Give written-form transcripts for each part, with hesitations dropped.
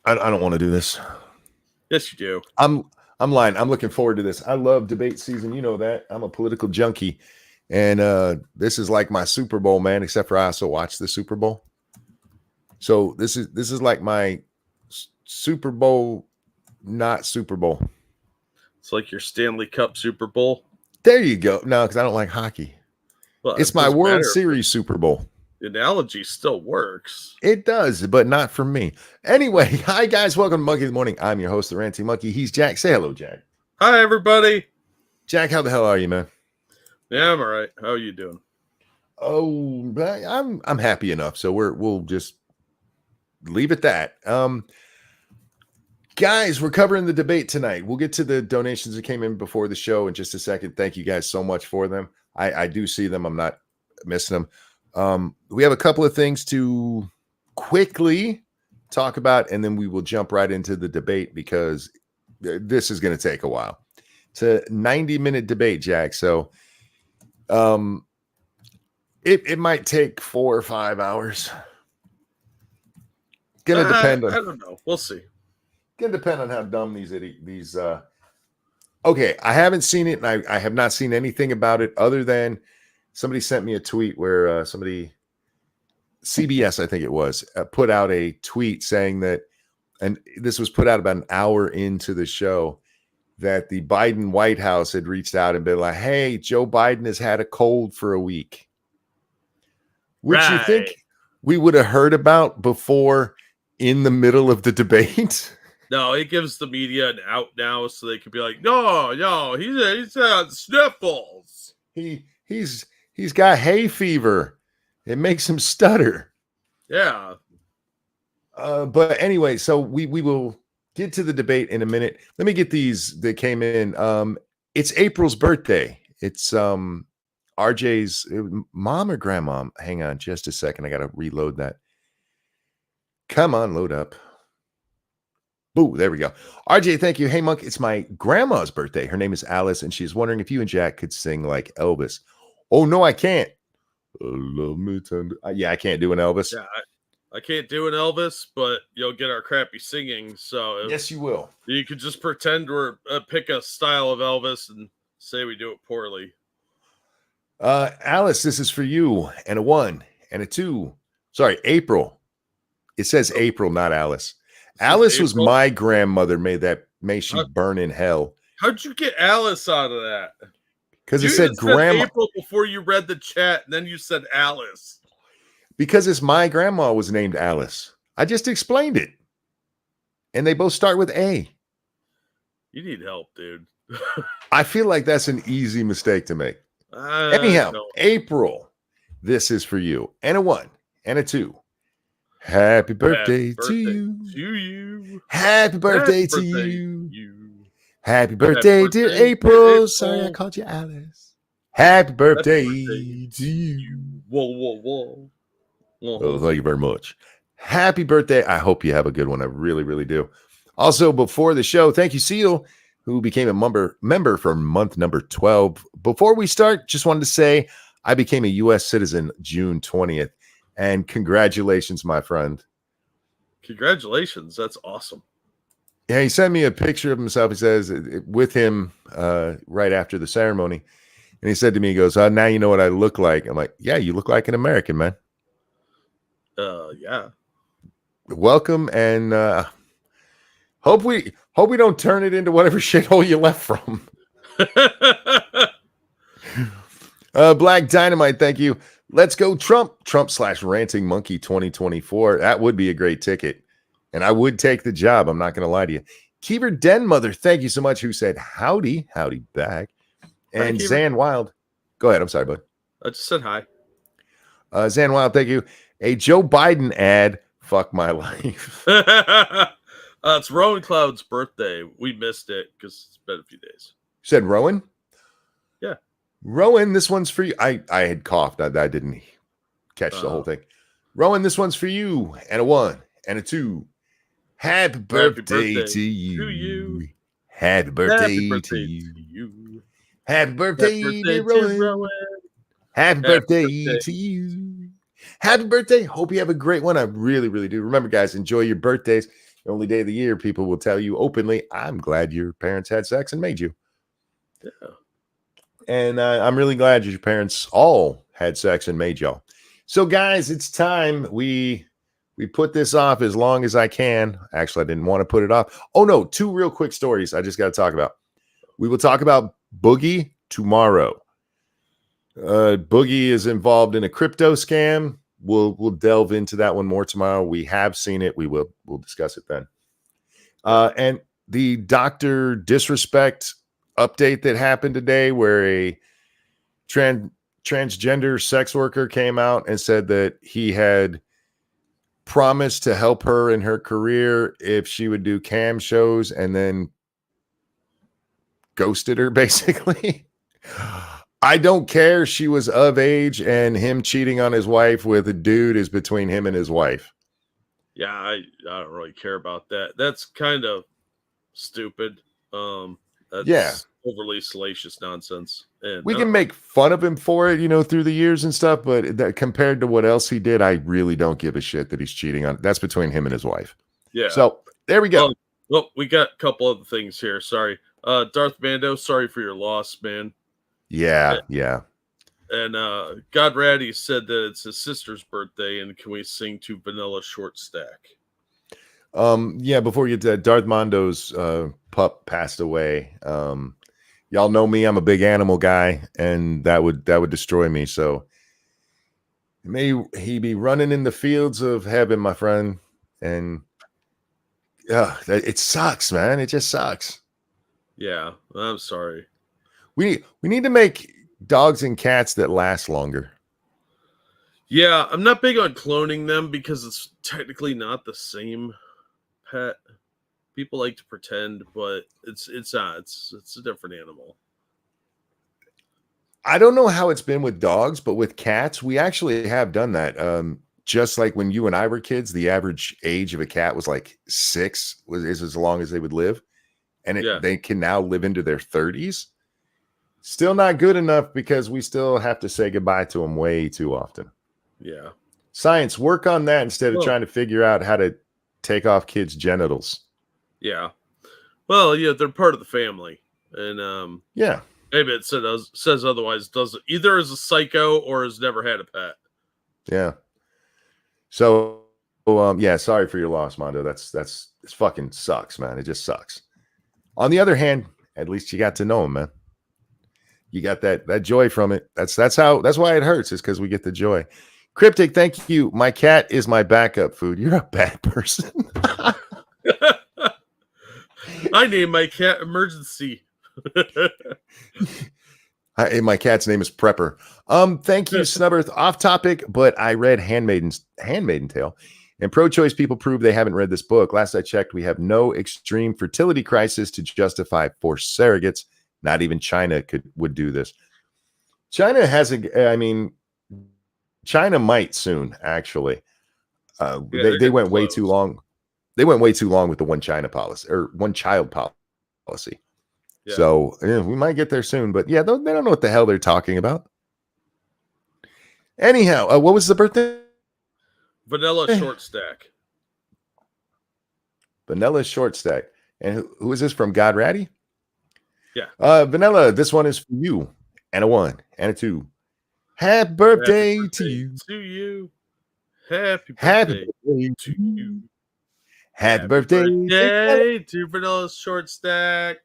I don't want to do this. Yes, you do. I'm lying. I'm looking forward to this. I love debate season. You know that. I'm a political junkie. And this is like my Super Bowl, man, except for I also watch the Super Bowl. So this is like my Super Bowl, not Super Bowl. It's like your Stanley Cup Super Bowl. There you go. No, because I don't like hockey. Well, It's my World Series Super Bowl. The analogy still works. It does, but not for me. Anyway, hi guys. Welcome to Monkey of the Morning. I'm your host, the Ranting Monkey. He's Jack. Say hello, Jack. Hi, everybody. Jack, how the hell are you, man? Yeah, I'm all right. How are you doing? Oh, I'm happy enough. So we'll just leave it that. Guys, we're covering the debate tonight. We'll get to the donations that came in before the show in just a second. Thank you guys so much for them. I do see them. I'm not missing them. We have a couple of things to quickly talk about, and then we will jump right into the debate because this is going to take a while. It's a 90-minute debate, Jack. So it might take 4 or 5 hours. Gonna depend on. I don't know. We'll see. Gonna depend on how dumb these. Okay, I haven't seen it, and I have not seen anything about it other than somebody sent me a tweet where CBS, I think it was, put out a tweet saying that, and this was put out about an hour into the show, that the Biden White House had reached out and been like, "Hey, Joe Biden has had a cold for a week," which you think we would have heard about before in the middle of the debate. No, it gives the media an out now, so they could be like, "No, he's had sniffles. He's got hay fever. It makes him stutter." Yeah. But anyway, so we will get to the debate in a minute. Let me get these that came in. It's April's birthday. It's RJ's mom or grandma. Hang on just a second. I got to reload that. Come on, load up. Boo, there we go. RJ, thank you. Hey, Monk, it's my grandma's birthday. Her name is Alice, and she's wondering if you and Jack could sing like Elvis. Oh, no, I can't. Love me tender. Yeah, I can't do an Elvis. Yeah, I can't do an Elvis, but you'll get our crappy singing. So yes, you will. You could just pretend we're pick a style of Elvis and say we do it poorly. Alice, this is for you. And a 1 and a 2. Sorry, April. It says April, not Alice. Alice was my grandmother. May she burn in hell. How'd you get Alice out of that? Because it said grandma. April before you read the chat, and then you said Alice. Because it's my grandma was named Alice. I just explained it. And they both start with A. You need help, dude. I feel like that's an easy mistake to make. Anyhow, no. April, this is for you. And a 1 and a 2. Happy birthday to you. Happy birthday to you. Happy birthday, dear April. Sorry, I called you Alice. Happy birthday to you. Whoa. Oh, thank you very much. Happy birthday. I hope you have a good one. I really, really do. Also, before the show, thank you, Seal, who became a member for month number 12. Before we start, just wanted to say I became a U.S. citizen June 20th. And congratulations, my friend. Congratulations. That's awesome. Yeah, he sent me a picture of himself. He says with him right after the ceremony. And he said to me, he goes, now you know what I look like. I'm like, yeah, you look like an American, man. Yeah. Welcome. And hope we don't turn it into whatever shithole you left from. Black Dynamite, thank you. Let's go Trump /Ranting Monkey 2024. That would be a great ticket. And I would take the job. I'm not going to lie to you. Keever Denmother, thank you so much, who said howdy back. And hi, Zan Wild. Go ahead. I'm sorry, bud. I just said hi. Zan Wild, thank you. A Joe Biden ad. Fuck my life. It's Rowan Cloud's birthday. We missed it because it's been a few days. You said Rowan? Yeah. Rowan, this one's for you. I had coughed. I didn't catch the whole thing. Rowan, this one's for you. And a 1 and a 2. Happy birthday to you. Happy birthday to you. Happy birthday to Rowan. Happy birthday to you. Happy birthday. Hope you have a great one. I really, really do. Remember, guys, enjoy your birthdays. The only day of the year people will tell you openly, I'm glad your parents had sex and made you. Yeah. And I'm really glad your parents all had sex and made y'all. So, guys, it's time. We put this off as long as I can. Actually, I didn't want to put it off. Oh, no, 2 real quick stories I just got to talk about. We will talk about Boogie tomorrow. Boogie is involved in a crypto scam. We'll delve into that one more tomorrow. We have seen it. We'll discuss it then. And the Dr. Disrespect update that happened today, where a transgender sex worker came out and said that he had promised to help her in her career if she would do cam shows, and then ghosted her, basically. I don't care. She was of age, and him cheating on his wife with a dude is between him and his wife. Yeah, I don't really care about that. That's kind of stupid. That's overly salacious nonsense. And we can make fun of him for it, through the years and stuff, but that, compared to what else he did, I really don't give a shit that he's cheating on. That's between him and his wife. Yeah. So there we go. Well, we got a couple other things here. Sorry. Darth Mando, sorry for your loss, man. Yeah. And God Ratty said that it's his sister's birthday, and can we sing to Vanilla Short Stack? Yeah, before we get to that, Darth Mondo's pup passed away. Y'all know me, I'm a big animal guy, and that would destroy me. So may he be running in the fields of heaven, my friend. And it sucks, man. It just sucks. Yeah, I'm sorry. We need to make dogs and cats that last longer. Yeah, I'm not big on cloning them because it's technically not the same pet. People like to pretend, but it's not. It's a different animal. I don't know how it's been with dogs, but with cats, we actually have done that. Just like when you and I were kids, the average age of a cat was like 6, is as long as they would live. And they can now live into their 30s. Still not good enough because we still have to say goodbye to them way too often. Yeah. Science, work on that instead of trying to figure out how to take off kids' genitals. Yeah. Well, yeah, they're part of the family. And yeah. Maybe it says otherwise. Does either is a psycho or has never had a pet. Yeah. So yeah, sorry for your loss, Mondo. That's it fucking sucks, man. It just sucks. On the other hand, at least you got to know him, man. You got that joy from it. That's why it hurts, is because we get the joy. Cryptic, thank you. My cat is my backup food. You're a bad person. I named my cat Emergency. My cat's name is Prepper. Thank you, Snubberth. Off topic, but I read Handmaiden Tale, and pro-choice people prove they haven't read this book. Last I checked, we have no extreme fertility crisis to justify forced surrogates. Not even China would do this. China hasn't. I mean, China might soon. Actually, they went way too long. They went way too long with the one China policy or one child policy. Yeah. So we might get there soon. But yeah, they don't know what the hell they're talking about. Anyhow, what was the birthday? Vanilla Short Stack. Vanilla Short Stack. And who is this from? God Ratty? Yeah. Vanilla, this one is for you. And a 1 and a 2. Happy birthday to you. Happy birthday to you. Happy birthday to Vanilla Short Stack.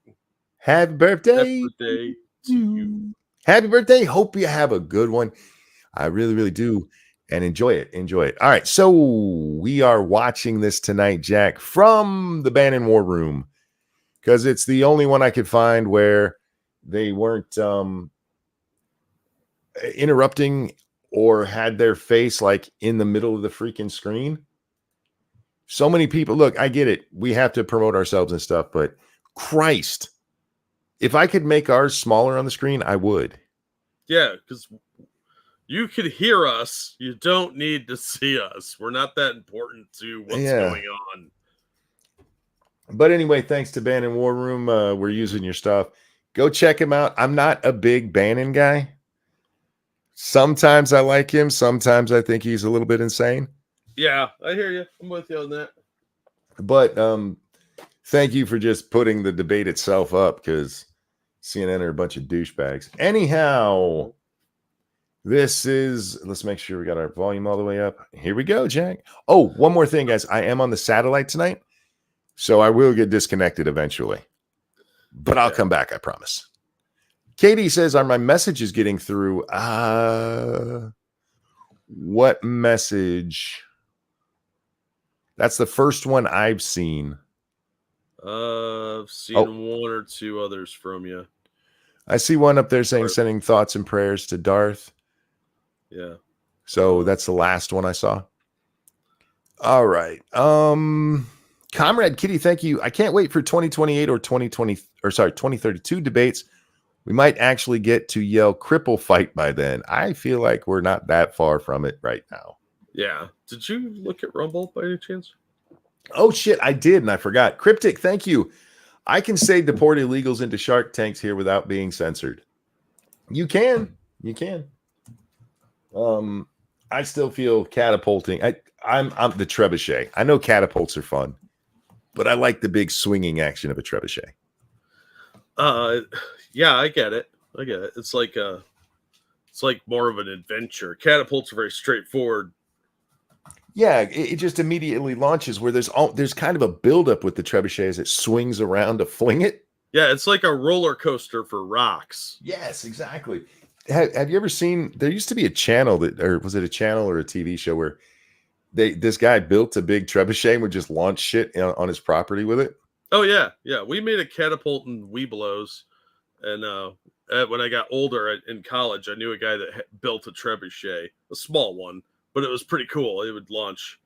Happy birthday to you. Happy birthday. Hope you have a good one. I really, really do. And enjoy it. All right. So we are watching this tonight, Jack, from the Bannon War Room, because it's the only one I could find where they weren't interrupting or had their face like in the middle of the freaking screen. So many people. Look, I get it. We have to promote ourselves and stuff, but Christ, if I could make ours smaller on the screen, I would. Yeah, because you could hear us. You don't need to see us. We're not that important to what's going on. But anyway, thanks to Bannon War Room. We're using your stuff. Go check him out. I'm not a big Bannon guy. Sometimes I like him. Sometimes I think he's a little bit insane. Yeah, I hear you. I'm with you on that. But thank you for just putting the debate itself up, because CNN are a bunch of douchebags. Anyhow, this is, let's make sure we got our volume all the way up. Here we go, Jack. Oh, one more thing, guys. I am on the satellite tonight, so I will get disconnected eventually. But I'll come back, I promise. Katie says, are my messages getting through? What message? That's the first one I've seen. I've seen one or two others from you. I see one up there saying sending thoughts and prayers to Darth. Yeah. So that's the last one I saw. All right. Comrade Kitty, thank you. I can't wait for 2028 or 2032 debates. We might actually get to yell cripple fight by then. I feel like we're not that far from it right now. Yeah. Did you look at Rumble by any chance? Oh, shit. I did, and I forgot. Cryptic, thank you. I can say deport illegals into shark tanks here without being censored. You can. You can. I still feel catapulting. I'm the trebuchet. I know catapults are fun, but I like the big swinging action of a trebuchet. Yeah, I get it. It's like more of an adventure. Catapults are very straightforward. Yeah, it just immediately launches where there's kind of a buildup with the trebuchet as it swings around to fling it. Yeah, it's like a roller coaster for rocks. Yes, exactly. Have you ever seen? There used to be a channel or was it a channel or a TV show where this guy built a big trebuchet and would just launch shit on his property with it? Oh yeah. We made a catapult in Webelos, and when I got older in college, I knew a guy that built a trebuchet, a small one, but it was pretty cool. It would launch.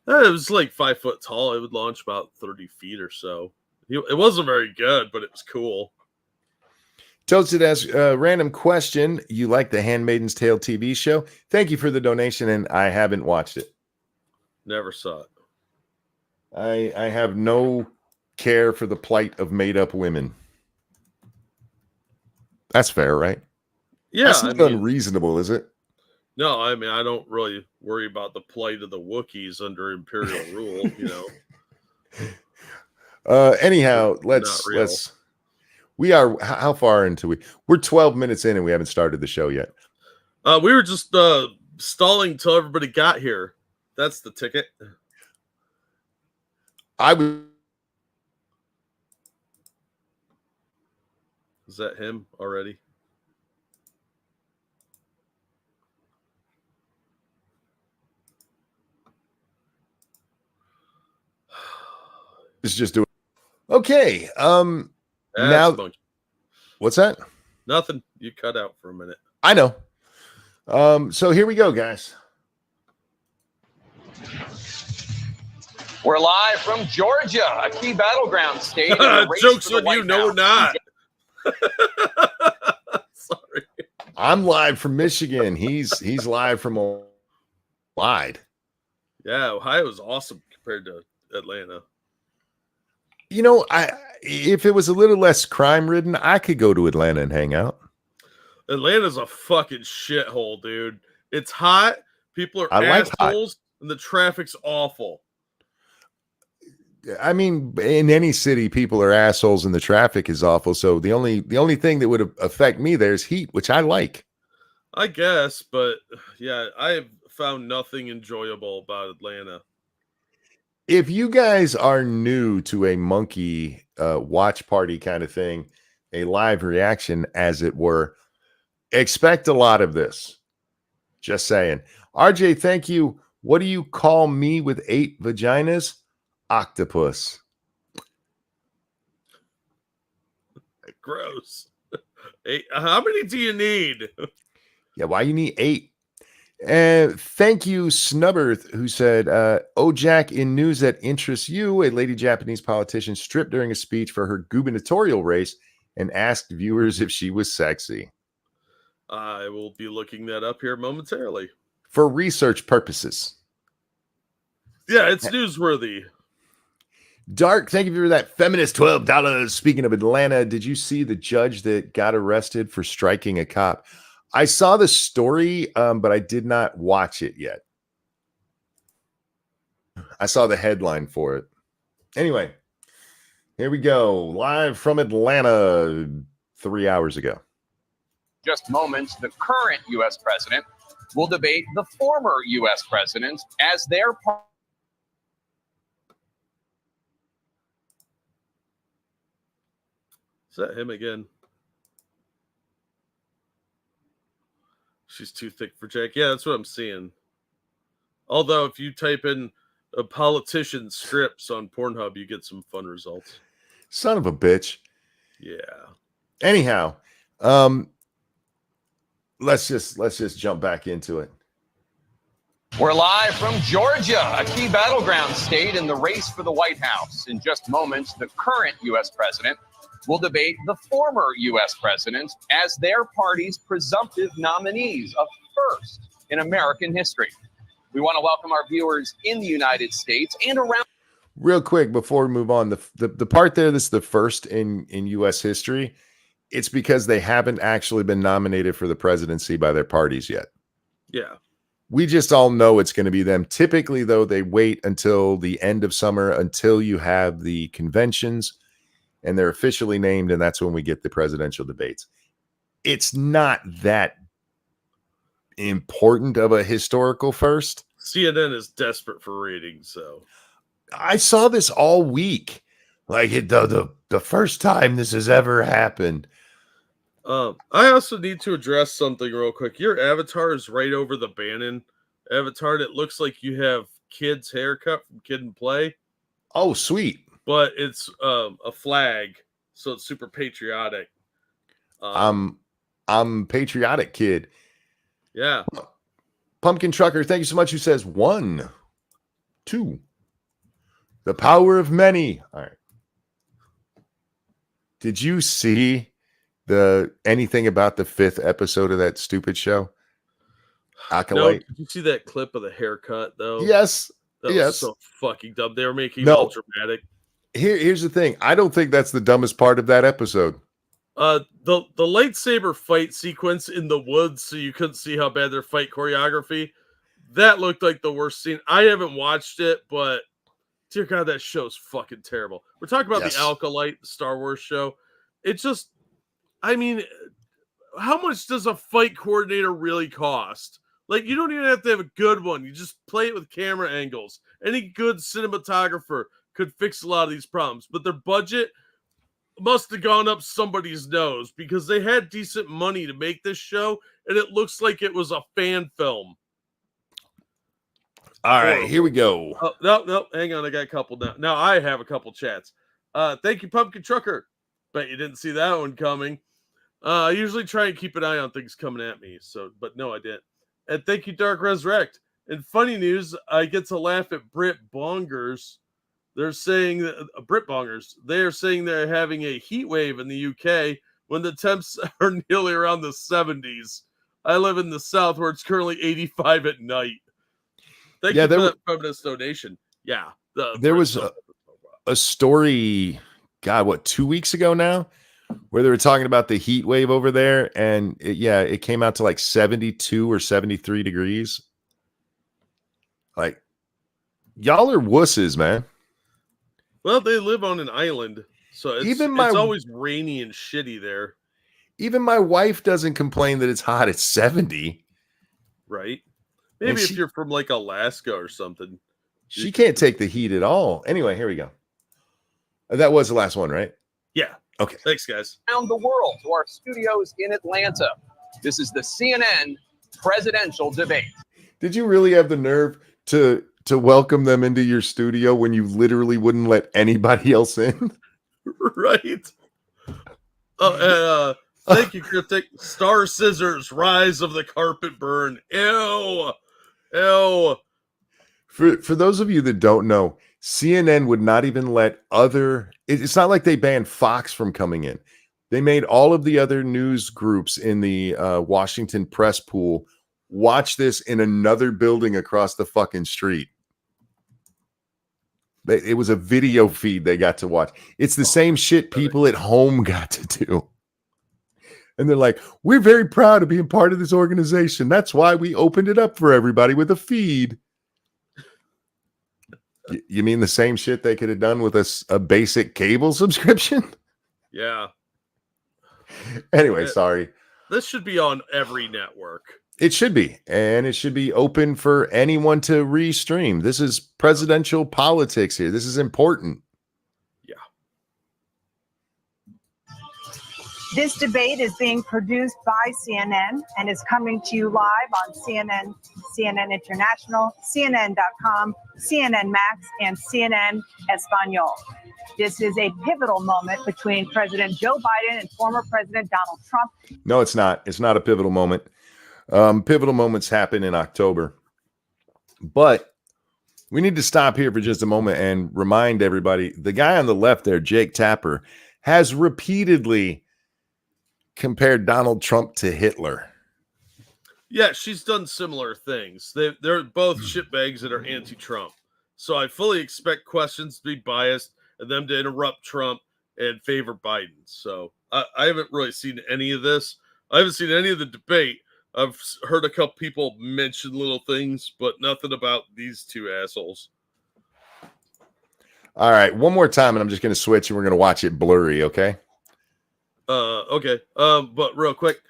It was like 5 foot tall. It would launch about 30 feet or so. It wasn't very good, but it was cool. Toasted asks, random question. You like the Handmaiden's Tale TV show? Thank you for the donation, and I haven't watched it. Never saw it. I have no care for the plight of made-up women. That's fair, right? Yeah. That's not unreasonable, is it? No, I mean, I don't really worry about the plight of the Wookiees under Imperial rule, you know. Anyhow, let's. We are, how far into we? We're 12 minutes in and we haven't started the show yet. We were just stalling till everybody got here. That's the ticket. Is that him already? It's just doing okay. Now, what's that? Nothing. You cut out for a minute. I know. So here we go, guys. We're live from Georgia, a key battleground state. Joke's on you. No, we're not. Sorry. I'm live from Michigan. He's live from Lied. Yeah, Ohio is awesome compared to Atlanta. You know, if it was a little less crime ridden, I could go to Atlanta and hang out. Atlanta's a fucking shithole, dude. It's hot. People are assholes, and the traffic's awful. I mean, in any city, people are assholes and the traffic is awful. So the only thing that would affect me there is heat, which I like. I guess, but yeah, I have found nothing enjoyable about Atlanta. If you guys are new to a monkey watch party kind of thing, a live reaction, as it were, expect a lot of this. Just saying. RJ, thank you. What do you call me with 8 vaginas? Octopus. Gross. 8. How many do you need? Yeah, why you need 8? And thank you, Snubberth, who said, oh, Jack, in news that interests you, a lady Japanese politician stripped during a speech for her gubernatorial race and asked viewers if she was sexy. I will be looking that up here momentarily. For research purposes. Yeah, it's newsworthy. Dark, thank you for that feminist $12. Speaking of Atlanta, did you see the judge that got arrested for striking a cop? I saw the story, but I did not watch it yet. I saw the headline for it. Anyway, here we go. Live from Atlanta 3 hours ago. Just moments, the current U.S. president will debate the former U.S. president as their Is that him again? She's too thick for Jack. Yeah, that's what I'm seeing. Although, if you type in a politician strips on Pornhub, you get some fun results. Son of a bitch. Yeah. Anyhow, let's just jump back into it. We're live from Georgia, a key battleground state in the race for the White House. In just moments, the current U.S. president will debate the former U.S. president as their party's presumptive nominees, a first in American history. We want to welcome our viewers in the United States and around. Real quick before we move on, the part there that's the first in U.S. history, it's because they haven't actually been nominated for the presidency by their parties yet. Yeah. We just all know it's going to be them. Typically, though, they wait until the end of summer until you have the conventions and they're officially named, and that's when we get the presidential debates. It's not that important of a historical first. CNN is desperate for ratings, so I saw this all week. Like the first time this has ever happened. I also need to address something real quick. Your avatar is right over the Bannon avatar. It looks like you have Kid's haircut from Kid and Play. Oh, sweet. But it's a flag, so it's super patriotic. I'm patriotic, Kid. Yeah. Pumpkin Trucker, thank you so much. Who says 1, 2. The power of many. All right. Did you see anything about the 5th episode of that stupid show? Acolyte. No, did you see that clip of the haircut though? Yes. That was so fucking dumb. They were making it all dramatic. Here's the thing. I don't think that's the dumbest part of that episode. The lightsaber fight sequence in the woods, so you couldn't see how bad their fight choreography. That looked like the worst scene. I haven't watched it, but dear God, that show's fucking terrible. We're talking about the Acolyte Star Wars show. It's just, I mean, how much does a fight coordinator really cost? Like, you don't even have to have a good one. You just play it with camera angles. Any good cinematographer could fix a lot of these problems, but their budget must have gone up somebody's nose because they had decent money to make this show, and it looks like it was a fan film. All right, here we go. Oh, no, hang on. I got a couple now. Now I have a couple chats. Thank you, Pumpkin Trucker. Bet you didn't see that one coming. I usually try and keep an eye on things coming at me, but no, I didn't. And thank you, Dark Resurrect. In funny news, I get to laugh at Brit Bongers. They're saying that Brit Bongers. They're saying they're having a heat wave in the UK when the temps are nearly around the 70s. I live in the South where it's currently 85 at night. Thank you for that feminist donation. Yeah. There was a story, God, what, 2 weeks ago now, where they were talking about the heat wave over there. And it came out to like 72 or 73 degrees. Like, y'all are wusses, man. Well, they live on an island, so it's always rainy and shitty there. Even my wife doesn't complain that it's hot at 70. Right. Maybe if you're from like Alaska or something. She can't take the heat at all. Anyway, here we go. That was the last one, right? Yeah. Okay. Thanks, guys. Around the world to our studios in Atlanta. This is the CNN presidential debate. Did you really have the nerve to welcome them into your studio when you literally wouldn't let anybody else in? Right. Thank you, Cryptic. Star Scissors, Rise of the Carpet Burn. Ew. For those of you that don't know, CNN would not even let it's not like they banned Fox from coming in. They made all of the other news groups in the Washington press pool watch this in another building across the fucking street. It was a video feed they got to watch. It's the same shit people at home got to do. And they're like, we're very proud of being part of this organization. That's why we opened it up for everybody with a feed. You mean the same shit they could have done with a basic cable subscription? Yeah. Anyway, sorry. This should be on every network. It should be, and it should be open for anyone to restream. This is presidential politics here. This is important. Yeah. This debate is being produced by CNN and is coming to you live on CNN, CNN International, CNN.com, CNN Max, and CNN Espanol. This is a pivotal moment between President Joe Biden and former President Donald Trump. No, it's not. It's not a pivotal moment. Pivotal moments happen in October. But we need to stop here for just a moment and remind everybody, the guy on the left there, Jake Tapper, has repeatedly compared Donald Trump to Hitler. Yeah, she's done similar things. They're both shitbags that are anti-Trump. So I fully expect questions to be biased and them to interrupt Trump and favor Biden. So I haven't really seen any of this. I haven't seen any of the debate. I've heard a couple people mention little things, but nothing about these two assholes. All right, one more time, and I'm just going to switch, and we're going to watch it blurry, okay? Okay. But real quick,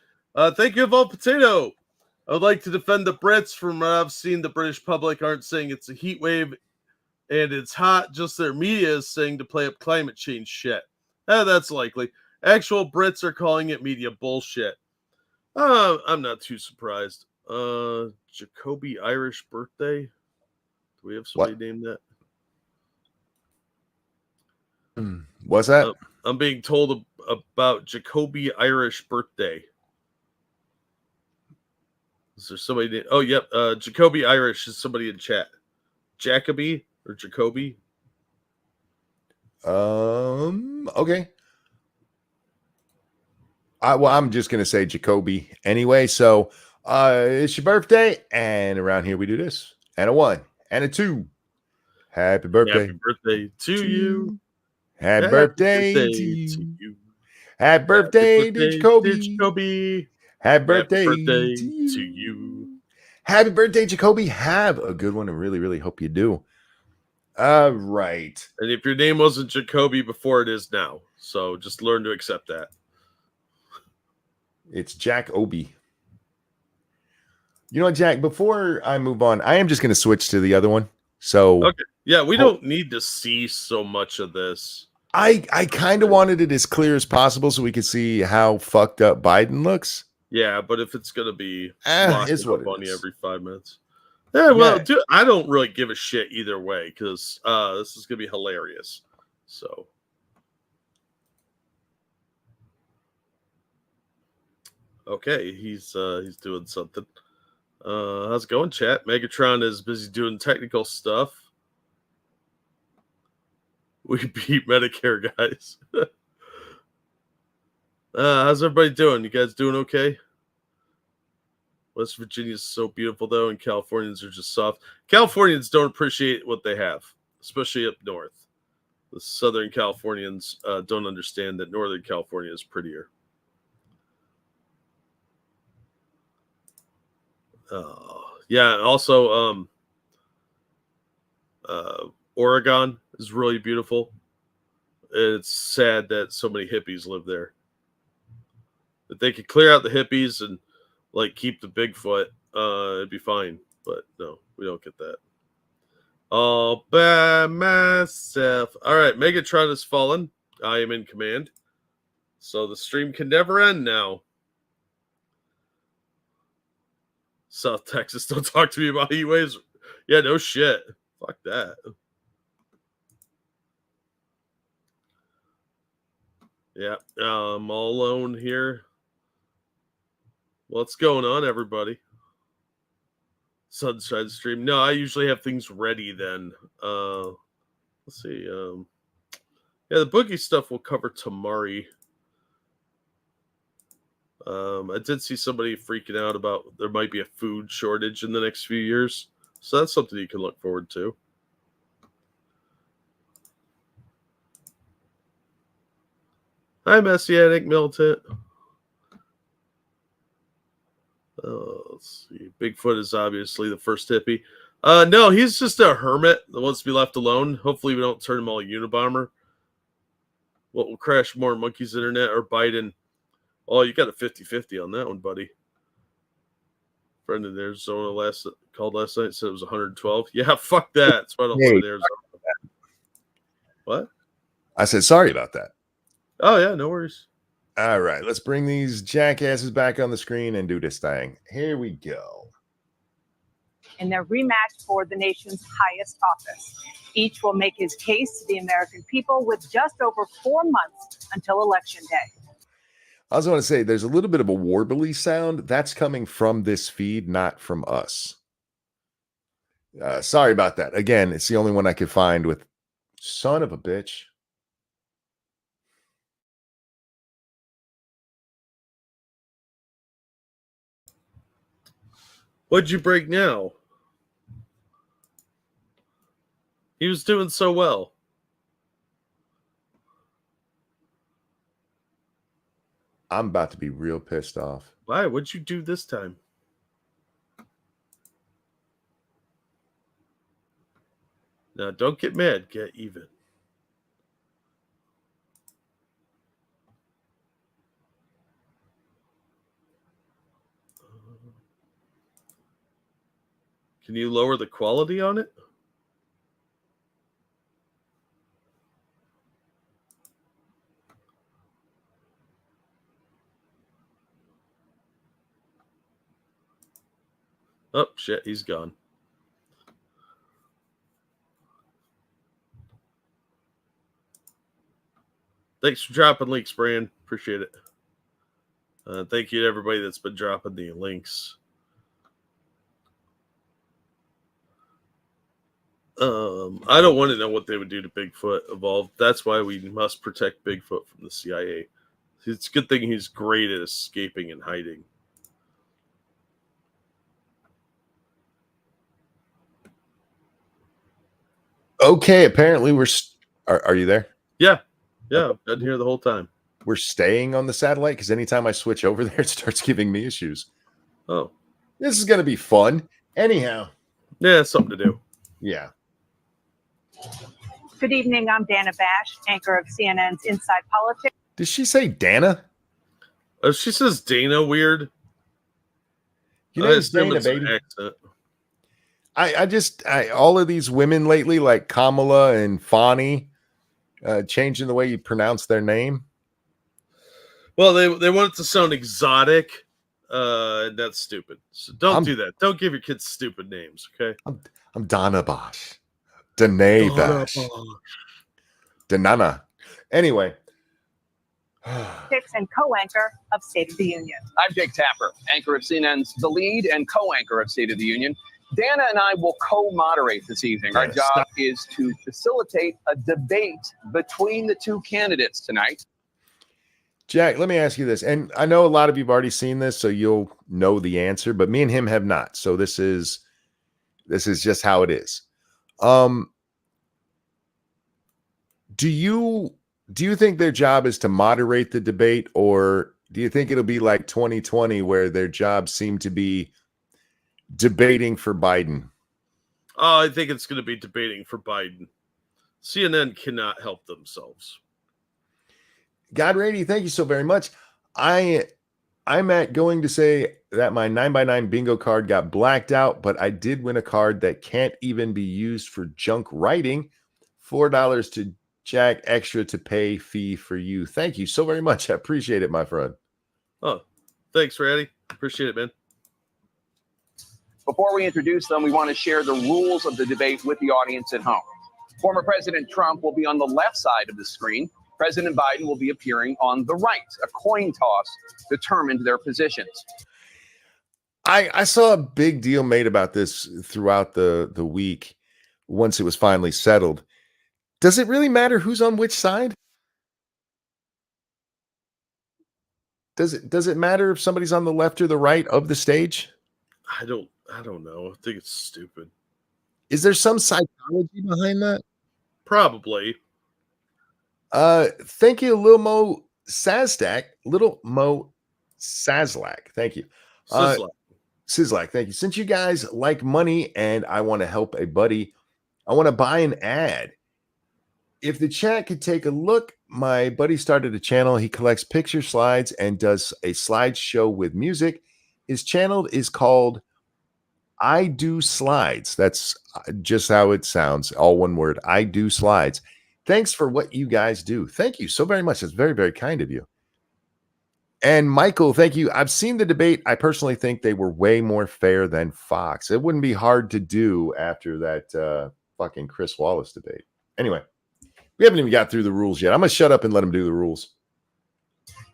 thank you, Evolved Potato. I would like to defend the Brits. From what I've seen, the British public aren't saying it's a heat wave and it's hot. Just their media is saying to play up climate change shit. That's likely. Actual Brits are calling it media bullshit. I'm not too surprised. Jacoby Irish birthday. Do we have somebody named that? What's that? I'm being told about Jacoby Irish birthday. Is there somebody named? Oh, yep. Jacoby Irish is somebody in chat. Jacoby or Jacoby? Okay. I'm just going to say Jacoby anyway. So it's your birthday, and around here we do this. And a 1 and a 2. Happy birthday. Happy birthday to you. Happy birthday to you. Happy birthday to Jacoby. Happy birthday to you. Happy birthday, Jacoby. Have a good one. I really, really hope you do. All right. And if your name wasn't Jacoby before, it is now. So just learn to accept that. It's Jack Obi. You know what, Jack, before I move on, I am just going to switch to the other one. So, okay. Yeah, we don't need to see so much of this. I kind of wanted it as clear as possible so we could see how fucked up Biden looks. Yeah, but if it's going to be it's what funny it is. every 5 minutes. Yeah, well, dude, I don't really give a shit either way because this is going to be hilarious. So. Okay, he's doing something. How's it going, chat? Megatron is busy doing technical stuff. We beat Medicare, guys. How's everybody doing? You guys doing okay? West Virginia is so beautiful, though, and Californians are just soft. Californians don't appreciate what they have, especially up north. The Southern Californians don't understand that Northern California is prettier. Yeah, also Oregon is really beautiful. It's sad that so many hippies live there. If they could clear out the hippies and like keep the Bigfoot, it'd be fine. But no, we don't get that. All by myself. All right, Megatron has fallen. I am in command. So the stream can never end now. South Texas, don't talk to me about heat waves. Yeah, no shit. Fuck that. Yeah, I'm all alone here. What's going on, everybody? Sunshine stream. No, I usually have things ready then. Let's see. Yeah, the boogie stuff we'll cover tomorrow. I did see somebody freaking out about there might be a food shortage in the next few years. So that's something you can look forward to. Hi, Messianic Militant. Let's see. Bigfoot is obviously the first hippie. No, he's just a hermit that wants to be left alone. Hopefully we don't turn him all Unabomber. What will crash more, Monkey's Internet or Biden? Oh, you got a 50-50 on that one, buddy. Friend in Arizona called last night, said it was 112. Yeah, fuck that. That's why I don't live in Arizona. What? I said, sorry about that. Oh, yeah, no worries. All right, let's bring these jackasses back on the screen and do this thing. Here we go. In their rematch for the nation's highest office. Each will make his case to the American people with just over 4 months until Election Day. I also want to say there's a little bit of a warbly sound. That's coming from this feed, not from us. Sorry about that. Again, it's the only one I could find with son of a bitch. What'd you break now? He was doing so well. I'm about to be real pissed off. Why? What'd you do this time? Now, don't get mad. Get even. Can you lower the quality on it? Oh, shit, he's gone. Thanks for dropping links, Brian. Appreciate it. Thank you to everybody that's been dropping the links. I don't want to know what they would do to Bigfoot evolved. That's why we must protect Bigfoot from the CIA. It's a good thing he's great at escaping and hiding. Okay, apparently we're... Are you there? Yeah. I've been here the whole time. We're staying on the satellite because anytime I switch over there, it starts giving me issues. Oh. This is going to be fun. Anyhow. Yeah, it's something to do. Yeah. Good evening. I'm Dana Bash, anchor of CNN's Inside Politics. Did she say Dana? Oh, she says Dana weird. You know, it's Dana, baby. I all of these women lately, like Kamala and Fani, changing the way you pronounce their name. Well, they want it to sound exotic. That's stupid. So don't do that. Don't give your kids stupid names, okay? I'm Dana Bosch. Danae Bash. Danana. Anyway. And co-anchor of State of the Union. I'm Jake Tapper, anchor of CNN's The Lead and co-anchor of State of the Union. Dana and I will co-moderate this evening. Our job is to facilitate a debate between the two candidates tonight. Jack, let me ask you this. And I know a lot of you have already seen this, so you'll know the answer, but me and him have not. So this is just how it is. Do you think their job is to moderate the debate, or do you think it'll be like 2020 where their job seemed to be debating for Biden? Oh, I think it's going to be debating for Biden. CNN cannot help themselves. God Rady, thank you so very much. I'm going to say that my 9x9 bingo card got blacked out, but I did win a card that can't even be used for junk writing. $4 to Jack, extra to pay fee for you. Thank you so very much. I appreciate it, my friend. Oh, thanks, Ratty. Appreciate it, man. Before we introduce them, we want to share the rules of the debate with the audience at home. Former President Trump will be on the left side of the screen. President Biden will be appearing on the right. A coin toss determined their positions. I saw a big deal made about this throughout the week once it was finally settled. Does it really matter who's on which side? Does it matter if somebody's on the left or the right of the stage? I don't know. I think it's stupid. Is there some psychology behind that? Probably. Thank you, Lil Mo Sazlak. Thank you. Sizzler. Sizzlack, thank you. Since you guys like money and I want to help a buddy, I want to buy an ad. If the chat could take a look, my buddy started a channel. He collects picture slides and does a slideshow with music. His channel is called I Do Slides. That's just how it sounds. All one word. I Do Slides. Thanks for what you guys do. Thank you so very much. That's very, very kind of you. And Michael, thank you. I've seen the debate. I personally think they were way more fair than Fox. It wouldn't be hard to do after that fucking Chris Wallace debate. Anyway, we haven't even got through the rules yet. I'm going to shut up and let him do the rules.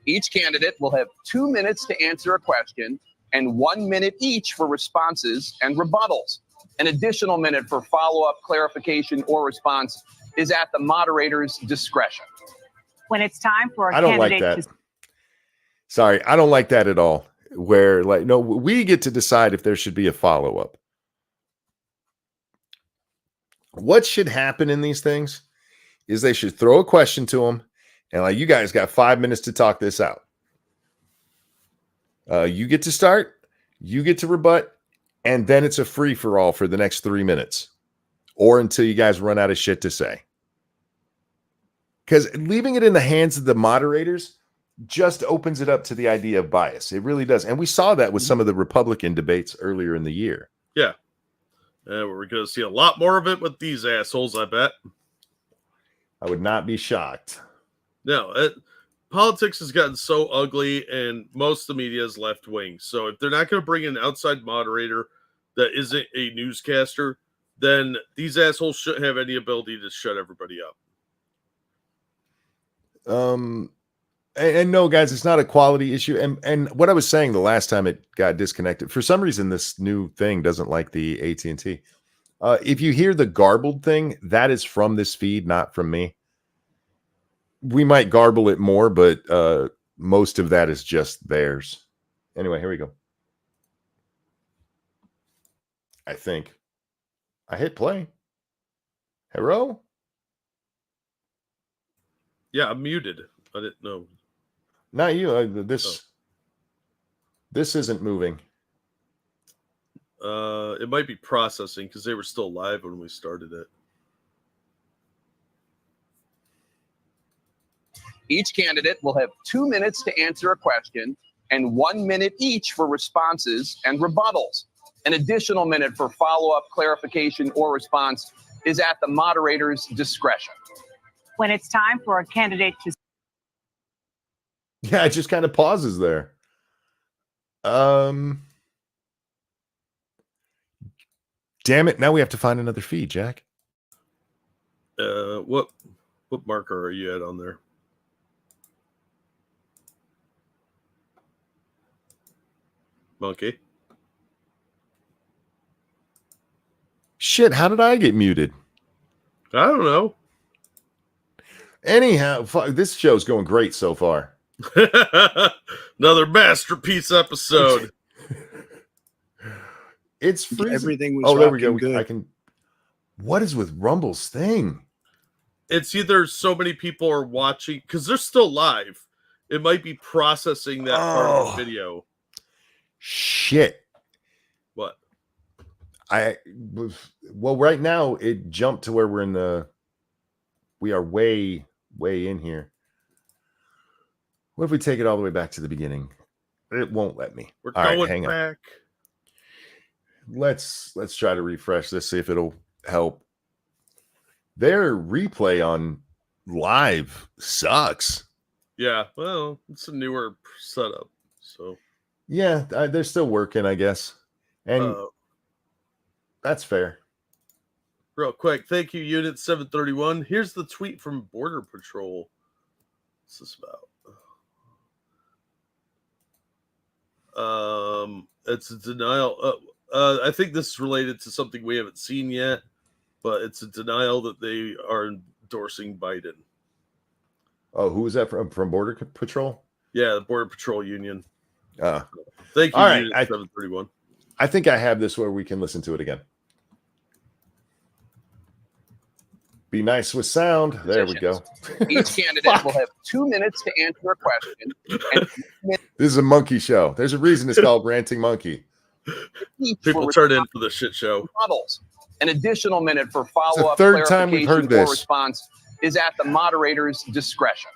Each candidate will have 2 minutes to answer a question and 1 minute each for responses and rebuttals. An additional minute for follow-up, clarification, or response is at the moderator's discretion. When it's time for a I don't like candidate that. Sorry, I don't like that at all. Where, like, no, we get to decide if there should be a follow-up. What should happen in these things is they should throw a question to them and, like, you guys got 5 minutes to talk this out. You get to start, you get to rebut, and then it's a free-for-all for the next 3 minutes or until you guys run out of shit to say. Because leaving it in the hands of the moderators just opens it up to the idea of bias. It really does. And we saw that with some of the Republican debates earlier in the year. Yeah. We're going to see a lot more of it with these assholes, I bet. I would not be shocked. No, politics has gotten so ugly, and most of the media is left wing. So if they're not going to bring in an outside moderator that isn't a newscaster, then these assholes shouldn't have any ability to shut everybody up. And no, guys, it's not a quality issue. And what I was saying the last time it got disconnected, for some reason, this new thing doesn't like the AT&T. If you hear the garbled thing, that is from this feed, not from me. We might garble it more, but most of that is just theirs. Anyway, here we go. I think I hit play. Hello? Yeah, I'm muted. I didn't know. Not you. This isn't moving. It might be processing because they were still live when we started it. Each candidate will have 2 minutes to answer a question and 1 minute each for responses and rebuttals. An additional minute for follow-up, clarification, or response is at the moderator's discretion. When it's time for a candidate to Yeah, it just kind of pauses there. Damn it. Now we have to find another feed, Jack. What marker are you at on there? Monkey. Shit, how did I get muted? I don't know. Anyhow, this show's going great so far. Another masterpiece episode. It's freezing. Everything was there we go. good. I can. What is with Rumble's thing? It's either so many people are watching because they're still live. It might be processing that part of the video. Shit. What? Well, right now it jumped to where we are way in here. What if we take it all the way back to the beginning? It won't let me. We're all going right, hang back. On. Let's try to refresh this, see if it'll help. Their replay on live sucks. Yeah, well, it's a newer setup, so yeah, they're still working, I guess, and that's fair. Real quick, thank you, Unit 731. Here's the tweet from Border Patrol. What's this about? It's a denial. I think this is related to something we haven't seen yet, but it's a denial that they are endorsing Biden. Oh, who is that from Border Patrol? Yeah, the Border Patrol Union. Thank you, all right, Unit 731. I think I have this where we can listen to it again. Be nice with sound. There we go. Each candidate will have 2 minutes to answer a question. And this is a monkey show. There's a reason it's called Ranting Monkey. People turn in for the shit show. Models. An additional minute for follow-up third time we've heard clarification or this. response is at the moderator's discretion.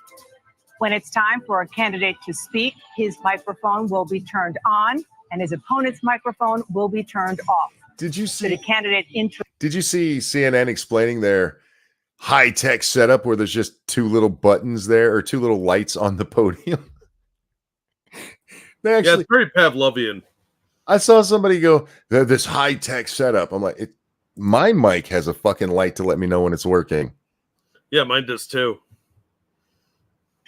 When it's time for a candidate to speak, his microphone will be turned on and his opponent's microphone will be turned off. Did you Should a see? candidate Did you see CNN explaining their high-tech setup where there's just two little buttons there or two little lights on the podium? They Yeah, actually, it's very Pavlovian. I saw somebody go, this high-tech setup. I'm like, my mic has a fucking light to let me know when it's working. Yeah, mine does too.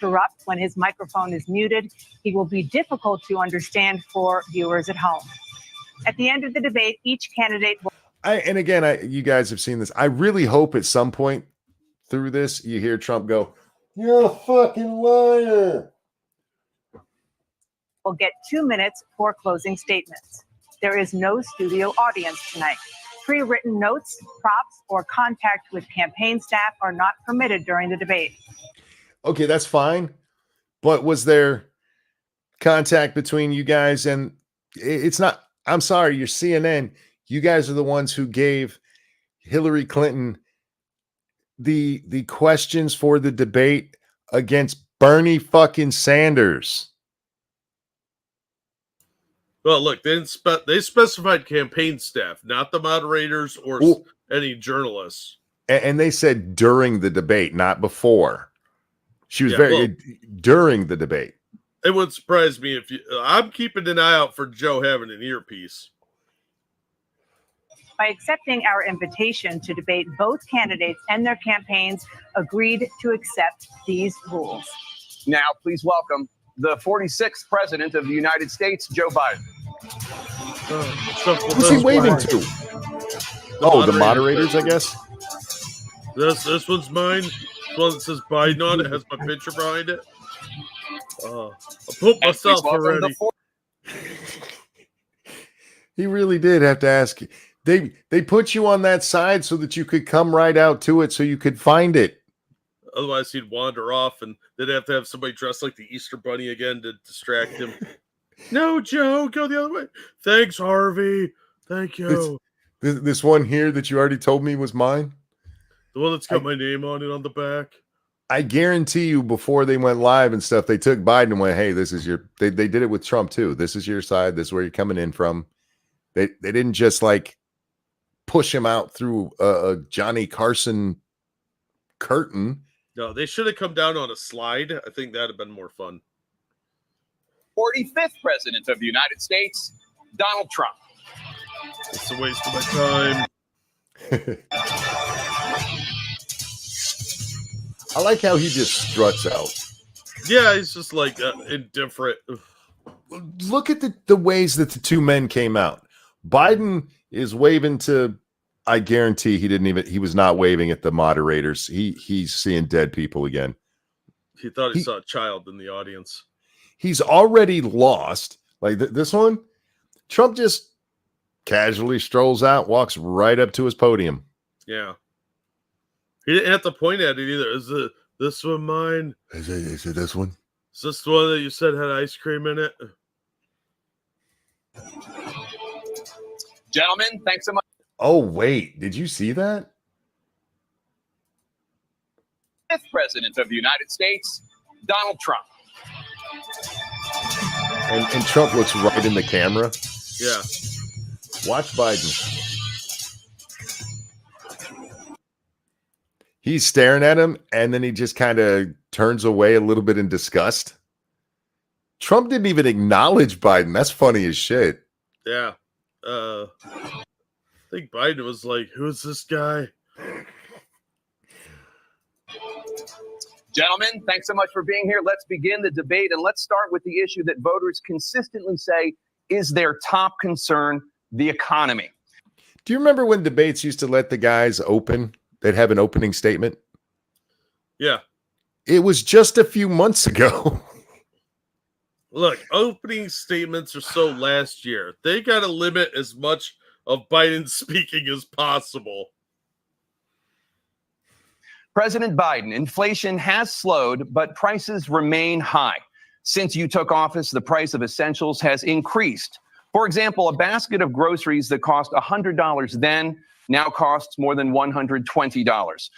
interrupt when his microphone is muted, he will be difficult to understand for viewers at home. At the end of the debate, each candidate will You guys have seen this. I really hope at some point through this, you hear Trump go, "You're a fucking liar." get 2 minutes for closing statements. There is no studio audience tonight. Pre-written notes, props, or contact with campaign staff are not permitted during the debate. Okay, that's fine. But was there contact between you guys? And it's not, I'm sorry, you're CNN. You guys are the ones who gave Hillary Clinton the questions for the debate against Bernie fucking Sanders. Well, look, they specified campaign staff, not the moderators or any journalists. And they said during the debate, not before. She was during the debate. It would surprise me if I'm keeping an eye out for Joe having an earpiece. By accepting our invitation to debate, both candidates and their campaigns agreed to accept these rules. Now, please welcome the 46th President of the United States, Joe Biden. Who's he waving to? The moderators, I guess. This one's mine. This one that says Biden on it has my picture behind it. I pooped myself already. He really did have to ask. They put you on that side so that you could come right out to it so you could find it. Otherwise, he'd wander off, and they'd have to have somebody dressed like the Easter Bunny again to distract him. No, Joe, go the other way. Thanks, Harvey. Thank you. This one here that you already told me was mine? The one that's got my name on it on the back. I guarantee you before they went live and stuff, they took Biden and went, hey, this is your... They did it with Trump, too. This is your side. This is where you're coming in from. They didn't just, like, push him out through a Johnny Carson curtain. No, they should have come down on a slide. I think that'd have been more fun. 45th President of the United States, Donald Trump. It's a waste of my time. I like how he just struts out. Yeah, he's just like indifferent. Look at the ways that the two men came out. Biden is waving to... I guarantee he was not waving at the moderators. He's seeing dead people again. He thought he saw a child in the audience. He's already lost. Like this one, Trump just casually strolls out, walks right up to his podium. Yeah. He didn't have to point at it either. Is this one mine? Is it this one? Is this the one that you said had ice cream in it? Gentlemen, thanks so much. Oh, wait. Did you see that? 5th President of the United States, Donald Trump. And Trump looks right in the camera. Yeah. Watch Biden. He's staring at him, and then he just kind of turns away a little bit in disgust. Trump didn't even acknowledge Biden. That's funny as shit. Yeah. I think Biden was like, who's this guy? Gentlemen, thanks so much for being here. Let's begin the debate, and let's start with the issue that voters consistently say is their top concern, the economy. Do you remember when debates used to let the guys open? They'd have an opening statement? Yeah. It was just a few months ago. Look, opening statements are so last year. They got to limit as much of Biden speaking as possible. President Biden, inflation has slowed, but prices remain high. Since you took office, the price of essentials has increased. For example, a basket of groceries that cost $100 then now costs more than $120.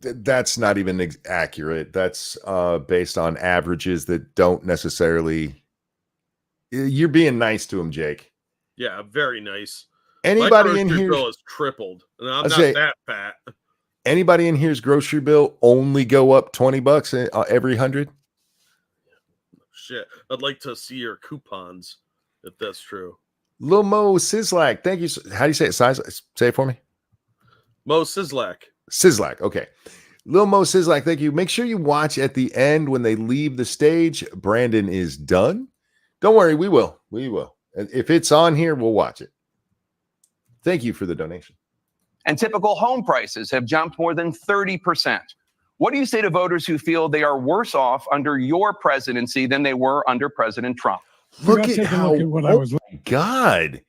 That's not even accurate. That's based on averages that don't necessarily. You're being nice to him, Jake. Yeah, very nice. Anybody My in grocery here bill is tripled, and I'm I not say- that fat. Anybody in here's grocery bill only go up $20 every 100? Shit, I'd like to see your coupons if that's true. Lil Mo Sislak, thank you. How do you say it? Say it for me. Mo Sislak. Sislak, okay. Lil Mo Sislak, thank you. Make sure you watch at the end when they leave the stage. Brandon is done. Don't worry, we will. We will. If it's on here, we'll watch it. Thank you for the donation. And typical home prices have jumped more than 30%. What do you say to voters who feel they are worse off under your presidency than they were under President Trump? Look at how. Look at what I was. Oh my God!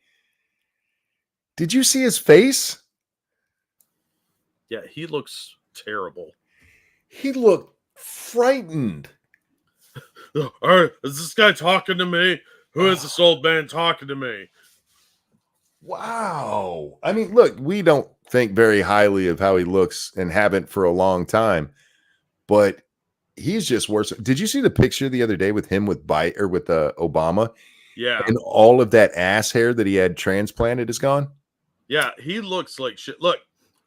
Did you see his face? Yeah, he looks terrible. He looked frightened. All right, is this guy talking to me? Who is this old man talking to me? Wow. I mean, look, we don't think very highly of how he looks and haven't for a long time, but he's just worse. Did you see the picture the other day with him with Obama? Yeah. And all of that ass hair that he had transplanted is gone? Yeah, he looks like shit. Look,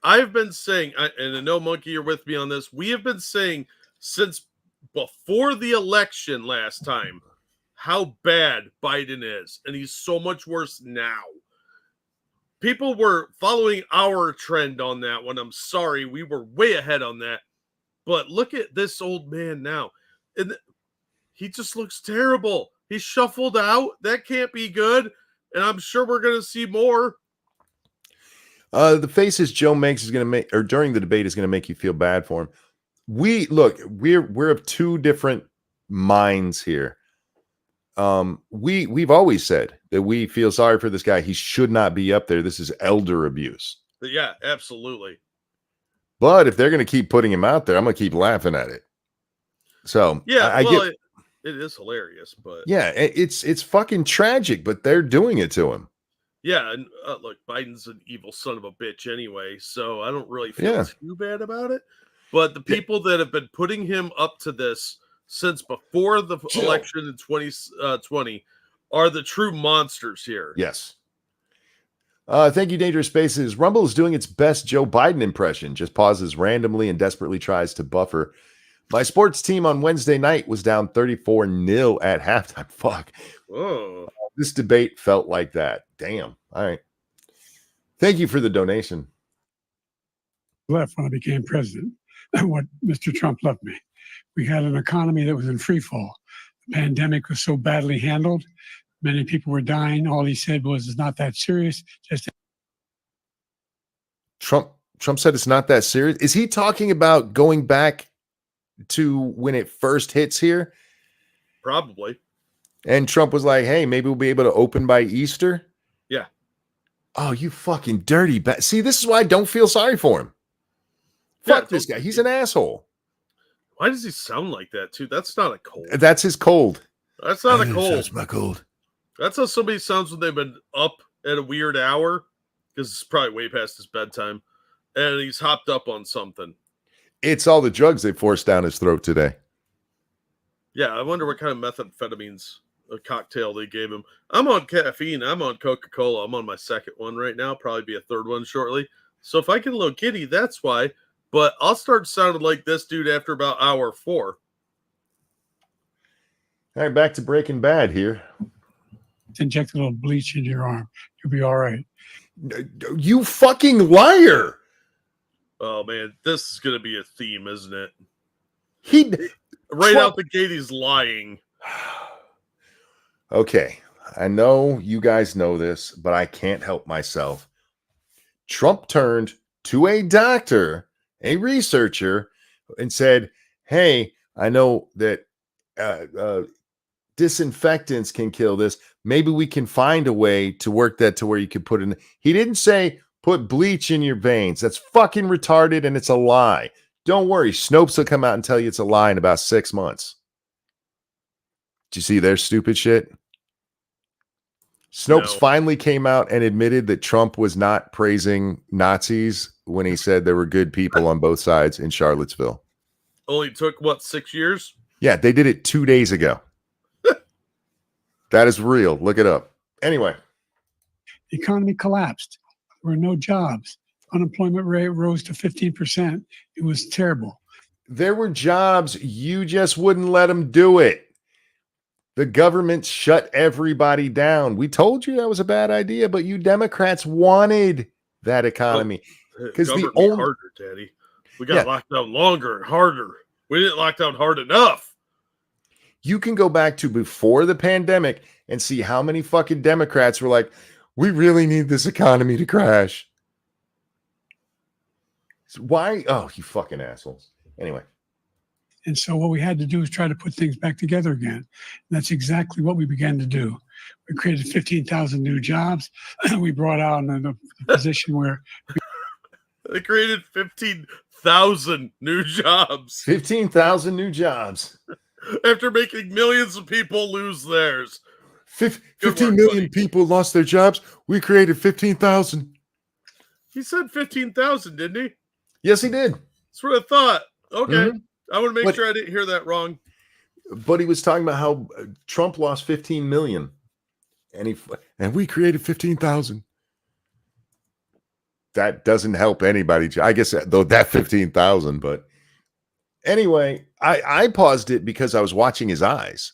I've been saying, and I know, Monkey, you're with me on this. We have been saying since before the election last time how bad Biden is, and he's so much worse now. People were following our trend on that one. I'm sorry, we were way ahead on that. But look at this old man now. And he just looks terrible. He's shuffled out. That can't be good. And I'm sure we're going to see more. The faces Joe makes is going to make, or during the debate, is going to make you feel bad for him. We're of two different minds here. We've always said that we feel sorry for this guy. He should not be up there. This is elder abuse. Yeah, absolutely. But if they're going to keep putting him out there, I'm going to keep laughing at it. So yeah, it is hilarious, but yeah, it's fucking tragic. But they're doing it to him. Yeah, and look, Biden's an evil son of a bitch anyway, so I don't really feel too bad about it. But the people that have been putting him up to this since before the election in 2020 are the true monsters here. Yes. Thank you, Dangerous Spaces. Rumble is doing its best Joe Biden impression, just pauses randomly and desperately tries to buffer. My sports team on Wednesday night was down 34-0 at halftime. Fuck. Oh. This debate felt like that. Damn. All right. Thank you for the donation. Left when I became president, and what Mr. Trump left me. We had an economy that was in free fall. The pandemic was so badly handled. Many people were dying. All he said was, it's not that serious. Just Trump said it's not that serious. Is he talking about going back to when it first hits here? Probably. And Trump was like, hey, maybe we'll be able to open by Easter. Yeah. Oh, you fucking dirty See, this is why I don't feel sorry for him. Fuck this guy. He's an asshole. Why does he sound like that, too? That's not a cold. That's his cold. That's not a cold. That's my cold. That's how somebody sounds when they've been up at a weird hour, because it's probably way past his bedtime, and he's hopped up on something. It's all the drugs they forced down his throat today. Yeah, I wonder what kind of methamphetamines a cocktail they gave him. I'm on caffeine. I'm on Coca-Cola. I'm on my second one right now. Probably be a third one shortly. So if I get a little giddy, that's why. But I'll start sounding like this dude after about hour 4. All right, back to Breaking Bad here. inject a little bleach into your arm. You'll be all right. You fucking liar. Oh, man. This is going to be a theme, isn't it? Right out the gate, he's lying. Okay. I know you guys know this, but I can't help myself. Trump turned to a doctor, a researcher, and said, hey, I know that disinfectants can kill this. Maybe we can find a way to work that to where you can put it in. He didn't say put bleach in your veins. That's fucking retarded, and it's a lie. Don't worry. Snopes will come out and tell you it's a lie in about 6 months. Did you see their stupid shit? Snopes No. finally came out and admitted that Trump was not praising Nazis when he said there were good people on both sides in Charlottesville. Only took, what, 6 years? Yeah, they did it 2 days ago. That is real. Look it up. Anyway. The economy collapsed. There were no jobs. Unemployment rate rose to 15%. It was terrible. There were jobs. You just wouldn't let them do it. The government shut everybody down. We told you that was a bad idea, but you Democrats wanted that economy. Because the only harder, Daddy. We got locked down longer and harder. We didn't lock down hard enough. You can go back to before the pandemic and see how many fucking Democrats were like, we really need this economy to crash. Why? Oh, you fucking assholes. Anyway. And so what we had to do is try to put things back together again. And that's exactly what we began to do. We created 15,000 new jobs. We brought out in a position where they created 15,000 new jobs. 15,000 new jobs. After making millions of people lose theirs. 15 million people lost their jobs. We created 15,000. He said 15,000, didn't he? Yes, he did. That's what I thought. Okay. Mm-hmm. I want to make sure I didn't hear that wrong. But he was talking about how Trump lost 15 million. And we created 15,000. That doesn't help anybody. I guess though that 15,000, but anyway, I paused it because I was watching his eyes.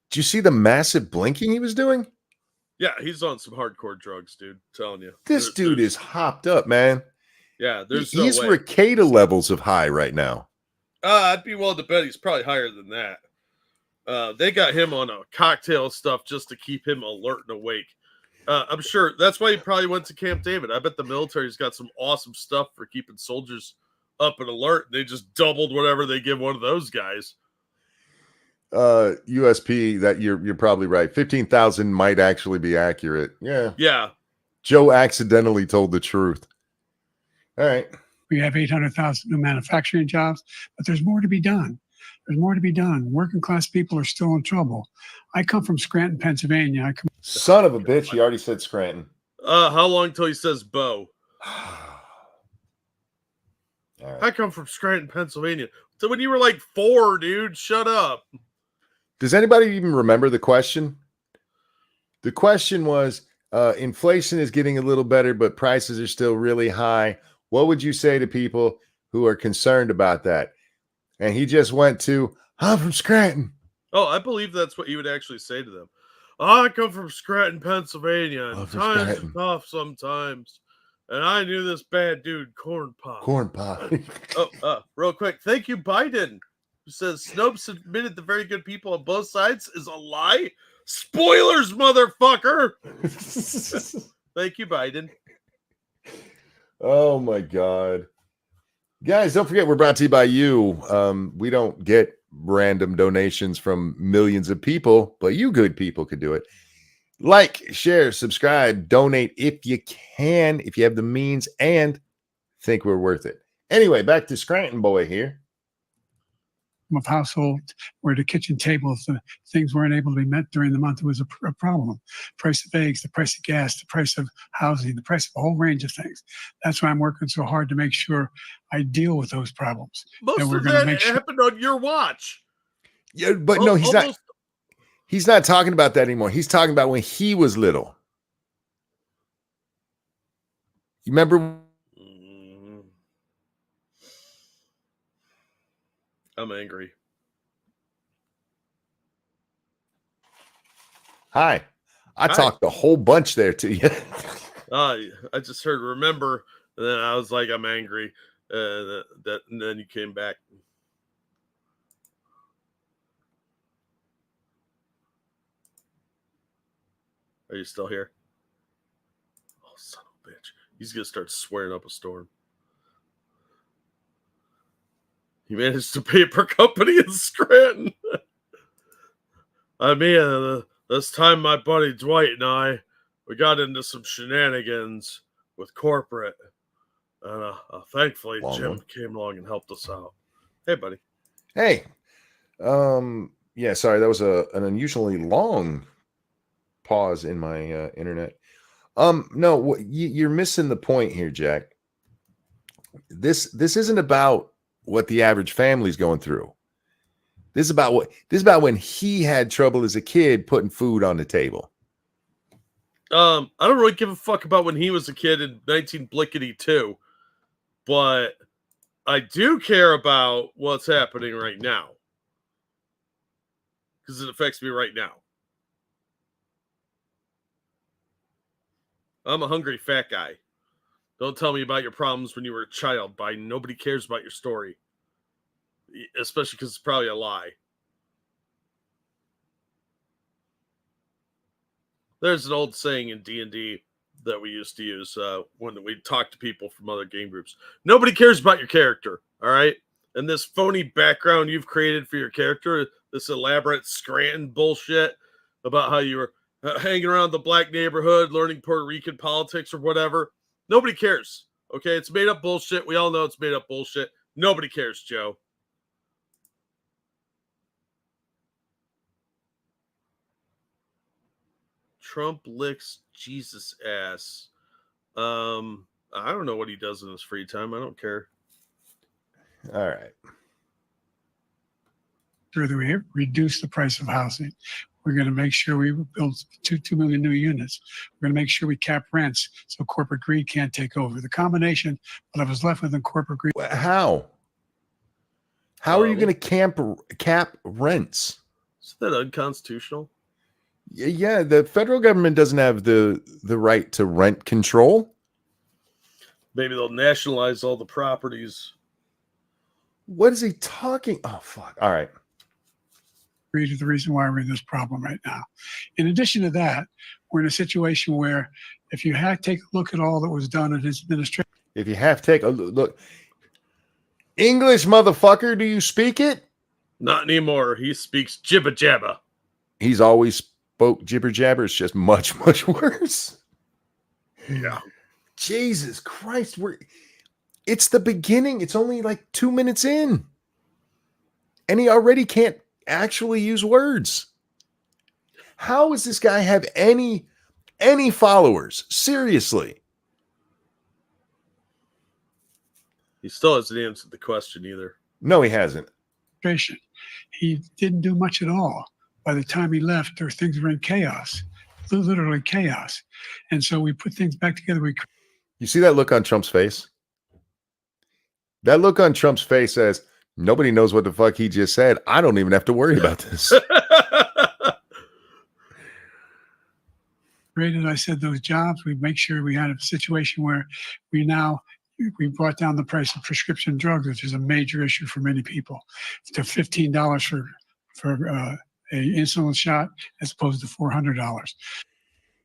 Did you see the massive blinking he was doing? Yeah, he's on some hardcore drugs, dude. I'm telling you. This dude is hopped up, man. Yeah, he's Ricada levels of high right now. I'd be willing to bet he's probably higher than that. They got him on a cocktail stuff just to keep him alert and awake. I'm sure that's why he probably went to Camp David. I bet the military's got some awesome stuff for keeping soldiers up and alert. They just doubled whatever they give one of those guys. USP, that you're probably right. 15,000 might actually be accurate. Yeah. Joe accidentally told the truth. All right. We have 800,000 new manufacturing jobs, but there's more to be done. There's more to be done. Working class people are still in trouble. I come from Scranton, Pennsylvania. Son of a bitch. He already said Scranton. How long till he says Bo? Right. I come from Scranton, Pennsylvania. So when you were like 4, dude, shut up. Does anybody even remember the question? The question was, inflation is getting a little better, but prices are still really high. What would you say to people who are concerned about that? And he just went to, I'm from Scranton. Oh, I believe that's what he would actually say to them. I come from Scranton, Pennsylvania, and times are tough sometimes. And I knew this bad dude, Corn Pop. Real quick. Thank you, Biden, who says Snopes admitted the very good people on both sides is a lie. Spoilers, motherfucker. Thank you, Biden. Oh, my God. Guys, don't forget we're brought to you by you. We don't get random donations from millions of people, but you good people could do it. Like, share, subscribe, donate if you can, if you have the means and think we're worth it. Anyway, back to Scranton boy here. Of household where the kitchen table, if the things weren't able to be met during the month, it was a problem. Price of eggs, the price of gas, the price of housing, the price of a whole range of things. That's why I'm working so hard to make sure I deal with those problems. Most of that happened on your watch. Yeah, but no, he's not. He's not talking about that anymore. He's talking about when he was little. You remember? I'm angry. Hi. I talked a whole bunch there to you. I just heard remember, and then I was like, I'm angry. And then you came back. Are you still here? Oh, son of a bitch. He's going to start swearing up a storm. He managed to paper company in Scranton. I mean, this time my buddy Dwight and we got into some shenanigans with corporate. And thankfully, Jim came along and helped us out. Hey, buddy. Hey. Yeah, sorry, that was an unusually long pause in my internet. No, you're missing the point here, Jack. This isn't about what the average family's going through. This is about when he had trouble as a kid putting food on the table. I don't really give a fuck about when he was a kid in 19 but I do care about what's happening right now because it affects me right now. I'm a hungry fat guy. Don't tell me about your problems when you were a child. Nobody cares about your story, especially because it's probably a lie. There's an old saying in D&D that we used to use when we talk to people from other game groups. Nobody cares about your character, all right? And this phony background you've created for your character, this elaborate Scranton bullshit about how you were hanging around the black neighborhood, learning Puerto Rican politics or whatever. Nobody cares, okay? It's made up bullshit. We all know it's made up bullshit. Nobody cares, Joe. Trump licks Jesus ass. I don't know what he does in his free time. I don't care. All right. Sure that we reduce the price of housing. We're going to make sure we build 2 million new units. We're going to make sure we cap rents so corporate greed can't take over. The combination, what I was left with in corporate greed. How? How are you going to cap rents? Is that unconstitutional? Yeah, the federal government doesn't have the right to rent control. Maybe they'll nationalize all the properties. What is he talking? Oh, fuck. All right. Is the reason why we're in this problem right now. In addition to that, we're in a situation where if you take a look at all that was done in his administration. If you have to take a look. English, motherfucker, do you speak it? Not anymore. He speaks jibba jabba. He's always spoke jibber jabber. It's just much, much worse. Yeah. Jesus Christ. It's the beginning. It's only like 2 minutes in. And he already can't actually use words. How does this guy have any followers? Seriously. He still hasn't answered the question either. No, he hasn't. He didn't do much at all. By the time he left, things were in chaos, literally chaos. And so we put things back together. You see that look on Trump's face? That look on Trump's face says, nobody knows what the fuck he just said. I don't even have to worry about this. Created, I said, those jobs. We make sure we had a situation where we brought down the price of prescription drugs, which is a major issue for many people, to $15 for a insulin shot as opposed to $400.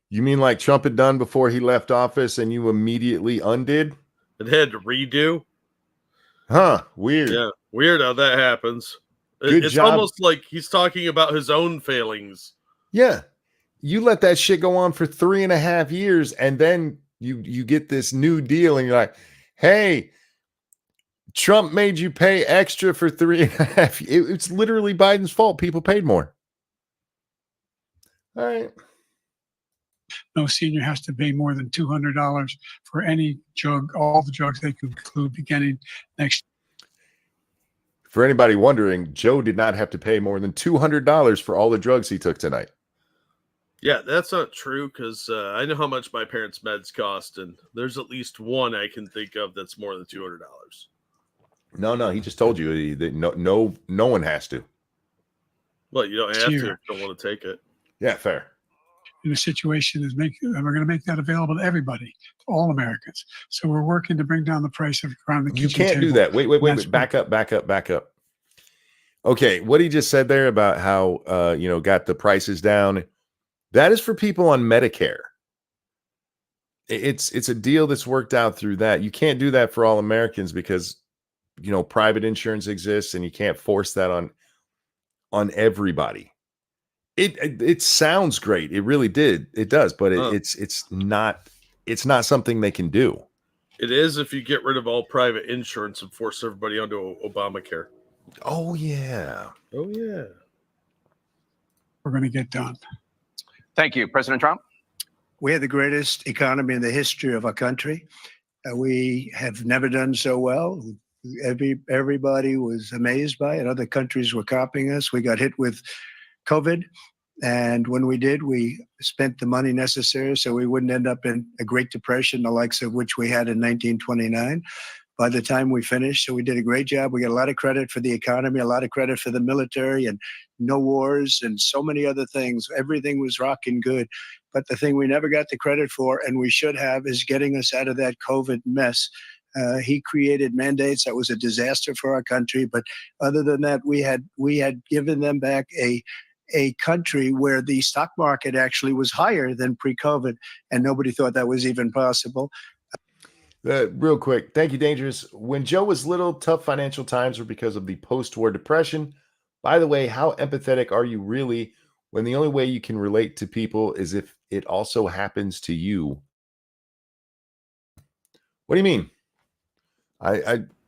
You mean like Trump had done before he left office and you immediately undid? It had to redo. Huh, weird. Yeah, weird how that happens. It's job. almost like he's talking about his own failings. Yeah. You let that shit go on for 3.5 years and then you get this new deal and you're like, hey, Trump made you pay extra for 3.5 years. It's literally Biden's fault. People paid more. All right. No senior has to pay more than $200 for any drug, all the drugs they could include beginning next year. For anybody wondering, Joe did not have to pay more than $200 for all the drugs he took tonight. Yeah, that's not true because I know how much my parents' meds cost, and there's at least one I can think of that's more than $200. No, he just told you that no one has to. Well, you don't have to if you don't want to take it. Yeah, fair. In a situation and we're going to make that available to everybody, to all Americans. So we're working to bring down the price of around the kitchen You can't table. do that. Wait. Back up. Okay, what he just said there about how got the prices down, that is for people on Medicare. It's a deal that's worked out through that. You can't do that for all Americans because private insurance exists and you can't force that on everybody. It sounds great. It really did. It does, but it's not something they can do. It is if you get rid of all private insurance and force everybody onto Obamacare. Oh yeah. we're going to get done. Thank you. President Trump? We have the greatest economy in the history of our country. We have never done so well. Everybody was amazed by it. Other countries were copying us. We got hit with COVID. And when we did, we spent the money necessary so we wouldn't end up in a Great Depression, the likes of which we had in 1929. By the time we finished, so we did a great job. We got a lot of credit for the economy, a lot of credit for the military, and no wars and so many other things. Everything was rocking good. But the thing we never got the credit for, and we should have, is getting us out of that COVID mess. He created mandates that was a disaster for our country. But other than that, we had given them back a country where the stock market actually was higher than pre-COVID, and nobody thought that was even possible. Real quick, thank you, Dangerous. When Joe was little, tough financial times were because of the post-war depression. By the way, how empathetic are you really when the only way you can relate to people is if it also happens to you? What do you mean?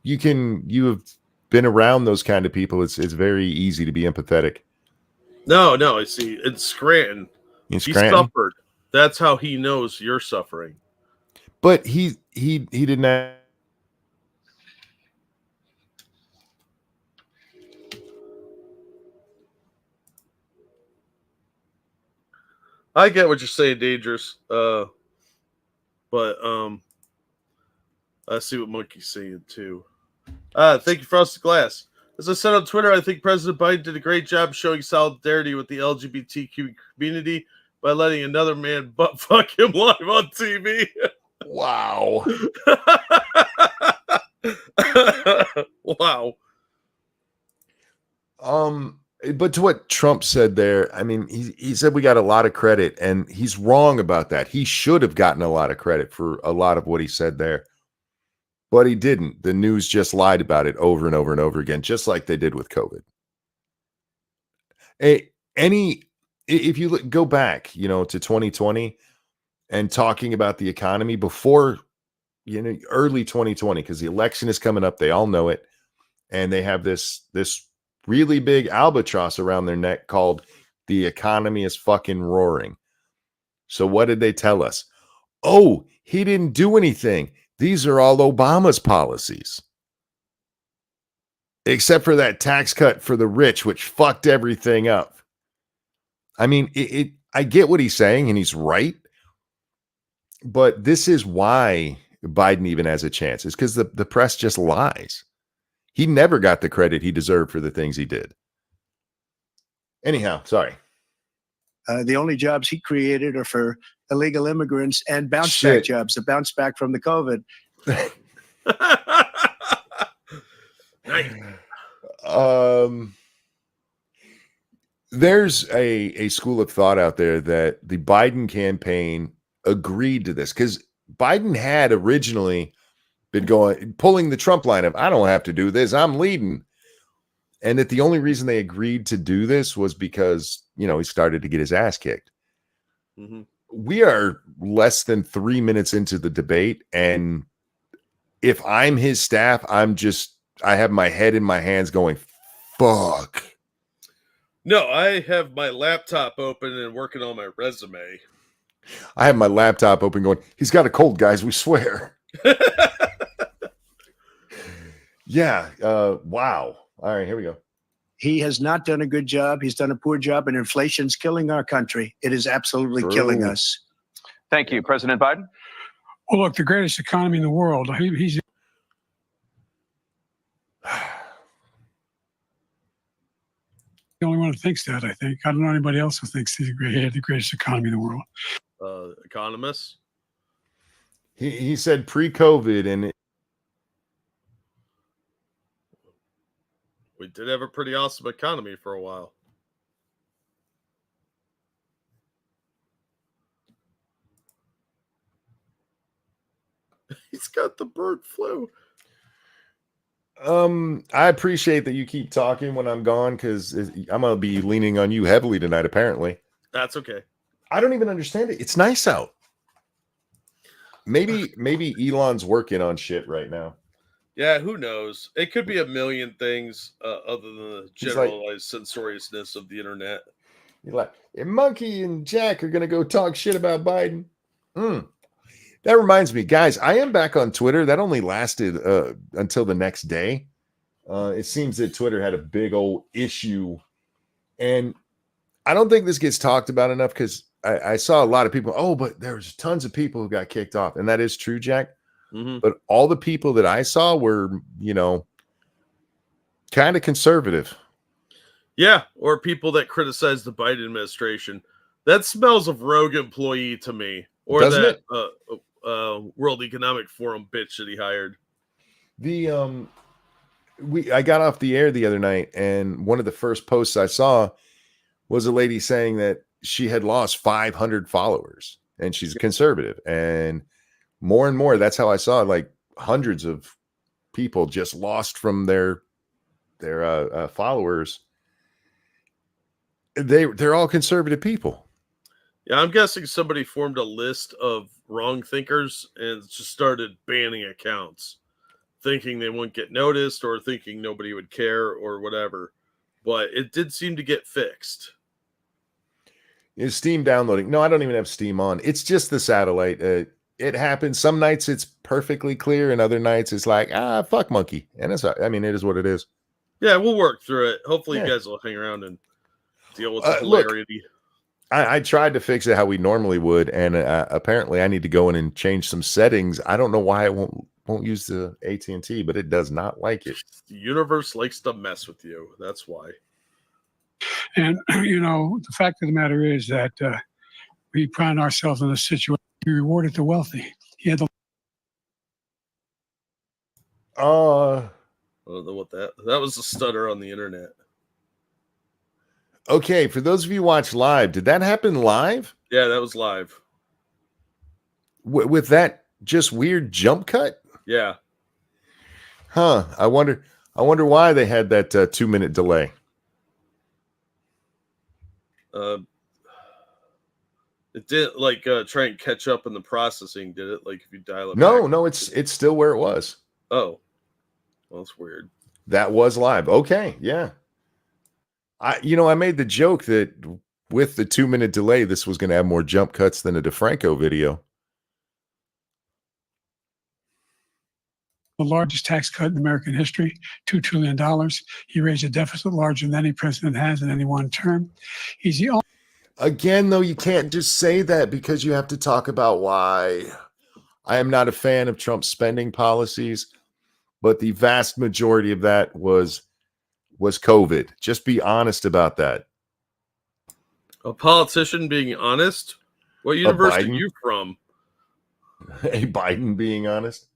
You have been around those kind of people. It's very easy to be empathetic. No, I see. It's Scranton. He suffered. That's how he knows you're suffering. But he didn't have. I get what you're saying, Dangerous. But I see what Monkey's saying too. Thank you, Frosted Glass. As I said on Twitter, I think President Biden did a great job showing solidarity with the LGBTQ community by letting another man butt fuck him live on TV. Wow. Wow. But to what Trump said there, I mean, he said we got a lot of credit, and he's wrong about that. He should have gotten a lot of credit for a lot of what he said there, but he didn't. The news just lied about it over and over and over again, just like they did with COVID. If you go back, to 2020 and talking about the economy before, early 2020, because the election is coming up, they all know it, and they have this really big albatross around their neck called the economy is fucking roaring. So what did they tell us? Oh, he didn't do anything. These are all Obama's policies. Except for that tax cut for the rich, which fucked everything up. I mean, I get what he's saying, and he's right. But this is why Biden even has a chance. It's because the press just lies. He never got the credit he deserved for the things he did. Anyhow, sorry. The only jobs he created are for illegal immigrants and bounce back jobs, the bounce back from the COVID. There's a school of thought out there that the Biden campaign agreed to this because Biden had originally been pulling the Trump line of, I don't have to do this, I'm leading. And that the only reason they agreed to do this was because, he started to get his ass kicked. Mm-hmm. We are less than 3 minutes into the debate. And if I'm his staff, I have my head in my hands going, fuck. No, I have my laptop open and working on my resume. I have my laptop open going, he's got a cold, guys, we swear. Yeah. Wow. All right, here we go. He has not done a good job. He's done a poor job, and inflation's killing our country. It is absolutely killing us. Thank you, President Biden. Well, look, the greatest economy in the world. He's the only one who thinks that, I think. I don't know anybody else who thinks he had the greatest economy in the world. Economists? He said pre-COVID, and we did have a pretty awesome economy for a while. He's got the bird flu. I appreciate that you keep talking when I'm gone because I'm going to be leaning on you heavily tonight, apparently. That's okay. I don't even understand it. It's nice out. Maybe Elon's working on shit right now. Yeah, who knows? It could be a million things other than the generalized censoriousness of the internet. You're like, "Hey, Monkey and Jack are going to go talk shit about Biden." That reminds me, guys, I am back on Twitter. That only lasted until the next day. It seems that Twitter had a big old issue. And I don't think this gets talked about enough because I saw a lot of people, oh, but there's tons of people who got kicked off. And that is true, Jack. Mm-hmm. But all the people that I saw were, kind of conservative. Yeah, or people that criticize the Biden administration. That smells of rogue employee to me. Or Doesn't that World Economic Forum bitch that he hired. I got off the air the other night, and one of the first posts I saw was a lady saying that she had lost 500 followers, and she's a conservative. And more, that's how I saw it, like hundreds of people just lost from their followers. They're all conservative people. Yeah, I'm guessing somebody formed a list of wrong thinkers and just started banning accounts, thinking they wouldn't get noticed or thinking nobody would care or whatever. But it did seem to get fixed. Is Steam downloading? No, I don't even have Steam on. It's just the satellite. It happens. Some nights it's perfectly clear, and other nights it's like, fuck monkey. And it is what it is. Yeah, we'll work through it. Hopefully Yeah. you guys will hang around and deal with the Look, hilarity. I tried to fix it how we normally would, and apparently I need to go in and change some settings. I don't know why it won't use the AT&T, but it does not like it. The universe likes to mess with you. That's why. And, the fact of the matter is that we find ourselves in a situation. We rewarded the wealthy. He had the I don't know what that was a stutter on the internet. Okay, for those of you who watch live, did that happen live? Yeah, that was live. With that just weird jump cut? Yeah. Huh. I wonder why they had that 2-minute delay. It didn't try and catch up in the processing, did it? Like if you dial it No, back? no, it's still where it was. Oh. Well, that's weird. That was live. Okay, yeah. I made the joke that with the 2-minute delay, this was going to have more jump cuts than a DeFranco video. the largest tax cut in American history, $2 trillion. He raised a deficit larger than any president has in any one term. He's the only. Again, though, you can't just say that because you have to talk about why. I am not a fan of Trump's spending policies, but the vast majority of that was COVID. Just be honest about that. A politician being honest? What university are you from? A Biden being honest?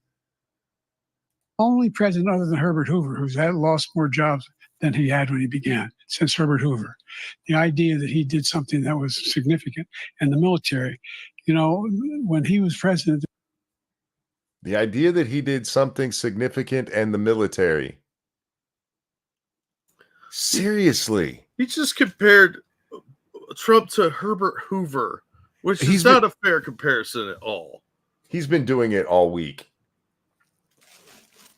Only president other than Herbert Hoover who's lost more jobs than he had when he began, since Herbert Hoover. The idea that he did something that was significant in the military, when he was president. The idea that he did something significant in the military. Seriously. He just compared Trump to Herbert Hoover, which is not a fair comparison at all. He's been doing it all week.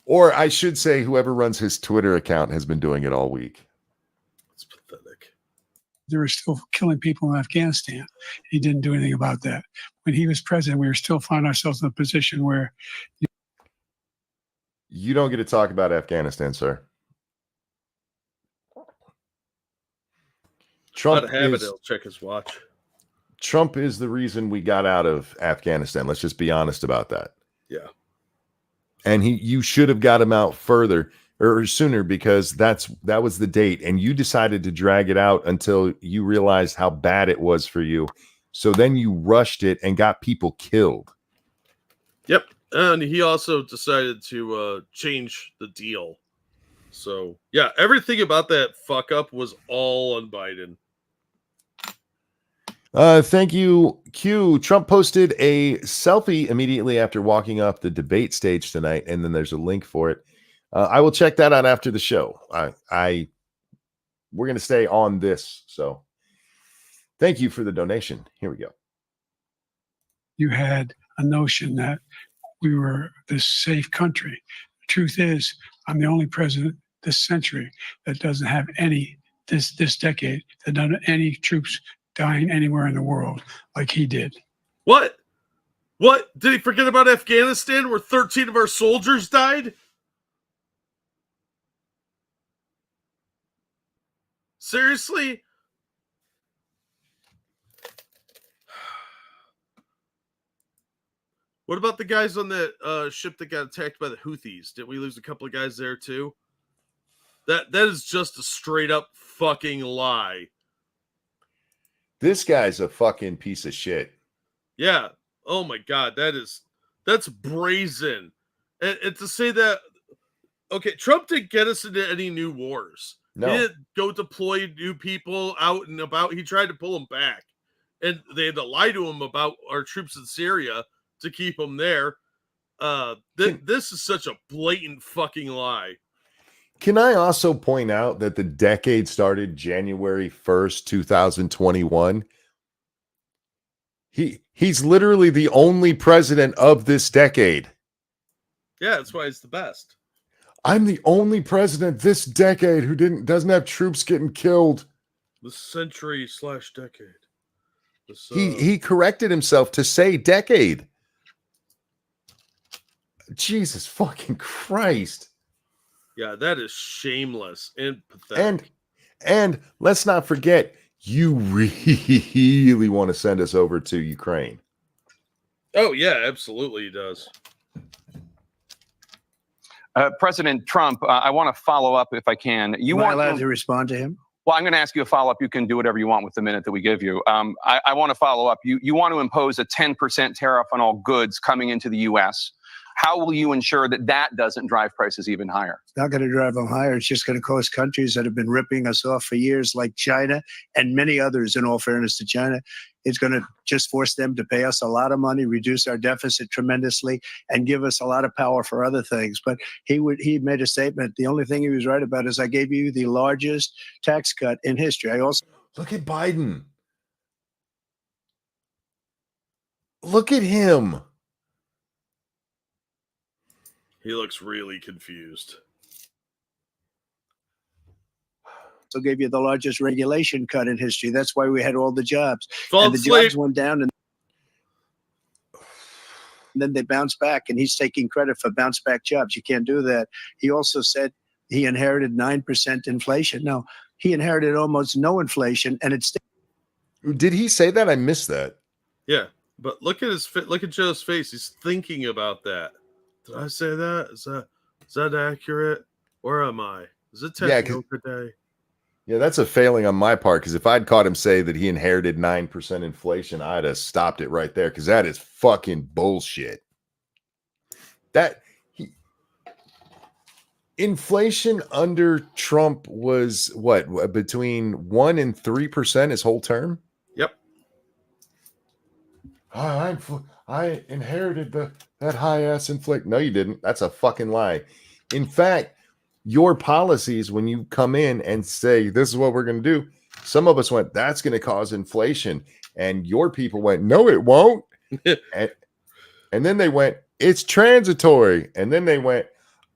Or I should say, whoever runs his Twitter account has been doing it all week. It's pathetic. They were still killing people in Afghanistan. He didn't do anything about that. When he was president, we were still finding ourselves in a position where... You don't get to talk about Afghanistan, sir. Trump he'll check his watch. Trump is the reason we got out of Afghanistan. Let's just be honest about that. Yeah. And you should have got him out further or sooner because that was the date. And you decided to drag it out until you realized how bad it was for you. So then you rushed it and got people killed. Yep. And he also decided to change the deal. So, yeah, everything about that fuck up was all on Biden. Thank you, Q. Trump posted a selfie immediately after walking off the debate stage tonight, and then there's a link for it. I will check that out after the show. We're going to stay on this, so thank you for the donation. Here we go. You had a notion that we were this safe country. The truth is, I'm the only president this century that doesn't have any this decade than done any troops dying anywhere in the world like he did. What? What? Did he forget about Afghanistan where 13 of our soldiers died? Seriously? What about the guys on that ship that got attacked by the Houthis? Did we lose a couple of guys there too? That is just a straight up fucking lie. This guy's a fucking piece of shit. Yeah. Oh my God. That's brazen. And to say that, okay, Trump didn't get us into any new wars. No. He didn't go deploy new people out and about. He tried to pull them back. And they had to lie to him about our troops in Syria to keep them there. This is such a blatant fucking lie. Can I also point out that the decade started January 1st, 2021? He's literally the only president of this decade. Yeah, that's why it's the best. I'm the only president this decade who doesn't have troops getting killed. The century/decade. He corrected himself to say decade. Jesus fucking Christ. Yeah, that is shameless and pathetic. And let's not forget, you really want to send us over to Ukraine. Oh, yeah, absolutely he does. President Trump, I want to follow up if I can. Am I allowed to respond to him? Well, I'm going to ask you a follow-up. You can do whatever you want with the minute that we give you. I want to follow up. You want to impose a 10% tariff on all goods coming into the U.S. How will you ensure that that doesn't drive prices even higher? It's not going to drive them higher. It's just going to cause countries that have been ripping us off for years, like China and many others, in all fairness to China. It's going to just force them to pay us a lot of money, reduce our deficit tremendously, and give us a lot of power for other things. But he made a statement. The only thing he was right about is I gave you the largest tax cut in history. I also Look at Biden. Look at him. He looks really confused. gave you the largest regulation cut in history. That's why we had all the jobs. Fall and the asleep. jobs went down, and then they bounced back, and he's taking credit for bounce back jobs. You can't do that. He also said he inherited 9% inflation. No, he inherited almost no inflation, and it's. Did he say that? I missed that. Yeah, but look at look at Joe's face. He's thinking about that. Did I say that? Is that accurate? Where am I? Is it technical day? Yeah, that's a failing on my part, because if I'd caught him say that he inherited 9% inflation, I'd have stopped it right there, because that is fucking bullshit. Inflation under Trump was what, between 1% and 3% his whole term? Yep. I inherited that high ass inflation. No, you didn't. That's a fucking lie. In fact, your policies, when you come in and say, this is what we're going to do, some of us went, that's going to cause inflation. And your people went, no, it won't. and then they went, it's transitory. And then they went,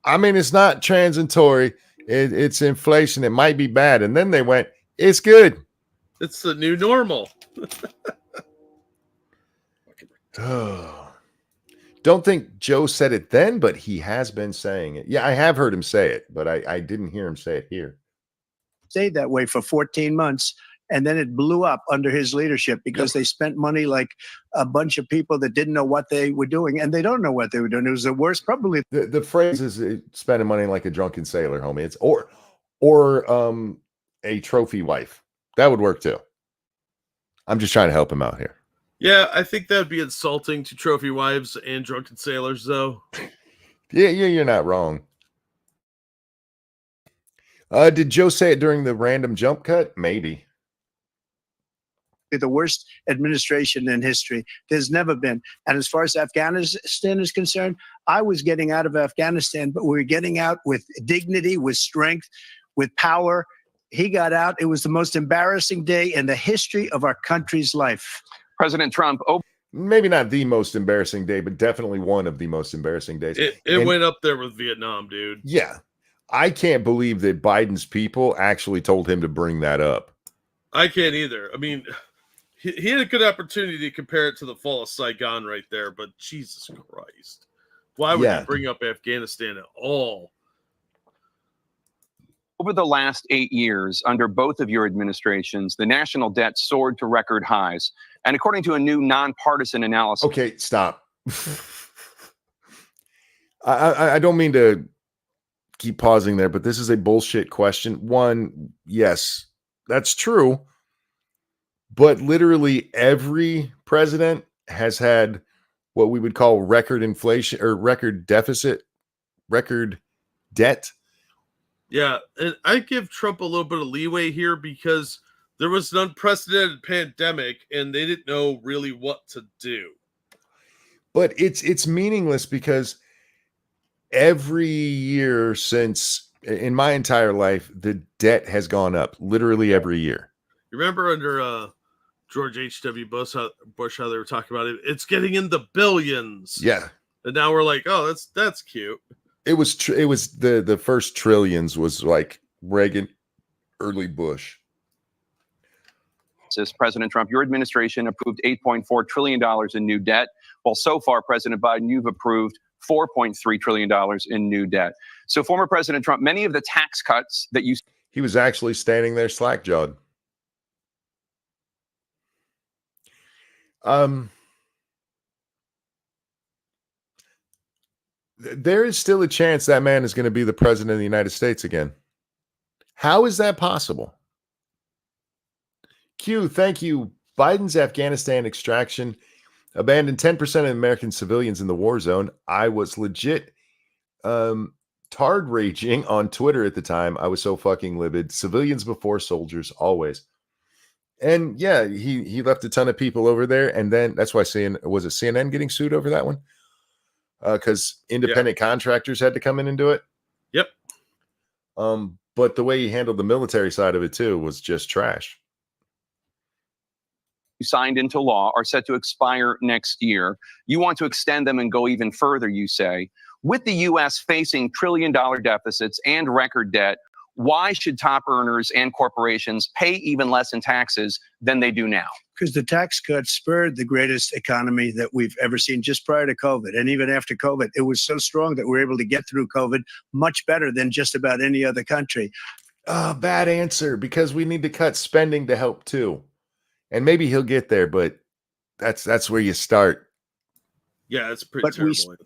I mean, it's not transitory. It's inflation. It might be bad. And then they went, it's good. It's the new normal. Don't think Joe said it then, but he has been saying it. Yeah, I have heard him say it, but I didn't hear him say it here. Stayed that way for 14 months, and then it blew up under his leadership because they spent money like a bunch of people that didn't know what they were doing, and they don't know what they were doing. It was the worst, probably. The phrase is spending money like a drunken sailor, homie. It's or a trophy wife. That would work too. I'm just trying to help him out here. Yeah, I think that'd be insulting to trophy wives and drunken sailors, though. Yeah, you're not wrong. Did Joe say it during the random jump cut? Maybe. The worst administration in history. There's never been. And as far as Afghanistan is concerned, I was getting out of Afghanistan, but we were getting out with dignity, with strength, with power. He got out. It was the most embarrassing day in the history of our country's life. President Trump. Maybe not the most embarrassing day, but definitely one of the most embarrassing days. It went up there with Vietnam, dude. Yeah. I can't believe that Biden's people actually told him to bring that up. I can't either. I mean, he had a good opportunity to compare it to the fall of Saigon right there, but Jesus Christ. Why would you bring up Afghanistan at all? Over the last 8 years, under both of your administrations, the national debt soared to record highs. And according to a new nonpartisan analysis. Okay, stop. I don't mean to keep pausing there, but this is a bullshit question. One, yes, that's true. But literally every president has had what we would call record inflation or record deficit, record debt. Yeah, and I give Trump a little bit of leeway here because there was an unprecedented pandemic and they didn't know really what to do. But it's meaningless because every year since in my entire life, the debt has gone up literally every year. You remember under George H.W. Bush, how they were talking about it? It's getting in the billions. Yeah. And now we're like, oh, that's cute. It was the first trillions was like Reagan, early Bush. Says President Trump, your administration approved $8.4 trillion in new debt. Well, so far, President Biden, you've approved $4.3 trillion in new debt. So former President Trump, many of the tax cuts that you... He was actually standing there slack-jawed. There is still a chance that man is going to be the president of the United States again. How is that possible? Q, thank you. Biden's Afghanistan extraction abandoned 10% of American civilians in the war zone. I was legit tard raging on Twitter at the time. I was so fucking livid. Civilians before soldiers, always. And yeah, he left a ton of people over there. And then that's why was it CNN getting sued over that one? Because independent contractors had to come in and do it. Yep. But the way he handled the military side of it too was just trash. Signed into law are set to expire next year. You want to extend them and go even further, you say. With the U.S. facing trillion-dollar deficits and record debt, why should top earners and corporations pay even less in taxes than they do now? Because the tax cuts spurred the greatest economy that we've ever seen just prior to COVID. And even after COVID, it was so strong that we were able to get through COVID much better than just about any other country. Bad answer, because we need to cut spending to help too. And maybe he'll get there, but that's where you start. Yeah, it's pretty terrible.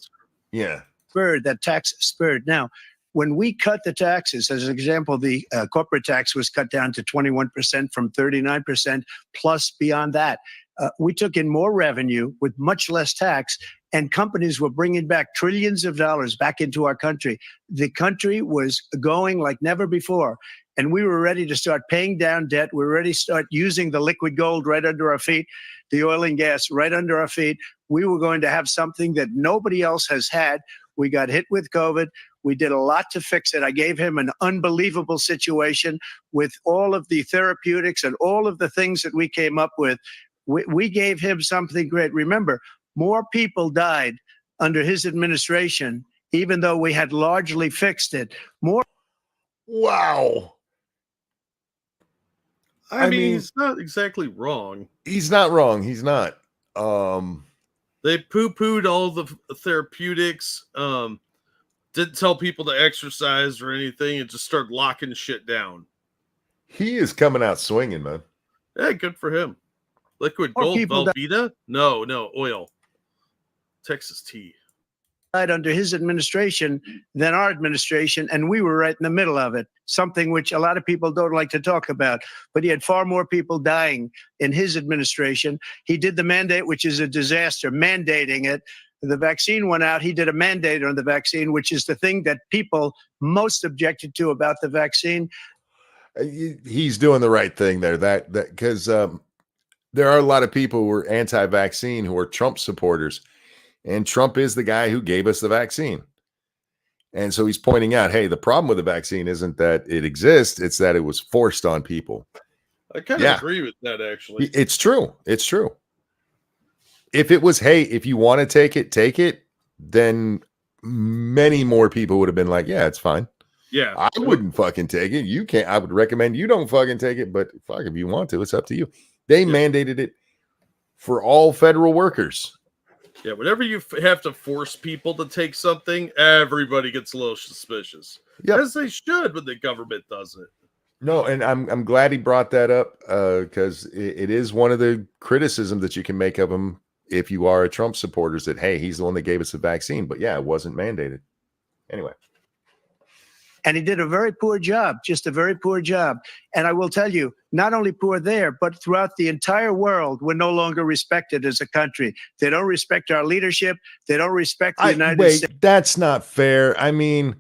Yeah. That tax spurred. Now, when we cut the taxes, as an example, the corporate tax was cut down to 21% from 39%, plus beyond that. We took in more revenue with much less tax, and companies were bringing back trillions of dollars back into our country. The country was going like never before. And we were ready to start paying down debt. We were ready to start using the liquid gold right under our feet, the oil and gas right under our feet. We were going to have something that nobody else has had. We got hit with COVID. We did a lot to fix it. I gave him an unbelievable situation with all of the therapeutics and all of the things that we came up with. We gave him something great. Remember, more people died under his administration, even though we had largely fixed it. More. Wow. I mean, he's not exactly wrong. He's not wrong. He's not. They poo-pooed all the therapeutics. Didn't tell people to exercise or anything, and just started locking shit down. He is coming out swinging, man. Yeah, good for him. Liquid gold, Velveeta? No, oil. Texas tea. Under his administration than our administration, and we were right in the middle of it, something which a lot of people don't like to talk about. But he had far more people dying in his administration. He did the mandate, which is a disaster, mandating it. The vaccine went out. He did a mandate on the vaccine, which is the thing that people most objected to about the vaccine. He's doing the right thing there. That because there are a lot of people who are anti-vaccine who are Trump supporters. And Trump is the guy who gave us the vaccine. And so he's pointing out, hey, the problem with the vaccine isn't that it exists, it's that it was forced on people. I kind of agree with that, actually. It's true. It's true. If it was, hey, if you want to take it, then many more people would have been like, yeah, it's fine. Yeah. I wouldn't fucking take it. You can't. I would recommend you don't fucking take it, but fuck, if you want to, it's up to you. They mandated it for all federal workers. Yeah, whenever you have to force people to take something, everybody gets a little suspicious. Yep. As they should when the government does it. No, and I'm glad he brought that up because it is one of the criticisms that you can make of him if you are a Trump supporter, is that, hey, he's the one that gave us the vaccine. But yeah, it wasn't mandated. Anyway. And he did a very poor job, just a very poor job. And I will tell you, not only poor there, but throughout the entire world, we're no longer respected as a country. They don't respect our leadership. They don't respect the United States. That's not fair. I mean,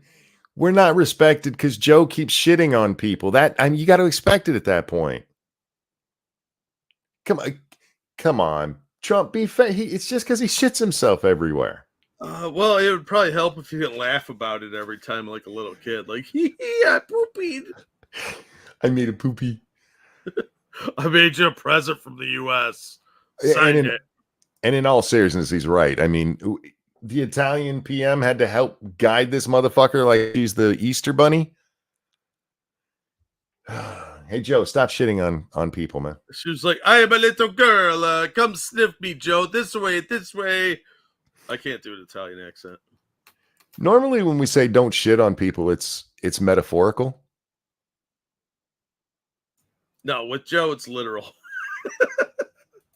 we're not respected because Joe keeps shitting on people. You got to expect it at that point. Come on, Trump. Be fair. It's just because he shits himself everywhere. Well, it would probably help if you could laugh about it every time, like a little kid. Like, I poopied. I made a poopy. I made you a present from the U.S. Signed it. And in all seriousness, he's right. I mean, the Italian PM had to help guide this motherfucker like he's the Easter bunny. Hey, Joe, stop shitting on people, man. She was like, I am a little girl. Come sniff me, Joe. This way, this way. I can't do an Italian accent. Normally, when we say don't shit on people, it's metaphorical. No, with Joe, it's literal.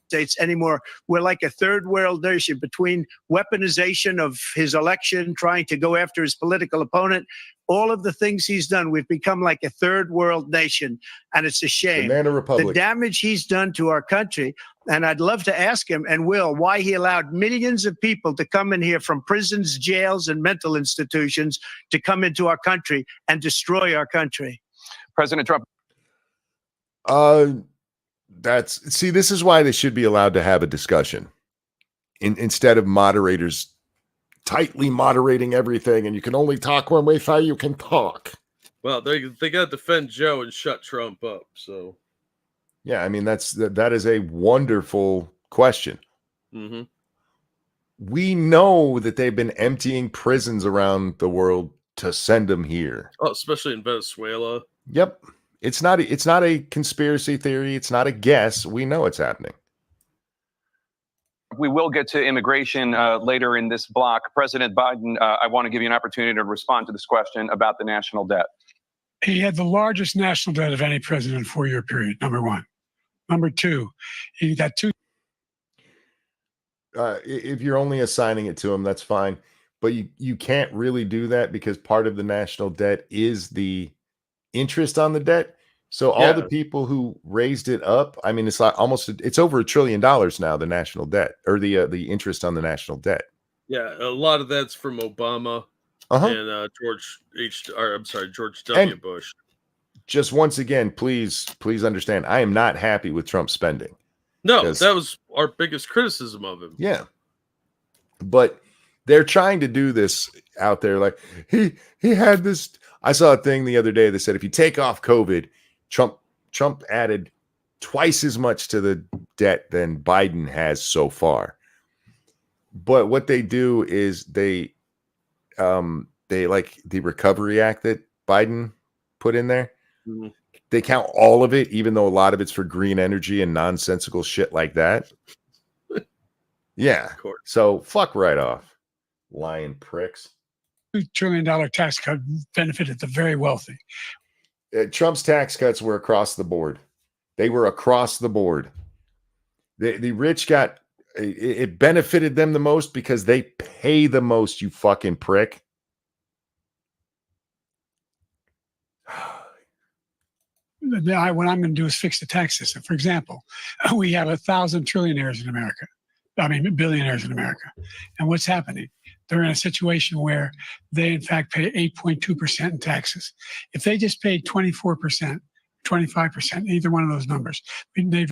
States anymore. We're like a third world nation between weaponization of his election, trying to go after his political opponent, all of the things he's done. We've become like a third world nation, and it's a shame. Banana Republic. The damage he's done to our country. And I'd love to ask him, and will, why he allowed millions of people to come in here from prisons, jails, and mental institutions to come into our country and destroy our country. President Trump. This is why they should be allowed to have a discussion instead of moderators tightly moderating everything, and you can only talk one way so you can talk. Well, they got to defend Joe and shut Trump up. So, yeah, I mean that is a wonderful question. Mm-hmm. We know that they've been emptying prisons around the world to send them here. Oh, especially in Venezuela. Yep. It's not a conspiracy theory. It's not a guess. We know it's happening. We will get to immigration later in this block. President Biden, I want to give you an opportunity to respond to this question about the national debt. He had the largest national debt of any president in a 4-year period, number one. Number two, he got two. If you're only assigning it to him, that's fine. But you can't really do that because part of the national debt is the interest on the debt. So all the people who raised it up, I mean, it's like it's over $1 trillion now, the national debt, or the interest on the national debt. Yeah, a lot of that's from Obama and George W. Bush. Just once again, please understand, I am not happy with Trump's spending. No, that was our biggest criticism of him. Yeah. But they're trying to do this out there. Like he had this. I saw a thing the other day that said if you take off COVID, Trump added twice as much to the debt than Biden has so far. But what they do is they like the Recovery Act that Biden put in there. Mm-hmm. They count all of it, even though a lot of it's for green energy and nonsensical shit like that. Yeah. Of course. So fuck right off. Lying pricks. $2 trillion tax cut benefited the very wealthy. Trump's tax cuts were across the board. They were across the board. The rich got it benefited them the most because they pay the most, you fucking prick. What I'm going to do is fix the tax system. For example, we have 1,000 trillionaires in America. I mean, billionaires in America. And what's happening? They're in a situation where they, in fact, pay 8.2% in taxes. If they just paid 24%, 25%, either one of those numbers, they'd.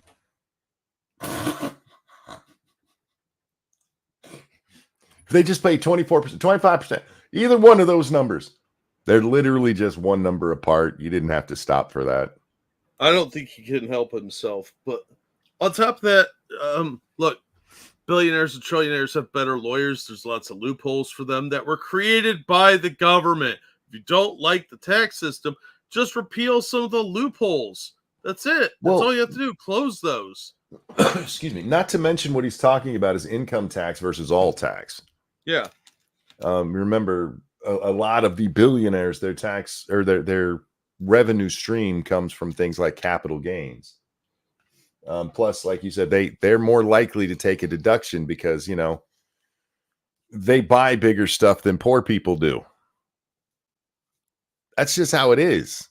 They just pay 24%, 25%, either one of those numbers. They're literally just one number apart. You didn't have to stop for that. I don't think he can help himself. But on top of that, look, billionaires and trillionaires have better lawyers. There's lots of loopholes for them that were created by the government. If you don't like the tax system, just repeal some of the loopholes. That's it. That's all you have to do. Close those. Excuse me. Not to mention what he's talking about is income tax versus all tax. Yeah. Remember, a lot of the billionaires, their tax or their revenue stream comes from things like capital gains. Plus, like you said, they're more likely to take a deduction because, you know, they buy bigger stuff than poor people do. That's just how it is.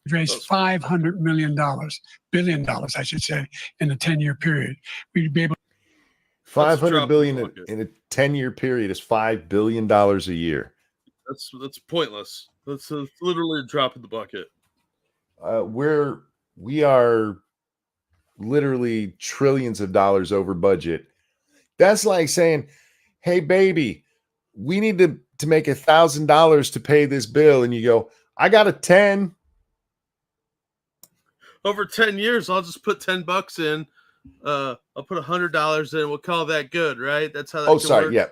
Raised $500 billion, I should say, in a 10-year period. We'd be able. 500 billion in a 10-year period is $5 billion a year. That's pointless. That's literally a drop in the bucket. We are literally trillions of dollars over budget. That's like saying, hey, baby, we need to make $1,000 to pay this bill. And you go, I got a 10. Over 10 years, I'll just put $10 in. I'll put $100 in. We'll call that good, right? That's how that sorry. work. Yeah.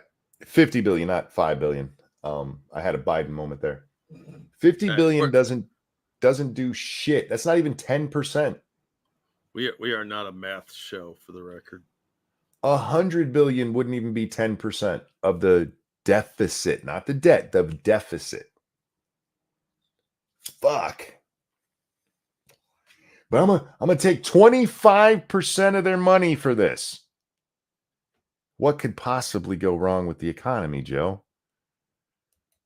50 billion, not 5 billion. I had a Biden moment there. 50 billion doesn't do shit. That's not even 10%. We are not a math show, for the record. 100 billion wouldn't even be 10% of the deficit, not the debt, the deficit. Fuck. But I'm gonna take 25% of their money for this. What could possibly go wrong with the economy, Joe?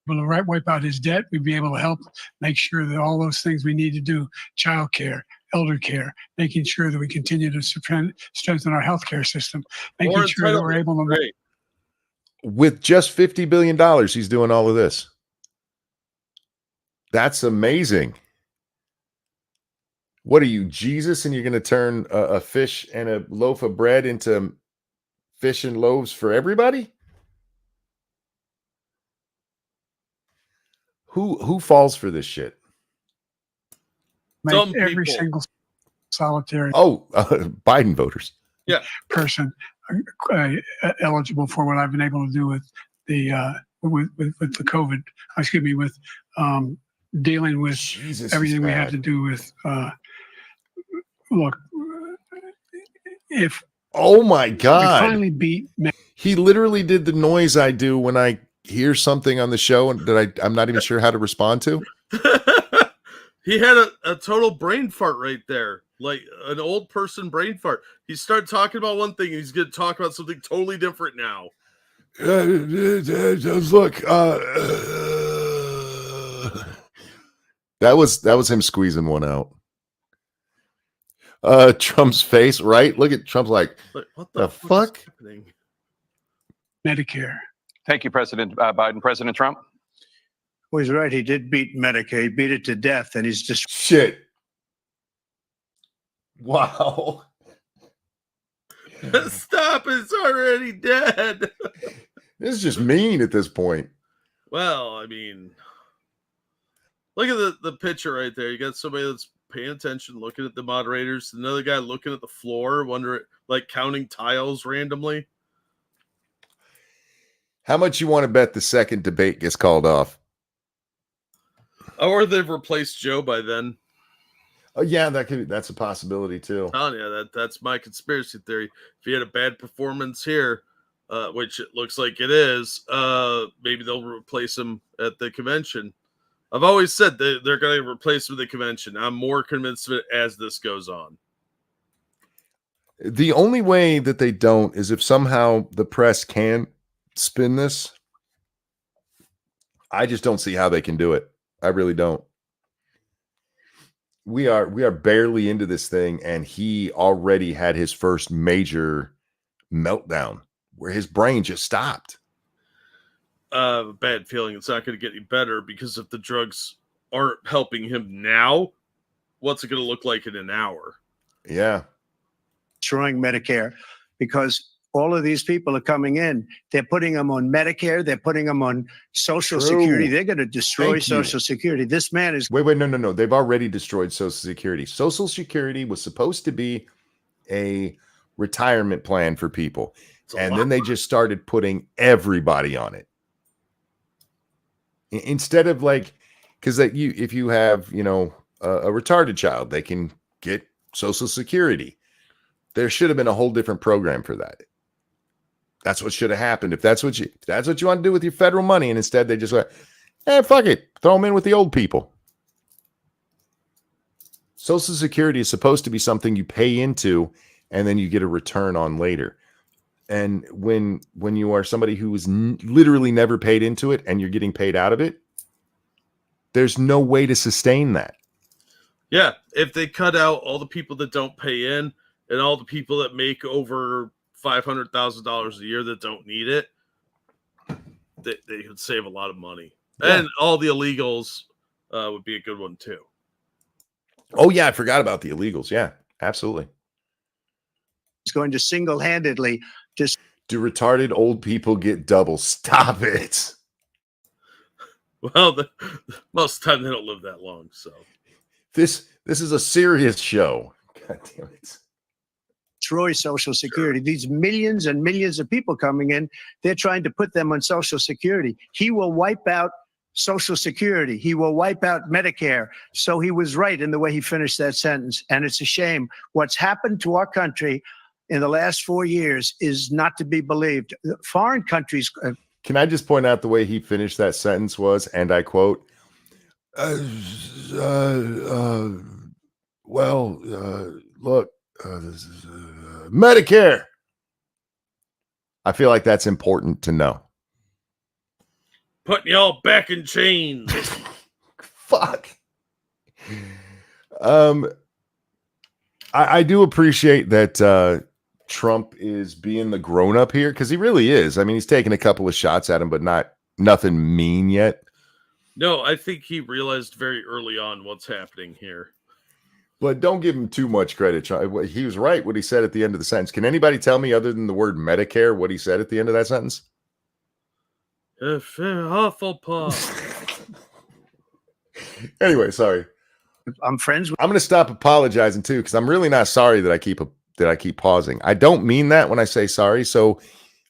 To wipe out his debt, we'd be able to help make sure that all those things we need to do, child care, elder care, making sure that we continue to strengthen our healthcare system, making sure that we're able to. With just $50 billion, he's doing all of this. That's amazing. What are you, Jesus? And you're going to turn a fish and a loaf of bread into fish and loaves for everybody? Who falls for this shit? Some every people. Single solitary Biden voters. Yeah, person eligible for what I've been able to do with the with the COVID. Excuse me, with dealing with Jesus, everything we have to do with. Look, if oh my God, we finally beat. He literally did the noise I do when I hear something on the show and that I'm not even sure how to respond to. He had a total brain fart right there, like an old person brain fart. He started talking about one thing, and he's going to talk about something totally different now. Look, that was him squeezing one out. Trump's face, right? Look at Trump's like, what the fuck? Medicare. Thank you, President Biden. President Trump? Well, he's right. He did beat Medicare. He beat it to death, and he's just shit. Wow. Stop! It's already dead. This is just mean at this point. Well, I mean, look at the picture right there. You got somebody that's paying attention, looking at the moderators. Another guy looking at the floor, wondering, like counting tiles randomly. How much you want to bet the second debate gets called off? Or they've replaced Joe by then. Oh yeah, that's a possibility too. I'm telling you, that's my conspiracy theory. If he had a bad performance here, which it looks like it is, maybe they'll replace him at the convention. I've always said they're going to replace him at the convention. I'm more convinced of it as this goes on. The only way that they don't is if somehow the press can spin this. I just don't see how they can do it. I really don't. We are barely into this thing, and he already had his first major meltdown where his brain just stopped. Bad feeling it's not going to get any better, because if the drugs aren't helping him now, what's it going to look like in an hour? Yeah. Destroying Medicare, because all of these people are coming in. They're putting them on Medicare. They're putting them on Social Security. They're going to destroy Social Security. This man is... Wait, no. They've already destroyed Social Security. Social Security was supposed to be a retirement plan for people. And then they just started putting everybody on it. Instead of like, because that if you have, a retarded child, they can get Social Security. There should have been a whole different program for that. That's what should have happened. If that's what you want to do with your federal money, and instead they just went, fuck it, throw them in with the old people. Social Security is supposed to be something you pay into and then you get a return on later. And when you are somebody who is literally never paid into it and you're getting paid out of it, there's no way to sustain that. Yeah, if they cut out all the people that don't pay in and all the people that make over $500,000 a year that don't need it, they could save a lot of money. Yeah. And all the illegals would be a good one too. Oh yeah, I forgot about the illegals. Yeah, absolutely. It's going to single-handedly just do retarded old people get double? Stop it. Well, most of the time they don't live that long. So this is a serious show. God damn it. Destroy Social Security. These millions and millions of people coming in, they're trying to put them on Social Security. He will wipe out Social Security. He will wipe out Medicare. So he was right in the way he finished that sentence. And it's a shame. What's happened to our country in the last 4 years is not to be believed. Foreign countries. Can I just point out the way he finished that sentence was, and I quote, look, this is Medicare. I feel like that's important to know. Putting y'all back in chains. Fuck. I do appreciate that Trump is being the grown-up here, because he really is. I mean, he's taking a couple of shots at him, but nothing mean yet. No, I think he realized very early on what's happening here. But don't give him too much credit. He was right what he said at the end of the sentence. Can anybody tell me, other than the word Medicare, what he said at the end of that sentence? Anyway, sorry. I'm friends with. I'm going to stop apologizing too, because I'm really not sorry that I keep pausing. I don't mean that when I say sorry. So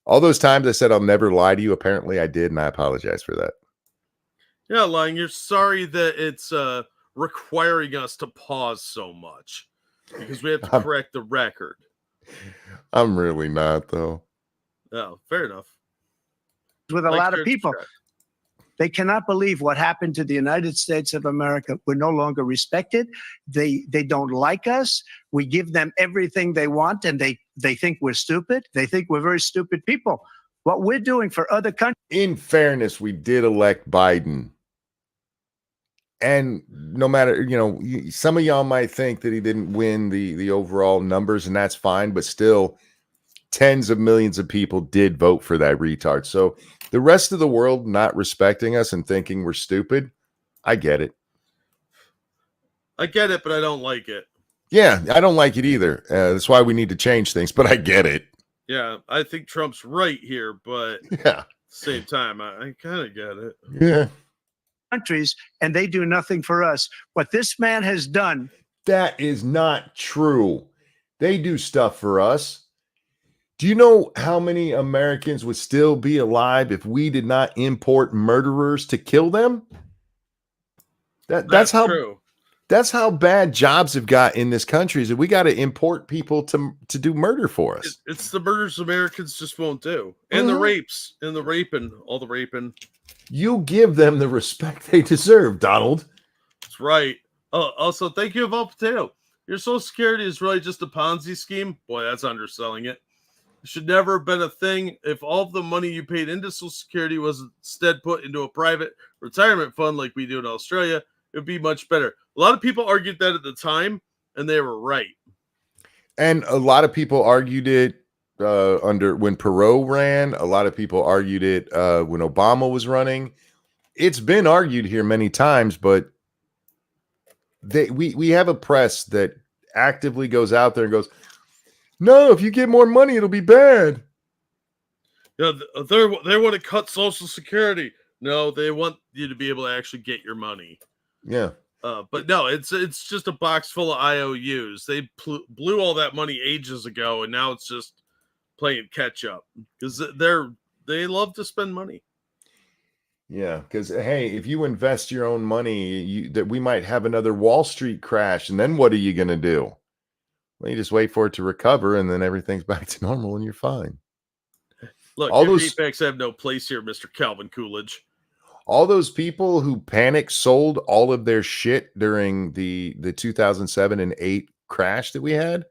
all those times I said I'll never lie to you, apparently I did, and I apologize for that. Yeah, lying. You're sorry that it's requiring us to pause so much because we have to correct the record. I'm really not, though. Oh, fair enough. With a lot of people. They cannot believe what happened to the United States of America. We're no longer respected. They don't like us. We give them everything they want, and they think we're stupid. They think we're very stupid people. What we're doing for other countries. In fairness, we did elect Biden. And no matter, some of y'all might think that he didn't win the overall numbers, and that's fine, but still tens of millions of people did vote for that retard. So the rest of the world not respecting us and thinking we're stupid, I get it. I get it, but I don't like it. Yeah, I don't like it either. That's why we need to change things, but I get it. Yeah, I think Trump's right here, but yeah, at the same time, I kind of get it. Yeah. Countries, and they do nothing for us. What this man has done. That is not true. They do stuff for us. Do you know how many Americans would still be alive if we did not import murderers to kill them? That's how true. That's how bad jobs have got in this country, is that we got to import people to do murder for us. It's the murders Americans just won't do. And the rapes and the raping, all the raping. You give them the respect they deserve, Donald. That's right. Oh, also, thank you, Evolved Potato. Your Social Security is really just a Ponzi scheme. Boy, that's underselling it. It should never have been a thing. If all of the money you paid into Social Security was instead put into a private retirement fund like we do in Australia, it would be much better. A lot of people argued that at the time, and they were right. And a lot of people argued it when Perot ran. A lot of people argued it when Obama was running. It's been argued here many times, but we have a press that actively goes out there and goes, no, if you get more money, it'll be bad. Yeah, they want to cut Social Security. No, they want you to be able to actually get your money. Yeah. But no, it's just a box full of IOUs. They blew all that money ages ago, and now it's just playing catch up because they love to spend money. Yeah, because hey, if you invest your own money, that we might have another Wall Street crash, and then what are you going to do? Well, you just wait for it to recover, and then everything's back to normal, and you're fine. Look, All your those defects have no place here, Mr. Calvin Coolidge. all those people who panic sold all of their shit during the 2007 and 8 crash that we had.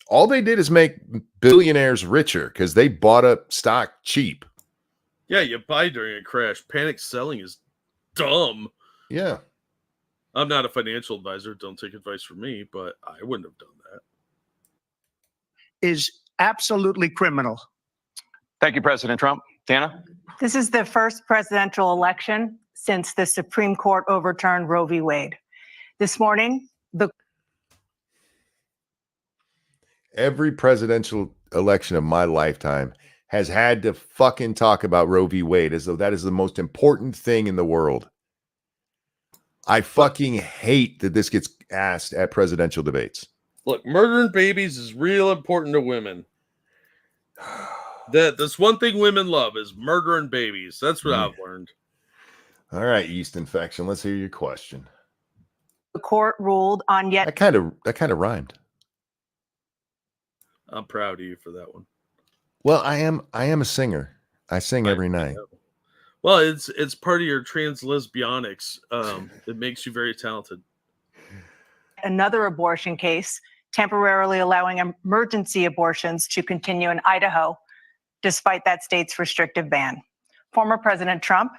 All they did is make billionaires richer because they bought up stock cheap. Yeah, you buy during a crash. Panic selling is dumb. Yeah. I'm not a financial advisor. Don't take advice from me, but I wouldn't have done that. Is absolutely criminal. Thank you, President Trump. Dana? This is the first presidential election since the Supreme Court overturned Roe v. Wade. This morning, Every presidential election of my lifetime has had to fucking talk about Roe v. Wade as though that is the most important thing in the world. I fucking hate that this gets asked at presidential debates. Look, murdering babies is real important to women. That's one thing women love is murdering babies. That's what I've learned. All right, yeast infection. Let's hear your question. the court ruled on yet That kind of rhymed. I'm proud of you for that one. Well, I am a singer. I sing every night. Well, it's part of your trans lesbianics. It makes you very talented. another abortion case, temporarily allowing emergency abortions to continue in Idaho, despite that state's restrictive ban. Former President Trump,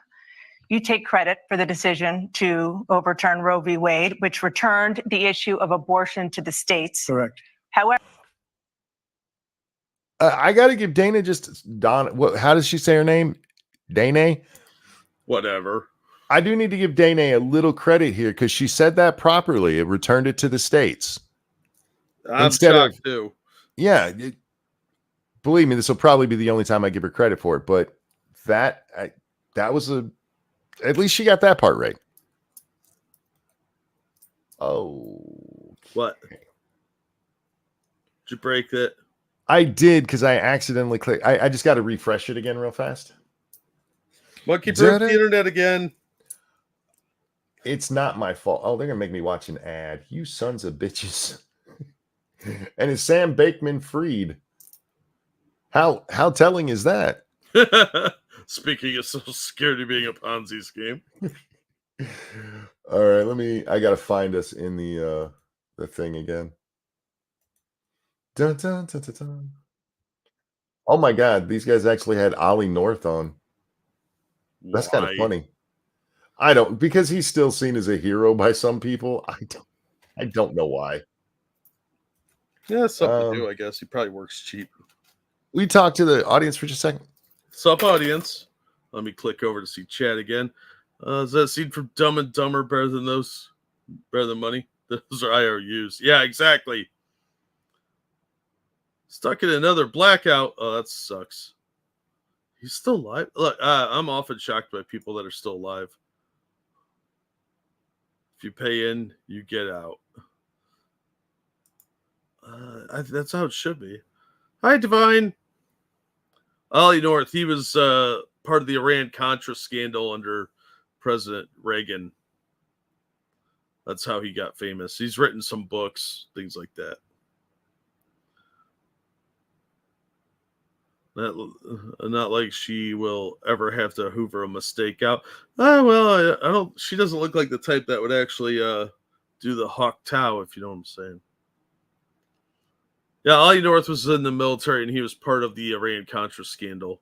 you take credit for the decision to overturn Roe v. Wade, which returned the issue of abortion to the states. Correct. However, I got to give Dana how does she say her name? Dana? Whatever. I do need to give Dana a little credit here because she said that properly. It returned it to the states. I'm shocked too. Yeah. Believe me, this will probably be the only time I give her credit for it. But that was at least she got that part right. Oh. What? Did you break it? I did because I accidentally clicked. I just got to refresh it again real fast. Monkey broke the internet again. It's not my fault. Oh, they're going to make me watch an ad. You sons of bitches. And it's Sam Bankman-Fried. How telling is that? Speaking of Social Security being a Ponzi scheme. All right, I got to find us in the thing again. Dun, dun, dun, dun, dun. Oh my God, these guys actually had Ollie North on. That's kind of funny. I don't, because he's still seen as a hero by some people. I don't know why. Yeah, something to do, I guess. He probably works cheap. We talk to the audience for just a second. Sup, audience? Let me click over to see chat again. Is that scene from Dumb and Dumber better than money? Those are IOUs. Yeah, exactly. Stuck in another blackout. Oh, that sucks. He's still alive. Look, I'm often shocked by people that are still alive. If you pay in, you get out. That's how it should be. Hi, Divine. Ollie North. He was part of the Iran-Contra scandal under President Reagan. That's how he got famous. He's written some books, things like that. Not like she will ever have to hoover a mistake out. Well, I don't. She doesn't look like the type that would actually do the hawk tow, if you know what I'm saying. Yeah, Ollie North was in the military, and he was part of the Iran-Contra scandal.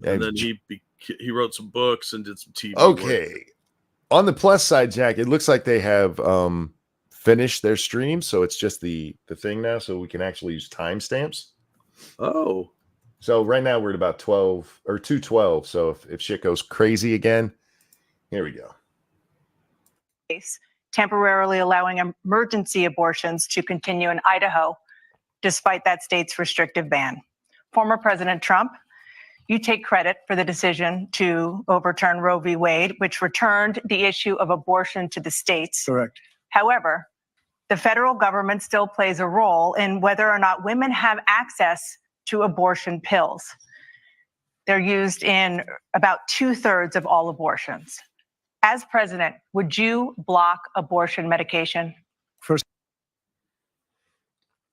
And then he wrote some books and did some TV Okay. work. On the plus side, Jack, it looks like they have finished their stream, so it's just the thing now, so we can actually use timestamps. Oh. So right now we're at about 12 or 2:12. So if shit goes crazy again, here we go. temporarily allowing emergency abortions to continue in Idaho, despite that state's restrictive ban. Former President Trump, you take credit for the decision to overturn Roe v. Wade, which returned the issue of abortion to the states. Correct. However, the federal government still plays a role in whether or not women have access to abortion pills. They're used in about 2/3 of all abortions. As president, would you block abortion medication? First,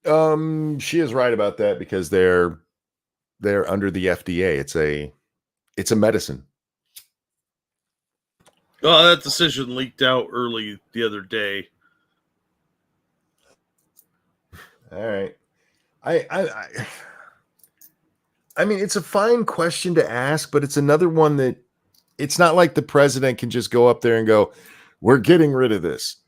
she is right about that because they're under the FDA. It's a medicine. Oh, that decision leaked out early the other day. All right. I mean, it's a fine question to ask, but it's another one that it's not like the president can just go up there and go, "We're getting rid of this."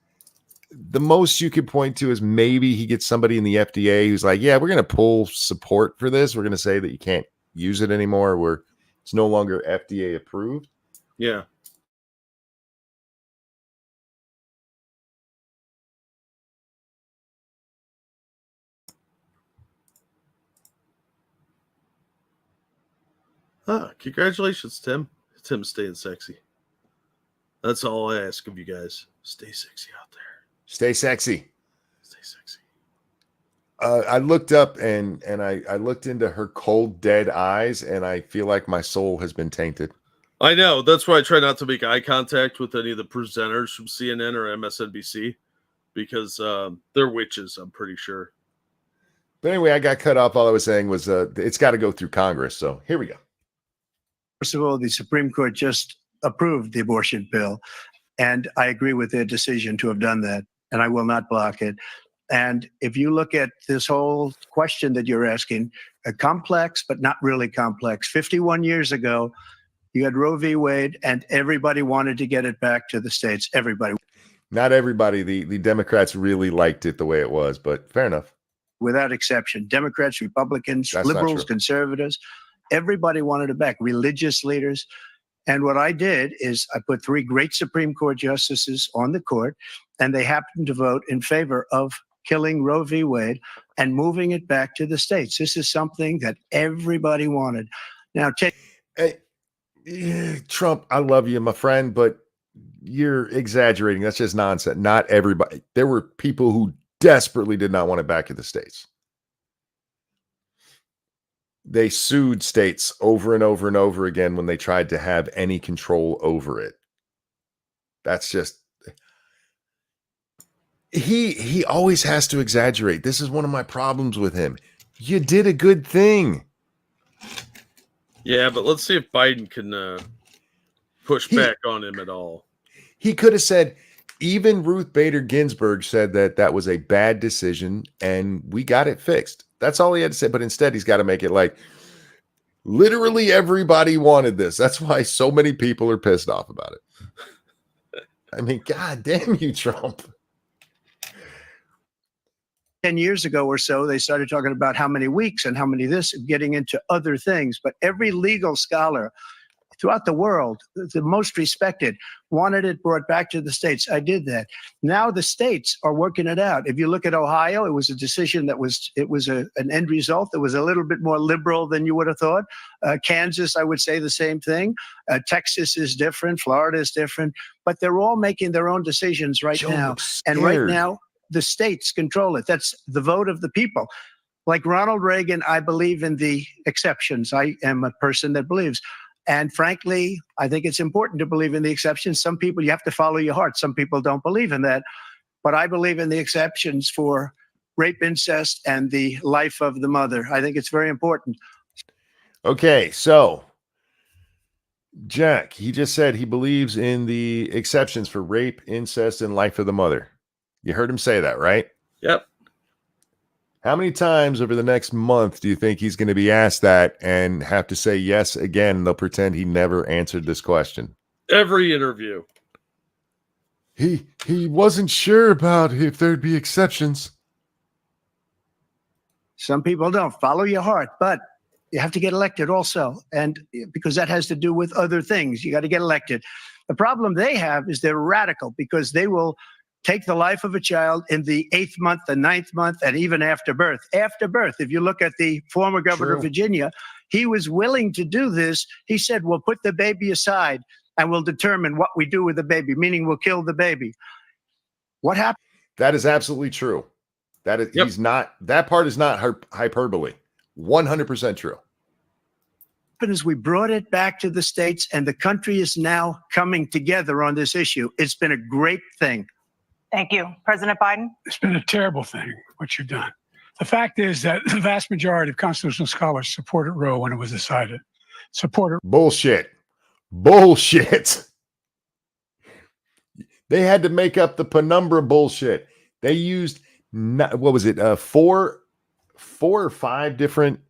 The most you could point to is maybe he gets somebody in the FDA who's like, "Yeah, we're going to pull support for this. We're going to say that you can't use it anymore. It's no longer FDA approved." Yeah. Congratulations, Tim. Tim's staying sexy. That's all I ask of you guys. Stay sexy out there. Stay sexy. Stay sexy. I looked up and I looked into her cold, dead eyes, and I feel like my soul has been tainted. I know. That's why I try not to make eye contact with any of the presenters from CNN or MSNBC because they're witches, I'm pretty sure. But anyway, I got cut off. All I was saying was it's got to go through Congress. So here we go. first of all, the Supreme Court just approved the abortion bill, and I agree with their decision to have done that, and I will not block it. And if you look at this whole question that you're asking, complex, but not really complex. 51 years ago, you had Roe v. Wade, and everybody wanted to get it back to the states. Everybody. Not everybody. The Democrats really liked it the way it was, but fair enough. Without exception, Democrats, Republicans, That's liberals, conservatives, everybody wanted it back, religious leaders. And what I did is I put 3 great Supreme Court justices on the court, and they happened to vote in favor of killing Roe v. Wade and moving it back to the states. This is something that everybody wanted. Now, Trump, I love you, my friend, but you're exaggerating. That's just nonsense. Not everybody. There were people who desperately did not want it back in the states. They sued states over and over and over again when they tried to have any control over it. That's just... He always has to exaggerate. This is one of my problems with him. You did a good thing. Yeah, but let's see if Biden can push back on him at all. He could have said, even Ruth Bader Ginsburg said that was a bad decision and we got it fixed. That's all he had to say. But instead, he's got to make it like literally everybody wanted this. That's why so many people are pissed off about it. I mean, God damn you, Trump. 10 years ago or so, they started talking about how many weeks and how many this, getting into other things. But every legal scholar throughout the world, the most respected, wanted it brought back to the states. I did that. Now the states are working it out. If you look at Ohio, it was a decision that was an end result that was a little bit more liberal than you would have thought. Kansas, I would say the same thing. Texas is different. Florida is different. But they're all making their own decisions right now. And right now, the states control it. That's the vote of the people. Like Ronald Reagan, I believe in the exceptions. I am a person that believes. And frankly, I think it's important to believe in the exceptions. Some people, you have to follow your heart. Some people don't believe in that. But I believe in the exceptions for rape, incest, and the life of the mother. I think it's very important. Okay, so Jack, he just said he believes in the exceptions for rape, incest, and life of the mother. You heard him say that, right? Yep. How many times over the next month do you think he's going to be asked that and have to say yes again? And they'll pretend he never answered this question. Every interview. He wasn't sure about if there'd be exceptions. Some people don't. Follow your heart, but you have to get elected also. And because that has to do with other things. You got to get elected. The problem they have is they're radical because they will take the life of a child in the 8th month, the 9th month, and even after birth. After birth, if you look at the former governor of Virginia, he was willing to do this. He said, we'll put the baby aside and we'll determine what we do with the baby, meaning we'll kill the baby. What happened? That is absolutely true. That is, that part is not hyperbole. 100% true. Is we brought it back to the states, and the country is now coming together on this issue. It's been a great thing. Thank you. President Biden? It's been a terrible thing, what you've done. The fact is that the vast majority of constitutional scholars supported Roe when it was decided. Supported. Bullshit. Bullshit. They had to make up the penumbra bullshit. They used, what was it, four or five different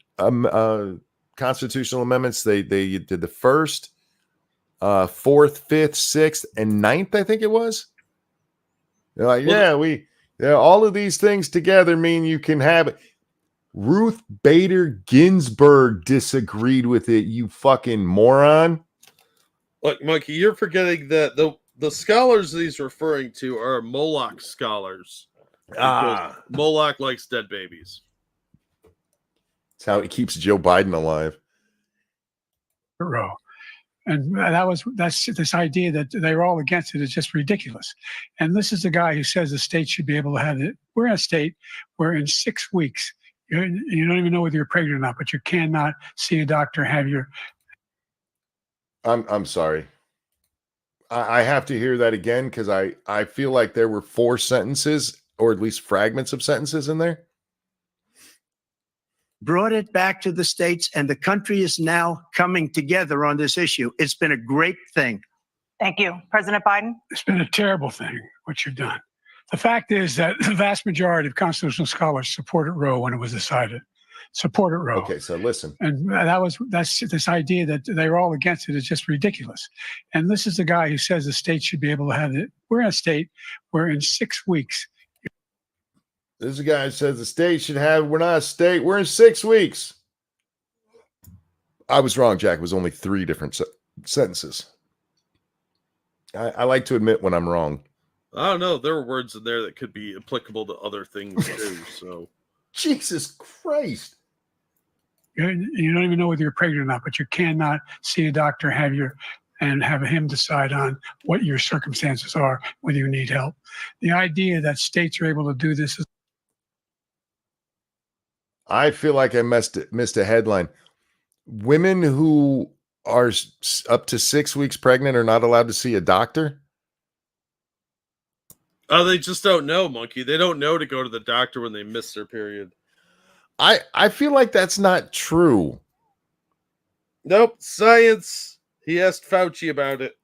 constitutional amendments. They did the first, fourth, fifth, sixth, and ninth, I think it was. They're like, all of these things together mean you can have it. Ruth Bader Ginsburg disagreed with it, you fucking moron. Look, Monkey, you're forgetting that the scholars he's referring to are Moloch scholars. Moloch likes dead babies. That's how he keeps Joe Biden alive. Roe. And that's this idea that they were all against it is just ridiculous. And this is the guy who says the state should be able to have it. We're in a state where in 6 weeks, you don't even know whether you're pregnant or not, but you cannot see a doctor, have your. I'm sorry. I have to hear that again because I feel like there were 4 sentences, or at least fragments of sentences in there. Brought it back to the states, and the country is now coming together on this issue. It's been a great thing. Thank you. President Biden? It's been a terrible thing, what you've done. The fact is that the vast majority of constitutional scholars supported Roe when it was decided. Supported Roe. Okay, so listen. And that's this idea that they were all against it is just ridiculous. And this is the guy who says the state should be able to have it. We're in a state where in 6 weeks. This is a guy who says the state should have, we're not a state, we're in 6 weeks. I was wrong, Jack. It was only 3 different sentences. I like to admit when I'm wrong. I don't know. There were words in there that could be applicable to other things too. So, Jesus Christ. You don't even know whether you're pregnant or not, but you cannot see a doctor, have him decide on what your circumstances are, whether you need help. The idea that states are able to do this is. I feel like I missed a headline. Women who are up to 6 weeks pregnant are not allowed to see a doctor? Oh, they just don't know, Monkey. They don't know to go to the doctor when they miss their period. I feel like that's not true. Nope. Science. He asked Fauci about it.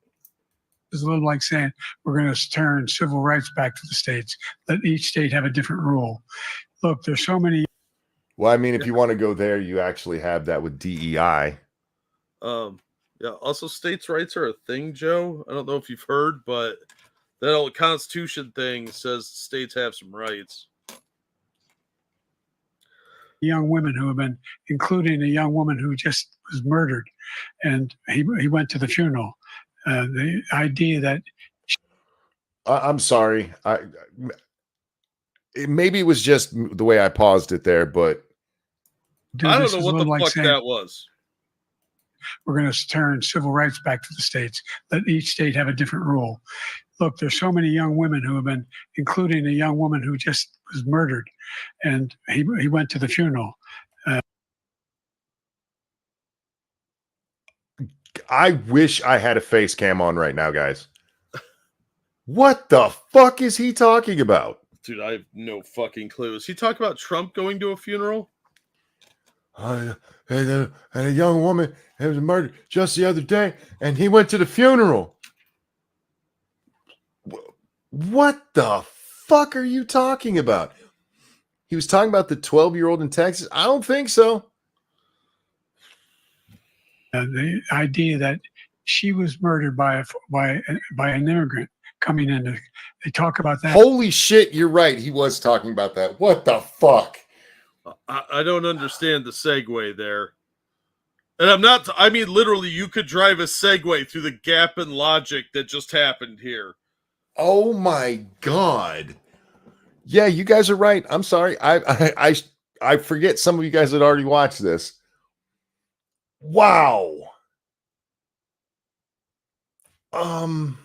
It's a little like saying we're going to turn civil rights back to the states. Let each state have a different rule. Look, there's so many. Well, I mean, if you want to go there, you actually have that with DEI. Yeah. Also, states' rights are a thing, Joe. I don't know if you've heard, but that old Constitution thing says states have some rights. Young women who have been, including a young woman who just was murdered, and he went to the funeral. The idea that I'm sorry. Maybe it was just the way I paused it there, but I don't know what the fuck that was. We're going to turn civil rights back to the states. Let each state have a different rule. Look, there's so many young women who have been, including a young woman who just was murdered, and he went to the funeral. I wish I had a face cam on right now, guys. What the fuck is he talking about? Dude, I have no fucking clue. Is he talking about Trump going to a funeral? And a young woman was murdered just the other day, and he went to the funeral. What the fuck are you talking about? He was talking about the 12-year-old in Texas? I don't think so. The idea that she was murdered by an immigrant coming in. They talk about that. Holy shit, you're right. He was talking about that. What the fuck? I don't understand the segue there. And I mean, literally, you could drive a Segway through the gap in logic that just happened here. Oh my God. Yeah, you guys are right. I'm sorry. I forget some of you guys had already watched this. Wow. All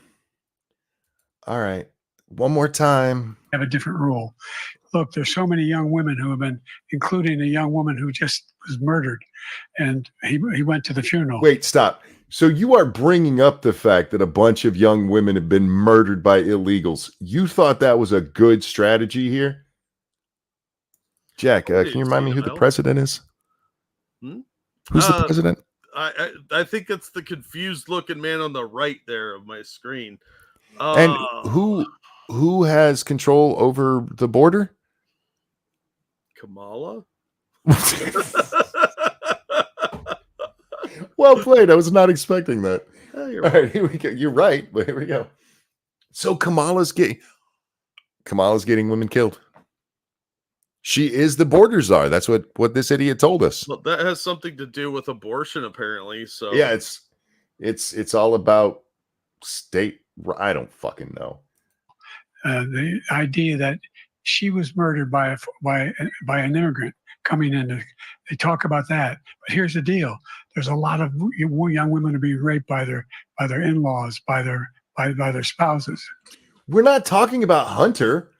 right. One more time. Have a different rule. look, there's so many young women who have been, including a young woman who just was murdered, and he went to the funeral. Wait, stop. So you are bringing up the fact that a bunch of young women have been murdered by illegals. You thought that was a good strategy here? Jack, can you remind me who the president is? Who's the president? I think it's the confused looking man on the right there of my screen. And who has control over the border? Kamala? Well played. I was not expecting that. Oh, All right, here we go. You're right, but here we go. So Kamala's getting women killed. She is the border czar. That's what this idiot told us. Well, that has something to do with abortion, apparently. So yeah, it's all about state. I don't fucking know. The idea that she was murdered by an immigrant coming in. They talk about that, but here's the deal: there's a lot of young women who being raped by their in-laws, by their spouses. We're not talking about Hunter.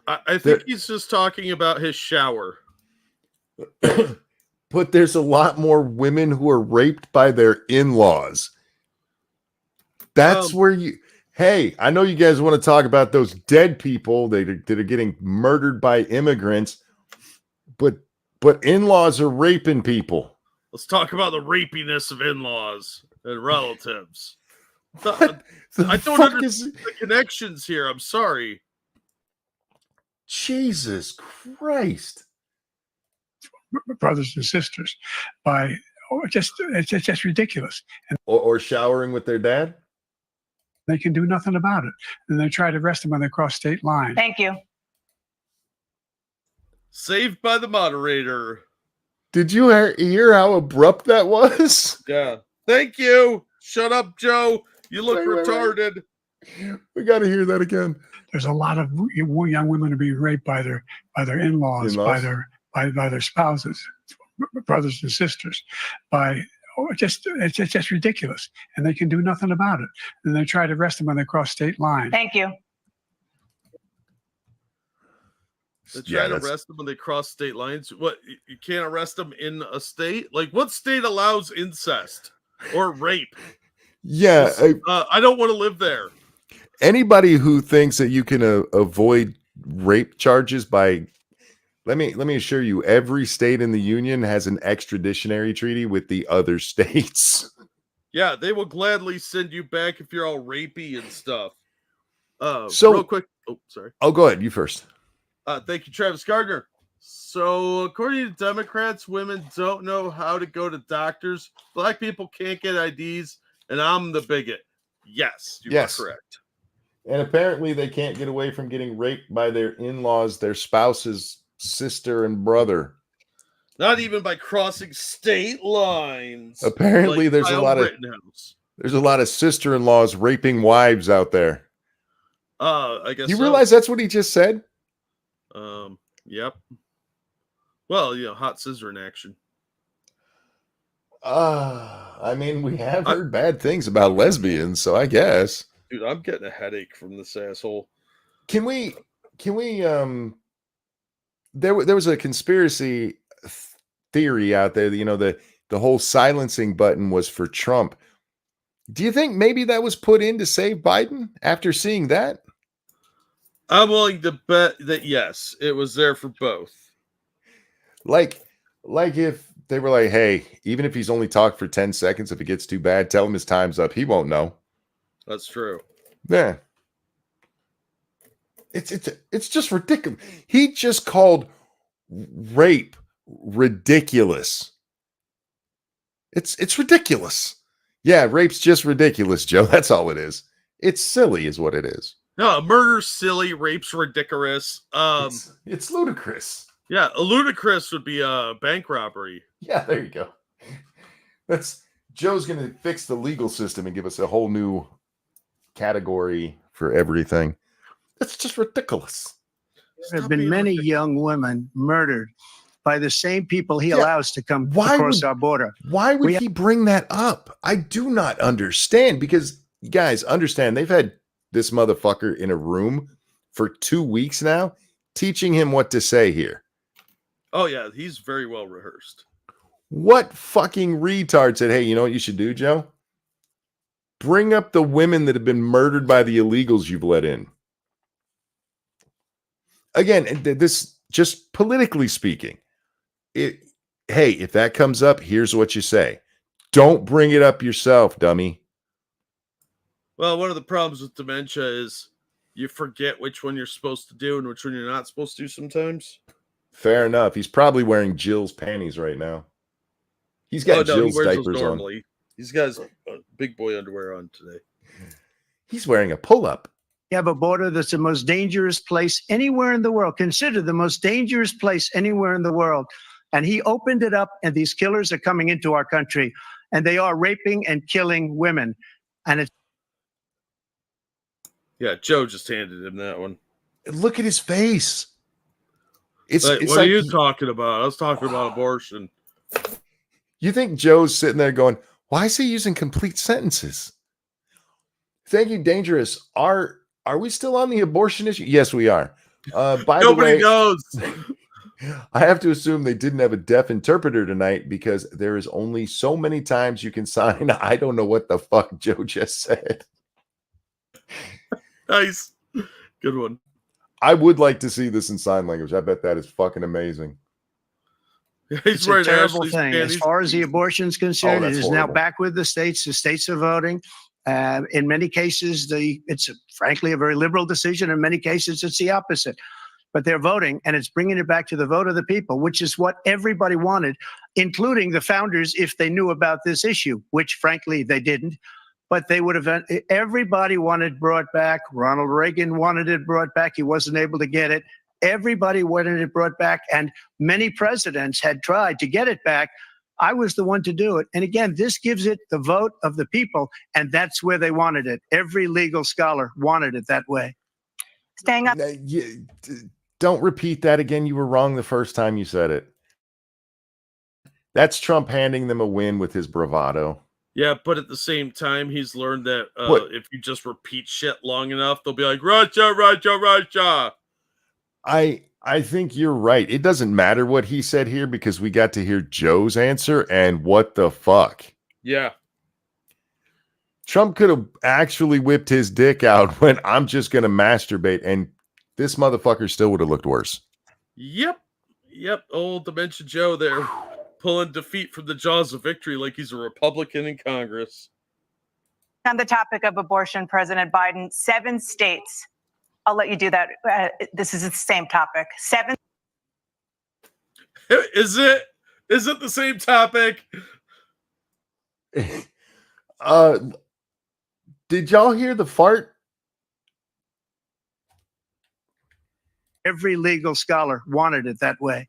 I think he's just talking about his shower. But there's a lot more women who are raped by their in-laws. That's where you... Hey, I know you guys want to talk about those dead people that are getting murdered by immigrants, but in-laws are raping people. Let's talk about the rapiness of in-laws and relatives. I don't understand the connections here. I'm sorry. Jesus Christ. Brothers and sisters it's just ridiculous. And or showering with their dad. They can do nothing about it. And they try to arrest them when they cross state lines. Thank you. Saved by the moderator. Did you hear how abrupt that was? Yeah. Thank you. Shut up, Joe. You look retarded. We got to hear that again. There's a lot of young women who being raped by their in-laws, by their spouses, brothers and sisters, it's just ridiculous, and they can do nothing about it. And they try to arrest them when they cross state lines. Thank you. They try to arrest them when they cross state lines. What, you can't arrest them in a state? Like, what state allows incest or rape? Yeah, I don't want to live there. Anybody who thinks that you can avoid rape charges by, let me assure you, every state in the union has an extraditionary treaty with the other states. Yeah, they will gladly send you back if you're all rapey and stuff. So real quick. Oh, sorry. Oh, go ahead. You first. Thank you, Travis Gardner. So, according to Democrats, women don't know how to go to doctors. Black people can't get IDs, and I'm the bigot. Yes, you are correct. And apparently they can't get away from getting raped by their in-laws, their spouse's sister and brother. Not even by crossing state lines. Apparently there's a lot of sister-in-laws raping wives out there. I guess you realize that's what he just said? Yep. Well, hot scissor in action. I mean, we have heard bad things about lesbians, so I guess. Dude, I'm getting a headache from this asshole. Can we there was a conspiracy theory out there that, the whole silencing button was for Trump. Do you think maybe that was put in to save Biden after seeing that? I'm willing to bet that yes, it was there for both. Like if they were like, hey, even if he's only talked for 10 seconds, if it gets too bad, tell him his time's up. He won't know. That's true. Yeah. It's just ridiculous. He just called rape ridiculous. It's ridiculous. Yeah, rape's just ridiculous, Joe. That's all it is. It's silly is what it is. No, murder's silly, rape's ridiculous. It's ludicrous. Yeah, a ludicrous would be a bank robbery. Yeah, there you go. Joe's going to fix the legal system and give us a whole new category for everything. It's just ridiculous. There have been many young women murdered by the same people he allows to come across our border. Why would he bring that up? I do not understand, because you guys understand they've had this motherfucker in a room for 2 weeks now, teaching him what to say here. Oh yeah, he's very well rehearsed. What fucking retard said, hey, you know what you should do, Joe? Bring up the women that have been murdered by the illegals you've let in. Again, this just politically speaking, hey, if that comes up, here's what you say. Don't bring it up yourself, dummy. Well, one of the problems with dementia is you forget which one you're supposed to do and which one you're not supposed to do sometimes. Fair enough. He's probably wearing Jill's panties right now. He's got Jill's he wears diapers those on. normally. He's got his big boy underwear on today. He's wearing a pull-up. You have a border that's the most dangerous place anywhere in the world, considered the most dangerous place anywhere in the world. And he opened it up, and these killers are coming into our country, and they are raping and killing women. And it's Yeah, Joe just handed him that one. Look at his face. It's What like are you talking about? I was talking about abortion. You think Joe's sitting there going, why is he using complete sentences? Thank you, Dangerous. Are we still on the abortion issue? Yes, we are. By Nobody the way, knows. I have to assume they didn't have a deaf interpreter tonight because there is only so many times you can sign. I don't know what the fuck Joe just said. Nice. Good one. I would like to see this in sign language. I bet that is fucking amazing. He's it's a wearing terrible Ashley's thing. panties. As far as the abortion is concerned, it that's is now horrible. back with the states. The states are voting. In many cases, it's frankly a very liberal decision. In many cases, it's the opposite. But they're voting, and it's bringing it back to the vote of the people, which is what everybody wanted, including the founders, if they knew about this issue, which frankly they didn't. But they would have. Everybody wanted brought back. Ronald Reagan wanted it brought back. He wasn't able to get it. Everybody wanted it brought back, and many presidents had tried to get it back. I was the one to do it. And again, this gives it the vote of the people, and that's where they wanted it. Every legal scholar wanted it that way. Staying on. Don't repeat that again. You were wrong the first time you said it. That's Trump handing them a win with his bravado. Yeah, but at the same time, he's learned that What? if you just repeat shit long enough, they'll be like, Russia, Russia, Russia. I think you're right. It doesn't matter what he said here because we got to hear Joe's answer, and what the fuck? Yeah. Trump could have actually whipped his dick out when I'm just going to masturbate, and this motherfucker still would have looked worse. Yep. Old Dementia Joe there, pulling defeat from the jaws of victory like he's a Republican in Congress. On the topic of abortion, President Biden, 7 states. I'll let you do that. This is the same topic. 7. Is it the same topic? Did y'all hear the fart? Every legal scholar wanted it that way.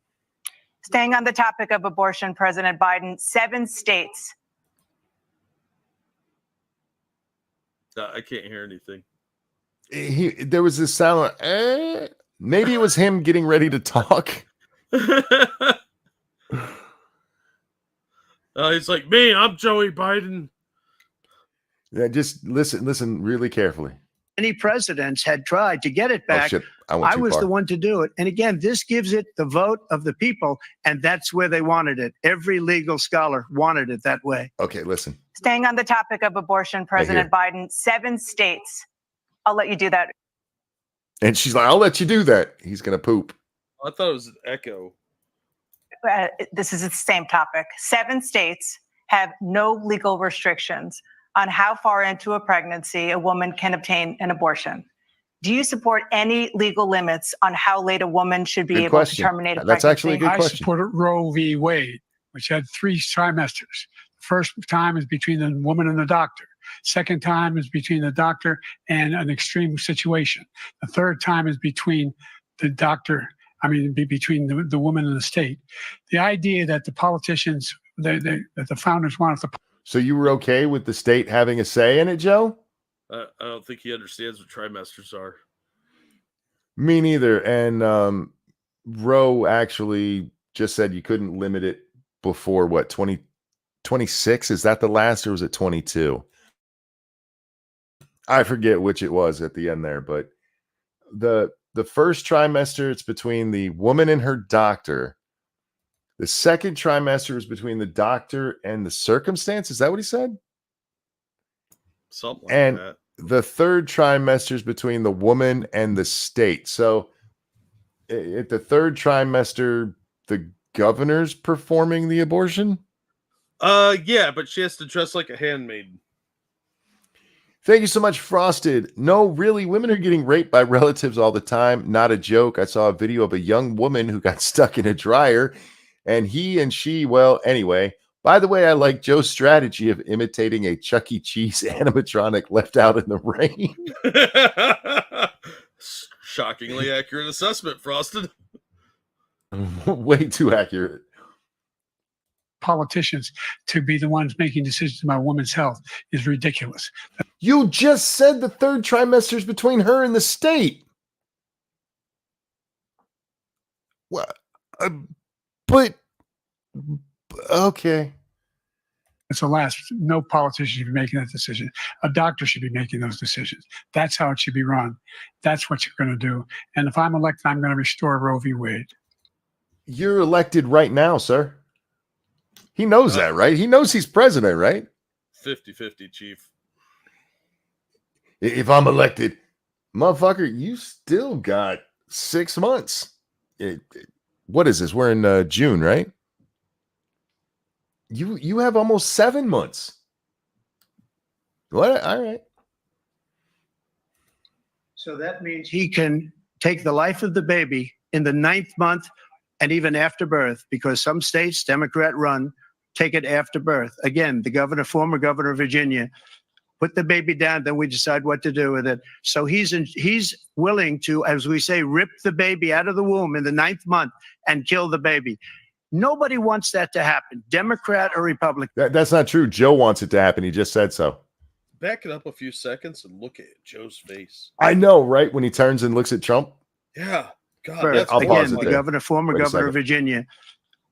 Staying on the topic of abortion, President Biden, 7 states. I can't hear anything. There was this sound. Maybe it was him getting ready to talk. He's like, me, I'm Joey Biden. Yeah, just listen really carefully. Many presidents had tried to get it back. Oh, shit. I was the one to do it. And again, this gives it the vote of the people, and that's where they wanted it. Every legal scholar wanted it that way. Okay, listen. Staying on the topic of abortion, President Biden, 7 states. I'll let you do that. And she's like, I'll let you do that. He's going to poop. I thought it was an echo. This is the same topic. 7 states have no legal restrictions on how far into a pregnancy a woman can obtain an abortion. Do you support any legal limits on how late a woman should be Good able question. to terminate a That's pregnancy? actually a good I question. supported Roe v. Wade, which had 3 trimesters. The first time is between the woman and the doctor. Second time is between the doctor and an extreme situation. The third time is between the doctor, between the woman and the state. The idea that the politicians, that the founders wanted to. So you were okay with the state having a say in it, Joe? I don't think he understands what trimesters are. Me neither. And Roe actually just said you couldn't limit it before what, 26? Is that the last, or was it 22? I forget which it was at the end there, but the first trimester, it's between the woman and her doctor. The second trimester is between the doctor and the circumstance. Is that what he said? Something like And that. the third trimester is between the woman and the state. So at the third trimester, the governor's performing the abortion. Yeah, but she has to dress like a handmaiden. Thank you so much, Frosted. No, really, women are getting raped by relatives all the time. Not a joke. I saw a video of a young woman who got stuck in a dryer, and he and she, well, anyway. By the way, I like Joe's strategy of imitating a Chuck E. Cheese animatronic left out in the rain. Shockingly accurate assessment, Frosted. Way too accurate. Politicians to be the ones making decisions about women's health is ridiculous. You just said the third trimester is between her and the state. What? But okay. It's a last. No politician should be making that decision. A doctor should be making those decisions. That's how it should be run. That's what you're going to do. And if I'm elected, I'm going to restore Roe v. Wade. You're elected right now, sir. He knows that, right? He knows he's president, right? 50-50, Chief. If I'm elected, motherfucker, you still got 6 months. What is this? We're in June, right? You have almost 7 months. What? All right. So that means he can take the life of the baby in the 9th month and even after birth, because some states, Democrat run, take it after birth. Again, the former governor of Virginia, put the baby down, then we decide what to do with it. So he's willing to, as we say, rip the baby out of the womb in the 9th month and kill the baby. Nobody wants that to happen, Democrat or Republican. That's not true. Joe wants it to happen. He just said so. Back it up a few seconds and look at Joe's face. I know, right? When he turns and looks at Trump. Yeah. God, First, that's again, horrible. the former governor of Virginia,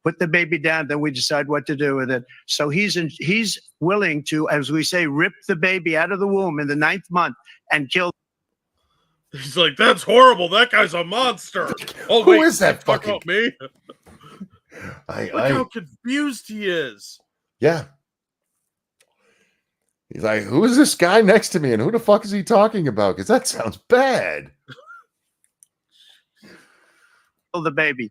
put the baby down, then we decide what to do with it. So he's willing to, as we say, rip the baby out of the womb in the 9th month and kill. He's like, that's horrible. That guy's a monster. Oh, Who wait, is that talk fucking about me? Look how confused he is. Yeah. He's like, who is this guy next to me? And who the fuck is he talking about? Because that sounds bad. The baby.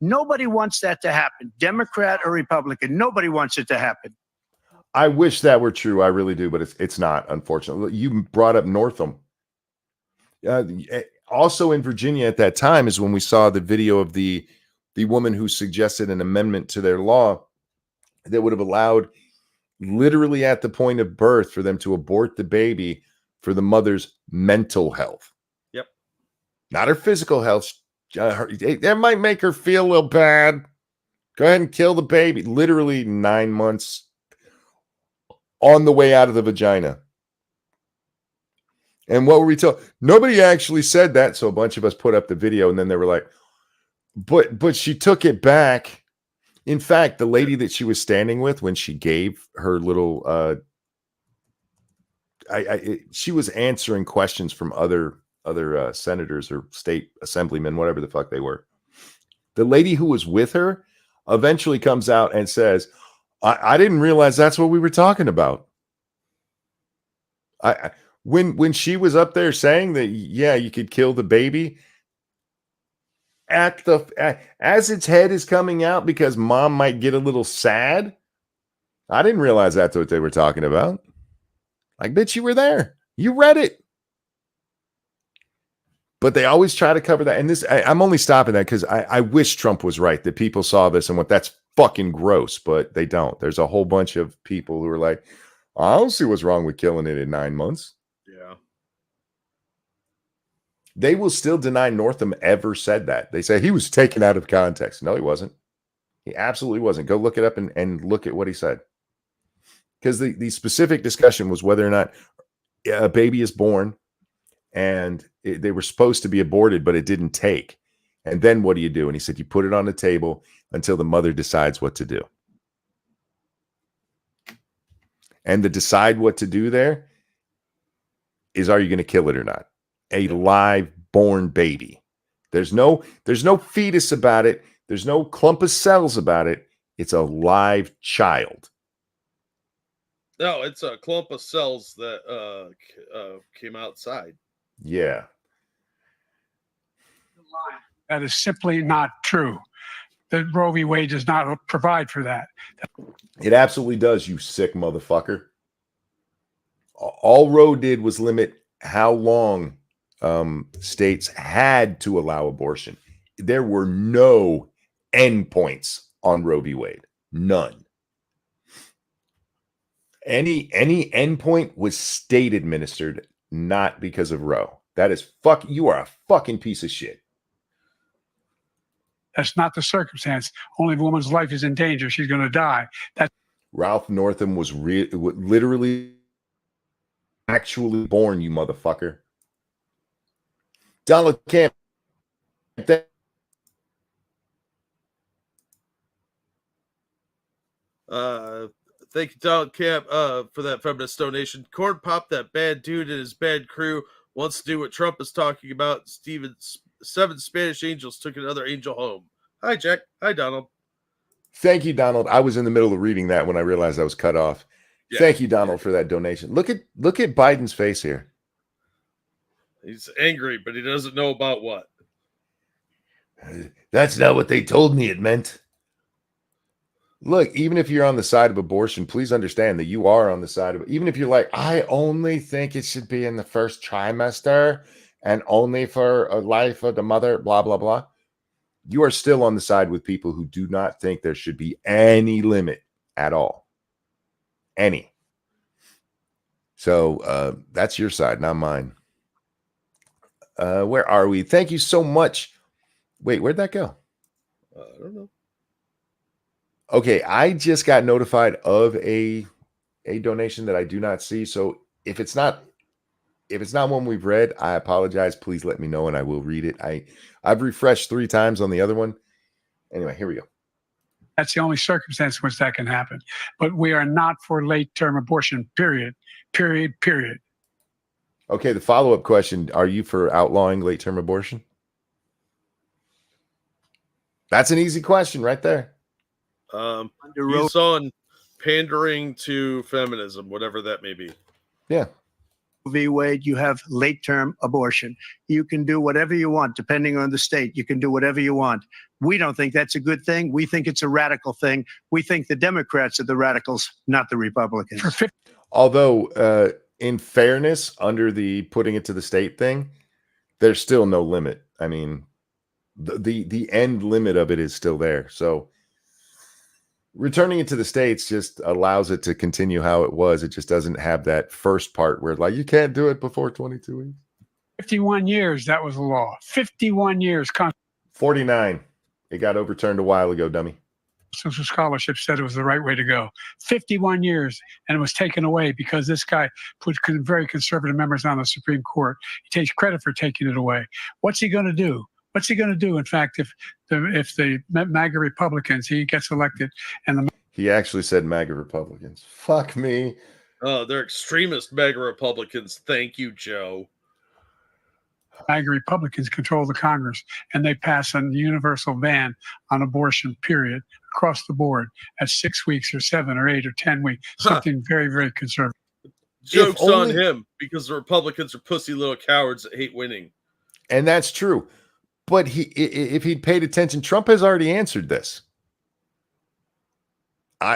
Nobody wants that to happen, Democrat or Republican. Nobody wants it to happen. I wish that were true. I really do, but it's not, unfortunately. You brought up Northam. Also in Virginia at that time is when we saw the video of the woman who suggested an amendment to their law that would have allowed, literally at the point of birth, for them to abort the baby for the mother's mental health. Yep. Not her physical health. That might make her feel a little bad. Go ahead and kill the baby. Literally 9 months on the way out of the vagina. And what were we told? Nobody actually said that. So a bunch of us put up the video, and then they were like, but she took it back. In fact, the lady that she was standing with when she gave her little she was answering questions from other senators or state assemblymen, whatever the fuck they were. The lady who was with her eventually comes out and says, I didn't realize that's what we were talking about. When she was up there saying that, yeah, you could kill the baby, as its head is coming out because mom might get a little sad, I didn't realize that's what they were talking about. Like, bitch, you were there. You read it. But they always try to cover that. And this, I'm only stopping that because I wish Trump was right, that people saw this and that's fucking gross, but they don't. There's a whole bunch of people who are like, I don't see what's wrong with killing it in 9 months. Yeah. They will still deny Northam ever said that. They say he was taken out of context. No, he wasn't. He absolutely wasn't. Go look it up and look at what he said. Because the specific discussion was whether or not a baby is born and they were supposed to be aborted, but it didn't take. And then what do you do? And he said, you put it on the table until the mother decides what to do. And the decide what to do there is, are you going to kill it or not? A live born baby. There's no fetus about it. There's no clump of cells about it. It's a live child. No, it's a clump of cells that came outside. Yeah. That is simply not true. The Roe v. Wade does not provide for that. It absolutely does, you sick motherfucker. All Roe did was limit how long states had to allow abortion. There were no endpoints on Roe v. Wade. None. Any endpoint was state administered, not because of Roe. That is you are a fucking piece of shit. That's not the circumstance. Only if a woman's life is in danger, she's going to die. Ralph Northam was literally actually born, you motherfucker. Donald Camp. Thank you, Donald Camp, for that feminist donation. Corn Pop, that bad dude and his bad crew, wants to do what Trump is talking about. 7 Spanish angels took another angel home. Hi, Jack. Hi, Donald. Thank you, Donald. I was in the middle of reading that when I realized I was cut off. Yeah. Thank you, Donald, for that donation. Look at Biden's face here. He's angry, but he doesn't know about what. That's not what they told me it meant. Look, even if you're on the side of abortion, please understand that you are on the side of it. Even if you're like, I only think it should be in the first trimester and only for a life of the mother, blah, blah, blah. You are still on the side with people who do not think there should be any limit at all. Any. So that's your side, not mine. Where are we? Thank you so much. Wait, where'd that go? I don't know. Okay, I just got notified of a donation that I do not see. So if it's not one we've read, I apologize. Please let me know and I will read it. I've refreshed 3 times on the other one. Anyway, here we go. That's the only circumstance in which that can happen. But we are not for late-term abortion, period. Period, period. Okay, the follow-up question, are you for outlawing late-term abortion? That's an easy question right there. He's on pandering to feminism, whatever that may be. Yeah. V. Wade, you have late-term abortion. You can do whatever you want, depending on the state. You can do whatever you want. We don't think that's a good thing. We think it's a radical thing. We think the Democrats are the radicals, not the Republicans. Although, in fairness, under the putting it to the state thing, there's still no limit. I mean, the end limit of it is still there. So returning it to the states just allows it to continue how it was. It just doesn't have that first part where like you can't do it before 22 weeks. 51 years, that was the law. 51 years. 49. It got overturned a while ago, dummy. Social scholarship said it was the right way to go. 51 years, and it was taken away because this guy put very conservative members on the Supreme Court. He takes credit for taking it away. What's he going to do? What's he going to do? In fact, if the MAGA Republicans, he gets elected, and he actually said MAGA Republicans. Fuck me. Oh, they're extremist MAGA Republicans. Thank you, Joe. MAGA Republicans control the Congress, and they pass a universal ban on abortion, period, across the board at 6 weeks or 7 or 8 or 10 weeks. Something very, very conservative. Joke's on him because the Republicans are pussy little cowards that hate winning. And that's true. But if he'd paid attention, Trump has already answered this.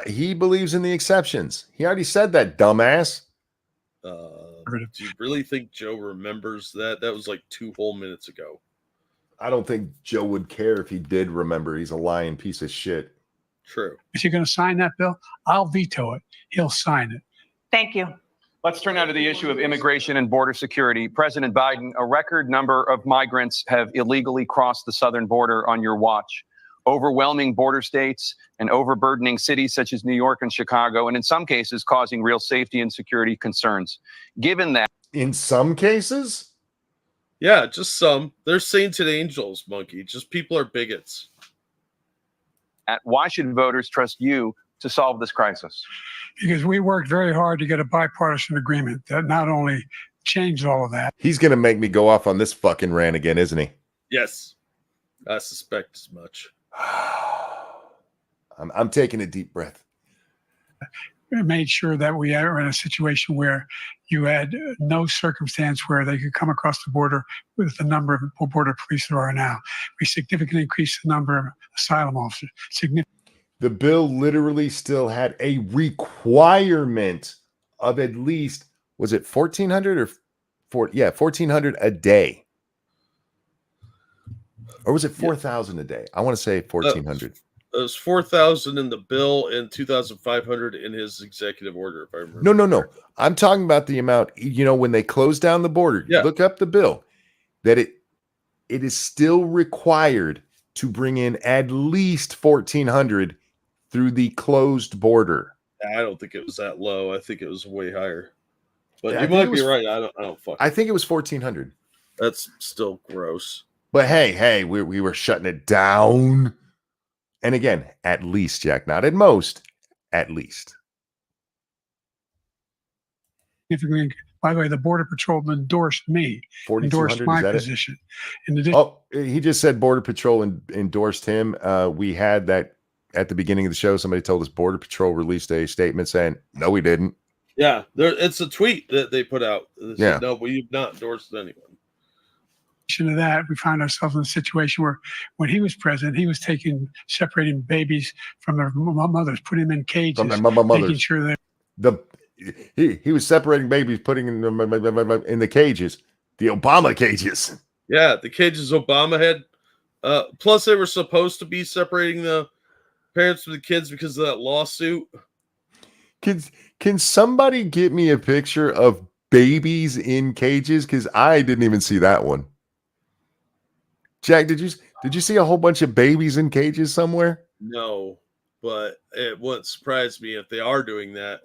He believes in the exceptions. He already said that, dumbass. Do you really think Joe remembers that? That was like 2 whole minutes ago. I don't think Joe would care if he did remember. He's a lying piece of shit. True. Is he going to sign that bill? I'll veto it. He'll sign it. Thank you. Let's turn now to the issue of immigration and border security. President Biden, a record number of migrants have illegally crossed the southern border on your watch. Overwhelming border states and overburdening cities such as New York and Chicago, and in some cases causing real safety and security concerns. Given that... In some cases? Yeah, just some. They're saints and angels, Monkey. Just people are bigots. Why should voters trust you to solve this crisis? Because we worked very hard to get a bipartisan agreement that not only changed all of that. He's going to make me go off on this fucking rant again, isn't he? Yes, I suspect as much. I'm taking a deep breath. We made sure that we are in a situation where you had no circumstance where they could come across the border with the number of border police there are now. We significantly increased the number of asylum officers. The bill literally still had a requirement of at least, was it 1,400 or 1,400 a day? Or was it 4,000 a day? I want to say 1,400. It was 4,000 in the bill and 2,500 in his executive order, if I remember. No. I'm talking about the amount, when they close down the border, look up the bill, that it is still required to bring in at least 1,400 through the closed border. I don't think it was that low. I think it was way higher. But Yeah, you might be right. I don't fucking. I think it was 1,400. That's still gross. But hey, we were shutting it down. And again, at least, Jack, not at most, at least. By the way, the Border Patrol endorsed me, 4,200, endorsed my is that position. He just said Border Patrol endorsed him. We had that at the beginning of the show. Somebody told us Border Patrol released a statement saying, no, we didn't. Yeah, it's a tweet that they put out. They said, no, we've not endorsed anyone. Of that, we found ourselves in a situation where when he was president, he was separating babies from their mothers, putting them in cages, from their mothers. Making sure that he was separating babies, putting them in the cages, the Obama cages. Yeah, the cages Obama had. Plus, they were supposed to be separating the parents from the kids because of that lawsuit. Can somebody get me a picture of babies in cages? Because I didn't even see that one. Jack, did you see a whole bunch of babies in cages somewhere? No, but it wouldn't surprise me if they are doing that.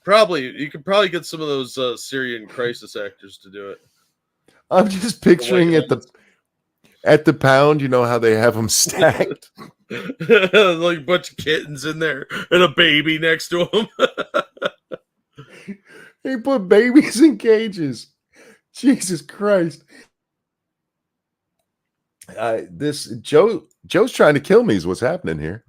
Probably you could probably get some of those Syrian crisis actors to do it. I'm just picturing at the pound, you know how they have them stacked, like a bunch of kittens in there and a baby next to them. They put babies in cages. Jesus Christ. Joe's trying to kill me is what's happening here.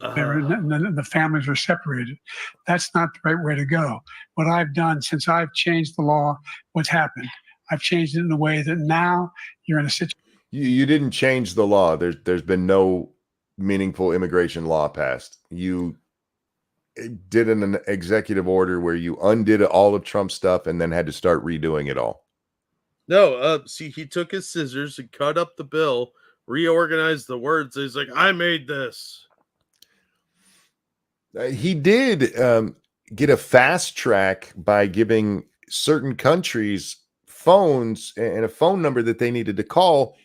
The families are separated. That's not the right way to go. What I've done since I've changed the law, what's happened? I've changed it in a way that now you're in a situation. You didn't change the law. There's been no meaningful immigration law passed. You did an executive order where you undid all of Trump's stuff and then had to start redoing it all. No, see, he took his scissors and cut up the bill, reorganized the words. He's like, I made this. He did get a fast track by giving certain countries phones and a phone number that they needed to call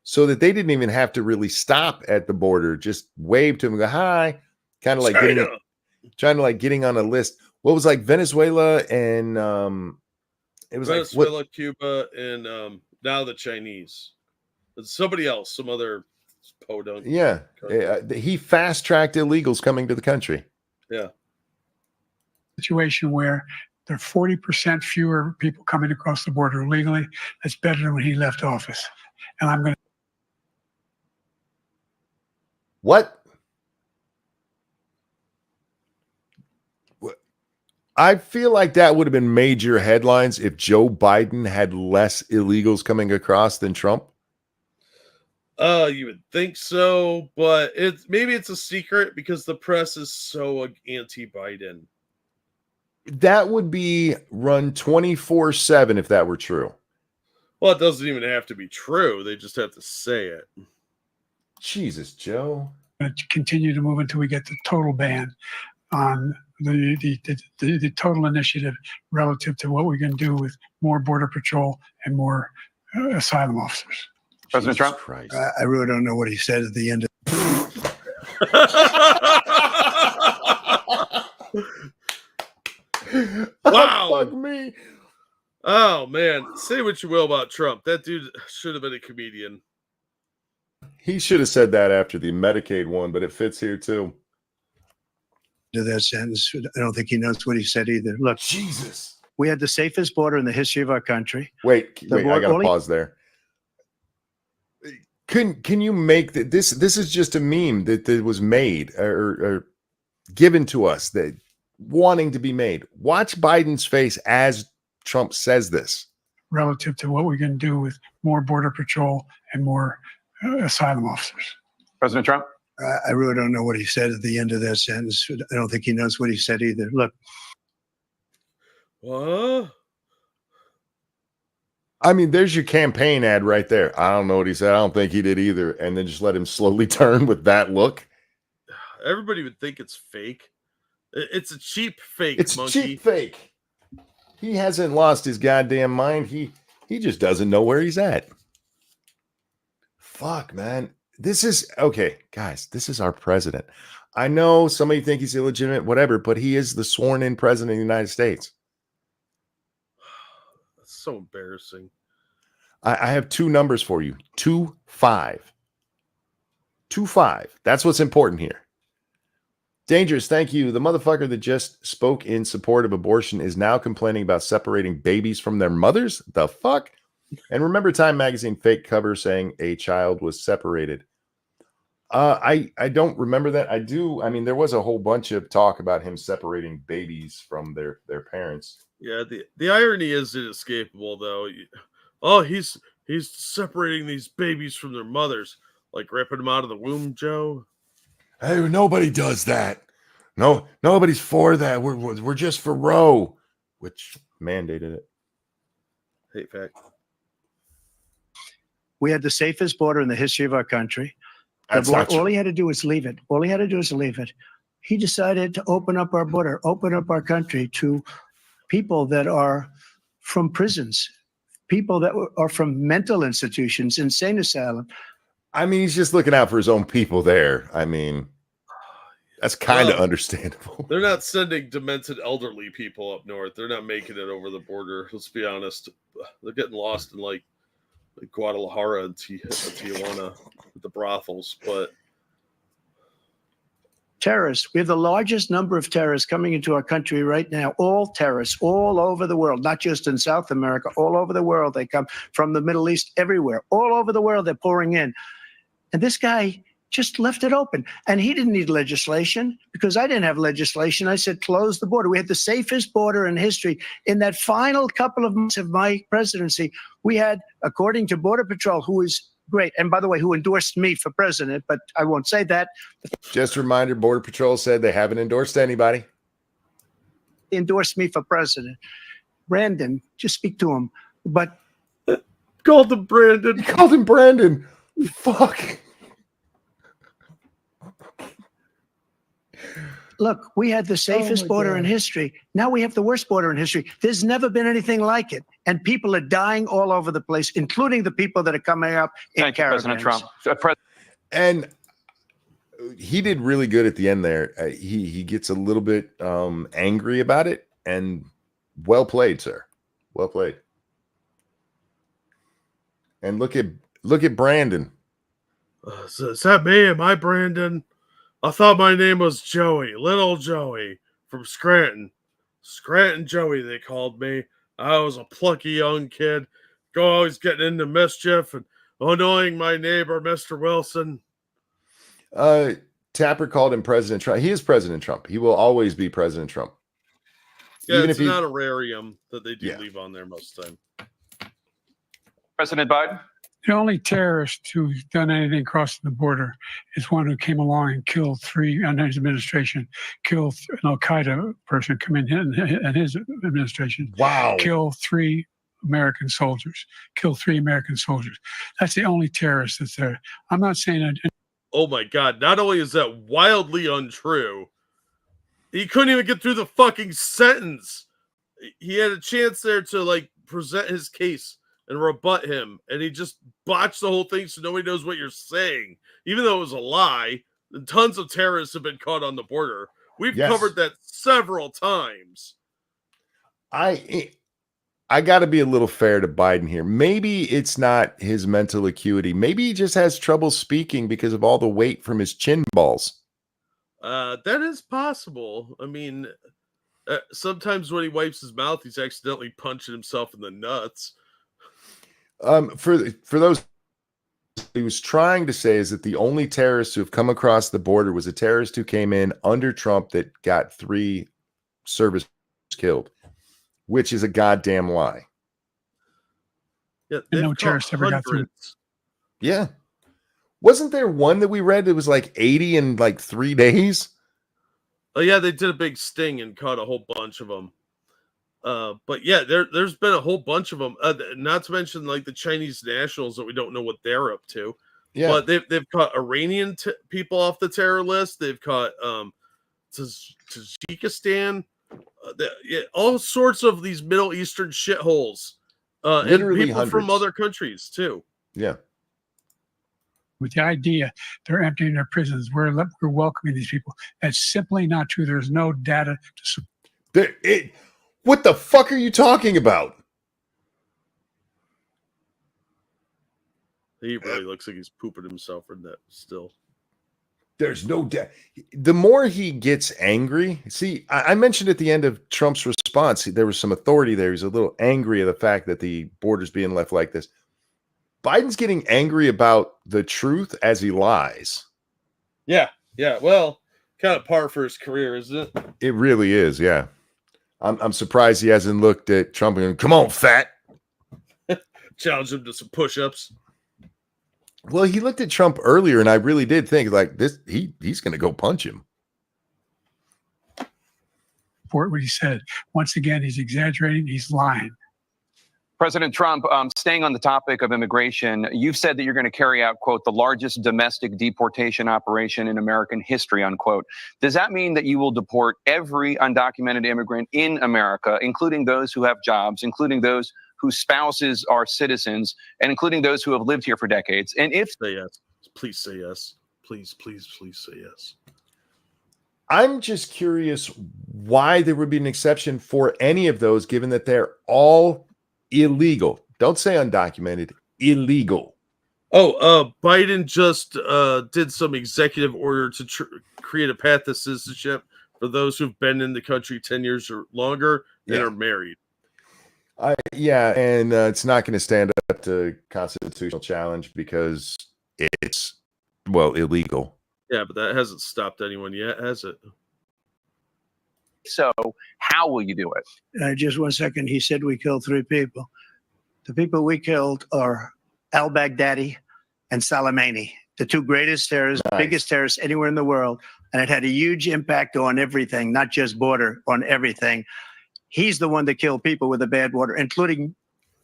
so that they didn't even have to really stop at the border. Just wave to them and go, hi, kind of like getting on a list. What was like Venezuela and it was Venezuela, like Cuba, and now the Chinese. It's somebody else, some other podunk. Yeah. He fast tracked illegals coming to the country. Yeah. Situation where there are 40% fewer people coming across the border illegally. That's better than when he left office. And I'm going to. What? I feel like that would have been major headlines if Joe Biden had less illegals coming across than Trump. You would think so, but maybe it's a secret because the press is so anti-Biden. That would be run 24/7 if that were true. Well, it doesn't even have to be true. They just have to say it. Jesus, Joe. Continue to move until we get the total ban on the total initiative relative to what we can do with more border patrol and more asylum officers. President Trump? Christ. I really don't know what he said at the end of Wow. Fuck me. Oh, man. Say what you will about Trump. That dude should have been a comedian. He should have said that after the Medicaid one, but it fits here too. that sentence. I don't think he knows what he said either. Look, Jesus. We had the safest border in the history of our country. Wait, The I border- gotta only- pause there. Can you make that this is just a meme that was made or given to us that wanting to be made. Watch Biden's face as Trump says this. relative to what we're going to do with more border patrol and more asylum officers. President Trump? I really don't know what he said at the end of that sentence. I don't think he knows what he said either. Look, What? I mean, there's your campaign ad right there. I don't know what he said. I don't think he did either. And then just let him slowly turn with that look. Everybody would think it's fake. It's a cheap fake, It's monkey. cheap fake. He hasn't lost his goddamn mind. He just doesn't know where he's at. Fuck, man. This is okay, guys. This is our president. I know somebody think he's illegitimate, whatever, but he is the sworn-in president of the United States. That's so embarrassing. I have two numbers for you. 2-5. 2-5. That's what's important here. Dangerous, thank you. The motherfucker that just spoke in support of abortion is now complaining about separating babies from their mothers? The fuck? And remember Time Magazine fake cover saying a child was separated. I don't remember that. I do. I mean, there was a whole bunch of talk about him separating babies from their parents. Yeah, the irony is inescapable, though. Oh, he's separating these babies from their mothers, like ripping them out of the womb, Joe. Hey, nobody does that. No, nobody's for that. We're just for Roe, which mandated it. Hate fact. we had the safest border in the history of our country. That's not All true. he had to do was leave it. All he had to do was leave it. He decided to open up our border, open up our country to people that are from prisons, people that are from mental institutions, insane asylum. I mean, he's just looking out for his own people there. I mean, that's kind of Well, understandable. They're not sending demented elderly people up north. They're not making it over the border. Let's be honest. They're getting lost in like Guadalajara and Tijuana with the brothels. But Terrorists. We have the largest number of terrorists coming into our country right now. All terrorists, all over the world, not just in South America, all over the world. They come from the Middle East, everywhere. All over the world, they're pouring in. And this guy just left it open. And he didn't need legislation because I didn't have legislation. I said, close the border. We had the safest border in history. In that final couple of months of my presidency, we had, according to Border Patrol, who is great, and by the way, who endorsed me for president, but I won't say that. Just a reminder, Border Patrol said they haven't endorsed anybody. He endorsed me for president. Brandon, just speak to him. But called them Brandon. He called him Brandon. Fuck. look, we had the safest my border in God. history. Now we have the worst border in history. There's never been anything like it. And people are dying all over the place, including the people that are coming up in Thank you, President caravans. Trump. And he did really good at the end there. He gets a little bit angry about it, and well played, sir. Well played. And look at Brandon. Is that me? Am I Brandon? I thought my name was Joey, little Joey from Scranton. Scranton Joey, they called me. I was a plucky young kid, always getting into mischief and annoying my neighbor, Mr. Wilson. Tapper called him President Trump. He is President Trump. He will always be President Trump. Yeah, Even it's if an he- honorarium that they do Yeah. leave on there most of the time. President Biden? The only terrorist who's done anything crossing the border is one who came along and killed three, under his administration, killed an Al-Qaeda person come in his administration, Wow. kill three American soldiers, That's the only terrorist that's there. I'm not saying that. Oh my God, not only is that wildly untrue, he couldn't even get through the fucking sentence. He had a chance there to like present his case and rebut him, and he just botched the whole thing so nobody knows what you're saying, even though it was a lie. Tons of terrorists have been caught on the border. We've Yes. covered that several times. I got to be a little fair to Biden here. Maybe it's not his mental acuity. Maybe he just has trouble speaking because of all the weight from his chin balls. That is possible. I mean, Sometimes when he wipes his mouth, he's accidentally punching himself in the nuts. For those, he was trying to say is that the only terrorists who have come across the border was a terrorist who came in under Trump that got 3 service killed, which is a goddamn lie. Yeah, And no terrorist ever got through. Yeah. Wasn't there one that we read that was like 80 in like 3 days? Oh yeah, they did a big sting and caught a whole bunch of them. But yeah, there's been a whole bunch of them. Not to mention like the Chinese nationals that we don't know what they're up to. Yeah. But they've caught Iranian people off the terror list. They've caught Tajikistan, all sorts of these Middle Eastern shitholes, and Literally people from hundreds. other countries too. Yeah. With the idea they're emptying their prisons, we're welcoming these people. That's simply not true. There's no data to support. What the fuck are you talking about? He really looks like he's pooping himself in that still. There's no doubt. The more he gets angry, see, I mentioned at the end of Trump's response, there was some authority there. He's a little angry at the fact that the border's being left like this. Biden's getting angry about the truth as he lies. Yeah. Well, kind of par for his career, isn't it? It really is. Yeah. I'm surprised he hasn't looked at Trump and gone, come on, fat. Challenge him to some push-ups. Well, he looked at Trump earlier, and I really did think like this. He's going to go punch him. What he said. Once again, he's exaggerating. He's lying. President Trump, staying on the topic of immigration, you've said that you're going to carry out, quote, the largest domestic deportation operation in American history, unquote. Does that mean that you will deport every undocumented immigrant in America, including those who have jobs, including those whose spouses are citizens, and including those who have lived here for decades? And if say yes, please say yes. Please say yes. I'm just curious why there would be an exception for any of those, given that they're all illegal. Don't say undocumented, illegal. Biden just did some executive order to create a path to citizenship for those who've been in the country 10 years or longer and are married. And it's not going to stand up to constitutional challenge because it's, illegal. Yeah, but that hasn't stopped anyone yet, has it? So, how will you do it? Just 1 second. He said we killed 3 people. The people we killed are al-Baghdadi and Soleimani, the 2 greatest terrorists, biggest terrorists anywhere in the world. And it had a huge impact on everything, not just border, on everything. He's the one that killed people with the bad water, including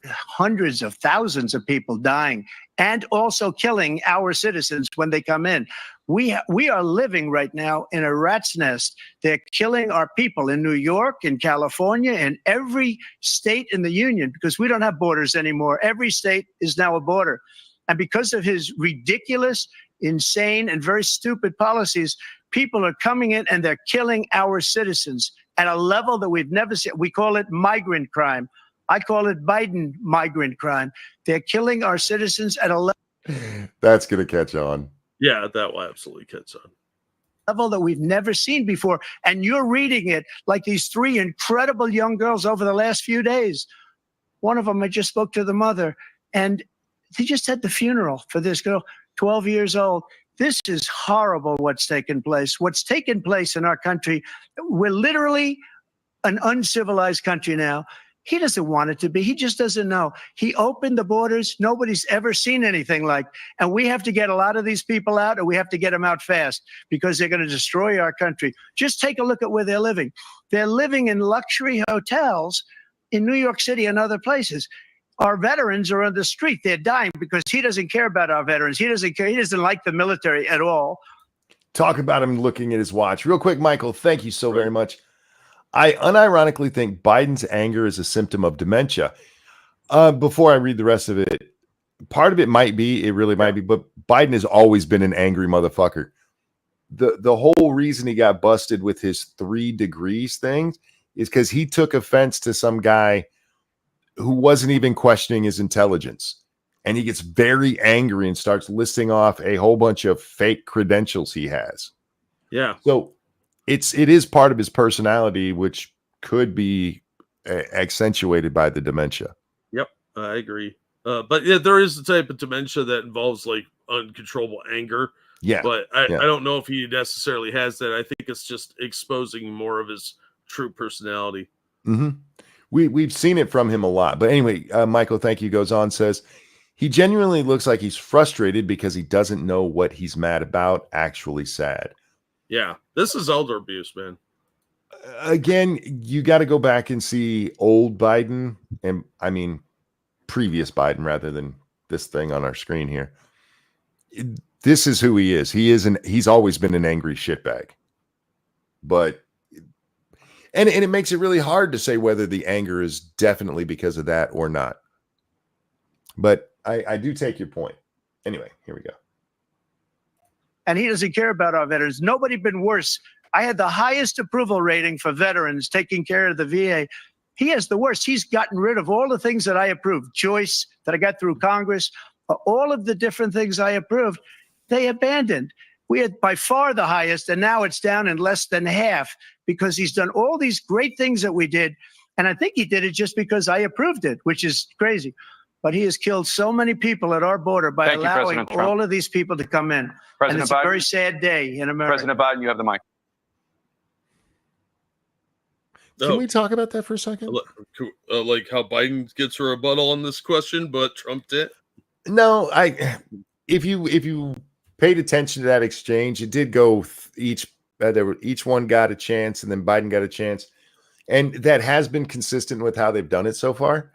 hundreds of thousands of people dying and also killing our citizens when they come in. We are living right now in a rat's nest. They're killing our people in New York, in California, in every state in the union because we don't have borders anymore. Every state is now a border. And because of his ridiculous, insane, and very stupid policies, people are coming in and they're killing our citizens at a level that we've never seen. We call it migrant crime. I call it Biden migrant crime. They're killing our citizens at a level. That's going to catch on. Yeah, that will absolutely catch on. Level that we've never seen before. And you're reading it like these 3 incredible young girls over the last few days. One of them, I just spoke to the mother, and they just had the funeral for this girl, 12 years old. This is horrible what's taken place. What's taken place in our country, we're literally an uncivilized country now. He doesn't want it to be. He just doesn't know. He opened the borders. Nobody's ever seen anything like. And we have to get a lot of these people out, and we have to get them out fast because they're going to destroy our country. Just take a look at where they're living. They're living in luxury hotels in New York City and other places. Our veterans are on the street. They're dying because he doesn't care about our veterans. He doesn't care. He doesn't like the military at all. Talk about him looking at his watch. Real quick, Michael, thank you so very much. I unironically think Biden's anger is a symptom of dementia. Before I read the rest of it, part of it might be, it really might be, but Biden has always been an angry motherfucker. The whole reason he got busted with his 3 degrees thing is because he took offense to some guy who wasn't even questioning his intelligence. And he gets very angry and starts listing off a whole bunch of fake credentials he has. Yeah. So it is part of his personality, which could be accentuated by the dementia. Yep, I agree. But yeah, there is the type of dementia that involves like uncontrollable anger. Yeah. But I Yeah. don't know if he necessarily has that. I think it's just exposing more of his true personality. Mm-hmm. We've seen it from him a lot. But anyway, Michael, thank you, goes on, says, he genuinely looks like he's frustrated because he doesn't know what he's mad about. Actually sad. Yeah, this is elder abuse, man. Again, you got to go back and see old Biden, and I mean previous Biden rather than this thing on our screen here. This is who he is. He's always been an angry shitbag. But and it makes it really hard to say whether the anger is definitely because of that or not. But I do take your point. Anyway, here we go. And he doesn't care about our veterans. Nobody been worse. I had the highest approval rating for veterans taking care of the VA. He has the worst. He's gotten rid of all the things that I approved. Choice that I got through Congress, all of the different things I approved, they abandoned. We had by far the highest, and now it's down in less than half because he's done all these great things that we did. And I think he did it just because I approved it, which is crazy. But he has killed so many people at our border by Thank you, allowing President Trump. all of these people to come in. President and it's Biden, a very sad day in America. President Biden, you have the mic. Can we talk about that for a second? Like how Biden gets a rebuttal on this question, but Trump did. No, if you paid attention to that exchange, it did go each one got a chance, and then Biden got a chance, and that has been consistent with how they've done it so far.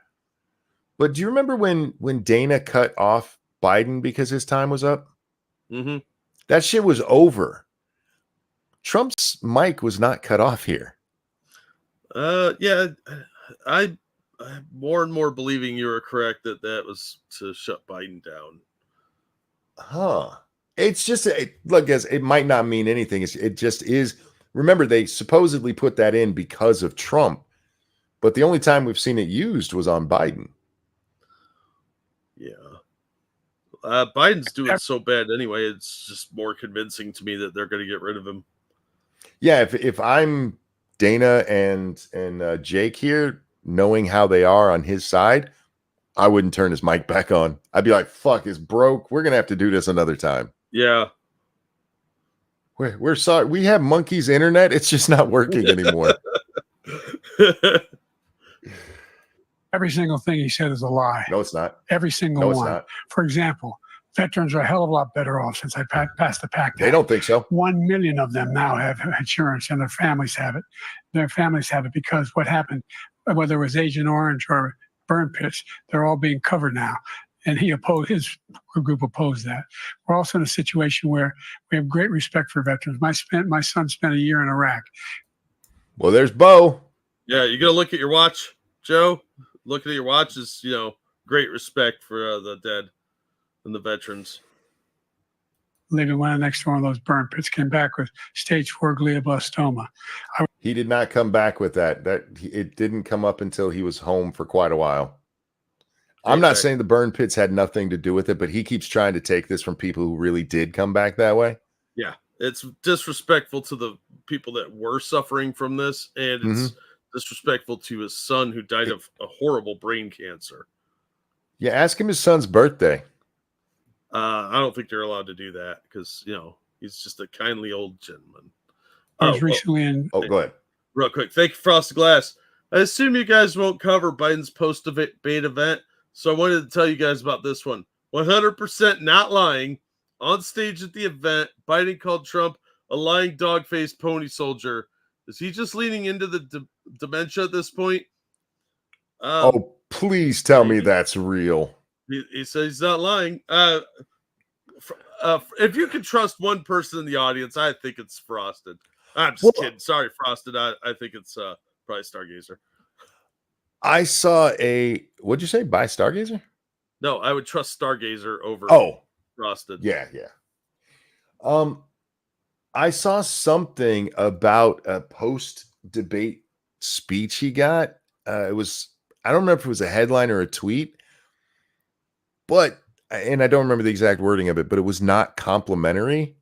But do you remember when Dana cut off Biden because his time was up? Mm-hmm. That shit was over. Trump's mic was not cut off here. Yeah, I'm more and more believing you were correct that was to shut Biden down. Huh. It's just, look, guys, it might not mean anything. It just is. Remember, they supposedly put that in because of Trump, but the only time we've seen it used was on Biden. Yeah. Biden's doing so bad anyway. It's just more convincing to me that they're going to get rid of him. Yeah, if I'm Dana and Jake here, knowing how they are on his side, I wouldn't turn his mic back on. I'd be like, fuck, it's broke. We're going to have to do this another time. Yeah. We're sorry. We have Monkey's internet. It's just not working anymore. Every single thing he said is a lie. No, it's not. Every single No, it's one. not. For example, veterans are a hell of a lot better off since I passed the PACT. They don't think so. 1 million of them now have insurance, and their families have it. Their families have it because what happened, whether it was Agent Orange or burn pits, they're all being covered now. And his group opposed that. We're also in a situation where we have great respect for veterans. My son spent a year in Iraq. Well, there's Bo. Yeah, you got to look at your watch, Joe. Looking at your watch is, great respect for the dead and the veterans. Living one next to one of those burn pits, came back with stage 4 glioblastoma. He did not come back with that. It didn't come up until he was home for quite a while. I'm not saying the burn pits had nothing to do with it, but he keeps trying to take this from people who really did come back that way. Yeah, it's disrespectful to the people that were suffering from this, and it's disrespectful to his son who died of a horrible brain cancer. Yeah, ask him his son's birthday. I don't think they're allowed to do that because, he's just a kindly old gentleman. I was recently in. Oh, go ahead. Real quick. Thank you, Frosted Glass. I assume you guys won't cover Biden's post-debate event, so I wanted to tell you guys about this one. 100% not lying. On stage at the event, Biden called Trump a lying dog-faced pony soldier. Is he just leaning into the dementia at this point? Oh, please tell me that's real. He said he's not lying. If you can trust one person in the audience, I think it's Frosted. I'm just kidding. Sorry, Frosted. I think it's probably Stargazer. I saw what'd you say? By Stargazer? No, I would trust Stargazer over Frosted. Yeah. I saw something about a post-debate speech he got. I don't remember if it was a headline or a tweet, and I don't remember the exact wording of it, but it was not complimentary.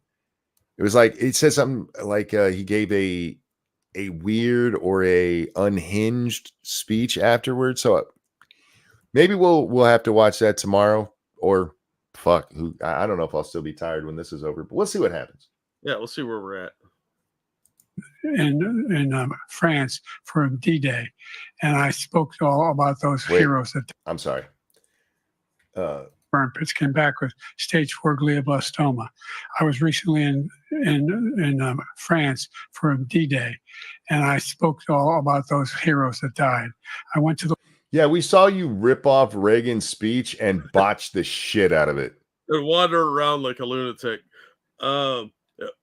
It was like, it said something like he gave a a weird or a unhinged speech afterwards. So maybe we'll have to watch that tomorrow, or fuck, I don't know if I'll still be tired when this is over, but we'll see what happens. Yeah, we'll see where we're at. In France for D-Day, and I spoke to all about those heroes that I'm sorry. burn pits, came back with stage 4 glioblastoma. I was recently in France for D-Day, and I spoke to all about those heroes that died. I went to the we saw you rip off Reagan's speech and botch the shit out of it and wander around like a lunatic.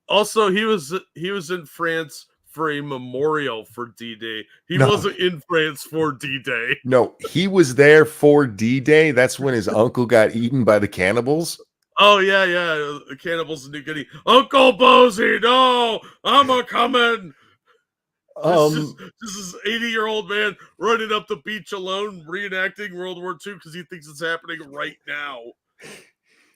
Also, he was in France for a memorial for D-Day. He wasn't in France for D-Day. No, he was there for D-Day. That's when his uncle got eaten by the cannibals. Oh, yeah. The cannibals in New Guinea. Uncle Bozy, no! I'm a-coming! This is 80-year-old man running up the beach alone, reenacting World War II because he thinks it's happening right now.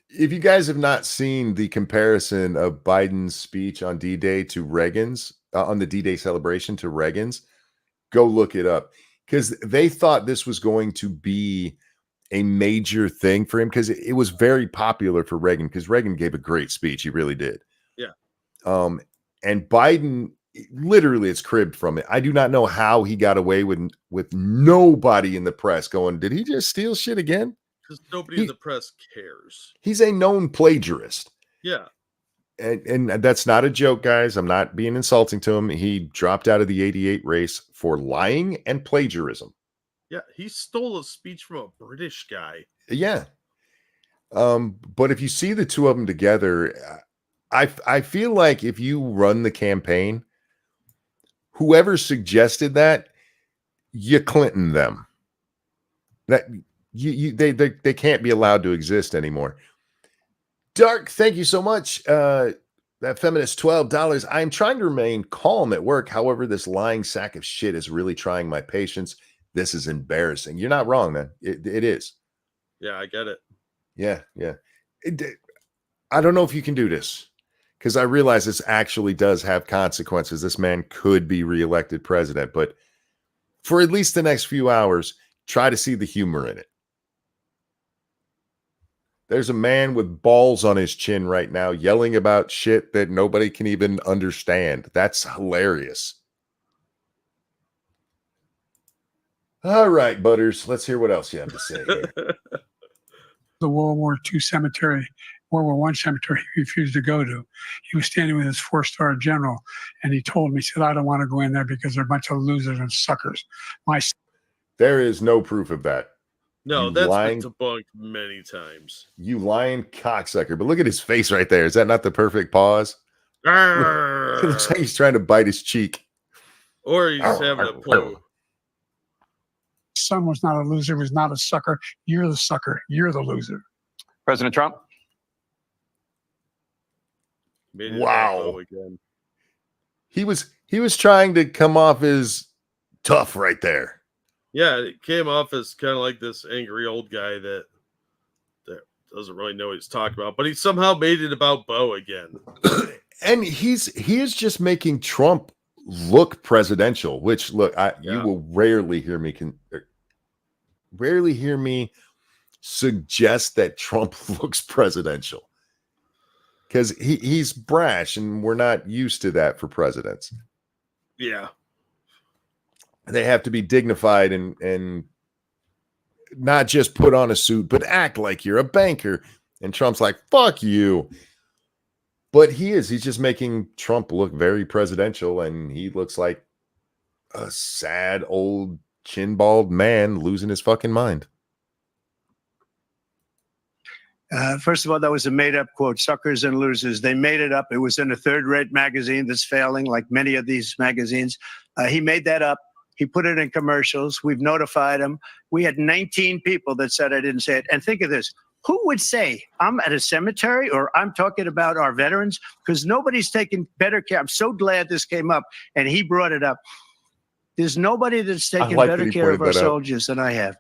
If you guys have not seen the comparison of Biden's speech on D-Day to Reagan's, on the D-Day celebration to Reagan's, go look it up, because they thought this was going to be a major thing for him, because it was very popular for Reagan, because Reagan gave a great speech. He really did. Yeah. And Biden, literally, it's cribbed from it. I do not know how he got away with nobody in the press going, did he just steal shit again? Because nobody in the press cares. He's a known plagiarist. Yeah. And that's not a joke, guys. I'm not being insulting to him. He dropped out of the 88 race for lying and plagiarism. Yeah, he stole a speech from a British guy. Yeah. But if you see the two of them together, I feel like if you run the campaign, whoever suggested that, you Clinton them. That they can't be allowed to exist anymore. Dark, thank you so much. That feminist $12. I'm trying to remain calm at work. However, this lying sack of shit is really trying my patience. This is embarrassing. You're not wrong, man. It is. Yeah, I get it. Yeah. I don't know if you can do this, because I realize this actually does have consequences. This man could be reelected president, but for at least the next few hours, try to see the humor in it. There's a man with balls on his chin right now yelling about shit that nobody can even understand. That's hilarious. All right, Butters, let's hear what else you have to say here. The World War II cemetery, World War I cemetery he refused to go to. He was standing with his 4-star general, and he told me, he said, I don't want to go in there because they're a bunch of losers and suckers. There is no proof of that. No, that's been debunked many times. You lying cocksucker. But look at his face right there. Is that not the perfect pause? It looks like he's trying to bite his cheek. Or he's having a poo. Son was not a loser, was not a sucker. You're the sucker. You're the loser. President Trump? Wow. Again. He was trying to come off as tough right there. Yeah, it came off as kind of like this angry old guy that doesn't really know what he's talking about, but he somehow made it about Bo again. And he is just making Trump look presidential, which you will rarely hear me suggest that Trump looks presidential, because he's brash and we're not used to that for presidents. Yeah. They have to be dignified and not just put on a suit, but act like you're a banker. And Trump's like, fuck you. But he's just making Trump look very presidential, and he looks like a sad old chin-bald man losing his fucking mind. First of all, that was a made-up quote, suckers and losers. They made it up. It was in a third-rate magazine that's failing, like many of these magazines. He made that up. He put it in commercials. We've notified him. We had 19 people that said I didn't say it. And think of this. Who would say I'm at a cemetery or I'm talking about our veterans? Because nobody's taking better care. I'm so glad this came up and he brought it up. There's nobody that's taken better care of our soldiers than I have.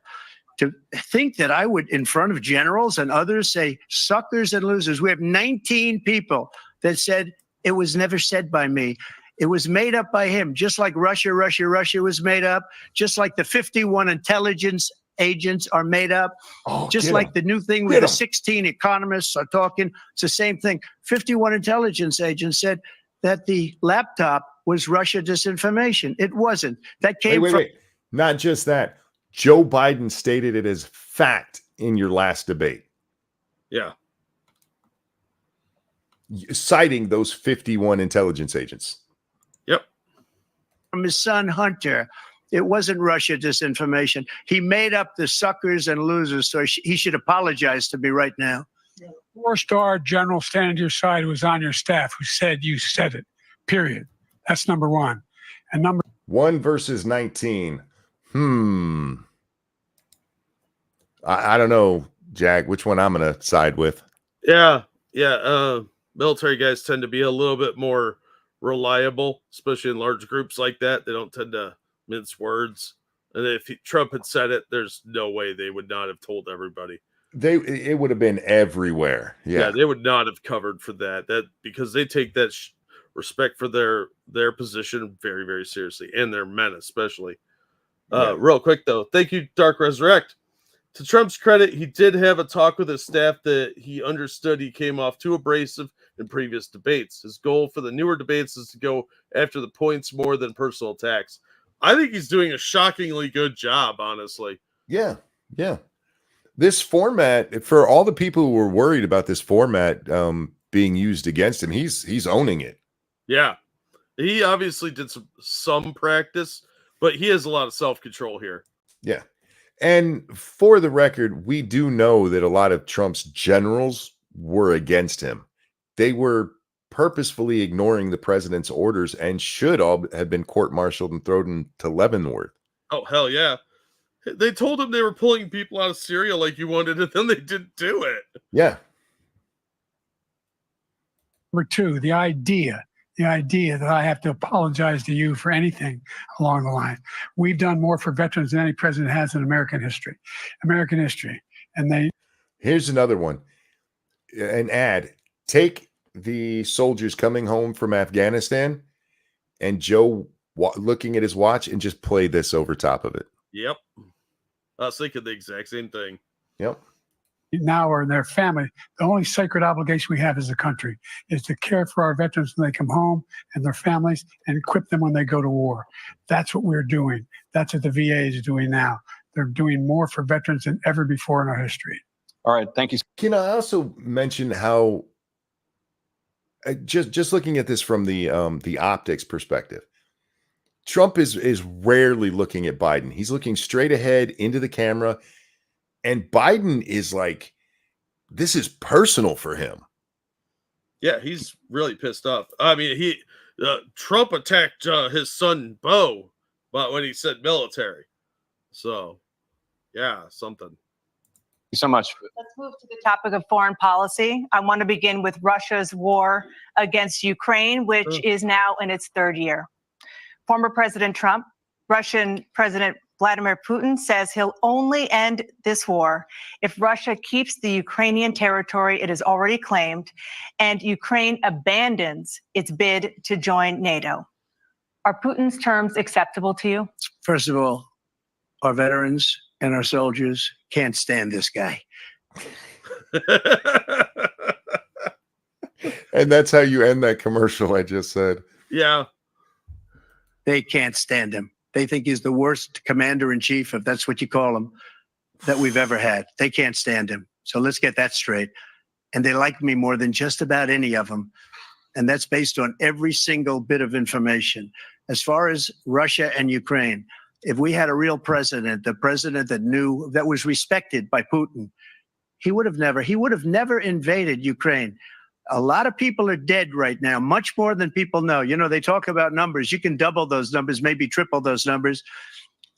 To think that I would, in front of generals and others, say suckers and losers. We have 19 people that said it was never said by me. It was made up by him, just like Russia was made up, just like the 51 intelligence agents are made up, just like the new thing where the 16 economists are talking. It's the same thing. 51 intelligence agents said that the laptop was Russia disinformation. It wasn't. That came from. Wait. Not just that. Joe Biden stated it as fact in your last debate. Yeah. Citing those 51 intelligence agents. Yep. From his son Hunter, it wasn't Russia disinformation. He made up the suckers and losers, so he should apologize to me right now. Four-star general standing to your side who was on your staff who said you said it, period. That's number one. And number 1 versus 19. I don't know, Jack, which one I'm going to side with. Yeah. Military guys tend to be a little bit more reliable, especially in large groups like that. They don't tend to mince words. And if Trump had said it, there's no way they would not have told everybody. It would have been everywhere. Yeah, they would not have covered for that because they take that respect for their position very, very seriously, and their men especially. Real quick though, thank you, Dark Resurrect. To Trump's credit, he did have a talk with his staff that he understood he came off too abrasive in previous debates. His goal for the newer debates is to go after the points more than personal attacks. I think he's doing a shockingly good job, honestly. Yeah. This format, for all the people who were worried about this format being used against him, he's owning it. Yeah. He obviously did some practice, but he has a lot of self-control here. Yeah. And for the record, we do know that a lot of Trump's generals were against him. They were purposefully ignoring the president's orders and should all have been court-martialed and thrown into Leavenworth. Oh, hell yeah. They told him they were pulling people out of Syria like you wanted, and then they didn't do it. Yeah. number two, the idea that I have to apologize to you for anything along the line. We've done more for veterans than any president has in American history. And here's another one. An ad. Take the soldiers coming home from Afghanistan and Joe looking at his watch and just play this over top of it. Yep. I was thinking the exact same thing. Yep. now are in their family. The only sacred obligation we have as a country is to care for our veterans when they come home and their families and equip them when they go to war. That's what we're doing. That's what the VA is doing now. They're doing more for veterans than ever before in our history. All right. Thank you. Can I also mention how just looking at this from the optics perspective, Trump is rarely looking at Biden. He's looking straight ahead into the camera. And Biden is like, this is personal for him. Yeah, he's really pissed off. I mean, Trump attacked his son, Beau, but when he said military. So, yeah, something. Thank you so much. Let's move to the topic of foreign policy. I want to begin with Russia's war against Ukraine, which is now in its third year. Former President Trump, Russian President Vladimir Putin says he'll only end this war if Russia keeps the Ukrainian territory it has already claimed and Ukraine abandons its bid to join NATO. Are Putin's terms acceptable to you? First of all, our veterans and our soldiers can't stand this guy. And that's how you end that commercial I just said. Yeah. They can't stand him. They think he's the worst commander-in-chief, if that's what you call him, that we've ever had. They can't stand him. So let's get that straight. And they like me more than just about any of them. And that's based on every single bit of information. As far as Russia and Ukraine, if we had a real president, the president that knew, that was respected by Putin, he would have never invaded Ukraine. A lot of people are dead right now, much more than people know. You know, they talk about numbers. You can double those numbers, maybe triple those numbers.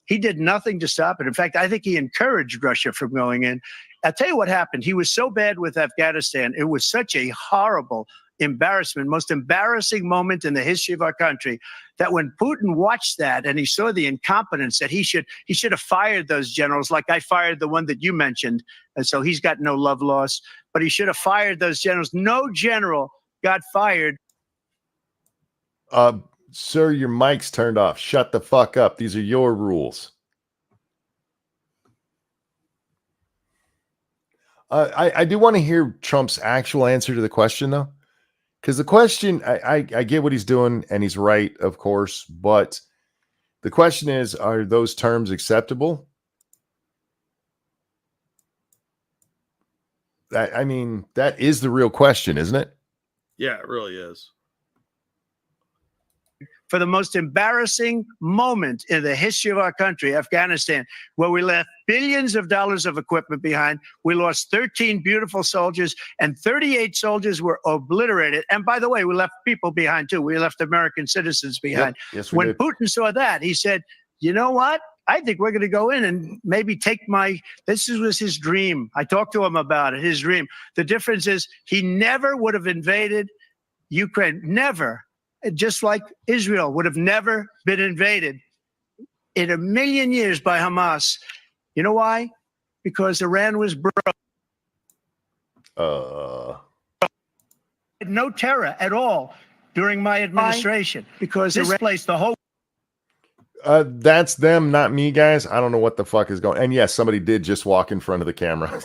He did nothing to stop it. In fact, I think he encouraged Russia from going in. I'll tell you what happened. He was so bad with Afghanistan. It was such a horrible embarrassment, most embarrassing moment in the history of our country, that when Putin watched that and he saw the incompetence, that he should have fired those generals, like I fired the one that you mentioned. And so he's got no love lost, but he should have fired those generals. No general got fired. Sir, your mic's turned off. Shut the fuck up. These are your rules. I do want to hear Trump's actual answer to the question, though. Because the question, I get what he's doing, and he's right, of course. But the question is, are those terms acceptable? I mean, that is the real question, isn't it? Yeah, it really is. For the most embarrassing moment in the history of our country, Afghanistan, where we left billions of dollars of equipment behind. We lost 13 beautiful soldiers, and 38 soldiers were obliterated. And by the way, we left people behind too. We left American citizens behind. Yep. Yes, we When did. Putin saw that, he said, you know what? I think we're going to go in and maybe take this was his dream. I talked to him about it, his dream. The difference is he never would have invaded Ukraine. Never. Just like Israel would have never been invaded in a million years by Hamas. You know why? Because Iran was broke. No terror at all during my administration. Because this placed the whole. That's them, not me, guys. I don't know what the fuck is going. And yes, somebody did just walk in front of the camera.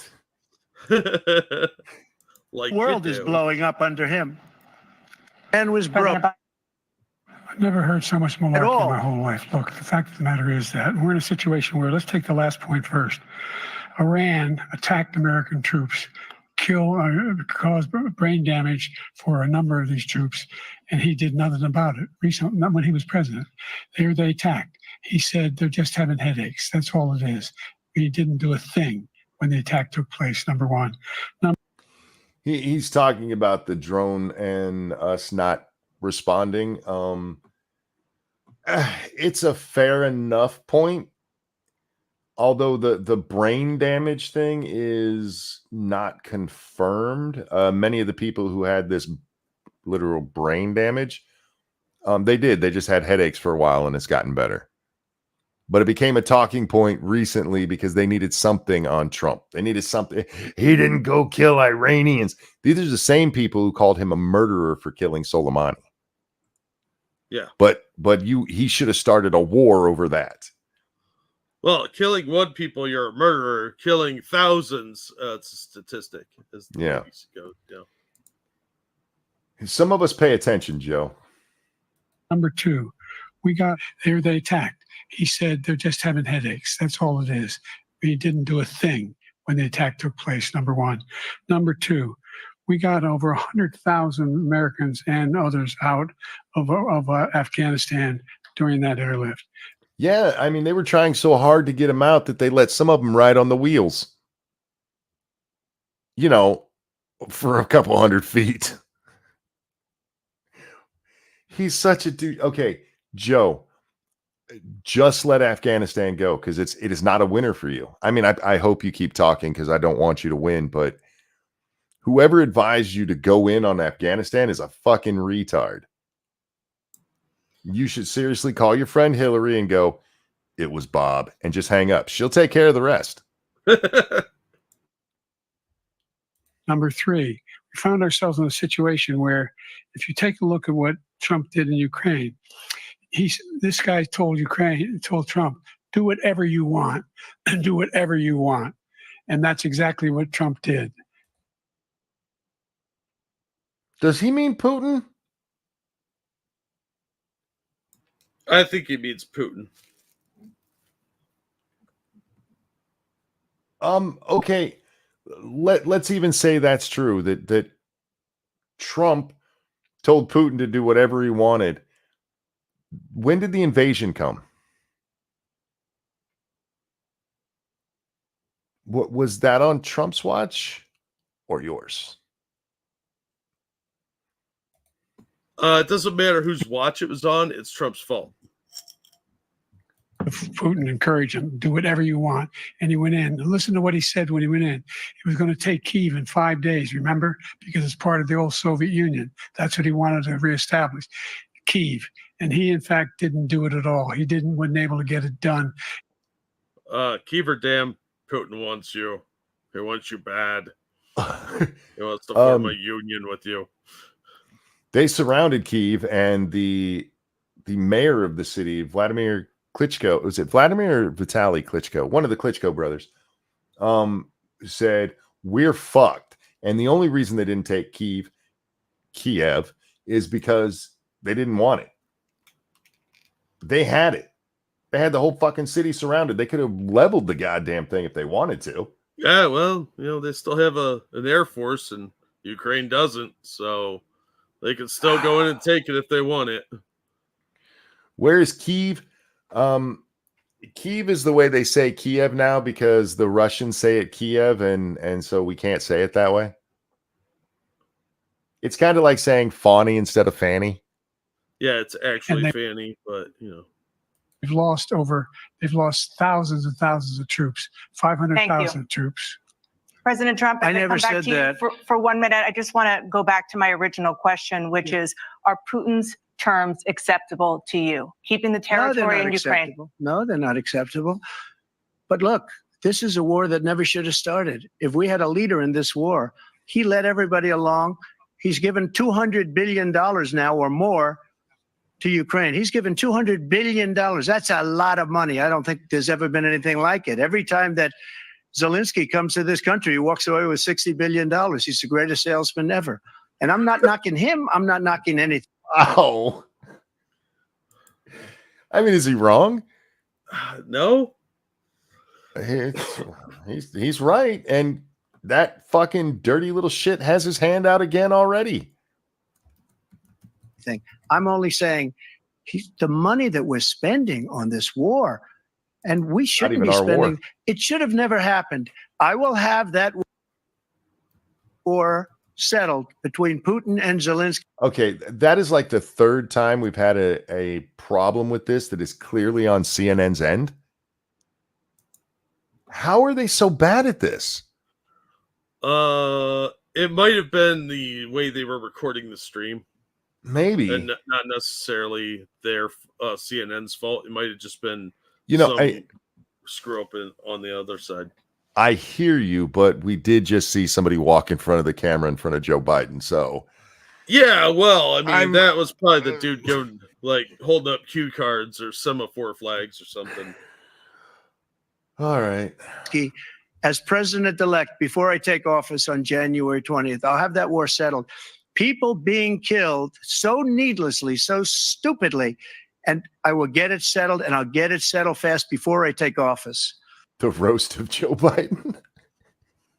Like world is blowing up under him. And was broke. I've never heard so much malarkey in my whole life. Look, the fact of the matter is that we're in a situation where, let's take the last point first. Iran attacked American troops, caused brain damage for a number of these troops, and he did nothing about it. Recently, not when he was president. There they attacked. He said they're just having headaches. That's all it is. He didn't do a thing when the attack took place, number one. He's talking about the drone and us not responding. It's a fair enough point. Although the brain damage thing is not confirmed. Many of the people who had this literal brain damage, they just had headaches for a while and it's gotten better. But it became a talking point recently because they needed something on Trump. They needed something. He didn't go kill Iranians. These are the same people who called him a murderer for killing Soleimani. Yeah. But he should have started a war over that. Well, killing one people, you're a murderer. Killing thousands, it's a statistic. Yeah. Yeah. Some of us pay attention, Joe. Number two, they attacked. He said they're just having headaches. That's all it is. He didn't do a thing when the attack took place, number one. Number two, we got over 100,000 Americans and others out of Afghanistan during that airlift. Yeah, I mean, they were trying so hard to get him out that they let some of them ride on the wheels. You know, for a couple 100 feet. He's such a dude. Okay, Joe, just let Afghanistan go because it is not a winner for you. I mean, I hope you keep talking because I don't want you to win, but whoever advised you to go in on Afghanistan is a fucking retard. You should seriously call your friend Hillary and go, it was Bob, and just hang up. She'll take care of the rest. Number three, we found ourselves in a situation where if you take a look at what Trump did in Ukraine, this guy told Trump, do whatever you want, and do whatever you want. And that's exactly what Trump did. Does he mean Putin? I think he means Putin. Okay. Let's even say that's true, that Trump told Putin to do whatever he wanted. When did the invasion come? What was that on Trump's watch or yours? It doesn't matter whose watch it was on. It's Trump's fault. Putin encouraged him, do whatever you want. And he went in. And listen to what he said when he went in. He was going to take Kyiv in 5 days, remember? Because it's part of the old Soviet Union. That's what he wanted to reestablish, Kyiv. And he, in fact, didn't do it at all. He wasn't able to get it done. Kyiv or damn, Putin wants you. He wants you bad. He wants to form a union with you. They surrounded Kyiv, and the the mayor of the city, Vladimir Klitschko, was it Vladimir or Vitaly Klitschko? One of the Klitschko brothers, said, we're fucked. And the only reason they didn't take Kiev is because they didn't want it. They had it. They had the whole fucking city surrounded. They could have leveled the goddamn thing if they wanted to. Yeah, well, they still have an air force, and Ukraine doesn't, so they can still go in and take it if they want it. Where is Kiev? Kiev is the way they say Kiev now because the Russians say it Kiev, and so we can't say it that way. It's kind of like saying Fawny instead of Fanny. Yeah, it's actually Fanny, but They've lost thousands and thousands of troops, 500,000 troops. President Trump, I if never come back said to you that. For 1 minute. I just want to go back to my original question, which is, are Putin's terms acceptable to you? Keeping the territory in Ukraine? Acceptable. No, they're not acceptable. But look, this is a war that never should have started. If we had a leader in this war, he led everybody along. He's given $200 billion now or more to Ukraine. He's given $200 billion. That's a lot of money. I don't think there's ever been anything like it. Every time that Zelensky comes to this country, he walks away with $60 billion. He's the greatest salesman ever. And I'm not knocking him. I'm not knocking anything. Oh. I mean, is he wrong? No. He's right. And that fucking dirty little shit has his hand out again already. I'm only saying the money that we're spending on this war, and we shouldn't be spending. War. It should have never happened. I will have that war settled between Putin and Zelensky. Okay, that is like the third time we've had a problem with this that is clearly on CNN's end. How are they so bad at this? It might have been the way they were recording the stream. Maybe. And not necessarily their CNN's fault. It might have just been screw up on the other side. I hear you, but we did just see somebody walk in front of the camera in front of Joe Biden. So, yeah, well, I mean, that was probably the dude going, holding up cue cards or semaphore flags or something. All right. As president-elect, before I take office on January 20th, I'll have that war settled. People being killed so needlessly, so stupidly, and I will get it settled, and I'll get it settled fast before I take office. The roast of Joe Biden.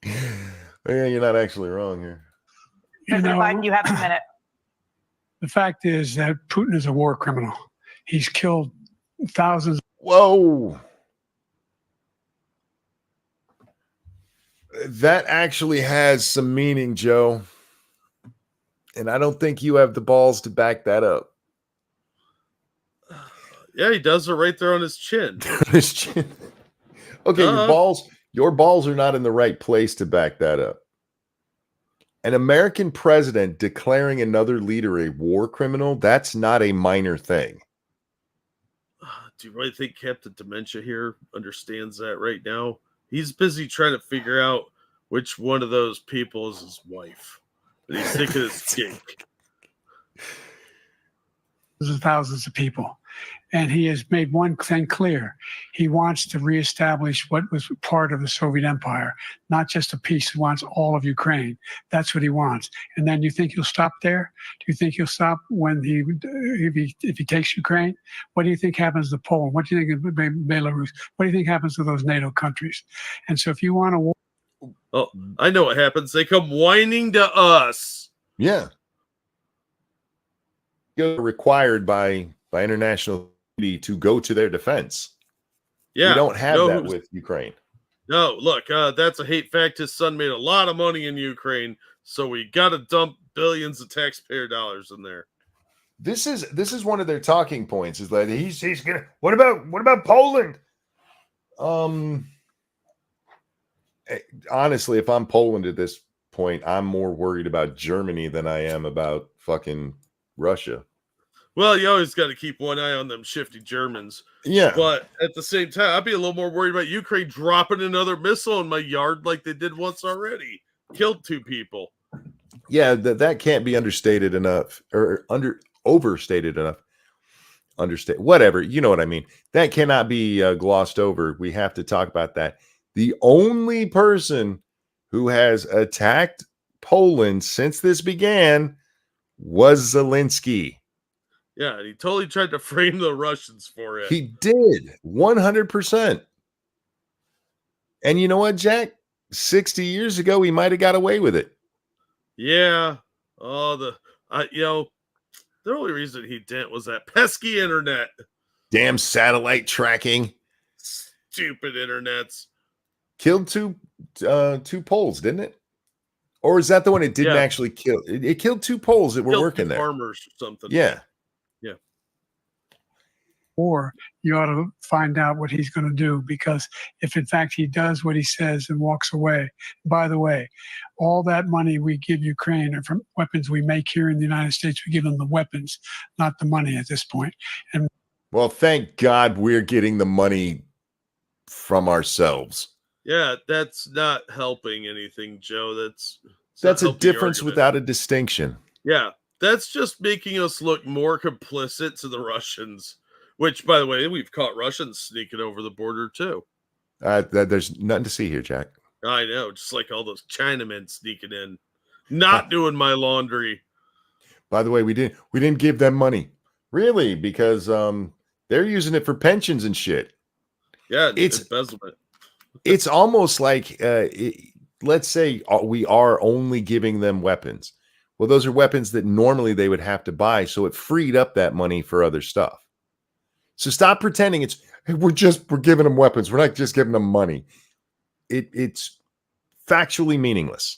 Yeah, you're not actually wrong here. President Biden, you have a minute. The fact is that Putin is a war criminal. He's killed thousands. Whoa. That actually has some meaning, Joe. And I don't think you have the balls to back that up. Yeah, he does it right there on his chin. His chin. Okay, your balls are not in the right place to back that up. An American president declaring another leader a war criminal, that's not a minor thing. Do you really think Captain Dementia here understands that right now? He's busy trying to figure out which one of those people is his wife. And he's thinking it's Jake. Thousands of people. And he has made one thing clear. He wants to reestablish what was part of the Soviet Empire, not just a piece. He wants all of Ukraine. That's what he wants. And then you think he'll stop there? Do you think he'll stop when if he takes Ukraine? What do you think happens to Poland? What do you think of Belarus? What do you think happens to those NATO countries? And so if you want to... Oh, I know what happens. They come whining to us. Yeah. You're required by international to go to their defense. Yeah, we don't have that with Ukraine. No, look, that's a hate fact. His son made a lot of money in Ukraine, so we got to dump billions of taxpayer dollars in there. This is one of their talking points. Is that he's gonna. What about Poland? Honestly, if I'm Poland at this point, I'm more worried about Germany than I am about fucking Russia. Well, you always got to keep one eye on them shifty Germans. Yeah. But at the same time, I'd be a little more worried about Ukraine dropping another missile in my yard like they did once already. Killed 2 people. Yeah, that can't be understated enough or overstated enough. understand. Whatever, you know what I mean. That cannot be glossed over. We have to talk about that. The only person who has attacked Poland since this began was Zelensky. Yeah, and he totally tried to frame the Russians for it. He did 100%. And you know what, Jack? 60 years ago, he might have got away with it. Yeah. Oh, the only reason he didn't was that pesky internet. Damn satellite tracking. Stupid internets. Killed two Poles, didn't it? Or is that the one it didn't Yeah. actually kill? It killed two Poles that were Killed working two there. farmers or something. Yeah. Or you ought to find out what he's going to do, because if in fact he does what he says and walks away, by the way, all that money we give Ukraine are from weapons we make here in the United States. We give them the weapons, not the money at this point. And Well, thank God we're getting the money from ourselves. Yeah, that's not helping anything, Joe. That's That's not a helping your difference argument. without a distinction. Yeah, that's just making us look more complicit to the Russians. Which, by the way, we've caught Russians sneaking over the border too. There's nothing to see here, Jack. I know, just like all those Chinamen sneaking in, not doing my laundry. By the way, we didn't give them money, really, because they're using it for pensions and shit. Yeah, It's embezzlement. It's almost like let's say we are only giving them weapons. Well, those are weapons that normally they would have to buy, so it freed up that money for other stuff. So stop pretending we're giving them weapons. We're not just giving them money. It's factually meaningless.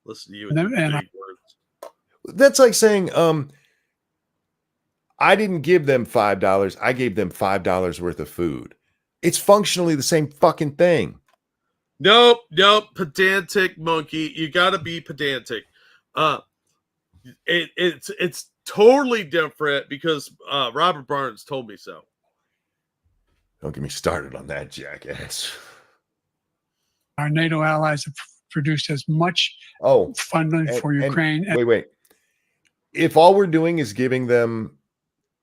Listen to you And with then- your and big words. That's like saying, I didn't give them $5. I gave them $5 worth of food. It's functionally the same fucking thing. Nope. Pedantic monkey. You gotta be pedantic. It's totally different because Robert Barnes told me so. Don't get me started on that, jackass. our NATO allies have produced as much Oh, funding for Ukraine. wait. If all we're doing is giving them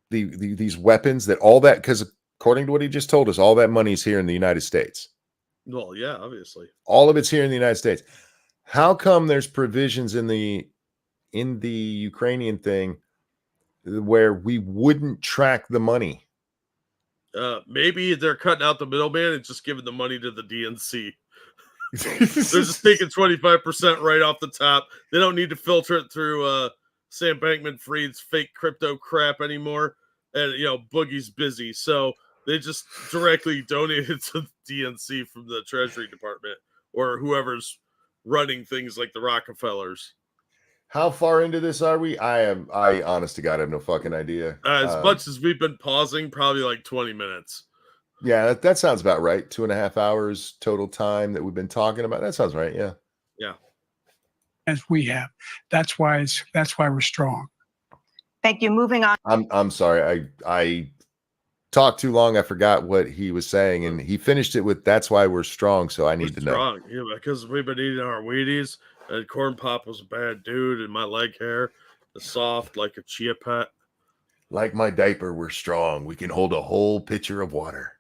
these weapons, because according to what he just told us, all that money's here in the United States. Well, yeah, obviously. All of it's here in the United States. How come there's provisions in the Ukrainian thing where we wouldn't track the money? Maybe they're cutting out the middleman and just giving the money to the DNC. They're just taking 25% right off the top. They don't need to filter it through Sam Bankman-Fried's fake crypto crap anymore. And, Boogie's busy. So they just directly donate it to the DNC from the Treasury Department or whoever's running things like the Rockefellers. How far into this are we? I honest to God, have no fucking idea. As much as we've been pausing, probably like 20 minutes. Yeah, that sounds about right. 2.5 hours total time that we've been talking about. That sounds right. Yeah. Yeah. As we have. That's why we're strong. Thank you. Moving on. I'm sorry. I talked too long. I forgot what he was saying, and he finished it with "That's why we're strong." So I need to know. Strong, yeah, because we've been eating our Wheaties, and Corn Pop was a bad dude, and my leg hair is soft like a chia pet. Like my diaper, we're strong. We can hold a whole pitcher of water.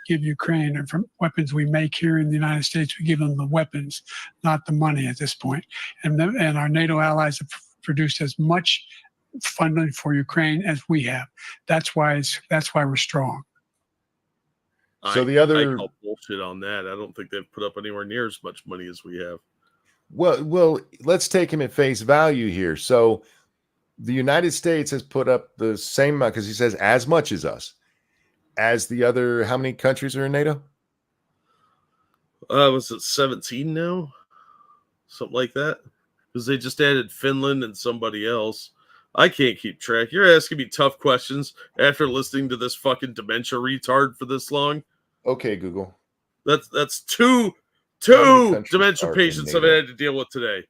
Give Ukraine and from weapons we make here in the United States. We give them the weapons, not the money at this point. And our NATO allies have produced as much funding for Ukraine as we have. That's why we're strong. So I call bullshit on that. I don't think they've put up anywhere near as much money as we have. Well, let's take him at face value here. So the United States has put up the same amount, because he says as much as us, as the other. How many countries are in NATO? Was it 17 now? Something like that? Because they just added Finland and somebody else. I can't keep track. You're asking me tough questions after listening to this fucking dementia retard for this long. Okay, Google. That's two countries dementia are in patients I've NATO? had to deal with today.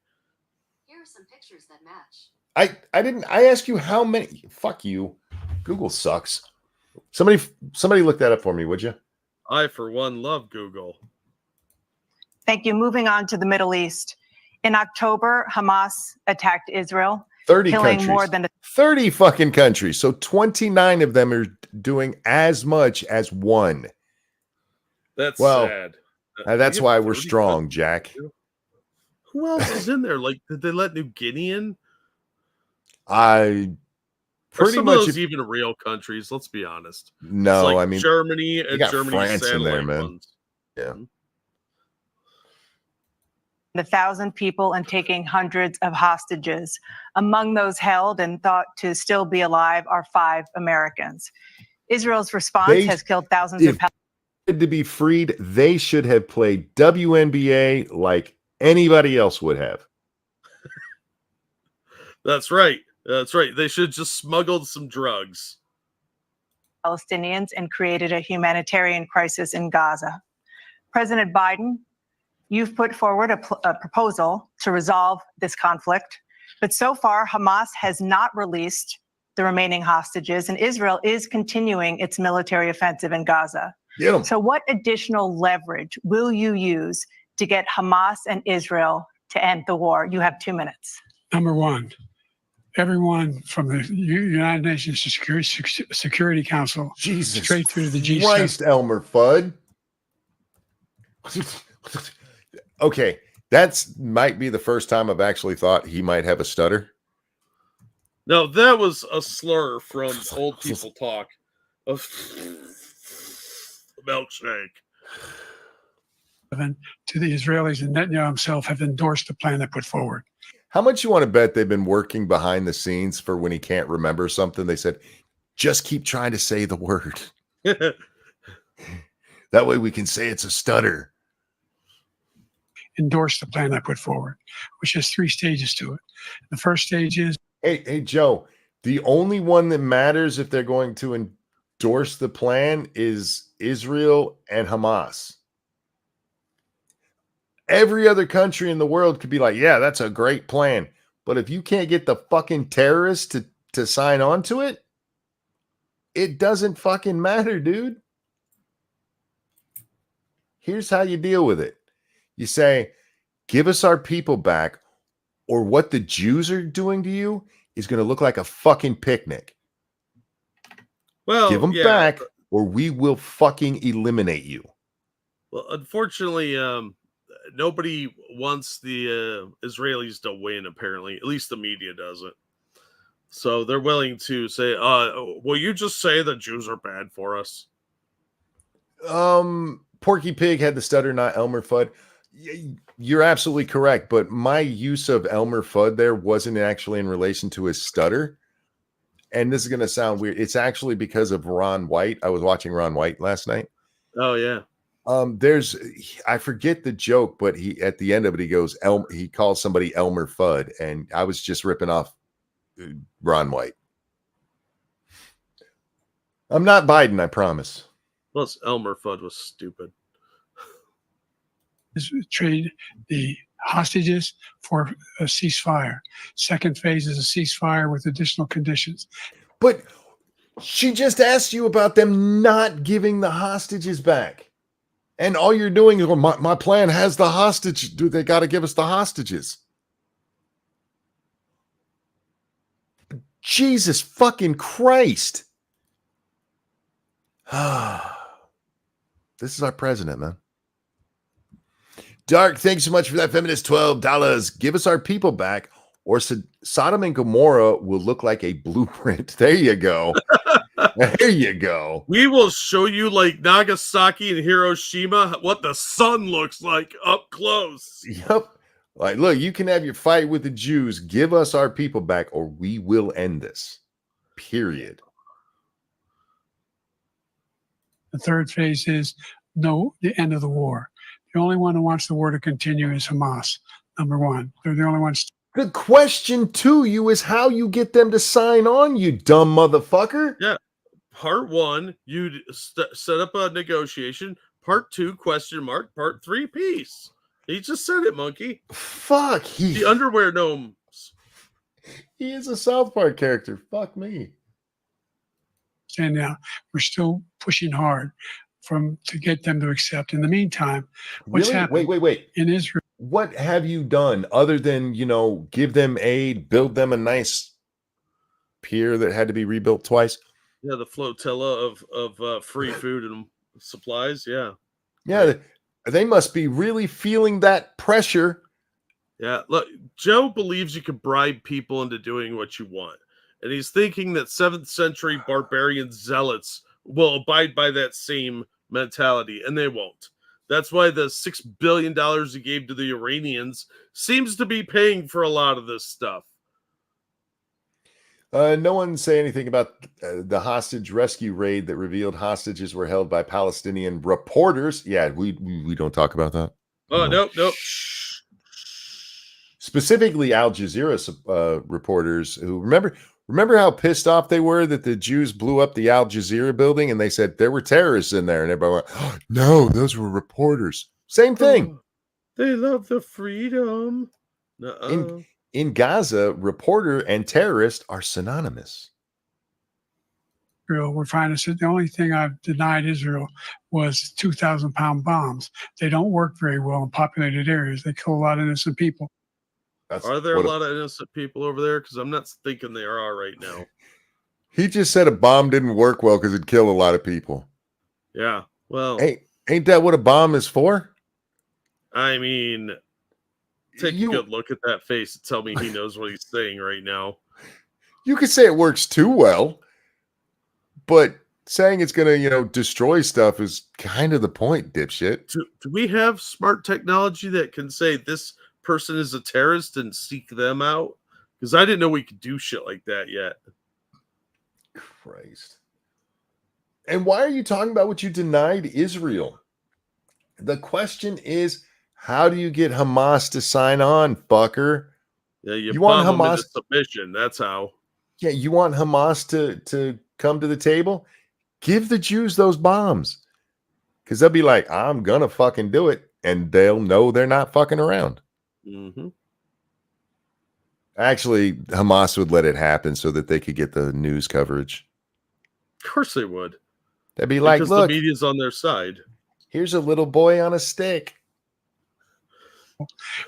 Here are some pictures that match. I asked you how many. Fuck you. Google sucks. Somebody look that up for me, would you? I, for one, love Google. Thank you. Moving on to the Middle East. In October, Hamas attacked Israel. 30 killing countries. more than 30 fucking countries. So 29 of them are doing as much as one. That's Well, sad. that's You have why we're 30 strong, countries. Jack. Who else is in there? Like, did they let New Guinea in? I Or pretty some much of those even real countries? Let's be honest. no. It's like I mean, Germany and got Germany's France in there, satellite man. ones. Yeah. 1,000 people and taking hundreds of hostages. Among those held and thought to still be alive are 5 Americans. Israel's response has killed thousands of to be freed. They should have played WNBA like anybody else would have. That's right. That's right. They should just smuggled some drugs. Palestinians and created a humanitarian crisis in Gaza. President Biden, you've put forward a proposal to resolve this conflict, but so far Hamas has not released the remaining hostages, and Israel is continuing its military offensive in Gaza. Get 'em. So what additional leverage will you use to get Hamas and Israel to end the war? You have 2 minutes. Number one, everyone from the United Nations Security Council Jesus straight through to the G7. Christ, Elmer Fudd. Okay, that's might be the first time I've actually thought he might have a stutter. No, that was a slur from old people talk. Of milkshake. To the Israelis, and Netanyahu himself have endorsed the plan they put forward. How much you want to bet they've been working behind the scenes for when he can't remember something? They said, just keep trying to say the word. That way we can say it's a stutter. Endorse the plan I put forward, which has 3 stages to it. The first stage is Hey, Joe, the only one that matters if they're going to endorse the plan is Israel and Hamas. Every other country in the world could be like, yeah, that's a great plan. But if you can't get the fucking terrorists to sign on to it, it doesn't fucking matter, dude. Here's how you deal with it. You say, give us our people back, or what the Jews are doing to you is going to look like a fucking picnic. Well, give them yeah, back, or we will fucking eliminate you. Well, unfortunately, nobody wants the Israelis to win, apparently. At least the media doesn't. So they're willing to say, will you just say that Jews are bad for us? Porky Pig had the stutter, not Elmer Fudd. You're absolutely correct, but my use of Elmer Fudd there wasn't actually in relation to his stutter. And this is going to sound weird. It's actually because of Ron White. I was watching Ron White last night. Oh, yeah. I forget the joke, but he at the end of it, he goes, he calls somebody Elmer Fudd, and I was just ripping off Ron White. I'm not Biden, I promise. Plus, Elmer Fudd was stupid. Trade the hostages for a ceasefire. Second phase is a ceasefire with additional conditions. But she just asked you about them not giving the hostages back. And all you're doing is, well, my plan has the hostage. Dude, they got to give us the hostages. Jesus fucking Christ. This is our president, man. Dark, thanks so much for that feminist $12. Give us our people back, or Sodom and Gomorrah will look like a blueprint. There you go. There you go. We will show you, like Nagasaki and Hiroshima, what the sun looks like up close. Yep. Like, look, you can have your fight with the Jews. Give us our people back, or we will end this. Period. The third phase is the end of the war. The only one who wants the war to continue is Hamas. Number one. They're the only ones. The question to you is how you get them to sign on, you dumb motherfucker. Yeah. Part 1, you set up a negotiation. Part 2, question mark. Part 3, peace. He just said it, monkey. Fuck. The underwear gnomes. He is a South Park character. Fuck me. And now we're still pushing hard to get them to accept. In the meantime, what's happening Wait. in Israel? what have you done other than, give them aid, build them a nice pier that had to be rebuilt twice? Yeah, the flotilla of free food and supplies. Yeah. Yeah, Right. they must be really feeling that pressure. Yeah, look, Joe believes you can bribe people into doing what you want. And he's thinking that 7th century barbarian zealots will abide by that same mentality, and they won't. That's why the $6 billion he gave to the Iranians seems to be paying for a lot of this stuff. No one say anything about the hostage rescue raid that revealed hostages were held by Palestinian reporters. Yeah, we don't talk about that. Oh, nope. Specifically, Al Jazeera reporters who remember how pissed off they were that the Jews blew up the Al Jazeera building, and they said there were terrorists in there, and everybody went, oh, "No, those were reporters." Same thing. Oh, they love the freedom. In Gaza, reporter and terrorist are synonymous. We're trying to say the only thing I've denied Israel was 2,000-pound bombs. They don't work very well in populated areas. They kill a lot of innocent people. Are there a lot of innocent people over there? Because I'm not thinking they are right now. He just said a bomb didn't work well because it'd kill a lot of people. Yeah, well, ain't that what a bomb is for? I mean, take a good look at that face and tell me he knows what he's saying right now. You could say it works too well, but saying it's going to, destroy stuff is kind of the point, dipshit. Do we have smart technology that can say this person is a terrorist and seek them out? Because I didn't know we could do shit like that yet. Christ. And why are you talking about what you denied Israel? The question is, how do you get Hamas to sign on, fucker? Yeah, you want Hamas into submission. That's how. Yeah, you want Hamas to come to the table? Give the Jews those bombs. Because they'll be like, I'm going to fucking do it. And they'll know they're not fucking around. Mm-hmm. Actually, Hamas would let it happen so that they could get the news coverage. Of course they would. They'd be like, because look, the media's on their side. Here's a little boy on a stick.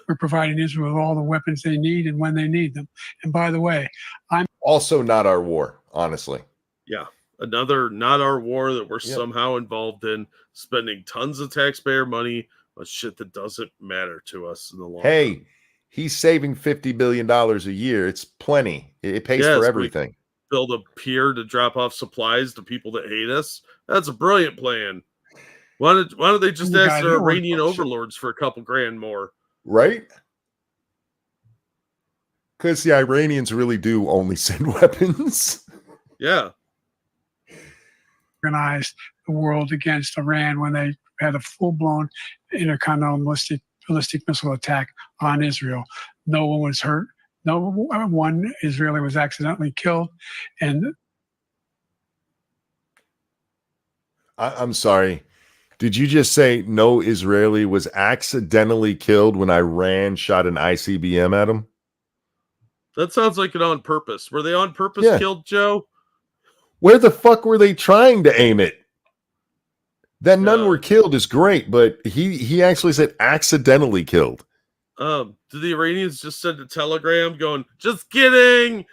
We're providing Israel with all the weapons they need and when they need them. And by the way, I'm also not our war, honestly. Yeah. Another not our war that we're somehow involved in, spending tons of taxpayer money on shit that doesn't matter to us in the long run. He's saving $50 billion a year. It's plenty. It pays for everything. Build a pier to drop off supplies to people that hate us. That's a brilliant plan. Why don't they just ask their Iranian overlords for a couple grand more? Right? Because the Iranians really do only send weapons. Yeah. Organized the world against Iran when they had a full-blown intercontinental ballistic missile attack on Israel. No one was hurt. No one Israeli was accidentally killed. And I'm sorry. Did you just say no Israeli was accidentally killed when Iran shot an ICBM at him? That sounds like it on purpose. Were they on purpose killed, Joe? Where the fuck were they trying to aim it? That none were killed is great, but he actually said accidentally killed. Did the Iranians just send a telegram going, just kidding?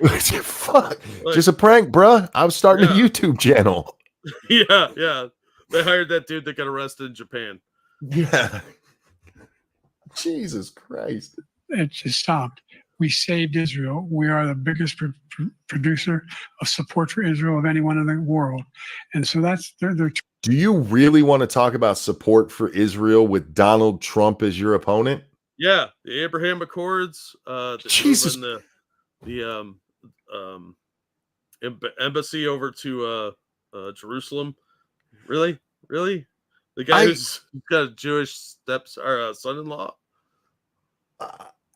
Fuck. Just a prank, bruh. I'm starting a YouTube channel. Yeah. They hired that dude that got arrested in Japan. Yeah. Jesus Christ. It just stopped. We saved Israel. We are the biggest producer of support for Israel of anyone in the world. And so that's they're Do you really want to talk about support for Israel with Donald Trump as your opponent? Yeah, the Abraham Accords, Jesus. the embassy over to Jerusalem. Really? The guy who's got a Jewish son-in-law?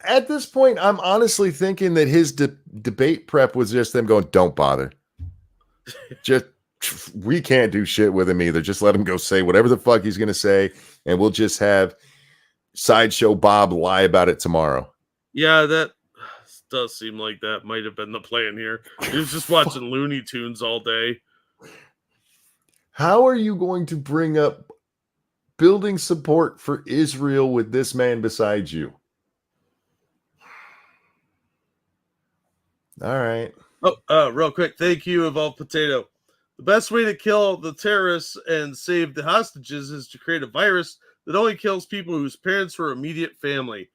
At this point, I'm honestly thinking that his debate prep was just them going, don't bother. We can't do shit with him either. Just let him go say whatever the fuck he's going to say, and we'll just have Sideshow Bob lie about it tomorrow. Yeah, that does seem like that might have been the plan here. He was just watching Looney Tunes all day. How are you going to bring up building support for Israel with this man beside you. All right. Oh, real quick. Thank you, Evolved Potato. The best way to kill the terrorists and save the hostages is to create a virus that only kills people whose parents were immediate family.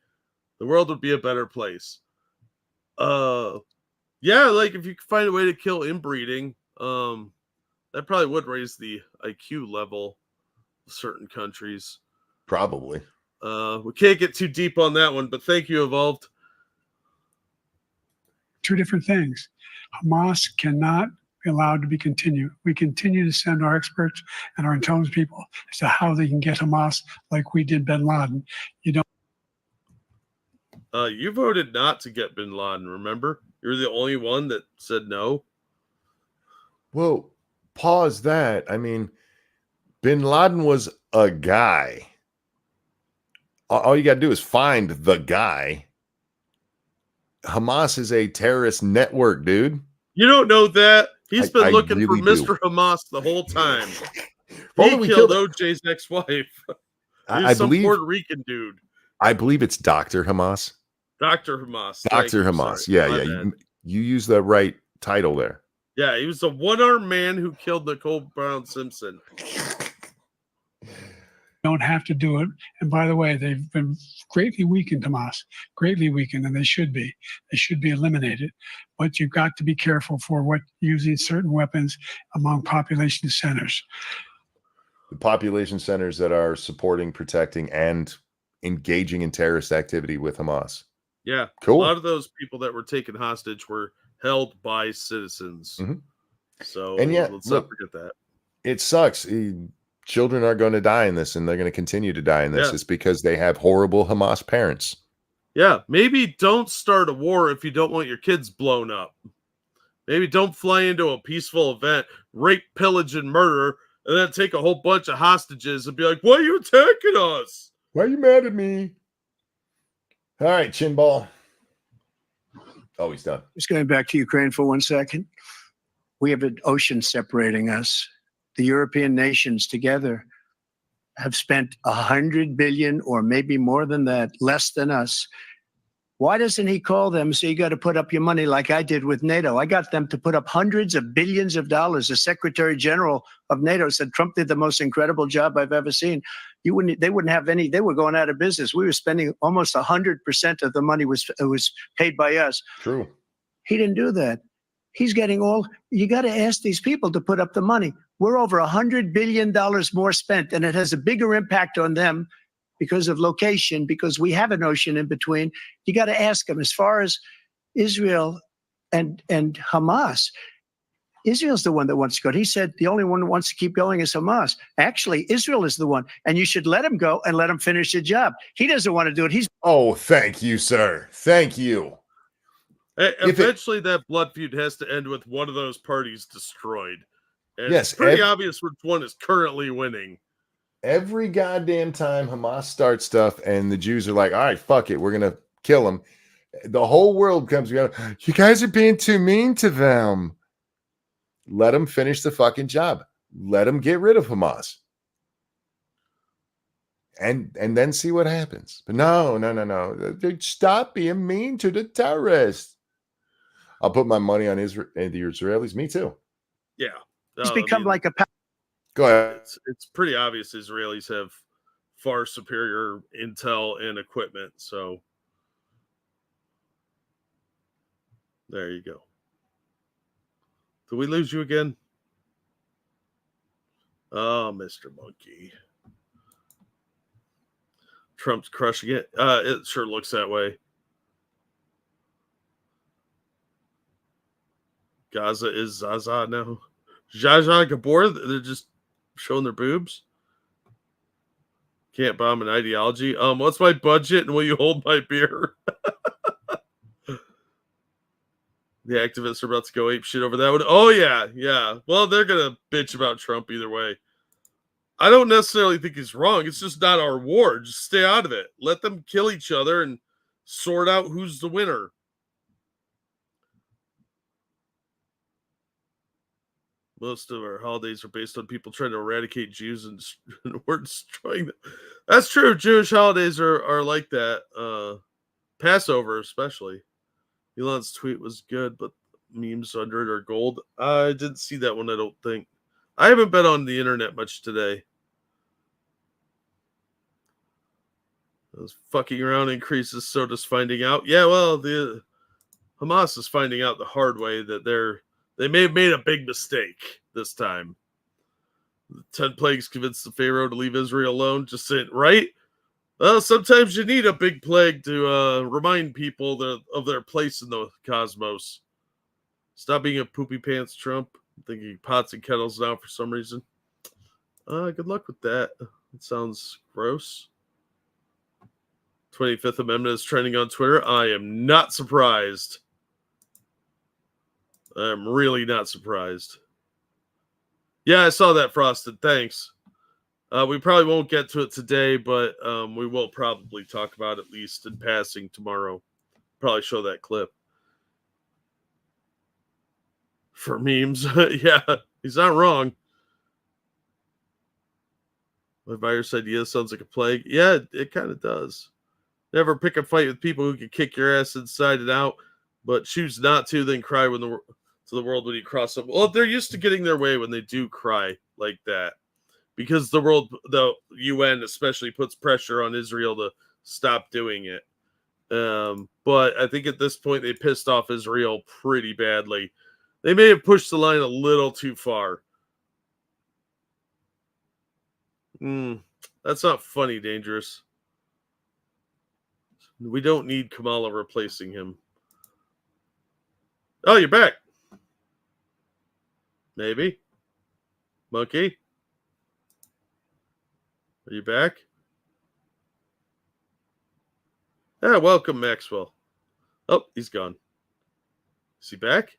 The world would be a better place. Yeah, like if you could find a way to kill inbreeding, that probably would raise the IQ level of certain countries. Probably. We can't get too deep on that one, but thank you, Evolved. Two different things. Hamas cannot be allowed to be continued. We continue to send our experts and our intelligence people as to how they can get Hamas like we did bin Laden. You don't. You voted not to get bin Laden, remember? You're the only one that said no. Well, pause that. I mean, bin Laden was a guy. All you got to do is find the guy. Hamas is a terrorist network, dude. You don't know that. He's been looking really for Mr. Hamas the whole time. He killed OJ's ex-wife. I some believe Puerto Rican dude. I believe it's Dr. Hamas. Dr. Hamas. Dr. Hamas. Yeah. You use the right title there. Yeah, he was the one-armed man who killed Nicole Brown Simpson. Don't have to do it. And by the way, they've been greatly weakened, Hamas, greatly weakened, and they should be. They should be eliminated. But you've got to be careful for what using certain weapons among population centers. The population centers that are supporting, protecting, and engaging in terrorist activity with Hamas. Yeah, cool. A lot of those people that were taken hostage were held by citizens. Mm-hmm. So and yet, let's not forget that. It sucks. Children are going to die in this, and they're going to continue to die in this. Yeah. It's because they have horrible Hamas parents. Yeah, maybe don't start a war if you don't want your kids blown up. Maybe don't fly into a peaceful event, rape, pillage, and murder, and then take a whole bunch of hostages and be like, why are you attacking us? Why are you mad at me? All right, Chinball. Oh, he's done. Just going back to Ukraine for 1 second. We have an ocean separating us. The European nations together have spent 100 billion or maybe more than that, less than us. Why doesn't he call them? So you got to put up your money like I did with NATO. I got them to put up hundreds of billions of dollars. The Secretary General of NATO said Trump did the most incredible job I've ever seen. They wouldn't have any. They were going out of business. We were spending almost 100% of the money was paid by us. True. He didn't do that. He's getting all. You got to ask these people to put up the money. We're over $100 billion more spent, and it has a bigger impact on them because of location, because we have an ocean in between. You got to ask them. As far as Israel and Hamas, Israel's the one that wants to go. He said the only one who wants to keep going is Hamas. Actually, Israel is the one, and you should let him go and let him finish the job. He doesn't want to do it. Oh, thank you, sir. Thank you. Eventually, that blood feud has to end with one of those parties destroyed. And yes, it's pretty obvious which one is currently winning. Every goddamn time Hamas starts stuff and the Jews are like, all right, fuck it, we're going to kill them. The whole world comes together. You guys are being too mean to them. Let them finish the fucking job. Let them get rid of Hamas. And then see what happens. But no. Stop being mean to the terrorists. I'll put my money on Israel and the Israelis. Me too. Yeah. It's become like a. Go ahead. It's pretty obvious Israelis have far superior intel and equipment. So there you go. Did we lose you again? Oh, Mr. Monkey. Trump's crushing it. It sure looks that way. Gaza is Zaza now. Zsa Zsa Gabor, they're just showing their boobs. Can't bomb an ideology. What's my budget and will you hold my beer? The activists are about to go ape shit over that one. Oh, yeah. Well, they're going to bitch about Trump either way. I don't necessarily think he's wrong. It's just not our war. Just stay out of it. Let them kill each other and sort out who's the winner. most of our holidays are based on people trying to eradicate Jews and we're destroying them. That's true. Jewish holidays are like that. Passover, especially. Elon's tweet was good, but memes under it are gold. I didn't see that one, I don't think. I haven't been on the internet much today. Those fucking around increases, so does finding out. Yeah, well, the Hamas is finding out the hard way that they may have made a big mistake this time. The 10 plagues convinced the Pharaoh to leave Israel alone. Just saying, right? Well, sometimes you need a big plague to remind people of their place in the cosmos. Stop being a poopy pants, Trump. I'm thinking pots and kettles now for some reason. Good luck with that. It sounds gross. 25th Amendment is trending on Twitter. I am not surprised. I'm really not surprised. Yeah, I saw that, Frosted. Thanks. We probably won't get to it today, but we will probably talk about it at least in passing tomorrow. Probably show that clip. For memes. Yeah, he's not wrong. My virus idea sounds like a plague. Yeah, it kind of does. Never pick a fight with people who can kick your ass inside and out, but choose not to, then cry to the world when you cross them. Well, they're used to getting their way when they do cry like that. Because the UN especially puts pressure on Israel to stop doing it. But I think at this point they pissed off Israel pretty badly. They may have pushed the line a little too far. That's not funny, Dangerous. We don't need Kamala replacing him. Oh, you're back. Maybe. Monkey? Are you back? Yeah, welcome, Maxwell. Oh, he's gone. Is he back?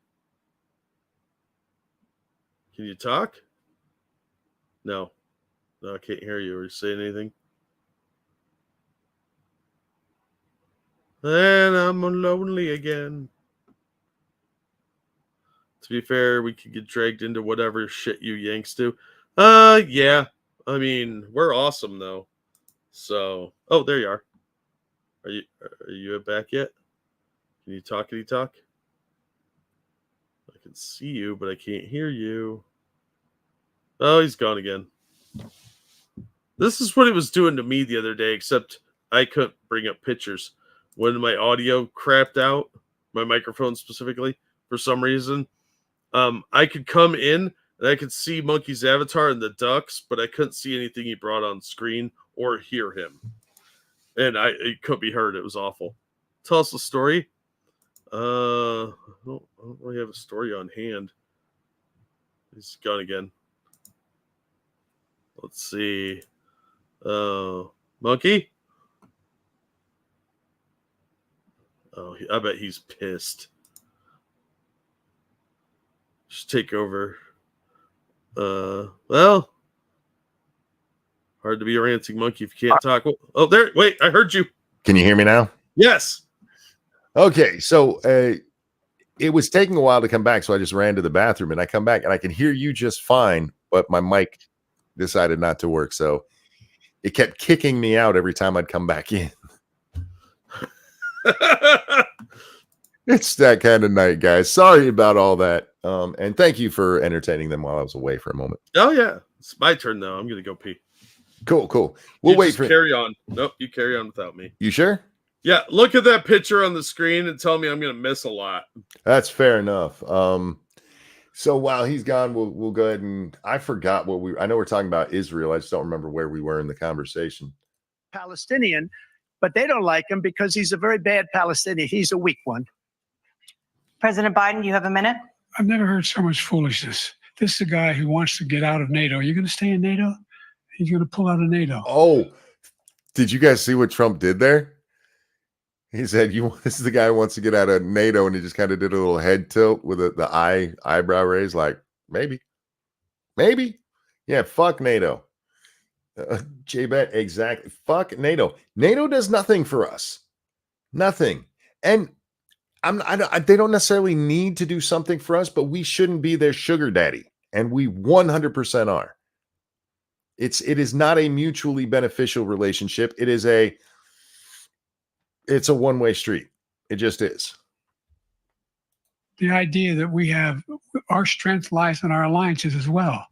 Can you talk? No. No, I can't hear you. Are you saying anything? And I'm lonely again. To be fair, we could get dragged into whatever shit you Yanks do. Yeah. I mean, we're awesome though. So, oh, there you are. Are you back yet? Can you talk? Can you talk? I can see you, but I can't hear you. Oh, he's gone again. This is what he was doing to me the other day, except I couldn't bring up pictures. When my audio crapped out, my microphone specifically, for some reason, I could come in and I could see Monkey's avatar and the ducks, but I couldn't see anything he brought on screen or hear him. And it couldn't be heard. It was awful. Tell us the story. I don't really have a story on hand. He's gone again. Let's see. Monkey? Oh, I bet he's pissed. Just take over. Well, hard to be a ranting monkey if you can't talk. Oh, there. Wait, I heard you. Can you hear me now? Yes. Okay, so it was taking a while to come back, so I just ran to the bathroom, and I come back, and I can hear you just fine, but my mic decided not to work, so it kept kicking me out every time I'd come back in. It's that kind of night, guys. Sorry about all that. And thank you for entertaining them while I was away for a moment. Oh, yeah. It's my turn now. I'm going to go pee. Cool. We'll wait for carry on. Nope, you carry on without me. You sure? Yeah, look at that picture on the screen and tell me I'm going to miss a lot. That's fair enough. So while he's gone, we'll go ahead and I forgot I know we're talking about Israel. I just don't remember where we were in the conversation. Palestinian, but they don't like him because he's a very bad Palestinian. He's a weak one. President Biden, you have a minute. I've never heard so much foolishness. This is a guy who wants to get out of NATO. You're going to stay in NATO? He's going to pull out of NATO. Oh, did you guys see what Trump did there? He said, this is the guy who wants to get out of NATO, and he just kind of did a little head tilt with the eyebrow raise, like, maybe. Yeah, fuck NATO. J-Bet, exactly. Fuck NATO. NATO does nothing for us. Nothing. And they don't necessarily need to do something for us, but we shouldn't be their sugar daddy. And we 100% are. It is not a mutually beneficial relationship. It's a one-way street. It just is. The idea that we have our strength lies in our alliances as well.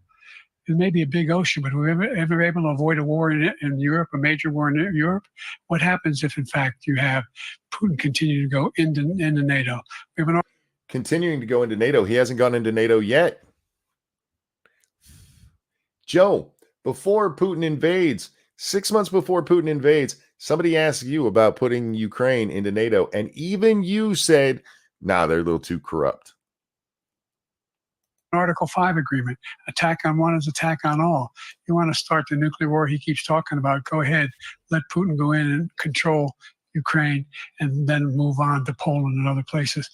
It may be a big ocean, but we're ever able to avoid a war in Europe, a major war in Europe? What happens if, in fact, you have Putin continue to go into NATO? We have continuing to go into NATO. He hasn't gone into NATO yet. Joe, before Putin invades, 6 months before Putin invades, somebody asked you about putting Ukraine into NATO, and even you said, nah, they're a little too corrupt. Article 5 agreement. Attack on one is attack on all. You want to start the nuclear war he keeps talking about, go ahead. Let Putin go in and control Ukraine and then move on to Poland and other places.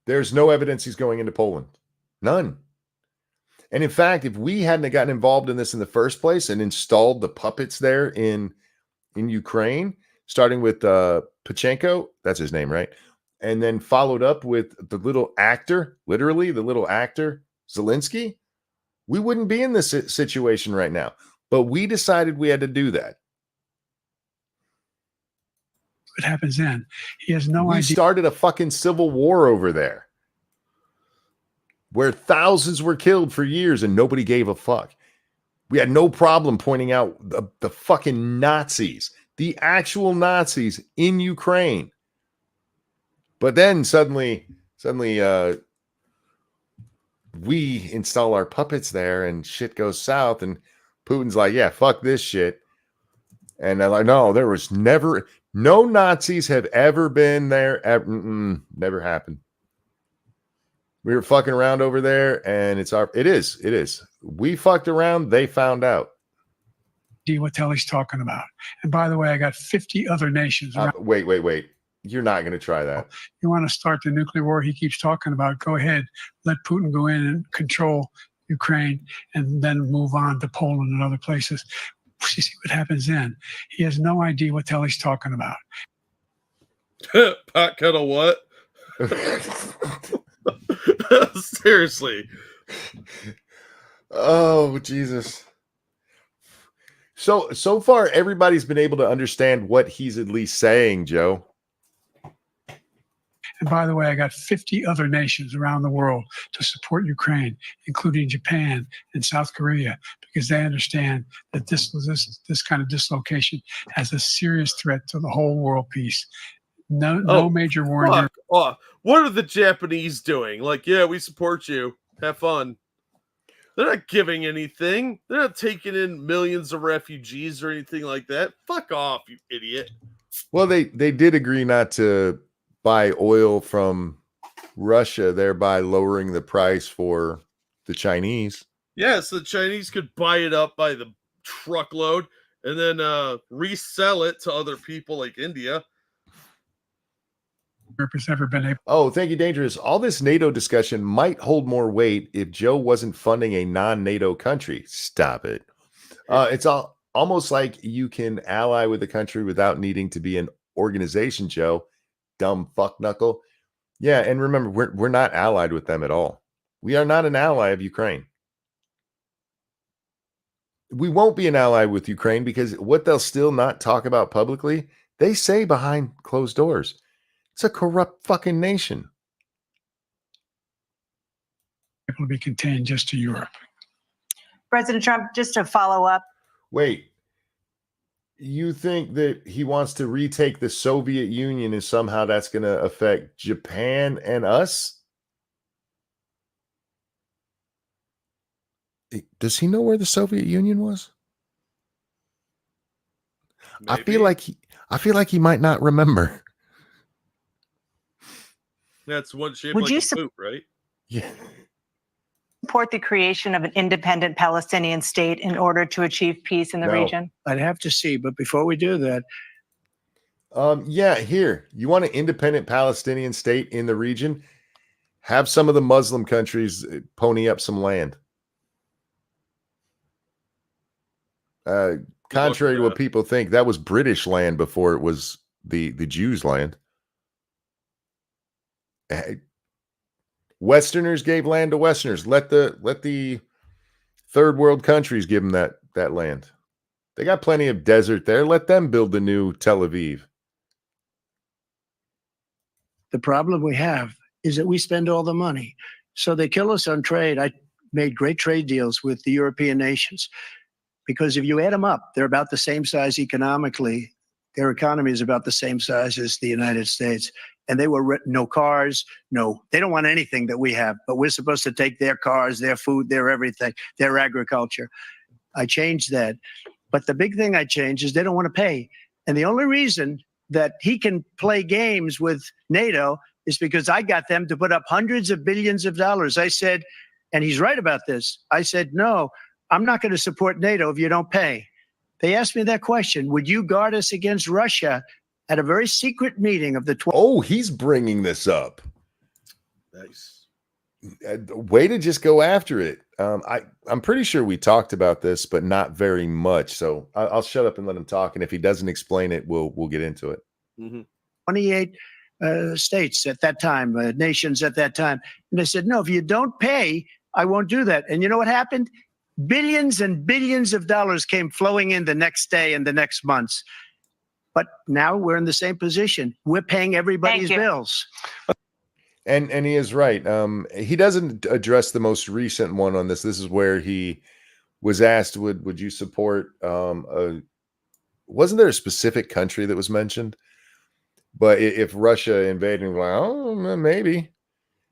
There's no evidence he's going into Poland. None. And in fact, if we hadn't gotten involved in this in the first place and installed the puppets there in Ukraine, starting with Pachenko, that's his name, right? And then followed up with the little actor, literally the little actor, Zelensky, we wouldn't be in this situation right now. But we decided we had to do that. What happens then? He has no idea. We started a fucking civil war over there where thousands were killed for years and nobody gave a fuck. We had no problem pointing out the fucking Nazis, the actual Nazis in Ukraine. But then suddenly, we install our puppets there and shit goes south. And Putin's like, yeah, fuck this shit. And they're like, no, there was never, no Nazis have ever been there. Never happened. We were fucking around over there and it is. We fucked around. They found out. What the hell he's talking about. And by the way, I got 50 other nations. Wait. You're not going to try that. You want to start the nuclear war he keeps talking about, go ahead. Let Putin go in and control Ukraine and then move on to Poland and other places. You see what happens then? He has no idea what the hell he's talking about. Pot kettle what? Seriously. Oh, Jesus. So far, everybody's been able to understand what he's at least saying, Joe. And by the way, I got 50 other nations around the world to support Ukraine, including Japan and South Korea, because they understand that this kind of dislocation has a serious threat to the whole world peace. No major war. What are the Japanese doing? Like, yeah, we support you. Have fun. They're not giving anything. They're not taking in millions of refugees or anything like that. Fuck off, you idiot. Well, they did agree not to buy oil from Russia, thereby lowering the price for the Chinese. Yes, the Chinese could buy it up by the truckload and then resell it to other people like India. Has ever been able. Oh, thank you, Dangerous. All this NATO discussion might hold more weight if Joe wasn't funding a non-NATO country. Stop it. It's almost like you can ally with a country without needing to be an organization, Joe. Dumb fuck knuckle. Yeah, and remember, we're not allied with them at all. We are not an ally of Ukraine. We won't be an ally with Ukraine because what they'll still not talk about publicly, they say behind closed doors. It's a corrupt fucking nation. Able to be contained just to Europe. President Trump, just to follow up. Wait. You think that he wants to retake the Soviet Union and somehow that's going to affect Japan and us? Does he know where the Soviet Union was? Maybe. I feel like he might not remember. That's one shape Would like you a poop, right? Yeah. Support the creation of an independent Palestinian state in order to achieve peace in the region? I'd have to see, but before we do that, here, you want an independent Palestinian state in the region? Have some of the Muslim countries pony up some land. Contrary to what people think, that was British land before it was the Jews' land. Westerners gave land to Westerners. Let the third world countries give them that land. They got plenty of desert there. Let them build the new Tel Aviv. The problem we have is that we spend all the money. So they kill us on trade. I made great trade deals with the European nations because if you add them up, they're about the same size economically. Their economy is about the same size as the United States. And they were no cars, they don't want anything that we have, but we're supposed to take their cars, their food, their everything, their agriculture. I changed that. But the big thing I changed is they don't want to pay. And the only reason that he can play games with NATO is because I got them to put up hundreds of billions of dollars. I said, and he's right about this. I said, no, I'm not going to support NATO if you don't pay. They asked me that question. Would you guard us against Russia at a very secret meeting of the 12th? Oh, he's bringing this up. Nice. Way to just go after it. I'm pretty sure we talked about this, but not very much. So I'll shut up and let him talk. And if he doesn't explain it, we'll get into it. Mm-hmm. 28 states at that time, nations at that time. And they said, no, if you don't pay, I won't do that. And you know what happened? Billions and billions of dollars came flowing in the next day and the next months. But now we're in the same position. We're paying everybody's bills. And he is right. He doesn't address the most recent one on this. This is where he was asked, would you support wasn't there a specific country that was mentioned? But if Russia invaded, well, maybe.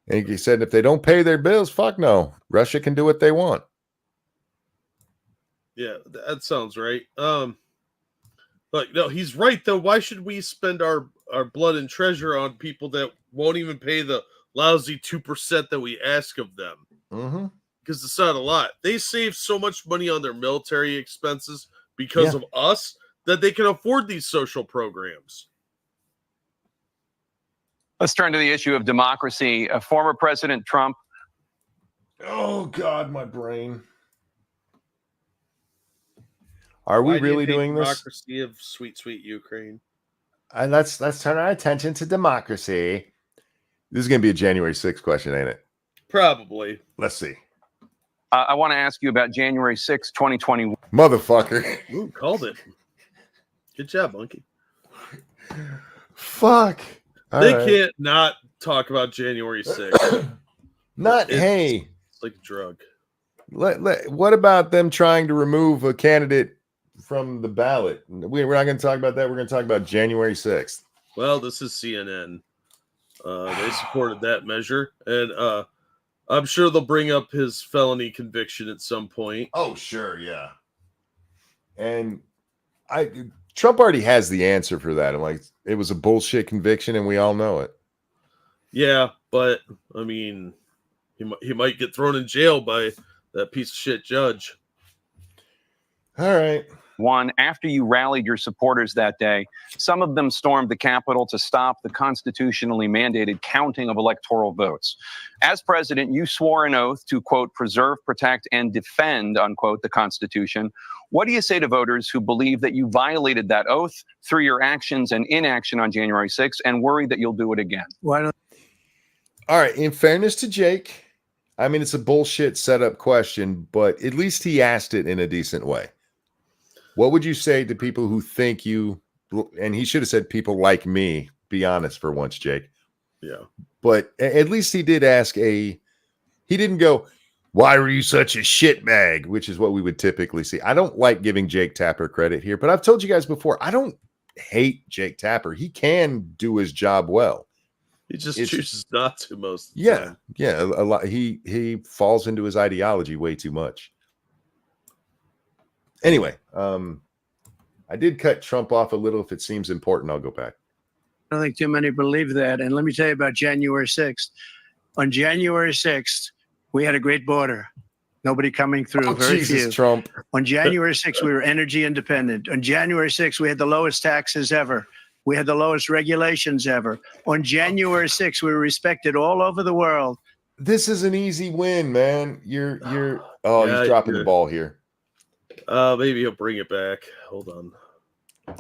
And he said if they don't pay their bills, fuck no. Russia can do what they want. Yeah, that sounds right. But no, he's right though. Why should we spend our blood and treasure on people that won't even pay the lousy 2% that we ask of them? Mm-hmm. Because it's not a lot. They save so much money on their military expenses because of us that they can afford these social programs. Let's turn to the issue of democracy. Former President Trump. Oh God, my brain. Are we really doing this? Democracy of sweet, sweet Ukraine. And let's turn our attention to democracy. This is going to be a January 6th question, ain't it? Probably. Let's see. I want to ask you about January 6, 2021. Motherfucker. Ooh, called it. Good job, Monkey. Fuck. They can't not talk about January 6th. Hey. It's like a drug. What about them trying to remove a candidate from the ballot? We're not going to talk about that. We're going to talk about January 6th. Well, this is CNN. They supported that measure. And I'm sure they'll bring up his felony conviction at some point. Oh, sure, yeah. And Trump already has the answer for that. I'm like, it was a bullshit conviction, and we all know it. Yeah, but I mean, he might get thrown in jail by that piece of shit judge. All right. After you rallied your supporters that day, some of them stormed the Capitol to stop the constitutionally mandated counting of electoral votes. As president, you swore an oath to, quote, preserve, protect, and defend, unquote, the Constitution. What do you say to voters who believe that you violated that oath through your actions and inaction on January 6th and worry that you'll do it again? All right. In fairness to Jake, I mean, it's a bullshit setup question, but at least he asked it in a decent way. What would you say to people who think you, and he should have said people like me, be honest for once, Jake. Yeah. But at least he did ask he didn't go, why were you such a shitbag? Which is what we would typically see. I don't like giving Jake Tapper credit here, but I've told you guys before, I don't hate Jake Tapper. He can do his job well. He just chooses not to most of the time. Yeah. A lot. He falls into his ideology way too much. Anyway, I did cut Trump off a little. If it seems important, I'll go back. I don't think too many believe that. And let me tell you about January 6th. On January 6th, we had a great border. Nobody coming through. Oh, very Jesus, few. Trump. On January 6th, we were energy independent. On January 6th, we had the lowest taxes ever. We had the lowest regulations ever. On January 6th, we were respected all over the world. This is an easy win, man. He's dropping the ball here. Maybe he'll bring it back. Hold on.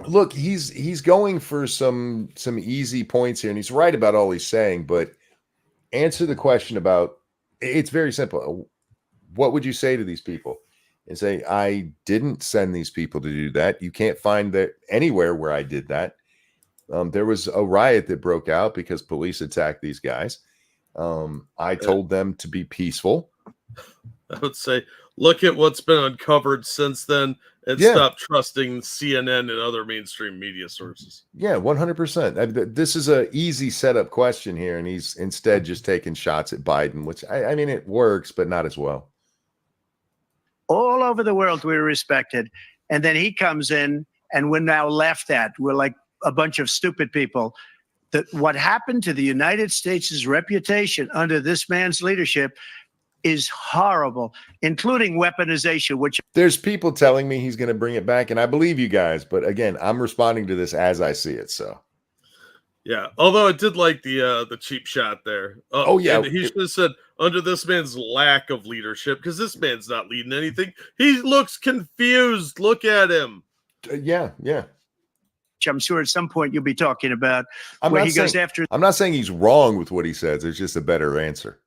Look, he's going for some easy points here, and he's right about all he's saying, but answer the question about, it's very simple. What would you say to these people? And say, I didn't send these people to do that. You can't find that anywhere where I did that. There was a riot that broke out because police attacked these guys. I told them to be peaceful. I would say, look at what's been uncovered since then and stop trusting CNN and other mainstream media sources. Yeah, 100%. This is an easy setup question here, and he's instead just taking shots at Biden, which, I mean, it works, but not as well. All over the world, we're respected. And then he comes in, and we're now laughed at. We're like a bunch of stupid people. That what happened to the United States' reputation under this man's leadership is horrible, including weaponization, which there's people telling me he's going to bring it back, and I believe you guys, but again, I'm responding to this as I see it. So yeah, although I did like the cheap shot there. Oh yeah, he should have said under this man's lack of leadership, because this man's not leading anything. He looks confused. Look at him. Yeah. I'm sure at some point you'll be talking about I'm not saying he's wrong with what he says. It's just a better answer.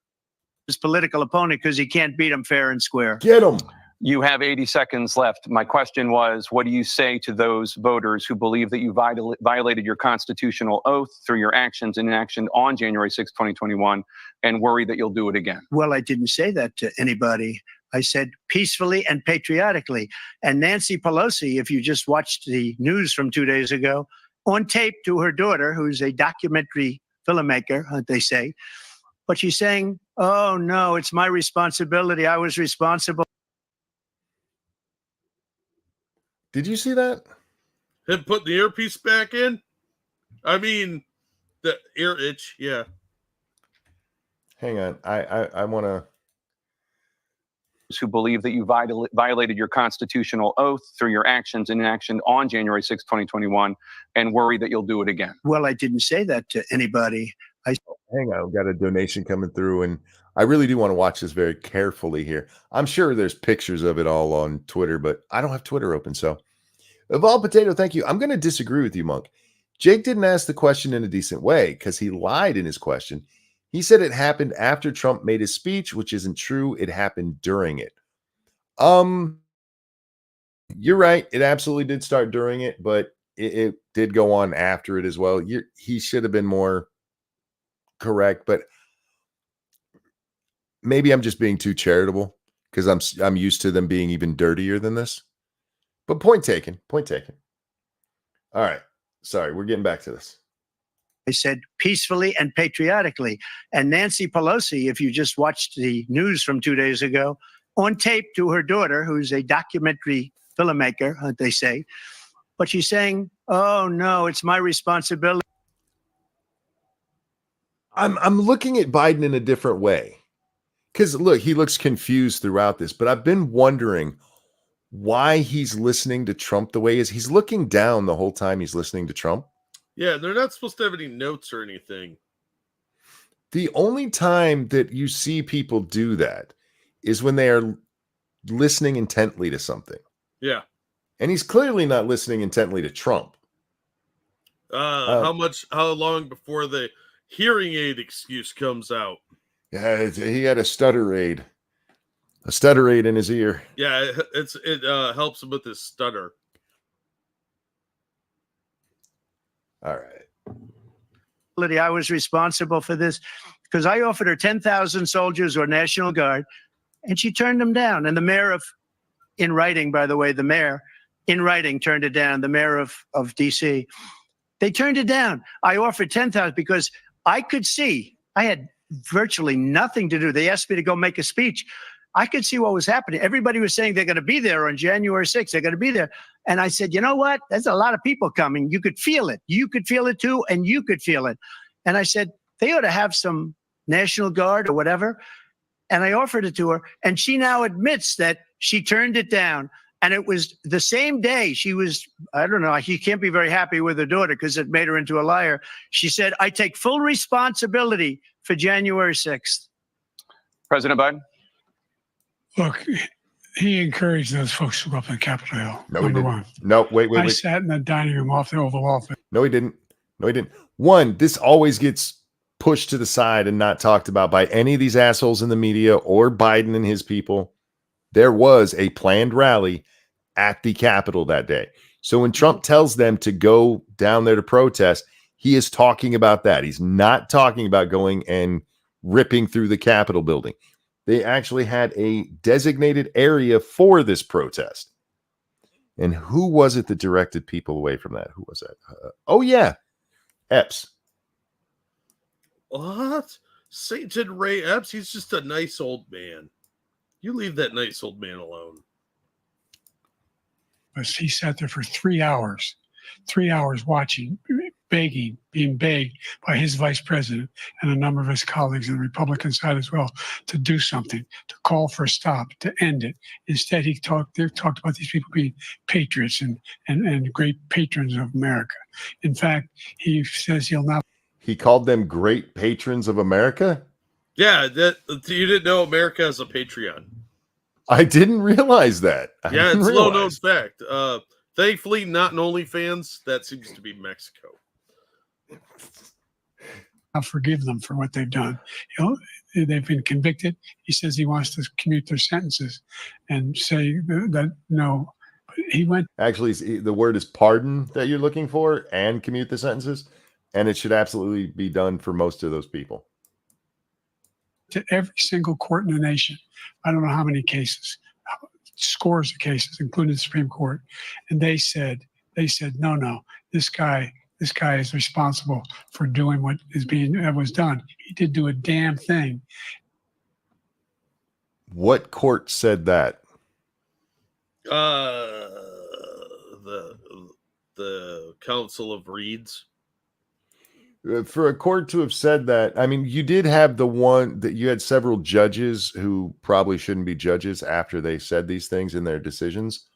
His political opponent because he can't beat him fair and square. Get him. You have 80 seconds left. My question was, what do you say to those voters who believe that you violated your constitutional oath through your actions and inaction on January 6, 2021, and worry that you'll do it again? Well, I didn't say that to anybody. I said peacefully and patriotically. And Nancy Pelosi, if you just watched the news from 2 days ago, on tape to her daughter, who's a documentary filmmaker, they say, but she's saying, oh, no, it's my responsibility. I was responsible. Did you see that? Him put the earpiece back in? I mean, the ear itch, yeah. Hang on. I want to. Who believe that you violated your constitutional oath through your actions and inaction on January 6, 2021, and worry that you'll do it again. Well, I didn't say that to anybody. Hang on, we've got a donation coming through, and I really do want to watch this very carefully here. I'm sure there's pictures of it all on Twitter, but I don't have Twitter open. So, Evolved Potato, thank you. I'm going to disagree with you, Monk. Jake didn't ask the question in a decent way because he lied in his question. He said it happened after Trump made his speech, which isn't true. It happened during it. You're right. It absolutely did start during it, but it did go on after it as well. He should have been more correct, but maybe I'm just being too charitable because I'm used to them being even dirtier than this. But point taken. All right. Sorry, we're getting back to this. I said peacefully and patriotically. And Nancy Pelosi, if you just watched the news from 2 days ago, on tape to her daughter, who's a documentary filmmaker, they say, but she's saying, oh, no, it's my responsibility. I'm looking at Biden in a different way because, look, he looks confused throughout this, but I've been wondering why he's listening to Trump the way he is. He's looking down the whole time he's listening to Trump. Yeah, they're not supposed to have any notes or anything. The only time that you see people do that is when they are listening intently to something. Yeah. And he's clearly not listening intently to Trump. How long before the hearing aid excuse comes out? Yeah, he had a stutter aid in his ear. Yeah, it helps him with his stutter. All right. I was responsible for this because I offered her 10,000 soldiers or National Guard, and she turned them down. And the mayor in writing, by the way, the mayor in writing turned it down, the mayor of D.C. They turned it down. I offered 10,000 because I could see I had virtually nothing to do. They asked me to go make a speech. I could see what was happening. Everybody was saying they're going to be there on January 6th. They're going to be there. And I said, you know what? There's a lot of people coming. You could feel it. You could feel it too, and you could feel it. And I said, they ought to have some National Guard or whatever. And I offered it to her. And she now admits that she turned it down. And it was the same day she was, I don't know, she can't be very happy with her daughter because it made her into a liar. She said, I take full responsibility for January 6th. President Biden? Look, he encouraged those folks to go up on Capitol Hill. No, number he didn't. one. No, wait. I sat in the dining room off the Oval Office. No, he didn't. One, this always gets pushed to the side and not talked about by any of these assholes in the media or Biden and his people. There was a planned rally at the Capitol that day. So when Trump tells them to go down there to protest, he is talking about that. He's not talking about going and ripping through the Capitol building. They actually had a designated area for this protest. And who was it that directed people away from that? Who was that? Oh, yeah. Epps. What? Satan Ray Epps? He's just a nice old man. You leave that nice old man alone. He sat there for 3 hours watching, begging, being begged by his vice president and a number of his colleagues on the Republican side as well to do something, to call for a stop, to end it. Instead, they talked about these people being patriots and great patrons of America. In fact, he says he'll not. He called them great patrons of America? Yeah, you didn't know America has a Patreon. I didn't realize that. Yeah, it's a low-known fact. Thankfully, not in OnlyFans. That seems to be Mexico. I'll forgive them for what they've done. They've been convicted. He says he wants to commute their sentences and say that no. But he went. Actually, the word is pardon that you're looking for and commute the sentences. And it should absolutely be done for most of those people. To every single court in the nation. I don't know how many cases, scores of cases, including the Supreme Court. And they said, no, this guy is responsible for doing what was done. He did do a damn thing. What court said that? The Council of Reeds. For a court to have said that, I mean, you did have the one that you had several judges who probably shouldn't be judges after they said these things in their decisions,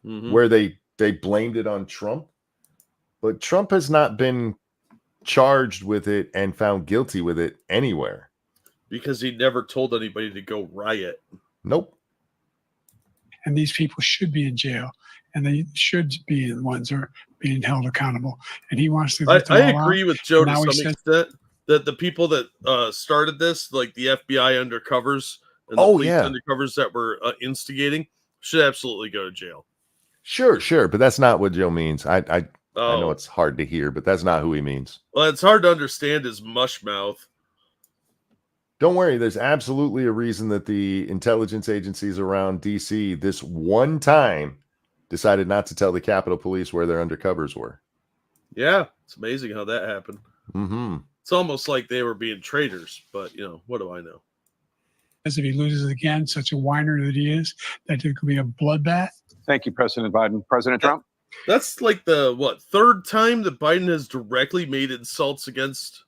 where they blamed it on Trump. But Trump has not been charged with it and found guilty with it anywhere. Because he never told anybody to go riot. Nope. And these people should be in jail. And they should be the ones who are being held accountable. And he wants to. I agree with Joe to some extent that the people that started this, like the FBI undercovers and the police undercovers that were instigating, should absolutely go to jail. Sure, but that's not what Joe means. I know it's hard to hear, but that's not who he means. Well, it's hard to understand his mush mouth. Don't worry, there's absolutely a reason that the intelligence agencies around DC this one time decided not to tell the Capitol Police where their undercovers were. Yeah, it's amazing how that happened. Mm-hmm. It's almost like they were being traitors, but, what do I know? As if he loses again, such a whiner that he is, that there could be a bloodbath. Thank you, President Biden. President Trump? That's like the, third time that Biden has directly made insults against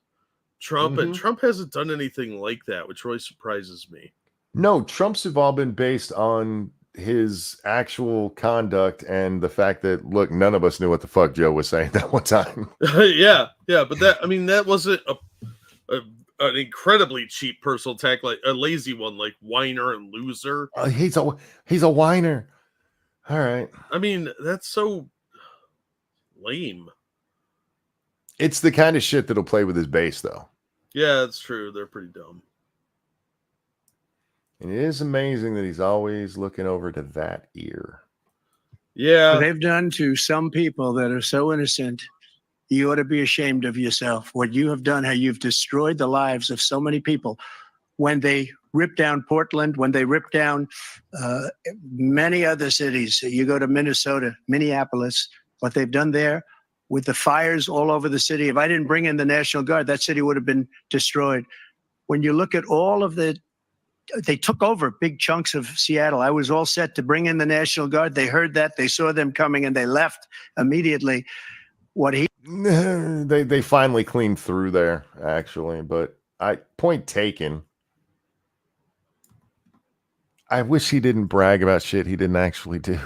Trump, and Trump hasn't done anything like that, which really surprises me. No, Trump's have all been based on his actual conduct and the fact that, look, none of us knew what the fuck Joe was saying that one time. yeah, but that wasn't an incredibly cheap personal attack, like a lazy one, like whiner and loser. He's a whiner. All right. I mean, that's so lame. It's the kind of shit that'll play with his base, though. Yeah, that's true. They're pretty dumb. And it is amazing that he's always looking over to that ear. Yeah. What they've done to some people that are so innocent, you ought to be ashamed of yourself. What you have done, how you've destroyed the lives of so many people. When they ripped down Portland, when they ripped down many other cities, you go to Minnesota, Minneapolis, what they've done there with the fires all over the city. If I didn't bring in the National Guard, that city would have been destroyed. When you look at all of they took over big chunks of Seattle. I was all set to bring in the National Guard. They heard that, they saw them coming, and they left immediately. They finally cleaned through there, actually. But point taken. I wish he didn't brag about shit he didn't actually do.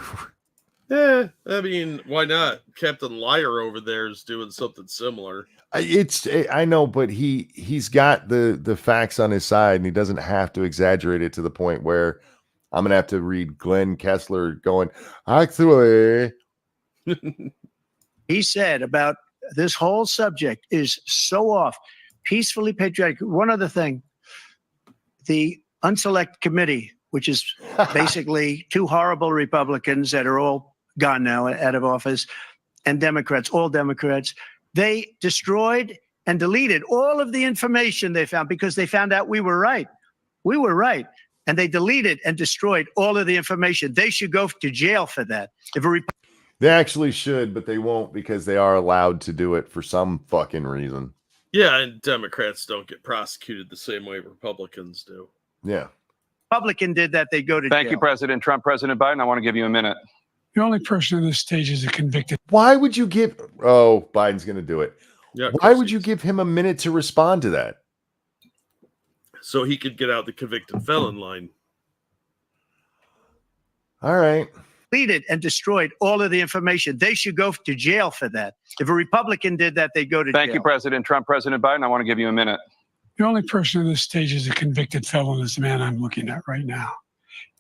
Yeah, I mean, why not? Captain Liar over there is doing something similar. I know, but he's got the facts on his side, and he doesn't have to exaggerate it to the point where I'm gonna have to read Glenn Kessler going, actually. He said about this whole subject is so off. peacefully, patriotic. One other thing, the unselect committee, which is basically two horrible Republicans that are all gone now, out of office, and Democrats, all Democrats, they destroyed and deleted all of the information they found because they found out we were right. We were right. And they deleted and destroyed all of the information. They should go to jail for that. They actually should, but they won't because they are allowed to do it for some fucking reason. Yeah, and Democrats don't get prosecuted the same way Republicans do. Yeah. Republican did that, they go to jail. Thank you, President Trump. President Biden, I want to give you a minute. The only person on this stage is a convicted. Why would you give... Oh, Biden's going to do it. Yeah, why would you give him a minute to respond to that? So he could get out the convicted felon line. All right. Deleted and destroyed all of the information. They should go to jail for that. If a Republican did that, they go to jail. Thank you, President Trump. President Biden, I want to give you a minute. The only person on this stage is a convicted felon is the man I'm looking at right now.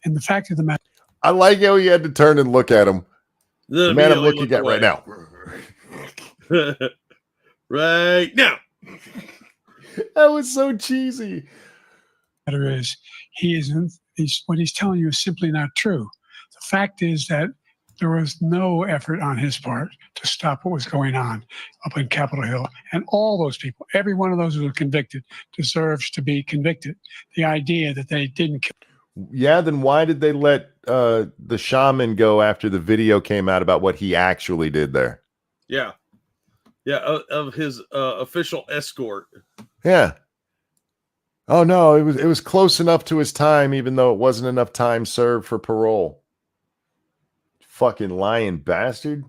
And the fact of the matter, I like how he had to turn and look at him. The man I'm looking at right now. Right now. That was so cheesy. is what he's telling you is simply not true. The fact is that there was no effort on his part to stop what was going on up in Capitol Hill. And all those people, every one of those who were convicted, deserves to be convicted. The idea that they didn't kill. Yeah, then why did they let the shaman go after the video came out about what he actually did there? Yeah. Yeah, of his official escort. Yeah. Oh, no, it was close enough to his time, even though it wasn't enough time served for parole. Fucking lying bastard.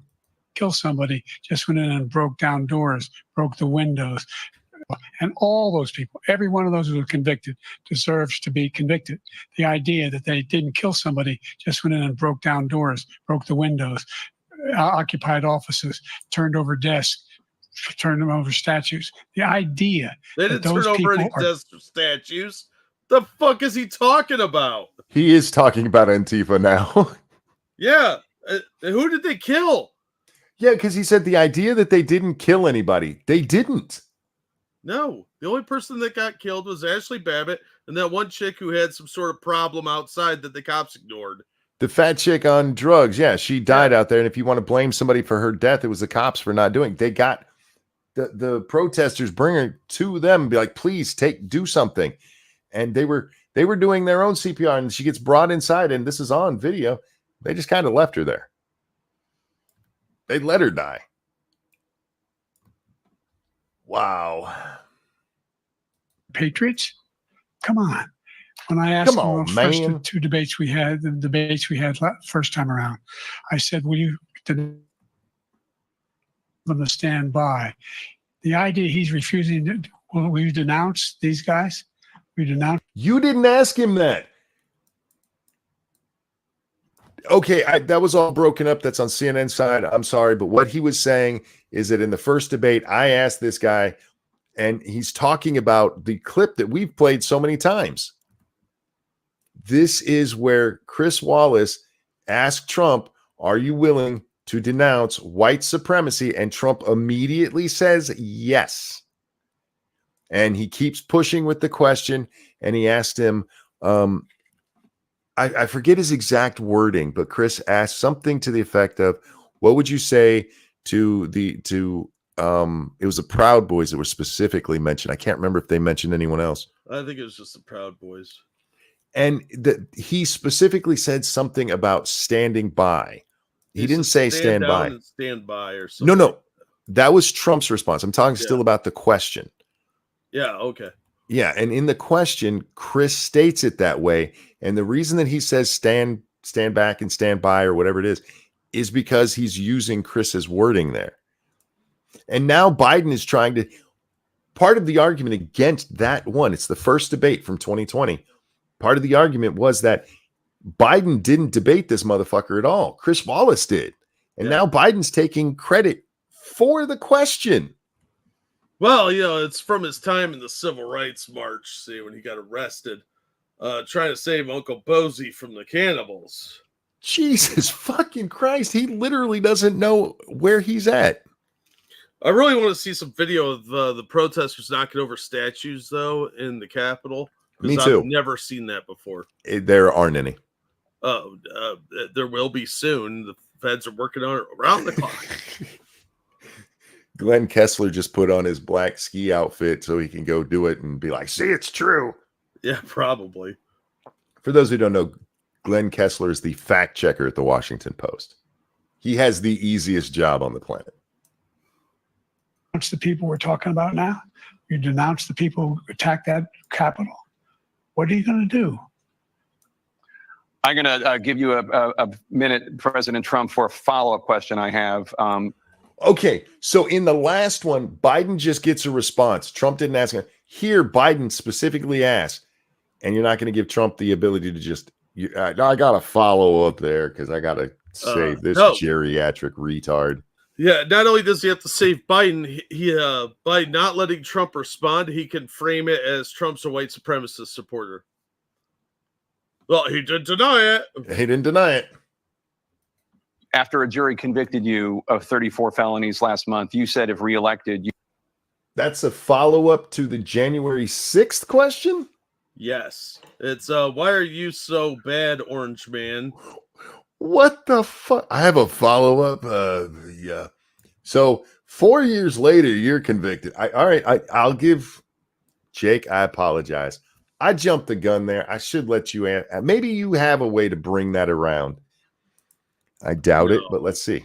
Kill somebody, just went in and broke down doors, broke the windows. And all those people, every one of those who were convicted, deserves to be convicted. The idea that they didn't kill somebody, just went in and broke down doors, broke the windows, occupied offices, turned over desks, turned them over statues. The idea they didn't turn over any desks or statues. The fuck is he talking about? He is talking about Antifa now. Yeah. Who did they kill? Yeah, because he said the idea that they didn't kill anybody. They didn't. No. The only person that got killed was Ashley Babbitt and that one chick who had some sort of problem outside that the cops ignored. The fat chick on drugs. Yeah, she died out there. And if you want to blame somebody for her death, it was the cops for not doing it. They got the protesters, bring her to them and be like, please do something. And they were doing their own CPR and she gets brought inside and this is on video. They just kind of left her there. They let her die. Wow. Patriots? Come on. When I asked them the first two debates we had, first time around, I said, will you them to stand by? The idea he's refusing, will you denounce these guys? We denounce. You didn't ask him that. Okay, that was all broken up. That's on CNN side. I'm sorry, but what he was saying is that in the first debate, I asked this guy, and he's talking about the clip that we've played so many times. This is where Chris Wallace asked Trump, are you willing to denounce white supremacy? And Trump immediately says yes. And he keeps pushing with the question, and he asked him, I forget his exact wording, but Chris asked something to the effect of, what would you say to it was the Proud Boys that were specifically mentioned. I can't remember if they mentioned anyone else. I think it was just the Proud Boys. And he specifically said something about standing by. He didn't say stand by. Stand by or something. No. That was Trump's response. I'm talking still about the question. Yeah, okay. Yeah, and in the question, Chris states it that way. And the reason that he says stand back and stand by or whatever it is because he's using Chris's wording there. And now Biden is trying to, part of the argument against that one, it's the first debate from 2020. Part of the argument was that Biden didn't debate this motherfucker at all. Chris Wallace did. And now Biden's taking credit for the question. Well, it's from his time in the Civil Rights March, see, when he got arrested, trying to save Uncle Bosie from the cannibals. Jesus fucking Christ. He literally doesn't know where he's at. I really want to see some video of the protesters knocking over statues, though, in the Capitol. Me too. I've never seen that before. There aren't any. Oh, there will be soon. The feds are working on it around the clock. Glenn Kessler just put on his black ski outfit so he can go do it and be like, see, it's true. Yeah, probably. For those who don't know, Glenn Kessler is the fact checker at the Washington Post. He has the easiest job on the planet. Denounce the people we're talking about now. You denounce the people who attacked that Capitol. What are you going to do? I'm going to give you a minute, President Trump, for a follow-up question I have. Okay, so in the last one, Biden just gets a response. Trump didn't ask him. Here, Biden specifically asked, and you're not going to give Trump the ability to just, I got to follow up there because I got to save this geriatric retard. Yeah, not only does he have to save Biden, by not letting Trump respond, he can frame it as Trump's a white supremacist supporter. Well, he didn't deny it. He didn't deny it. After a jury convicted you of 34 felonies last month, you said if reelected, That's a follow-up to the January 6th question? Yes. It's, why are you so bad, Orange Man? What the fuck? I have a follow-up. Yeah. So 4 years later, you're convicted. I'll give Jake, I apologize. I jumped the gun there. I should let you answer. Maybe you have a way to bring that around. I doubt it, but let's see.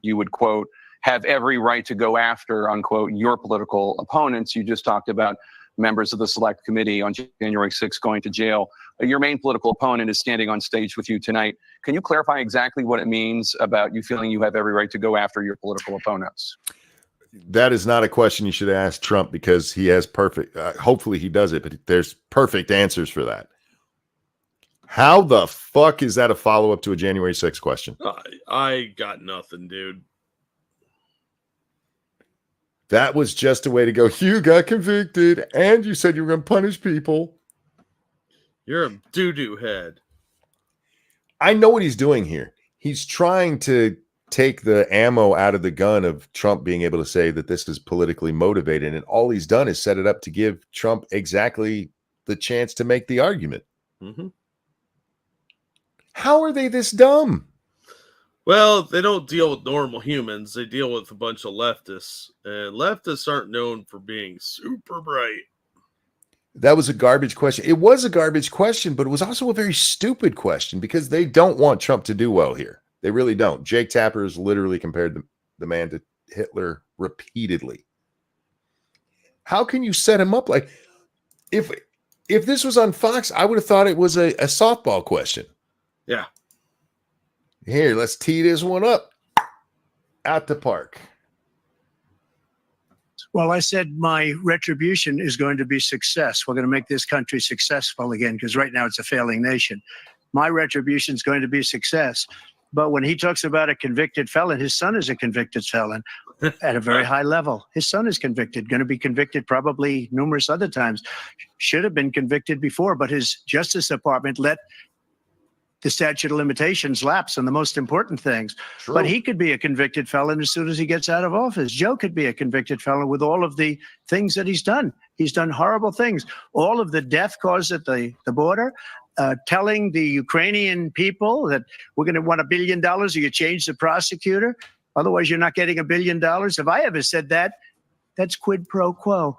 You would, quote, have every right to go after, unquote, your political opponents. You just talked about members of the select committee on January 6th going to jail. Your main political opponent is standing on stage with you tonight. Can you clarify exactly what it means about you feeling you have every right to go after your political opponents? That is not a question you should ask Trump because he has perfect, hopefully he does it, but there's perfect answers for that. How the fuck is that a follow-up to a January 6th question? I got nothing, dude. That was just a way to go, you got convicted and you said you were going to punish people. You're a doo-doo head. I know what he's doing here. He's trying to take the ammo out of the gun of Trump being able to say that this is politically motivated. And all he's done is set it up to give Trump exactly the chance to make the argument. Mm-hmm. How are they this dumb? Well, they don't deal with normal humans. They deal with a bunch of leftists. And leftists aren't known for being super bright. That was a garbage question. It was a garbage question, but it was also a very stupid question because they don't want Trump to do well here. They really don't. Jake Tapper has literally compared the man to Hitler repeatedly. How can you set him up like if this was on Fox, I would have thought it was a softball question. Yeah. Here, let's tee this one up at the park. Well, I said my retribution is going to be success. We're going to make this country successful again because right now it's a failing nation. My retribution is going to be success. But when he talks about a convicted felon, his son is a convicted felon at a very high level. His son is convicted, going to be convicted probably numerous other times. Should have been convicted before, but his Justice Department let the statute of limitations lapse on the most important things. True. But he could be a convicted felon as soon as he gets out of office. Joe could be a convicted felon with all of the things that he's done. He's done horrible things. All of the death caused at the border, telling the Ukrainian people that we're going to want $1 billion or you change the prosecutor. Otherwise, you're not getting $1 billion. If I ever said that, that's quid pro quo.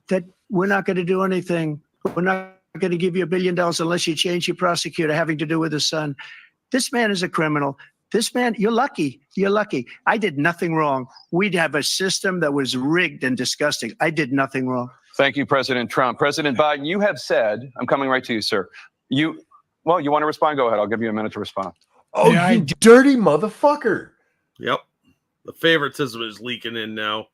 That we're not going to do anything. We're not going to give you $1 billion unless you change your prosecutor having to do with his son. This man is a criminal. This man, you're lucky. You're lucky. I did nothing wrong. We'd have a system that was rigged and disgusting. I did nothing wrong. Thank you, President Trump. President Biden, you have said, I'm coming right to you, sir. You want to respond? Go ahead. I'll give you a minute to respond. Oh, yeah, you dirty motherfucker. Yep. The favoritism is leaking in now.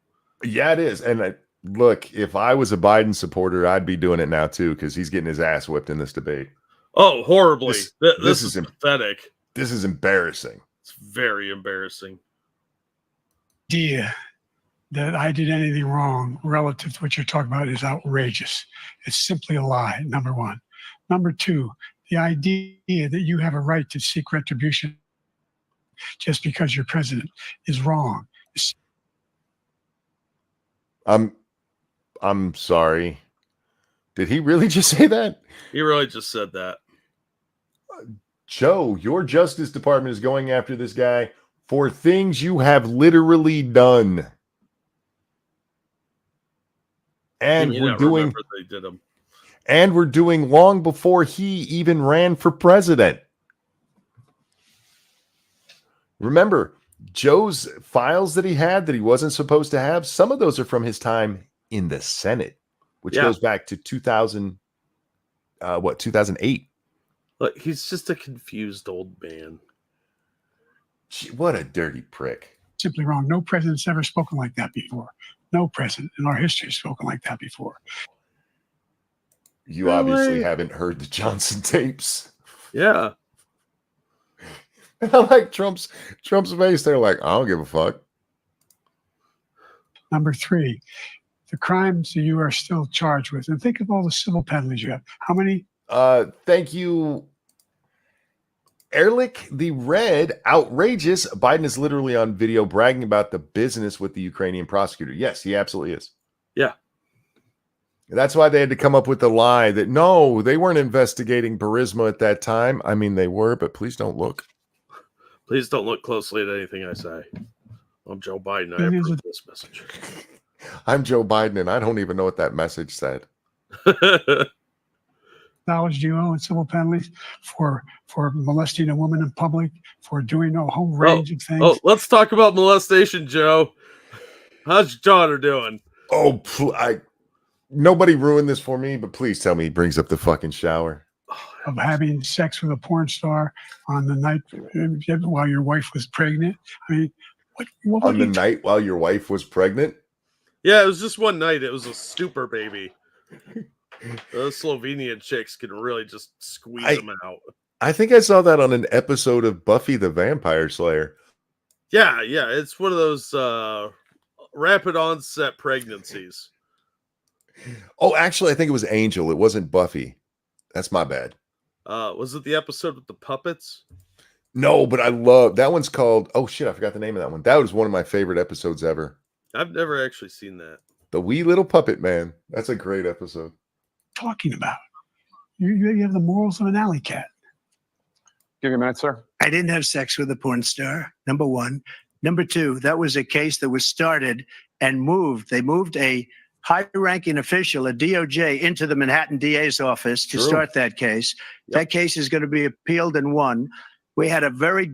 Yeah, it is. And look, if I was a Biden supporter, I'd be doing it now too, because he's getting his ass whipped in this debate. Oh, horribly. This is pathetic. This is embarrassing. It's very embarrassing. Idea that I did anything wrong relative to what you're talking about is outrageous. It's simply a lie, number one. Number two, the idea that you have a right to seek retribution just because you're president is wrong. I'm sorry. Did he really just say that? He really just said that. Joe, your Justice Department is going after this guy for things you have literally done. And You we're not doing remember they did them. and we're doing long before he even ran for president. Remember, Joe's files that he had that he wasn't supposed to have, some of those are from his time in the Senate, which goes back to 2008. Look, he's just a confused old man. Gee, what a dirty prick. Simply wrong. No president's ever spoken like that before. No president in our history has spoken like that before. You obviously haven't heard the Johnson tapes. Yeah. And I like Trump's face. They're like, I don't give a fuck. Number 3, the crimes that you are still charged with. And think of all the civil penalties you have. How many? Thank you, Ehrlich. The Red, outrageous. Biden is literally on video bragging about the business with the Ukrainian prosecutor. Yes, he absolutely is. Yeah. That's why they had to come up with the lie that no, they weren't investigating Burisma at that time. I mean, they were, but please don't look. Please don't look closely at anything I say. I'm Joe Biden. I approve this message. I'm Joe Biden, and I don't even know what that message said. Dollars do you owe in civil penalties for molesting a woman in public, for doing a whole range of things? Oh, let's talk about molestation, Joe. How's your daughter doing? Oh, nobody ruined this for me, but please tell me he brings up the fucking shower. Of having sex with a porn star on the night while your wife was pregnant. I mean, what on the night while your wife was pregnant? Yeah, it was just one night. It was a stupor baby. Those Slovenian chicks can really just squeeze them out. I think I saw that on an episode of Buffy the Vampire Slayer. Yeah, it's one of those rapid onset pregnancies. Oh, actually, I think it was Angel. It wasn't Buffy. That's my bad. Was it the episode with the puppets? No, but I love that one's called. Oh shit, I forgot the name of that one. That was one of my favorite episodes ever. I've never actually seen that. The Wee Little Puppet Man. That's a great episode. Talking about you have the morals of an alley cat. Give you a minute, sir. I didn't have sex with a porn star, number 1. Number 2, that was a case that was started and moved. They moved a high-ranking official, a DOJ, into the Manhattan DA's office to start that case. Yep. That case is going to be appealed and won. We had a very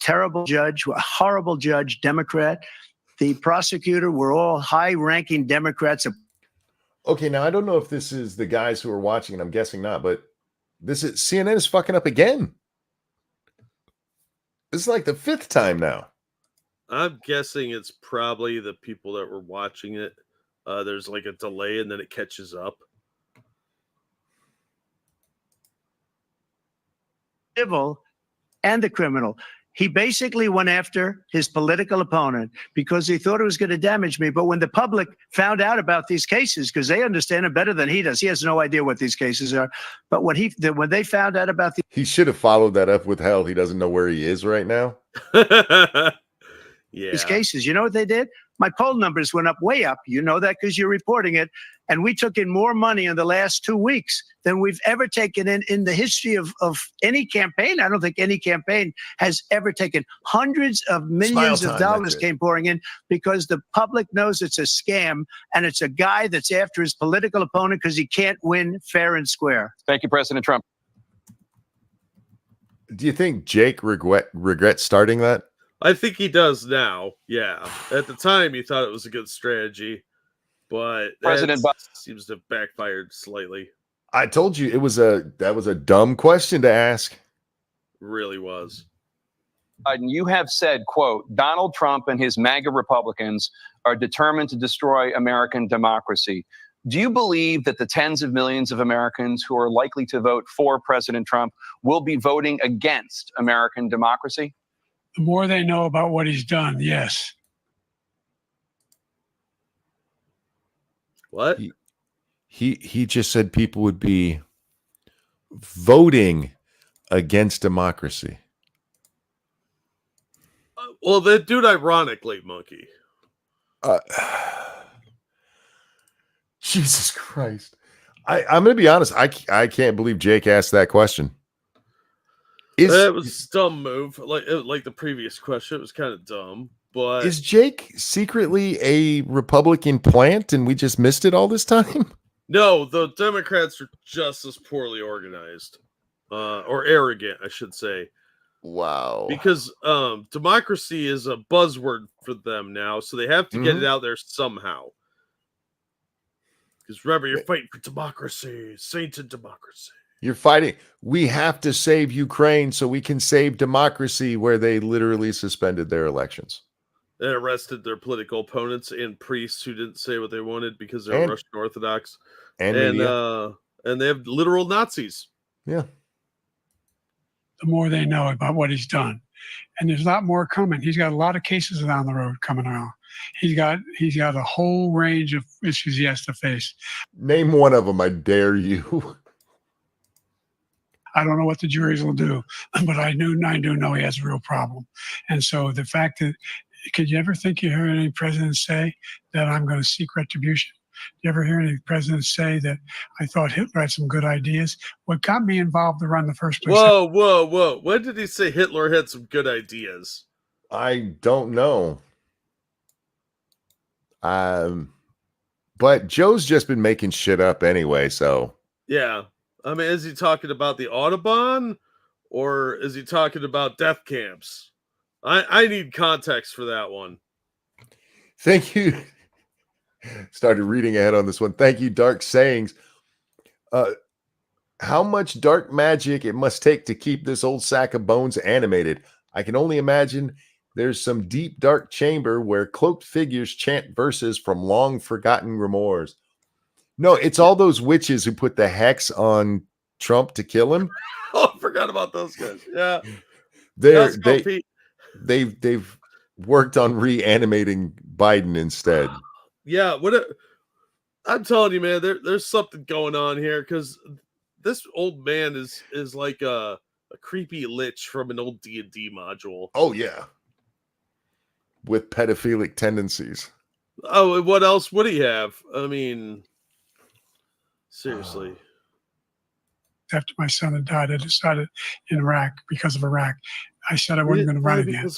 terrible judge, a horrible judge, Democrat. The prosecutor were all high-ranking Democrats. Okay, now I don't know if this is the guys who are watching, and I'm guessing not, but this is CNN is fucking up again. This is like the 5th time now. I'm guessing it's probably the people that were watching it. There's like a delay and then it catches up. Civil and the criminal. He basically went after his political opponent because he thought it was going to damage me. But when the public found out about these cases, because they understand it better than he does, he has no idea what these cases are. But when they found out about he should have followed that up with hell. He doesn't know where he is right now. These cases, you know what they did? My poll numbers went up, way up. You know that because you're reporting it. And we took in more money in the last 2 weeks than we've ever taken in the history of any campaign. I don't think any campaign has ever taken. Hundreds of millions of dollars came pouring in because the public knows it's a scam and it's a guy that's after his political opponent because he can't win fair and square. Thank you, President Trump. Do you think Jake regrets starting that? I think he does now. Yeah. At the time, he thought it was a good strategy, but President seems to have backfired slightly. I told you that was a dumb question to ask. Really was. Biden, you have said, quote, Donald Trump and his MAGA Republicans are determined to destroy American democracy. Do you believe that the tens of millions of Americans who are likely to vote for President Trump will be voting against American democracy? The more they know about what he's done, yes. What? He just said people would be voting against democracy. Well, that dude, ironically, Monkey. Jesus Christ. I'm going to be honest. I can't believe Jake asked that question. It was a dumb move. Like the previous question, it was kind of dumb. But is Jake secretly a Republican plant and we just missed it all this time? No, the Democrats are just as poorly organized, or arrogant, I should say. Wow. Because democracy is a buzzword for them now, so they have to get it out there somehow. Because remember, you're fighting for democracy, sainted democracy. You're fighting. We have to save Ukraine so we can save democracy, where they literally suspended their elections. They arrested their political opponents and priests who didn't say what they wanted because they're Russian Orthodox. And they have literal Nazis. Yeah. The more they know about what he's done. And there's a lot more coming. He's got a lot of cases down the road coming around. He's got a whole range of issues he has to face. Name one of them, I dare you. I don't know what the juries will do, but I do know he has a real problem. And so the fact that, could you ever think you heard any president say that I'm going to seek retribution? You ever hear any presidents say that I thought Hitler had some good ideas? What got me involved to run the first place? Whoa. When did he say Hitler had some good ideas? I don't know. But Joe's just been making shit up anyway, so. Yeah. I mean, is he talking about the Audubon or is he talking about death camps? I need context for that one. Thank you. Started reading ahead on this one. Thank you, Dark Sayings. How much dark magic it must take to keep this old sack of bones animated. I can only imagine there's some deep, dark chamber where cloaked figures chant verses from long forgotten grimoires. No, it's all those witches who put the hex on Trump to kill him. Oh, I forgot about those guys. Yeah. They've worked on reanimating Biden instead. Yeah, I'm telling you, man, there's something going on here because this old man is like a creepy lich from an old D&D module. Oh yeah, with pedophilic tendencies. Oh, and what else would he have? I mean, seriously. After my son had died, I decided in Iraq, because of Iraq, I said I wasn't going to run again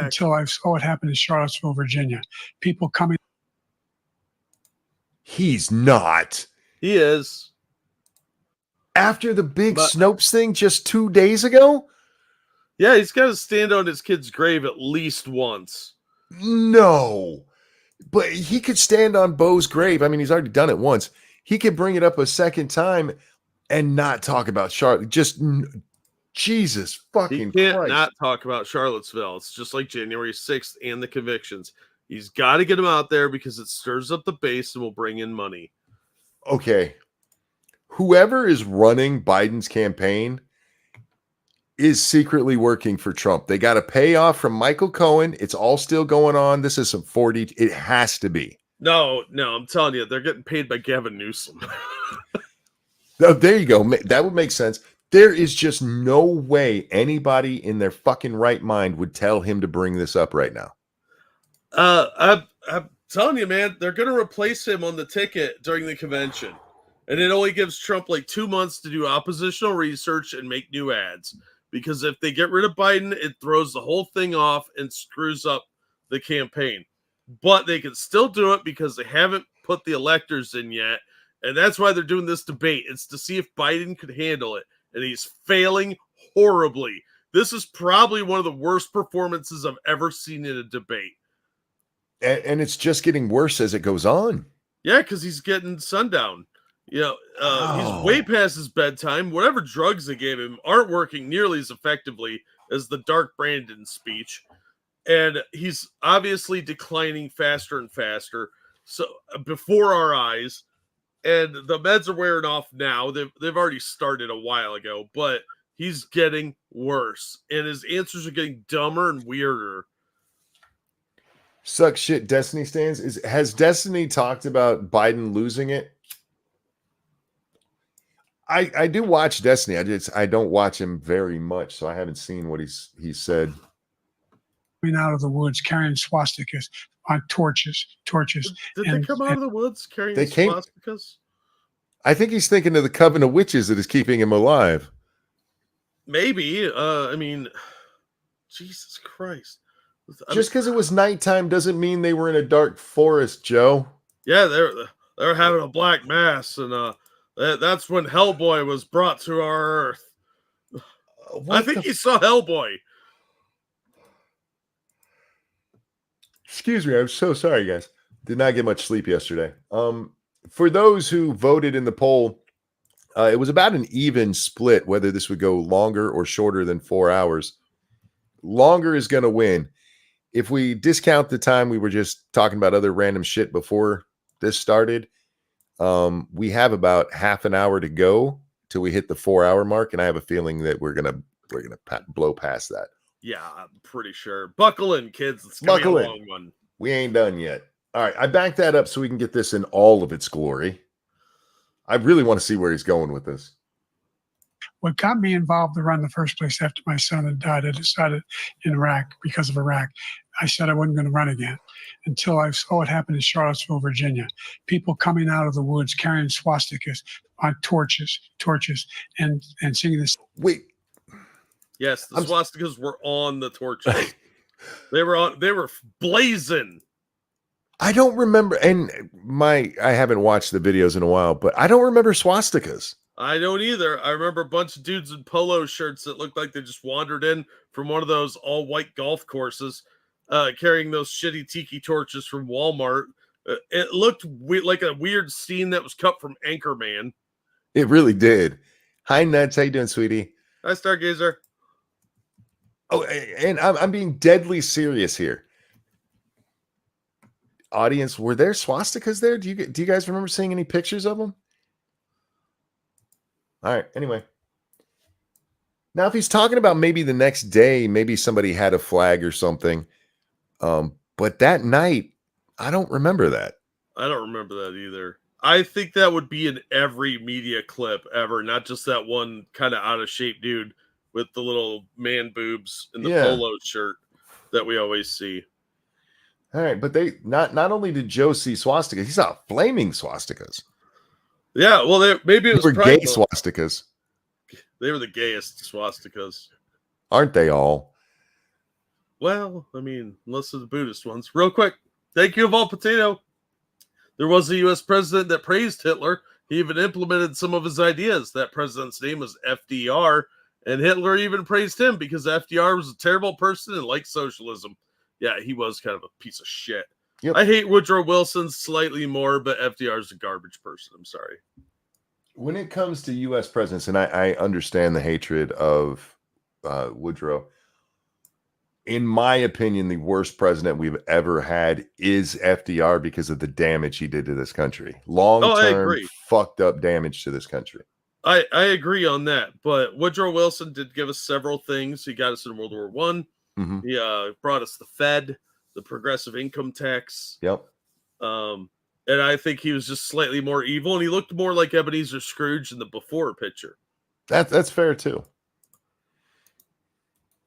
until I saw what happened in Charlottesville, Virginia. People coming. He's not. He is. After the big Snopes thing just 2 days ago? Yeah, he's got to stand on his kid's grave at least once. No. But he could stand on Bo's grave. I mean, he's already done it once. He could bring it up a second time and not talk about Charlotte. Just Jesus fucking Christ. He can't Christ. not talk about Charlottesville. It's just like January 6th and the convictions. He's got to get him out there because it stirs up the base and will bring in money. Okay. Whoever is running Biden's campaign is secretly working for Trump. They got a payoff from Michael Cohen. It's all still going on. This is some 40. It has to be. No, I'm telling you, they're getting paid by Gavin Newsom. Oh, there you go. That would make sense. There is just no way anybody in their fucking right mind would tell him to bring this up right now. I'm telling you, man, they're going to replace him on the ticket during the convention. And it only gives Trump like 2 months to do oppositional research and make new ads. Because if they get rid of Biden, it throws the whole thing off and screws up the campaign. But they can still do it because they haven't put the electors in yet. And that's why they're doing this debate. It's to see if Biden could handle it. And he's failing horribly. This is probably one of the worst performances I've ever seen in a debate. And it's just getting worse as it goes on. Yeah, because he's getting sundown. You know, he's way past his bedtime. Whatever drugs they gave him aren't working nearly as effectively as the Dark Brandon speech. And he's obviously declining faster and faster. So before our eyes. And the meds are wearing off now. They've already started a while ago, but he's getting worse. And his answers are getting dumber and weirder. Suck shit Destiny stands. Has Destiny talked about Biden losing it? I do watch Destiny. I don't watch him very much, so I haven't seen what he's said. Out of the woods carrying swastikas. on torches. Did they come out of the woods carrying They came- swastikas? I think he's thinking of the coven of witches that is keeping him alive. Maybe. I mean, Jesus Christ. Just because it was nighttime doesn't mean they were in a dark forest, Joe. Yeah, they're having a black mass, and that's when Hellboy was brought to our earth. I think he saw Hellboy. Excuse me, I'm so sorry, guys. Did not get much sleep yesterday. For those who voted in the poll, it was about an even split whether this would go longer or shorter than 4 hours. Longer is going to win. If we discount the time we were just talking about other random shit before this started, we have about half an hour to go till we hit the 4 hour mark, and I have a feeling that we're gonna blow past that. Yeah, I'm pretty sure. Buckle in, kids. It's gonna be a long one. We ain't done yet. All right, I backed that up so we can get this in all of its glory. I really want to see where he's going with this. What got me involved to run in the first place after my son had died, I decided in Iraq, because of Iraq, I said I wasn't going to run again until I saw what happened in Charlottesville, Virginia. People coming out of the woods carrying swastikas on torches, and singing this. Wait. Yes, the swastikas were on the torches. They were blazing. I don't remember, and I haven't watched the videos in a while, but I don't remember swastikas. I don't either. I remember a bunch of dudes in polo shirts that looked like they just wandered in from one of those all-white golf courses, carrying those shitty tiki torches from Walmart. It looked like a weird scene that was cut from Anchorman. It really did. Hi, Nuts. How you doing, sweetie? Hi, Stargazer. Oh, and I'm being deadly serious here. Audience, were there swastikas there? Do you guys remember seeing any pictures of them? All right. Anyway, now if he's talking about maybe the next day, maybe somebody had a flag or something. But that night, I don't remember that. I don't remember that either. I think that would be in every media clip ever, not just that one kind of out of shape dude with the little man boobs and the polo shirt that we always see. All right, but they not only did Joe see swastikas, he saw flaming swastikas. Yeah, well, maybe it was gay swastikas. They were the gayest swastikas, aren't they all? Well, I mean, unless they're the Buddhist ones. Real quick, thank you, Vol Potato. There was a U.S. president that praised Hitler. He even implemented some of his ideas. That president's name was FDR, and Hitler even praised him because FDR was a terrible person and liked socialism. Yeah, he was kind of a piece of shit. Yep. I hate Woodrow Wilson slightly more, but FDR's a garbage person. I'm sorry. When it comes to U.S. presidents, and I understand the hatred of Woodrow, in my opinion, the worst president we've ever had is FDR because of the damage he did to this country. Long-term, fucked up damage to this country. I agree on that, but Woodrow Wilson did give us several things. He got us in World War I. Mm-hmm. He brought us the Fed, the progressive income tax. Yep. And I think he was just slightly more evil, and he looked more like Ebenezer Scrooge in the before picture. That's fair too.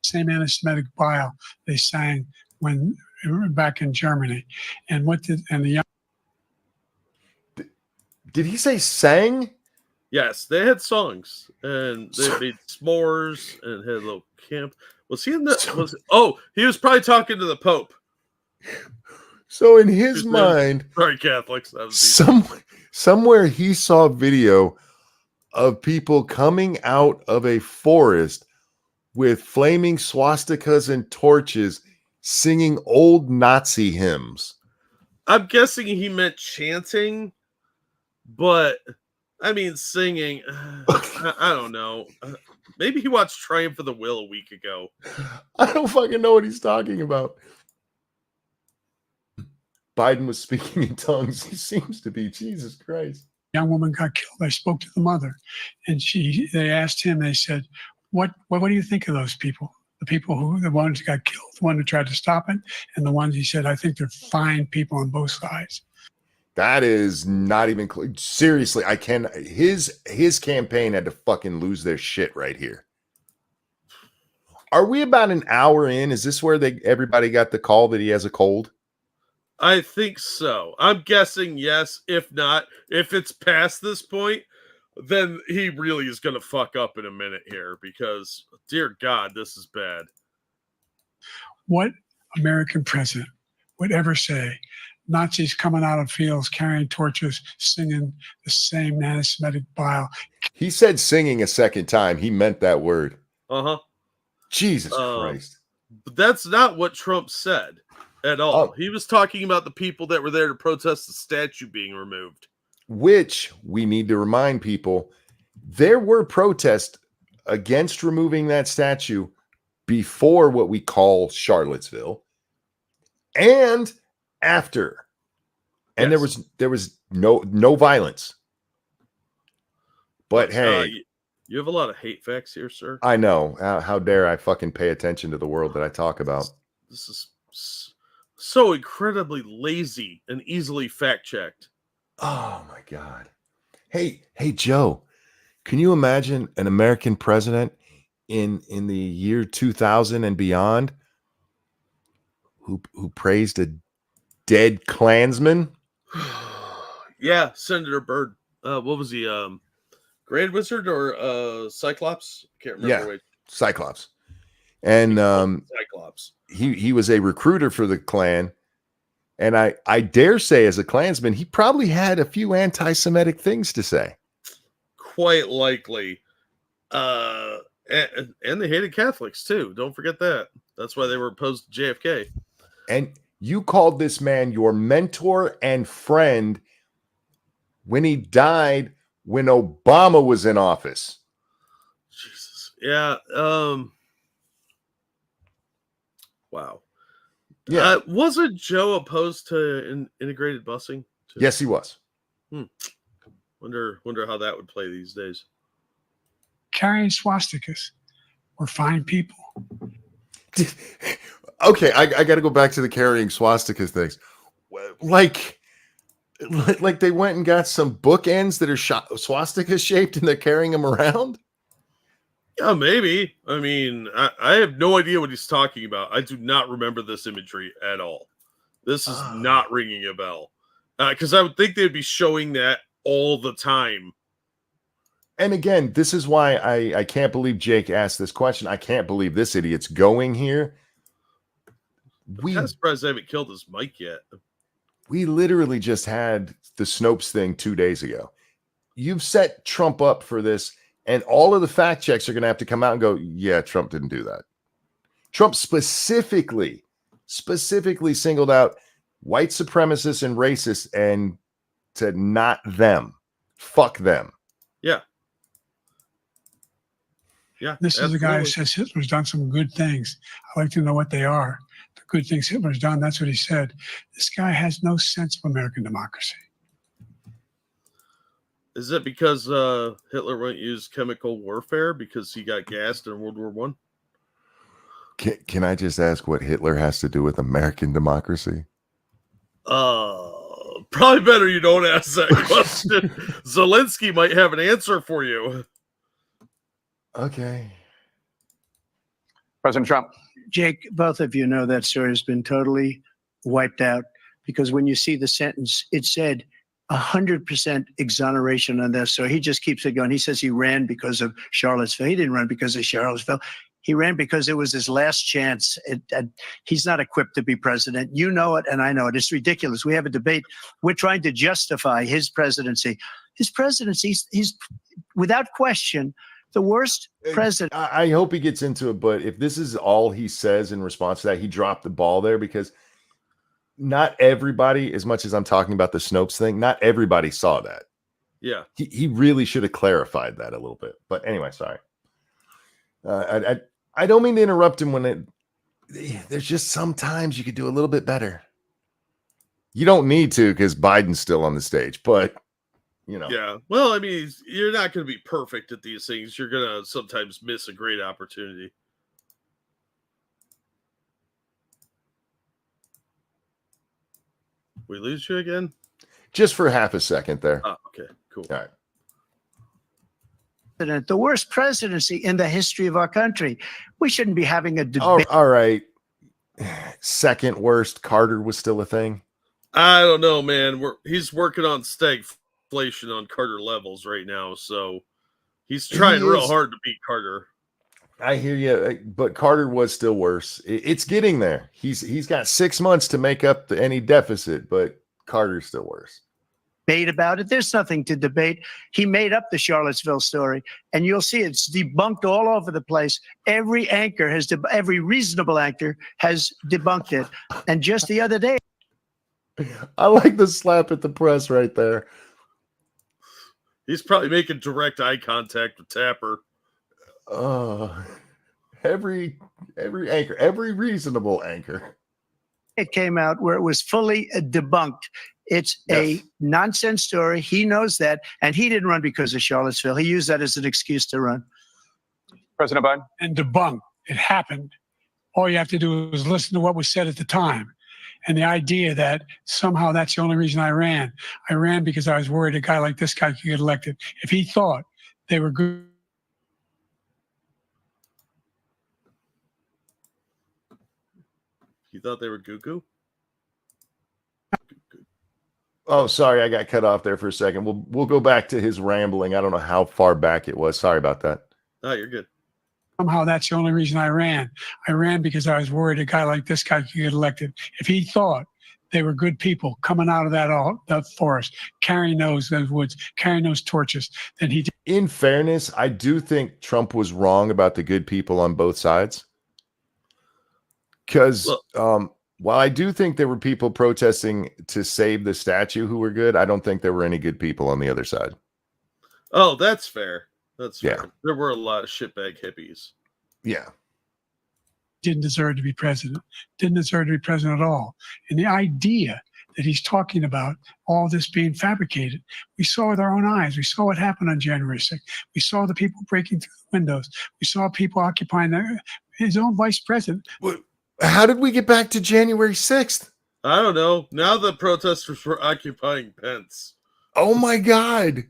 Same anti-Semitic bile they sang when back in Germany, and the young. Did he say sang? Yes, they had songs, and they made s'mores and had a little camp. Was he in the? He was probably talking to the Pope. So in his mind, sorry, Catholics. Somewhere he saw video of people coming out of a forest with flaming swastikas and torches, singing old Nazi hymns. I'm guessing he meant chanting, but I mean singing. I don't know. Maybe he watched Triumph of the Will a week ago. I don't fucking know what he's talking about. Biden was speaking in tongues. He seems to be. Jesus Christ. Young woman got killed. I spoke to the mother, and they asked him. They said, "What do you think of those people? The ones who got killed, the one who tried to stop it, and the ones," he said, "I think they're fine people on both sides." That is not even clear. Seriously, I can. His campaign had to fucking lose their shit right here. Are we about an hour in? Is this where everybody got the call that he has a cold? I think so. I'm guessing yes. If not, if it's past this point, then he really is going to fuck up in a minute here because, dear God, this is bad. What American president would ever say Nazis coming out of fields carrying torches, singing the same anti-Semitic bile? He said singing a second time. He meant that word. Jesus Christ. But that's not what Trump said at all. He was talking about the people that were there to protest the statue being removed. Which we need to remind people, there were protests against removing that statue before what we call Charlottesville and after. And Yes. there was no violence. But hey, you have a lot of hate facts here, sir. I know. How dare I fucking pay attention to the world that I talk about? This is so incredibly lazy and easily fact-checked. Oh my God. Hey, Joe, can you imagine an American president in the year 2000 and beyond who praised a dead Klansman? Yeah, Senator Byrd. What was he? Grand Wizard or Cyclops? Can't remember which. Cyclops. And Cyclops. He was a recruiter for the Klan. And I dare say, as a Klansman, he probably had a few anti-Semitic things to say. Quite likely. And they hated Catholics, too. Don't forget that. That's why they were opposed to JFK. And you called this man your mentor and friend when he died when Obama was in office. Jesus. Yeah. Wow. Yeah. Wasn't Joe opposed to integrated busing? Too? Yes, he was. Wonder how that would play these days. Carrying swastikas were fine people. Okay, I got to go back to the carrying swastikas things. Like they went and got some bookends that are swastika shaped and they're carrying them around? Yeah, maybe. I mean, I have no idea what he's talking about. I do not remember this imagery at all. This is not ringing a bell. Because I would think they'd be showing that all the time. And again, this is why I can't believe Jake asked this question. I can't believe this idiot's going here. I'm surprised I haven't killed his mic yet. We literally just had the Snopes thing 2 days ago. You've set Trump up for this, and all of the fact checks are going to have to come out and go, yeah, Trump didn't do that. Trump specifically singled out white supremacists and racists and said, not them. Fuck them. Yeah. Yeah. This is the guy who says Hitler's done some good things. I'd like to know what they are. The good things Hitler's done, that's what he said. This guy has no sense of American democracy. Is it because Hitler won't use chemical warfare because he got gassed in World War I? Can I just ask what Hitler has to do with American democracy? Probably better you don't ask that question. Zelensky might have an answer for you. Okay. President Trump. Jake, both of you know that story has been totally wiped out because when you see the sentence, it said 100% exoneration on this. So he just keeps it going. He says he ran because of Charlottesville. He didn't run because of Charlottesville. He ran because it was his last chance. He's not equipped to be president. You know it, and I know it. It's ridiculous. We have a debate. We're trying to justify his presidency. His presidency, he's without question the worst president. I hope he gets into it, but if this is all he says in response to that, he dropped the ball there because not everybody, as much as I'm talking about the Snopes thing, not everybody saw that. Yeah. He really should have clarified that a little bit. But anyway, sorry. I don't mean to interrupt him when there's just sometimes you could do a little bit better. You don't need to because Biden's still on the stage, but you know. Yeah. Well, I mean, you're not going to be perfect at these things. You're going to sometimes miss a great opportunity. We lose you again? Just for half a second there. Oh, okay, cool. All right. The worst presidency in the history of our country. We shouldn't be having a debate. All right. Second worst, Carter was still a thing. I don't know, man. He's working on stagflation on Carter levels right now, so he's trying real hard to beat Carter. I hear you, but Carter was still worse. It's getting there. He's got 6 months to make up any deficit, but Carter's still worse. Debate about it. There's nothing to debate. He made up the Charlottesville story, and you'll see it's debunked all over the place. Every reasonable anchor has debunked it. And just the other day, I like the slap at the press right there. He's probably making direct eye contact with Tapper. Every anchor, every reasonable anchor. it came out where it was fully debunked. It's a nonsense story. He knows that. And he didn't run because of Charlottesville. He used that as an excuse to run. President Biden? And debunk. It happened. All you have to do is listen to what was said at the time. And the idea that somehow that's the only reason I ran. I ran because I was worried a guy like this guy could get elected. If he thought they were good. You thought they were goo-goo? Oh, sorry, I got cut off there for a second. We'll go back to his rambling. I don't know how far back it was. Sorry about that. Oh, you're good. Somehow that's the only reason I ran. I ran because I was worried a guy like this guy could get elected. If he thought they were good people coming out of that forest, carrying those woods, carrying those torches, then he did. In fairness, I do think Trump was wrong about the good people on both sides. Because while I do think there were people protesting to save the statue who were good, I don't think there were any good people on the other side. Oh, that's fair. That's fair. Yeah. There were a lot of shitbag hippies. Yeah. Didn't deserve to be president. Didn't deserve to be president at all. And the idea that he's talking about all this being fabricated, we saw with our own eyes. We saw what happened on January 6th. We saw the people breaking through the windows. We saw people occupying his own vice president. How did we get back to January 6th? I don't know. Now the protesters were occupying Pence. Oh, my God.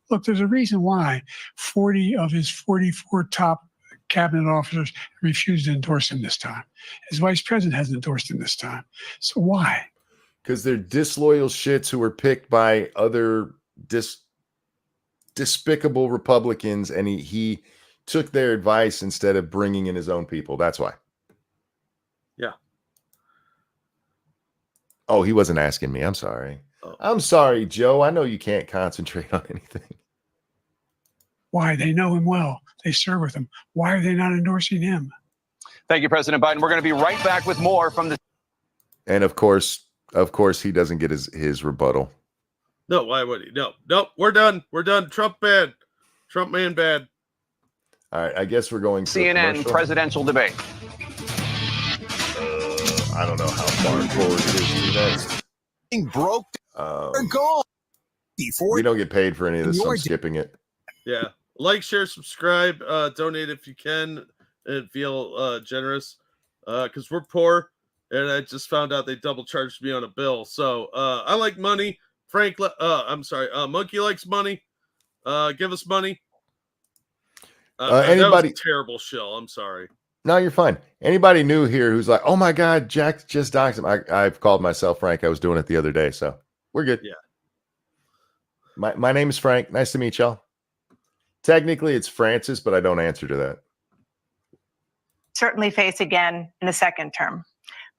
Look, there's a reason why 40 of his 44 top cabinet officers refused to endorse him this time. His vice president hasn't endorsed him this time. So why? Because they're disloyal shits who were picked by other despicable Republicans, and he took their advice instead of bringing in his own people. That's why. Yeah. Oh, he wasn't asking me. I'm sorry. Oh. I'm sorry, Joe. I know you can't concentrate on anything. Why? They know him well. They serve with him. Why are they not endorsing him? Thank you, President Biden. We're going to be right back with more from the. And of course, he doesn't get his rebuttal. No, why would he? No, we're done. We're done. Trump bad. Trump man bad. All right, I guess we're going to CNN presidential debate. I don't know how far forward it is to that. Broke. They're gone. Before we don't get paid for any of this, so I'm skipping it. Yeah. Like, share, subscribe, donate if you can and feel generous. Because we're poor, and I just found out they double charged me on a bill. So I like money. Frank, I'm sorry, Monkey likes money. Give us money. Anybody? That was a terrible shill. I'm sorry. No, you're fine. Anybody new here who's like, oh my God, Jack just doxed him. I've called myself Frank. I was doing it the other day, so we're good. Yeah. My name is Frank. Nice to meet y'all. Technically, it's Francis, but I don't answer to that. Certainly face again in a second term.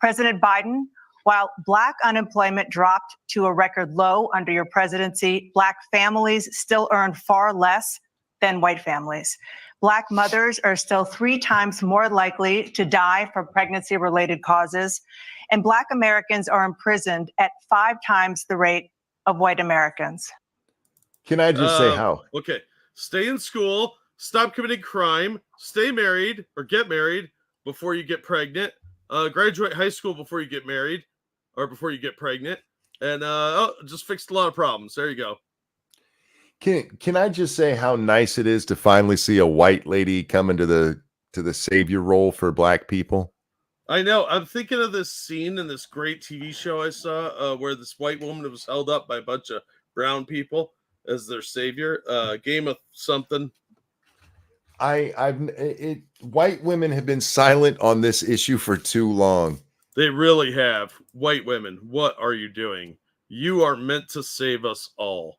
President Biden, while Black unemployment dropped to a record low under your presidency, Black families still earn far less than white families. Black mothers are still 3 times more likely to die from pregnancy-related causes, and Black Americans are imprisoned at 5 times the rate of white Americans. Can I just say how? Okay. Stay in school, stop committing crime, stay married or get married before you get pregnant, graduate high school before you get married or before you get pregnant, and just fixed a lot of problems. There you go. Can I just say how nice it is to finally see a white lady come into the savior role for Black people? I know. I'm thinking of this scene in this great TV show I saw where this white woman was held up by a bunch of brown people as their savior. Game of something. White women have been silent on this issue for too long. They really have. White women, what are you doing? You are meant to save us all.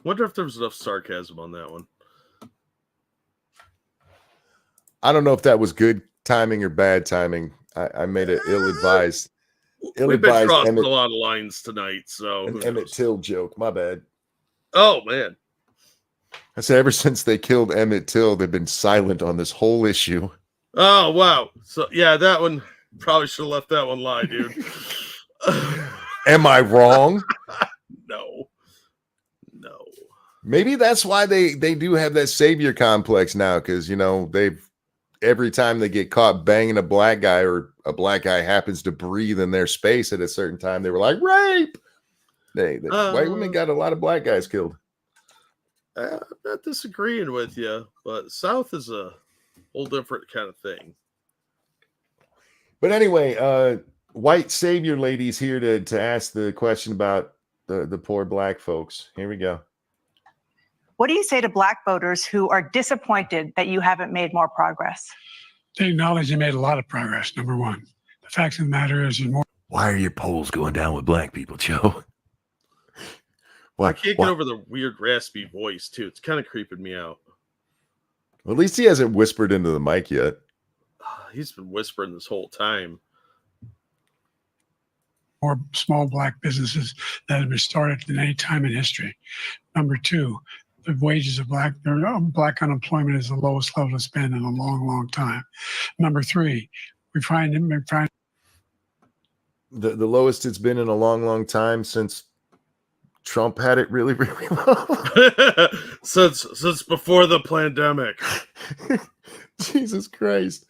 Wonder if there was enough sarcasm on that one. I don't know if that was good timing or bad timing. I made it ill-advised. We've been crossing a lot of lines tonight, so an Emmett Till joke. My bad. Oh man. I said ever since they killed Emmett Till, they've been silent on this whole issue. Oh wow. So yeah, that one probably should have left that one lie, dude. Am I wrong? No. Maybe that's why they do have that savior complex now, because they've every time they get caught banging a black guy or a black guy happens to breathe in their space at a certain time, they were like, rape. White women got a lot of black guys killed. I'm not disagreeing with you, but South is a whole different kind of thing. But anyway, white savior ladies here to ask the question about the poor black folks. Here we go. What do you say to black voters who are disappointed that you haven't made more progress? They acknowledge they made a lot of progress, number one. The fact of the matter is, why are your polls going down with black people, Joe? I can't get over the weird raspy voice, too. It's kind of creeping me out. Well, at least he hasn't whispered into the mic yet. He's been whispering this whole time. More small black businesses that have been started than any time in history. Number two, the wages of black unemployment is the lowest level it's been in a long, long time. Number three, we find the lowest it's been in a long, long time since Trump had it really, really low. since before the pandemic. Jesus Christ.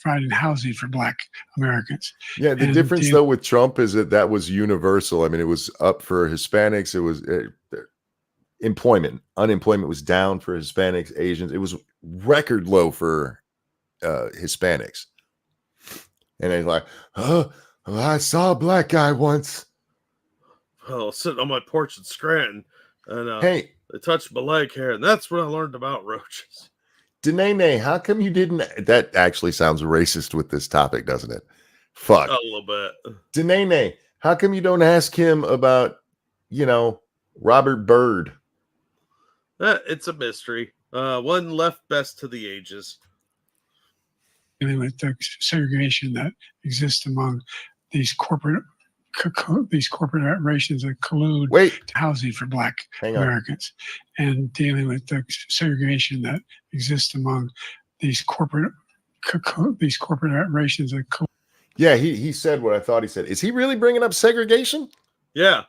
Providing housing for black Americans. Yeah, the difference though with Trump is that was universal. I mean, it was up for Hispanics. It was unemployment was down for Hispanics, Asians. It was record low for Hispanics. And they're like, oh, I saw a black guy once. Oh, sitting on my porch in Scranton, and hey, they touched my leg hair, and that's when I learned about roaches. Danae, how come you didn't? That actually sounds racist with this topic, doesn't it? Fuck. A little bit. Danae, how come you don't ask him about, Robert Byrd? It's a mystery. One left best to the ages. With the segregation that exists among these corporate corporations that collude to housing for black Americans, and dealing with the segregation that exists among these corporations that collude. Yeah, he said what I thought he said. Is he really bringing up segregation? Yeah.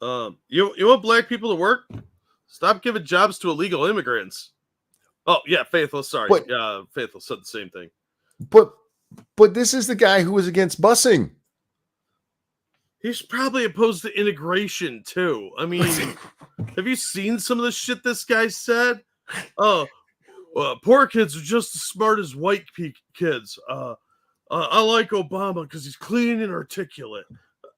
You want black people to work? Stop giving jobs to illegal immigrants. Oh yeah, Faithful. Sorry, Faithful said the same thing. But this is the guy who was against busing. He's probably opposed to integration too. I mean, have you seen some of the shit this guy said? Oh, poor kids are just as smart as white kids. I like Obama because he's clean and articulate.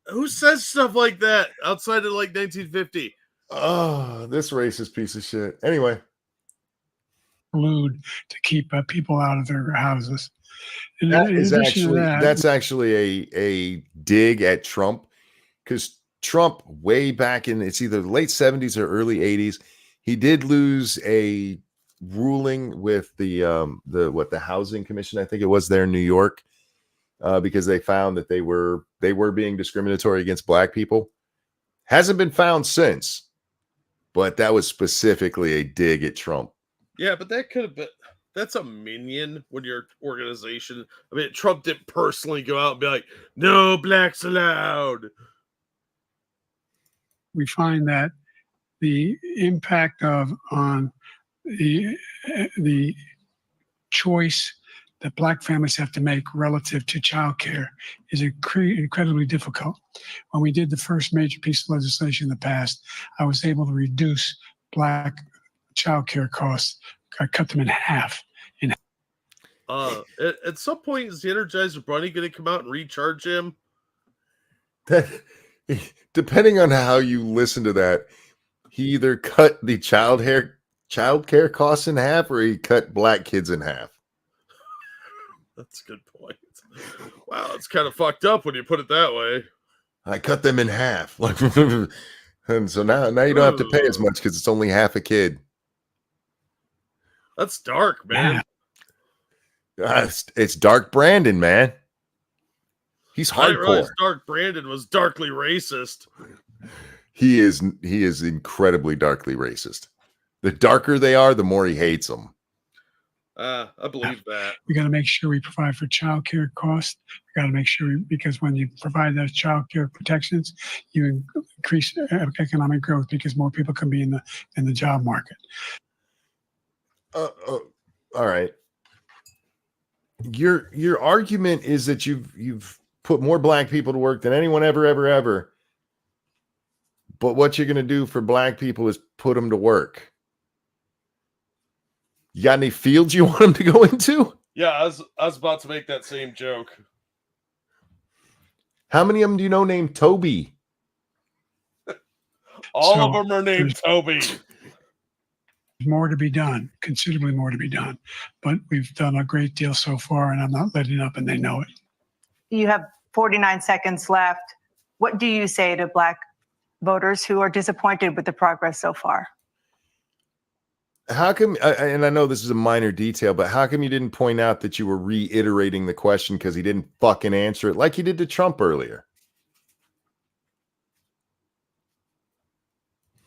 Who says stuff like that outside of like 1950? Oh, this racist piece of shit. Anyway. To keep people out of their houses. And that's actually a dig at Trump, because Trump way back in it's either the late 70s or early 80s, he did lose a ruling with the housing commission, I think it was there in New York, because they found that they were being discriminatory against black people. Hasn't been found since, but that was specifically a dig at Trump. Yeah, but that could have been. That's a minion when your organization. I mean, Trump didn't personally go out and be like, "No blacks allowed." We find that the impact on the choice that black families have to make relative to childcare is incredibly difficult. When we did the first major piece of legislation in the past, I was able to reduce black childcare costs. I cut them in half. At some point, is the Energizer Bunny going to come out and recharge him? That, depending on how you listen to that, He either cut the child care costs in half, or he cut black kids in half. That's a good point. Wow, it's kind of fucked up when you put it that way. I cut them in half. And so now you don't have to pay as much because it's only half a kid. That's dark, man. It's Dark Brandon, man. He's I didn't hardcore. realize Dark Brandon was darkly racist. He is incredibly darkly racist. The darker they are, the more he hates them. I believe that. We got to make sure we provide for child care costs. We got to make sure because when you provide those child care protections, you increase economic growth because more people can be in the job market. All right. Your argument is that you've put more black people to work than anyone ever. But what you're going to do for black people is put them to work. You got any fields you want them to go into? Yeah, I was about to make that same joke. How many of them do you know named Toby? All of them are named Toby. There's more to be done, considerably more to be done. But we've done a great deal so far, and I'm not letting up, and they know it. You have 49 seconds left. What do you say to Black voters who are disappointed with the progress so far? How come, and I know this is a minor detail, but how come you didn't point out that you were reiterating the question because he didn't fucking answer it like you did to Trump earlier?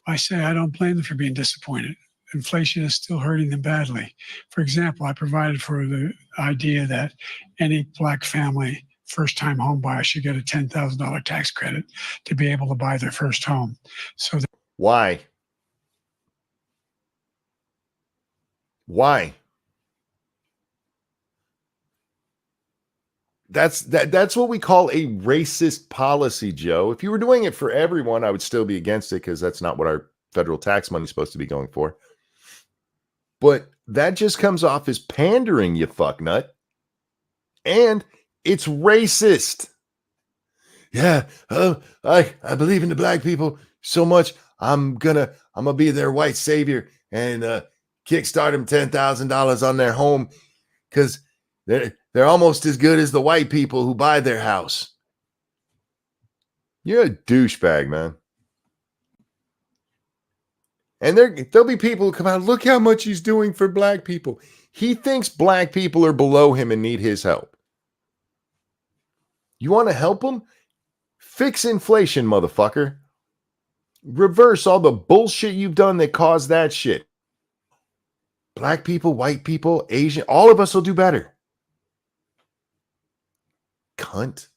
I say I don't blame them for being disappointed. Inflation is still hurting them badly. For example, I provided for the idea that any black family first-time home buyer should get a $10,000 tax credit to be able to buy their first home. So why? Why? That's what we call a racist policy, Joe. If you were doing it for everyone, I would still be against it because that's not what our federal tax money is supposed to be going for. But that just comes off as pandering, you fucknut. And it's racist. Yeah, I believe in the black people so much. I'm gonna be their white savior and kickstart them $10,000 on their home because they're almost as good as the white people who buy their house. You're a douchebag, man. And there'll be people who come out, look how much he's doing for black people. He thinks black people are below him and need his help. You want to help him? Fix inflation, motherfucker. Reverse all the bullshit you've done that caused that shit. Black people, white people, Asian, all of us will do better. Cunt.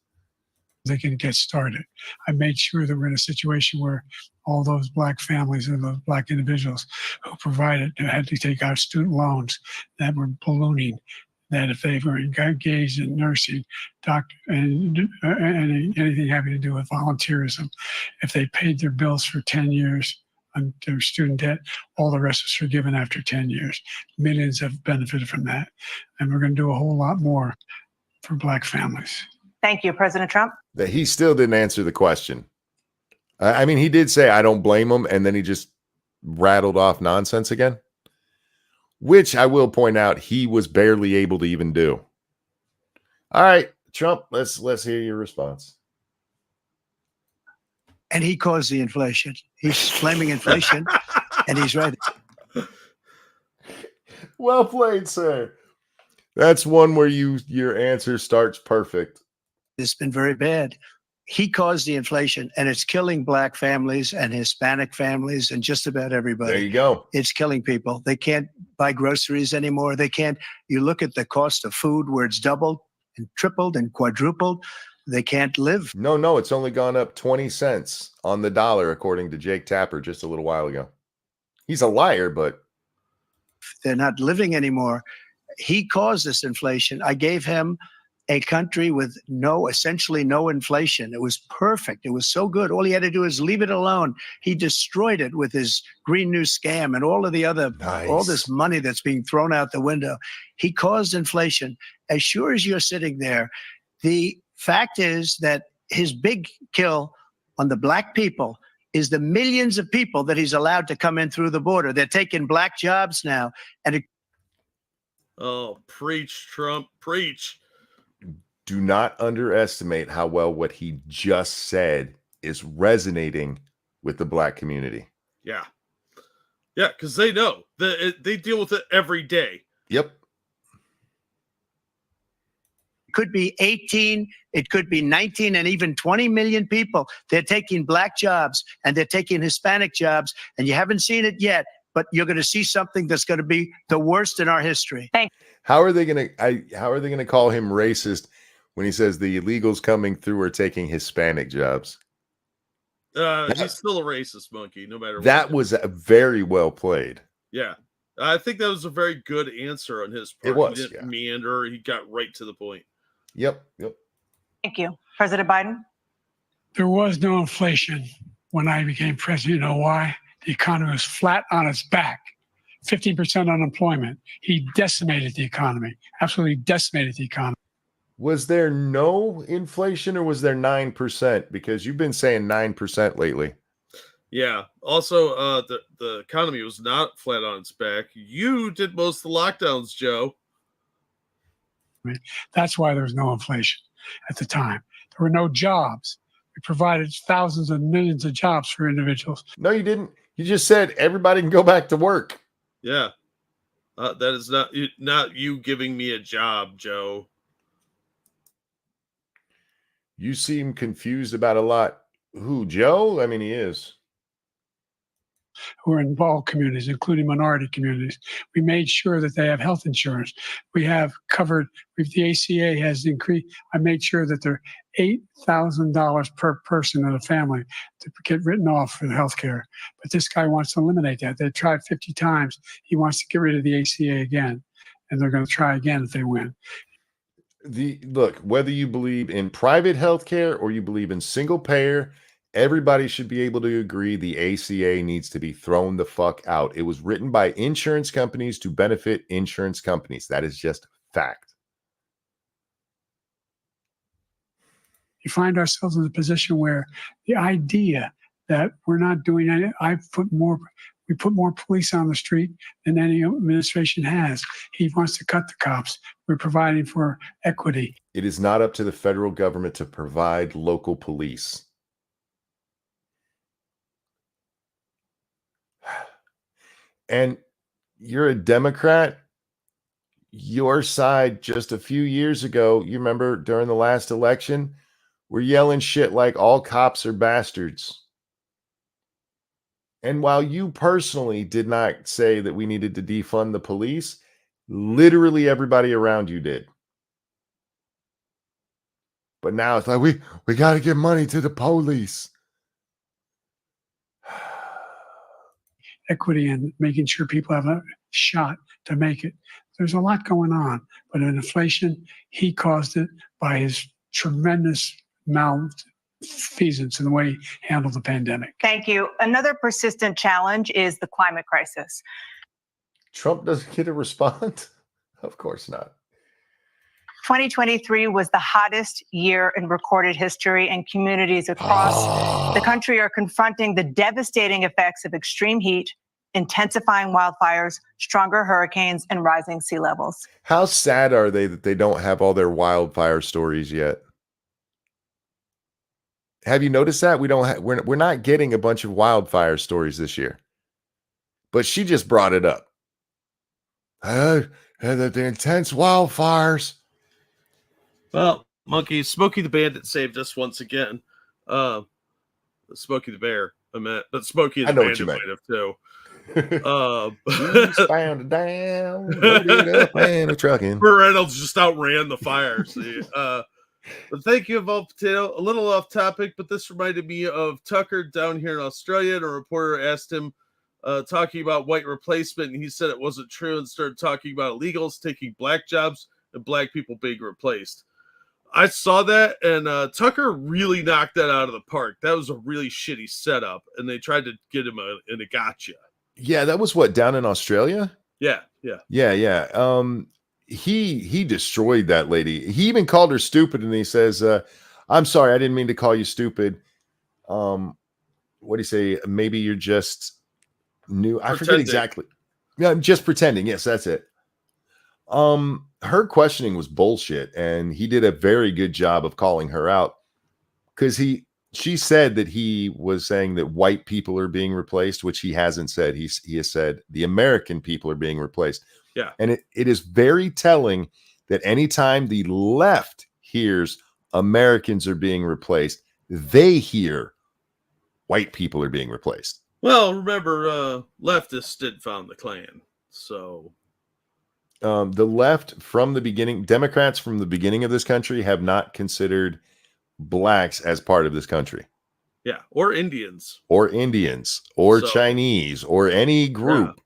They can get started. I made sure that we're in a situation where all those black families and those black individuals who provided had to take out student loans that were ballooning, that if they were engaged in nursing, doctor, and anything having to do with volunteerism, if they paid their bills for 10 years on their student debt, all the rest was forgiven after 10 years. Millions have benefited from that. And we're going to do a whole lot more for black families. Thank you, President Trump. That he still didn't answer the question. I mean, he did say, I don't blame him. And then he just rattled off nonsense again, which I will point out he was barely able to even do. All right, Trump, let's hear your response. And he caused the inflation. He's blaming inflation, and he's right. Well played, sir. That's one where your answer starts perfect. It's been very bad. He caused the inflation, and it's killing black families and Hispanic families and just about everybody. There you go. It's killing people. They can't buy groceries anymore. They can't. You look at the cost of food where it's doubled and tripled and quadrupled. They can't live. No, it's only gone up 20 cents on the dollar, according to Jake Tapper just a little while ago. He's a liar, but they're not living anymore. He caused this inflation. I gave him a country with essentially no inflation. It was perfect. It was so good. All he had to do is leave it alone. He destroyed it with his Green New Scam and all of the other, all this money that's being thrown out the window. He caused inflation. As sure as you're sitting there, the fact is that his big kill on the black people is the millions of people that he's allowed to come in through the border. They're taking black jobs now. And Oh, preach, Trump, preach. Do not underestimate how well what he just said is resonating with the black community. Yeah. Yeah, because they know. They deal with it every day. Yep. it could be 18, it could be 19, and even 20 million people. They're taking black jobs and they're taking Hispanic jobs, and you haven't seen it yet, but you're going to see something that's going to be the worst in our history. How are they going to call him racist when he says the illegals coming through are taking Hispanic jobs? He's still a racist monkey, no matter what. That was very well played. Yeah. I think that was a very good answer on his part. It was, He didn't meander. He got right to the point. Yep. Thank you. President Biden? There was no inflation when I became president. You know why? The economy was flat on its back. 15% unemployment. He decimated the economy, absolutely decimated the economy. Was there no inflation or was there 9%? Because you've been saying 9% lately. Yeah. Also, the economy was not flat on its back. You did most of the lockdowns, Joe. That's why there was no inflation at the time. There were no jobs. We provided thousands and millions of jobs for individuals. No, you didn't. You just said everybody can go back to work. Yeah. That is not you giving me a job, Joe. You seem confused about a lot. Who, Joe? I mean, he is. Who are in all communities, including minority communities. We made sure that they have health insurance. We have covered, if the ACA has increased, I made sure that they're $8,000 per person in a family to get written off for health care. But this guy wants to eliminate that. They tried 50 times. He wants to get rid of the ACA again. And they're going to try again if they win. Look, whether you believe in private health care or you believe in single payer, everybody should be able to agree the ACA needs to be thrown the fuck out. It was written by insurance companies to benefit insurance companies. That is just fact. You find ourselves in a position where the idea that we're not doing anything, we put more police on the street than any administration has. He wants to cut the cops. We're providing for equity. It is not up to the federal government to provide local police. And you're a Democrat. Your side just a few years ago, you remember during the last election, were yelling shit like all cops are bastards. And while you personally did not say that we needed to defund the police, literally everybody around you did. But now it's like, we got to give money to the police. Equity and making sure people have a shot to make it. There's a lot going on. But in inflation, he caused it by his tremendous malfeasance in the way he handled the pandemic. Thank you. Another persistent challenge is the climate crisis. Trump doesn't get a response? Of course not. 2023 was the hottest year in recorded history, and communities across the country are confronting the devastating effects of extreme heat, intensifying wildfires, stronger hurricanes, and rising sea levels. How sad are they that they don't have all their wildfire stories yet? Have you noticed that we're not getting a bunch of wildfire stories this year? But she just brought it up. The intense wildfires. Well, Monkey, Smokey the Bandit saved us once again. Smokey the Bear, I meant, but Smokey the Bandit might have too. Found down, loaded up, and a trucking. Burt Reynolds just outran the fire. See, but thank you, Evolved Potato. A little off topic, but this reminded me of Tucker down here in Australia. And a reporter asked him, talking about white replacement, and he said it wasn't true and started talking about illegals taking black jobs and black people being replaced. I saw that, and Tucker really knocked that out of the park. That was a really shitty setup, and they tried to get him in a gotcha. Yeah, that was what, down in Australia? Yeah. He destroyed that lady. He even called her stupid, and he says, I'm sorry, I didn't mean to call you stupid. what do you say? Maybe you're just new. I forget Pretending. exactly. Yeah, I'm just pretending. Yes, that's it. Her questioning was bullshit, and he did a very good job of calling her out because she said that he was saying that white people are being replaced, which he hasn't said. He has said the American people are being replaced. Yeah. And it is very telling that anytime the left hears Americans are being replaced, they hear white people are being replaced. Well, remember, leftists did found the Klan, so The left from the beginning, Democrats from the beginning of this country have not considered blacks as part of this country. yeah, or Indians, or Indians, or So- Chinese, or any group.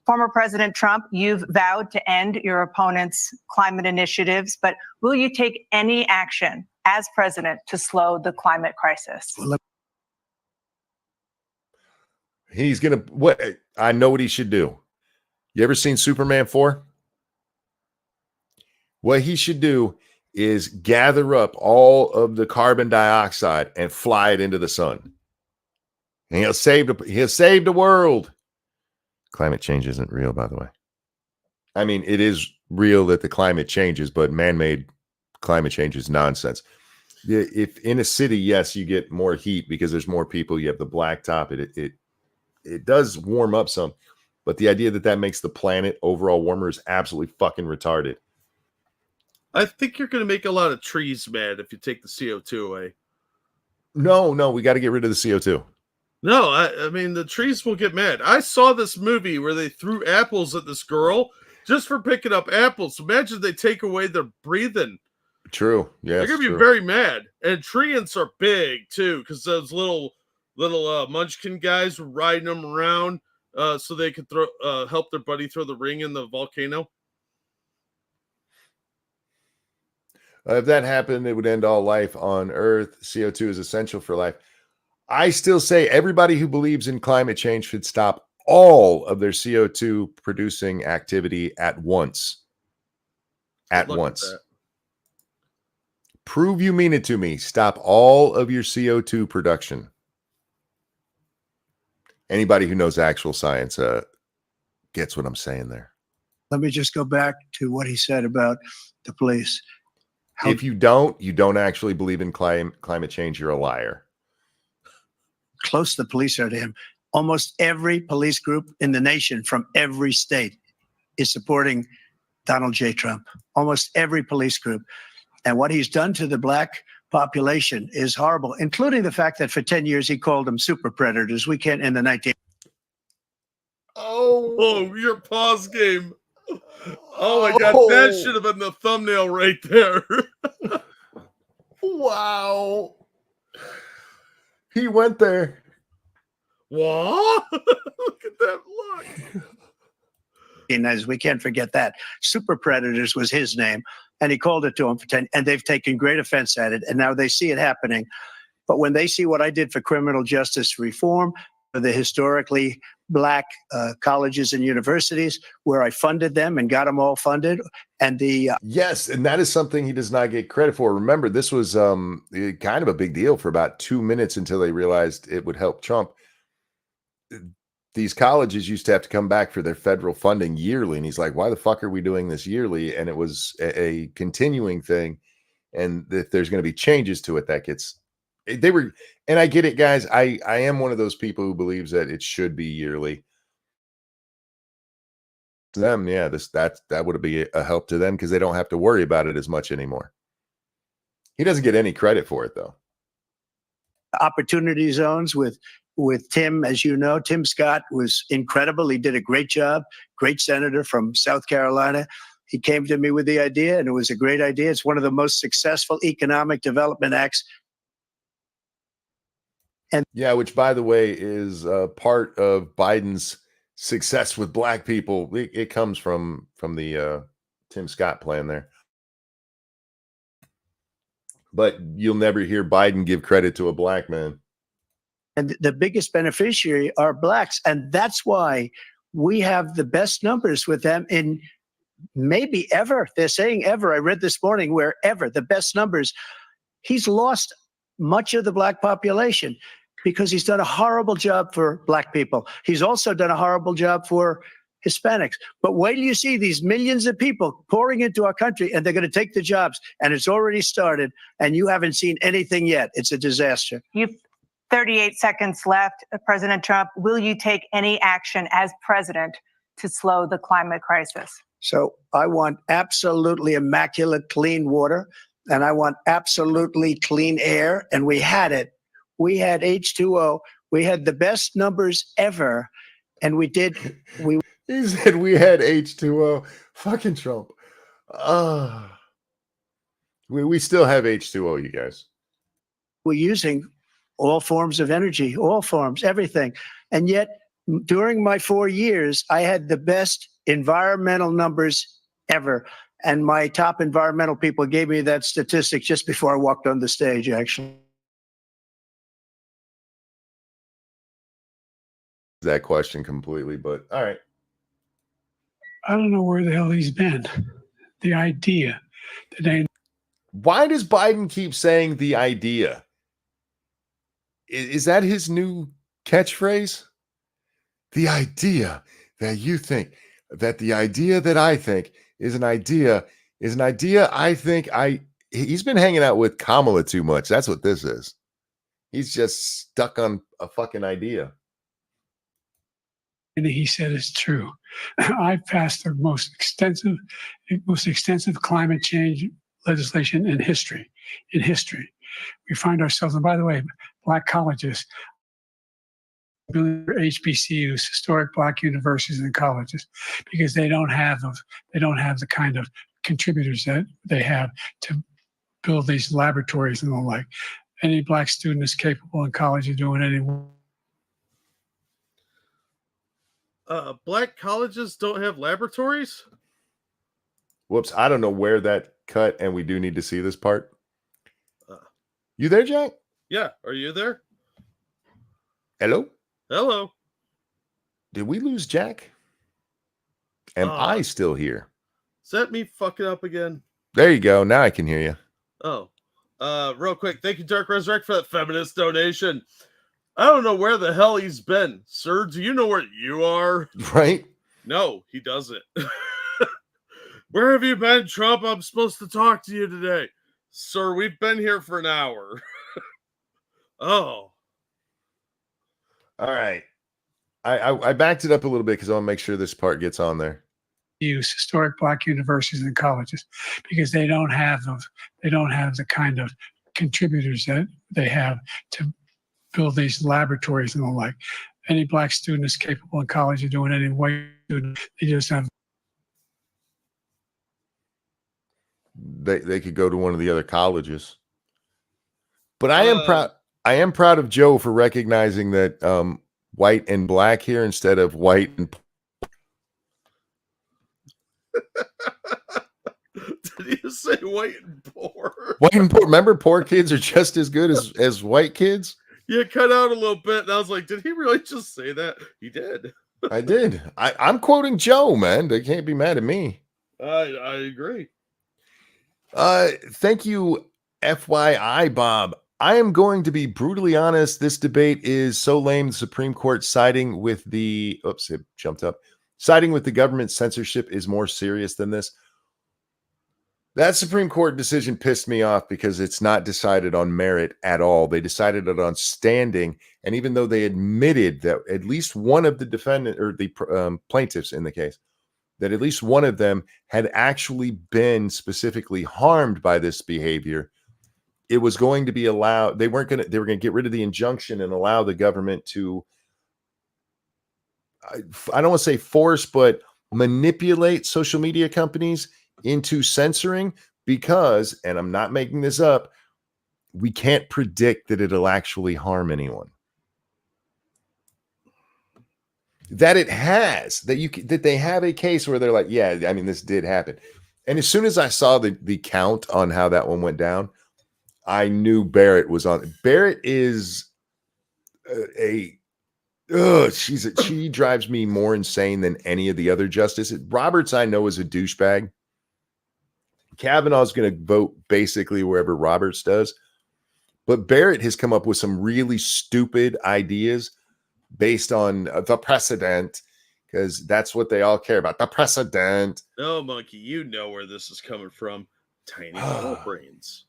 Former President Trump, you've vowed to end your opponent's climate initiatives, but will you take any action as president to slow the climate crisis? He's gonna what I know what he should do. You ever seen Superman 4? What he should do is gather up all of the carbon dioxide and fly it into the sun. And he'll save the world. Climate change isn't real, by the way. I mean, it is real that the climate changes, but man-made climate change is nonsense. If in a city, yes, you get more heat because there's more people, you have the blacktop, it does warm up some, but the idea that makes the planet overall warmer is absolutely fucking retarded. I think you're going to make a lot of trees mad if you take the CO2 away. No, we got to get rid of the CO2. No, I mean, the trees will get mad. I saw this movie where they threw apples at this girl just for picking up apples. Imagine they take away their breathing. True. Yeah, they're going to be very mad. And tree ants are big, too, because those little munchkin guys were riding them around so they could help their buddy throw the ring in the volcano. If that happened, it would end all life on Earth. CO2 is essential for life. I still say everybody who believes in climate change should stop all of their CO2 producing activity at once. At once. Prove you mean it to me. Stop all of your CO2 production. Anybody who knows actual science gets what I'm saying there. Let me just go back to what he said about the police. If you don't actually believe in climate change, you're a liar. Close the police are to him. Almost every police group in the nation from every state is supporting Donald J. Trump. Almost every police group. And what he's done to the black population is horrible, including the fact that for 10 years he called them super predators. We can't in the 19. Oh, your pause game. Oh my God, that should have been the thumbnail right there. Wow. He went there. What? Look at that look. As we can't forget that. Super predators was his name, and he called it to them for 10, and they've taken great offense at it, and now they see it happening. But when they see what I did for criminal justice reform, for the historically black colleges and universities, where I funded them and got them all funded, and the yes, and that is something he does not get credit for. Remember, this was kind of a big deal for about 2 minutes until they realized it would help Trump. These colleges used to have to come back for their federal funding yearly, and he's like, "Why the fuck are we doing this yearly?" And it was a continuing thing, and if there's going to be changes to it, that gets they were. And I get it, guys. I am one of those people who believes that it should be yearly. To them, yeah, that would be a help to them because they don't have to worry about it as much anymore. He doesn't get any credit for it, though. opportunity zones with Tim, as you know. Tim Scott was incredible. He did a great job. Great senator from South Carolina. He came to me with the idea, and it was a great idea. It's one of the most successful economic development acts. And yeah, which, by the way, is part of Biden's success with black people. It comes from the Tim Scott plan there. But you'll never hear Biden give credit to a black man. And the biggest beneficiary are blacks. And that's why we have the best numbers with them in maybe ever. They're saying ever. I read this morning where ever the best numbers. He's lost much of the black population because he's done a horrible job for black people. He's also done a horrible job for Hispanics. But wait till you see these millions of people pouring into our country, and they're going to take the jobs, and it's already started, and you haven't seen anything yet. It's a disaster. You've 38 seconds left. President Trump, will you take any action as president to slow the climate crisis? So I want absolutely immaculate clean water, and I want absolutely clean air, and we had it. We had H2O. We had the best numbers ever, and we He said we had H2O. Fucking Trump. We still have H2O, you guys. we're using all forms of energy, all forms, everything. And yet, during my 4 years, I had the best environmental numbers ever. And my top environmental people gave me that statistic just before I walked on the stage, actually. That question completely, but all right. I don't know where the hell he's been. The idea that they Why does Biden keep saying the idea? Is that his new catchphrase? The idea that you think, that the idea that I think is an idea I think he's been hanging out with Kamala too much. That's what this is. He's just stuck on a fucking idea. and he said is true. I passed the most extensive climate change legislation in history. In history, we find ourselves, and by the way, black colleges, HBCUs, historic black universities and colleges, because they don't have those. They don't have the kind of contributors that they have to build these laboratories and the like. Any black student is capable in college of doing any work. Black colleges don't have laboratories? Whoops, I don't know where that cut, and we do need to see this part. You there, Jack? Yeah, are you there? Hello? Hello. Did we lose Jack? Am I still here? Is that me fucking up again? There you go. Now I can hear you. Oh. Real quick, thank you, Dark Resurrect, for that feminist donation. I don't know where the hell he's been. Sir, do you know where you are? Right? No, he doesn't. Where have you been, Trump? I'm supposed to talk to you today. Sir, we've been here for an hour. Oh. All right. I backed it up a little bit because I want to make sure this part gets on there. Use historic black universities and colleges, because they don't have those. They don't have the kind of contributors that they have to build these laboratories and the like. Any black student is capable in college of doing any white student. They just have. They could go to one of the other colleges. But I am proud of Joe for recognizing that white and black here instead of white and Did you say white and poor? white and poor. Remember, poor kids are just as good as white kids. You cut out a little bit, and I was like, did he really just say that? He did. I did. I'm quoting Joe, man. They can't be mad at me. I agree. Thank you, FYI, Bob. I am going to be brutally honest. This debate is so lame. The Supreme Court siding with the it jumped up. Siding with the government censorship is more serious than this. That Supreme Court decision pissed me off because it's not decided on merit at all. They decided it on standing. And even though they admitted that at least one of the defendant or the plaintiffs in the case, that at least one of them had actually been specifically harmed by this behavior, it was going to be allowed. They were going to get rid of the injunction and allow the government to, I don't want to say force, but manipulate social media companies into censoring because, and I'm not making this up, we can't predict that it'll actually harm anyone. That it has, that they have a case where they're like, yeah, I mean, this did happen. And as soon as I saw the count on how that one went down, I knew Barrett was on. Barrett is she drives me more insane than any of the other justices. Roberts, I know, is a douchebag. Kavanaugh's going to vote basically wherever Roberts does. But Barrett has come up with some really stupid ideas based on the precedent, because that's what they all care about. The precedent. No, Monkey, you know where this is coming from. Tiny little brains.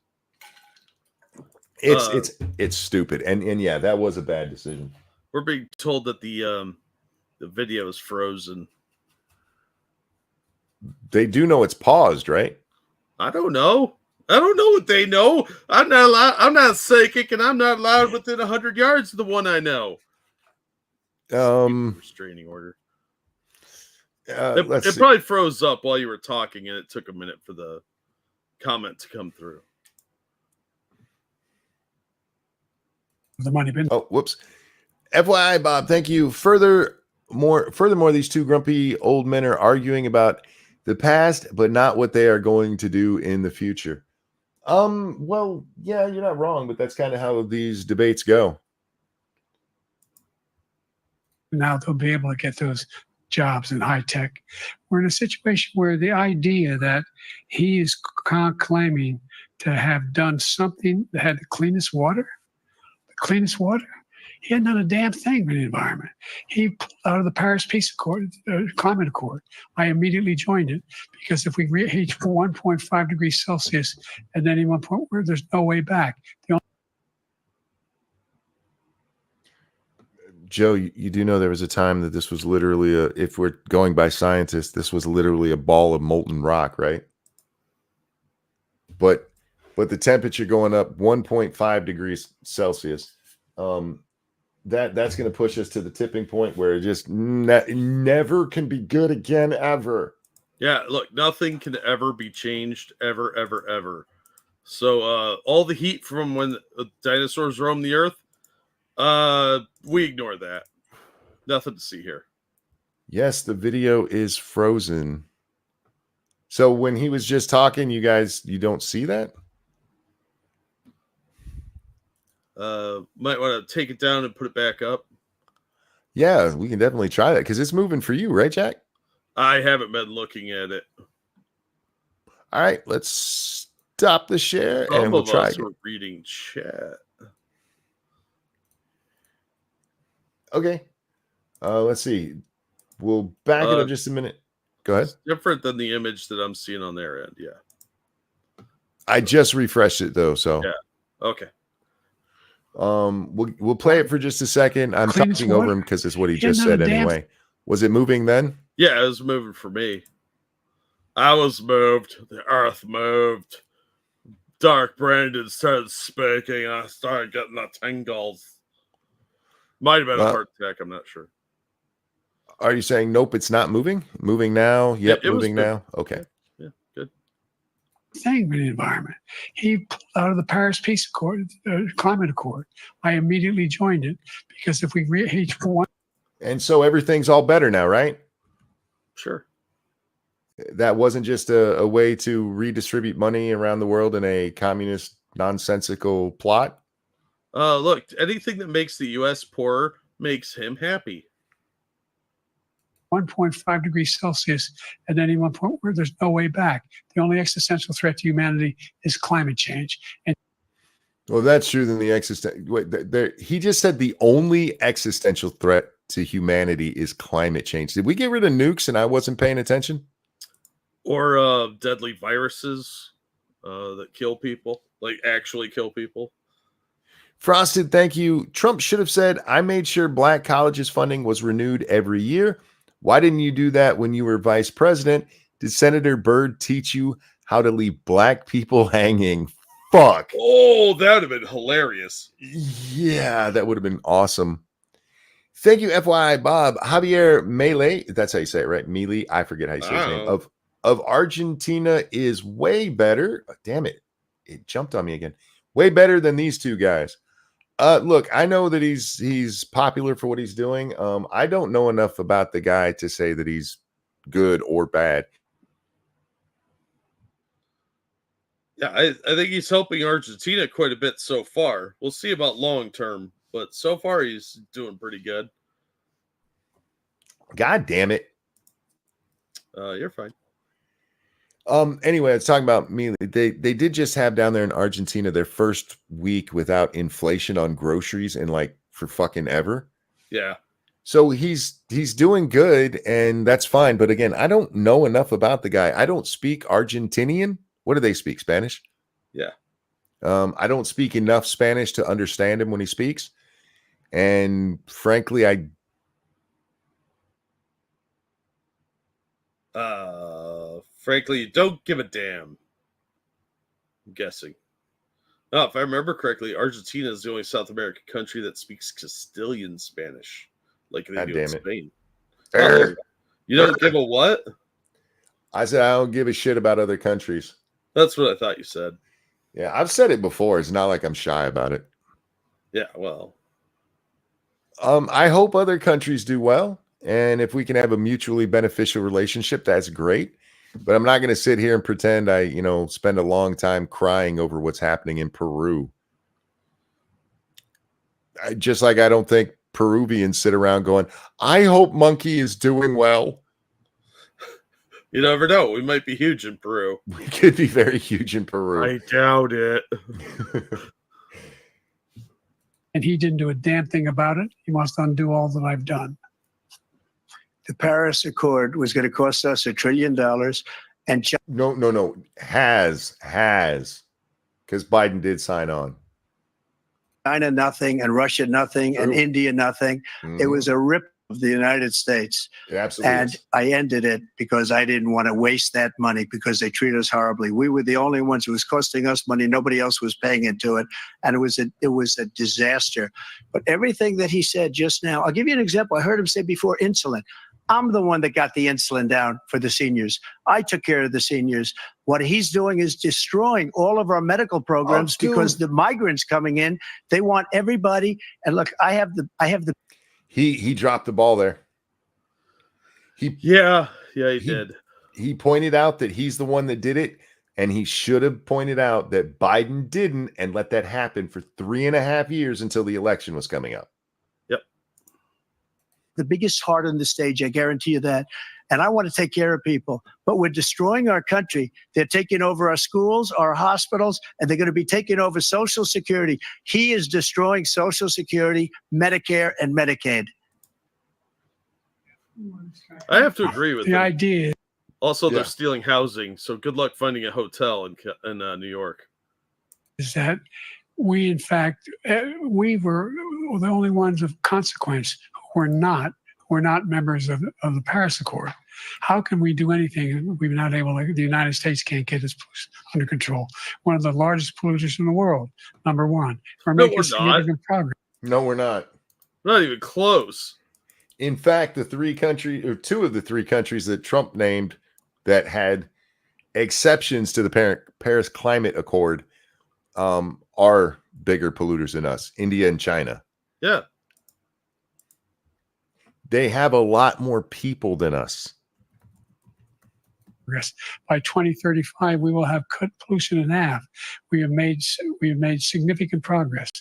It's stupid. And yeah, that was a bad decision. We're being told that the video is frozen. They do know it's paused, right? I don't know. I don't know what they know. I'm not allowed. I'm not psychic, and I'm not allowed within 100 yards of the one I know. Restraining order. It probably froze up while you were talking, and it took a minute for the comment to come through. The money bin. Oh, whoops. FYI, Bob, thank you. Furthermore, these two grumpy old men are arguing about the past, but not what they are going to do in the future. Well, yeah, you're not wrong, but that's kind of how these debates go. Now they'll be able to get those jobs in high tech. We're in a situation where the idea that he is claiming to have done something that had the cleanest water, he hadn't done a damn thing for the environment. He pulled out of the Paris Peace Accord, Climate Accord. I immediately joined it because if we reach 1.5 degrees Celsius at any one point where there's no way back. Joe, you do know there was a time that this was literally if we're going by scientists, this was literally a ball of molten rock, right? But the temperature going up 1.5 degrees Celsius, that's going to push us to the tipping point where it just never can be good again, ever. Yeah, look, nothing can ever be changed, ever, ever, ever. So all the heat from when dinosaurs roamed the earth, we ignore that. Nothing to see here. Yes, the video is frozen. So when he was just talking, you don't see that? Might want to take it down and put it back up. Yeah, we can definitely try that because it's moving for you, right, Jack? I haven't been looking at it. All right, let's stop the share and we'll try it. Reading chat. Okay. Let's see. We'll back it up just a minute. Go ahead. It's different than the image that I'm seeing on their end. Yeah. I just refreshed it though, so yeah. Okay. We'll play it for just a second. I'm talking over him because it's what he just said anyway. Was it moving then? Yeah, it was moving for me. I was moved. The earth moved. Dark Brandon started speaking. I started getting the tingles. Might have been a heart attack. I'm not sure. Are you saying nope? It's not moving. Moving now. Yep, moving now. Okay. Yeah, good. Thing with the environment. He pulled out of the Paris Peace Accord, Climate Accord. I immediately joined it because if we reach one. And so everything's all better now, right? Sure. That wasn't just a way to redistribute money around the world in a communist nonsensical plot. Look, anything that makes the U.S. poorer makes him happy. 1.5 degrees Celsius at any one point where there's no way back. The only existential threat to humanity is climate change. And well, that's true. Then he just said the only existential threat to humanity is climate change. Did we get rid of nukes and I wasn't paying attention? Or deadly viruses that kill people, like actually kill people. Frosted, thank you. Trump should have said, I made sure black colleges funding was renewed every year. Why didn't you do that when you were vice president? Did Senator Byrd teach you how to leave black people hanging? Fuck. Oh, that would have been hilarious. Yeah, that would have been awesome. Thank you, FYI, Bob. Javier Milei, that's how you say it, right? Milei, I forget how you say his name. Of Argentina is way better. Oh, damn it. It jumped on me again. Way better than these two guys. Look, I know that he's popular for what he's doing. I don't know enough about the guy to say that he's good or bad. Yeah, I think he's helping Argentina quite a bit so far. We'll see about long term, but so far he's doing pretty good. God damn it. You're fine. Anyway, I was talking about me. They did just have down there in Argentina their first week without inflation on groceries in like for fucking ever. Yeah. So he's doing good, and that's fine. But again, I don't know enough about the guy. I don't speak Argentinian. What do they speak? Spanish? Yeah. I don't speak enough Spanish to understand him when he speaks. And frankly, frankly, you don't give a damn. I'm guessing. Oh, if I remember correctly, Argentina is the only South American country that speaks Castilian Spanish, like they do in Spain. Oh, you don't give a what? I said I don't give a shit about other countries. That's what I thought you said. Yeah, I've said it before. It's not like I'm shy about it. Yeah, well. I hope other countries do well. And if we can have a mutually beneficial relationship, that's great. But I'm not going to sit here and pretend I, spend a long time crying over what's happening in Peru. Just like I don't think Peruvians sit around going, I hope Monkey is doing well. You never know. We might be huge in Peru. We could be very huge in Peru. I doubt it. And he didn't do a damn thing about it. He wants to undo all that I've done. The Paris Accord was going to cost us $1 trillion. And No. Has. Because Biden did sign on. China, nothing. And Russia, nothing. And India, nothing. Mm-hmm. It was a rip of the United States. It absolutely and is. I ended it because I didn't want to waste that money because they treat us horribly. We were the only ones. It was costing us money. Nobody else was paying into it. And it was a disaster. But everything that he said just now, I'll give you an example. I heard him say before insulin. I'm the one that got the insulin down for the seniors. I took care of the seniors. What he's doing is destroying all of our medical programs because the migrants coming in, they want everybody. And look, I have the. He dropped the ball there. He did. He pointed out that he's the one that did it, and he should have pointed out that Biden didn't and let that happen for 3.5 years until the election was coming up. The biggest heart on the stage, I guarantee you that. And I want to take care of people. But we're destroying our country. They're taking over our schools, our hospitals, and they're going to be taking over Social Security. He is destroying Social Security, Medicare, and Medicaid. I have to agree with the idea. Also, they're stealing housing. So good luck finding a hotel in New York. Is that we, in fact, we were the only ones of consequence who were not members of the Paris Accord. How can we do anything? We're not able to, the United States can't get its pollution under control. One of the largest polluters in the world, number one. We're making significant progress. No, we're not. Not even close. In fact, two of the three countries that Trump named that had exceptions to the Paris Climate Accord are bigger polluters than us, India and China. Yeah. They have a lot more people than us. By 2035, we will have cut pollution in half. We have made significant progress,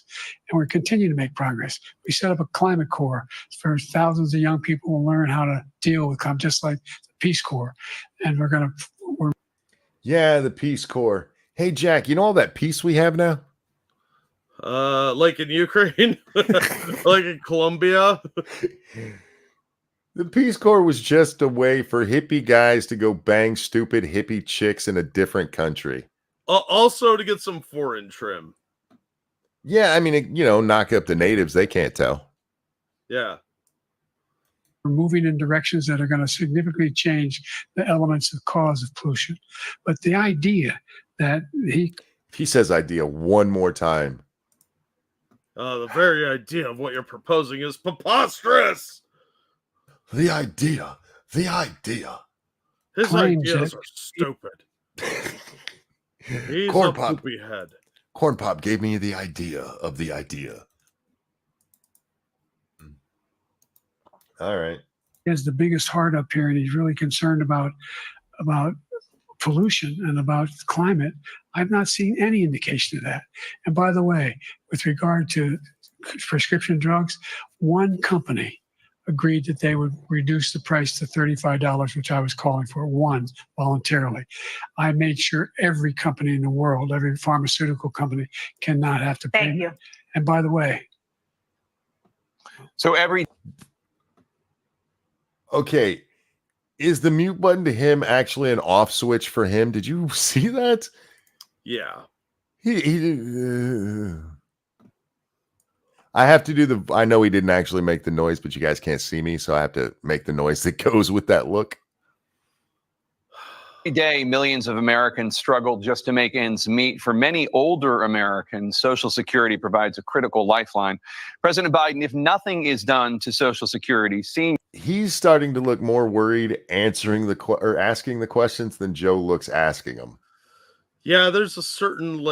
and we're continuing to make progress. We set up a climate corps for thousands of young people to learn how to deal with climate, just like the Peace Corps. And the Peace Corps. Hey, Jack, you know all that peace we have now? Like in Ukraine, like in Colombia. The Peace Corps was just a way for hippie guys to go bang stupid hippie chicks in a different country. Also to get some foreign trim. Yeah, I mean, knock up the natives. They can't tell. Yeah. We're moving in directions that are going to significantly change the elements of cause of pollution. But the idea that he says idea one more time. The very idea of what you're proposing is preposterous. The idea. His ideas are stupid. He's a poopy head. Corn Pop gave me the idea of the idea. All right. He has the biggest heart up here, and he's really concerned about pollution and about climate. I've not seen any indication of that. And by the way, with regard to prescription drugs, one company agreed that they would reduce the price to $35, which I was calling for, voluntarily. I made sure every company in the world, every pharmaceutical company, cannot have to pay. Thank you. And by the way, So every Okay. Is the mute button to him actually an off switch for him? Did you see that? Yeah. I have to do I know he didn't actually make the noise, but you guys can't see me, so I have to make the noise that goes with that look. Every day, millions of Americans struggle just to make ends meet. For many older Americans, Social Security provides a critical lifeline. President Biden, if nothing is done to Social Security, he's starting to look more worried asking the questions than Joe looks asking them. Yeah, there's a certain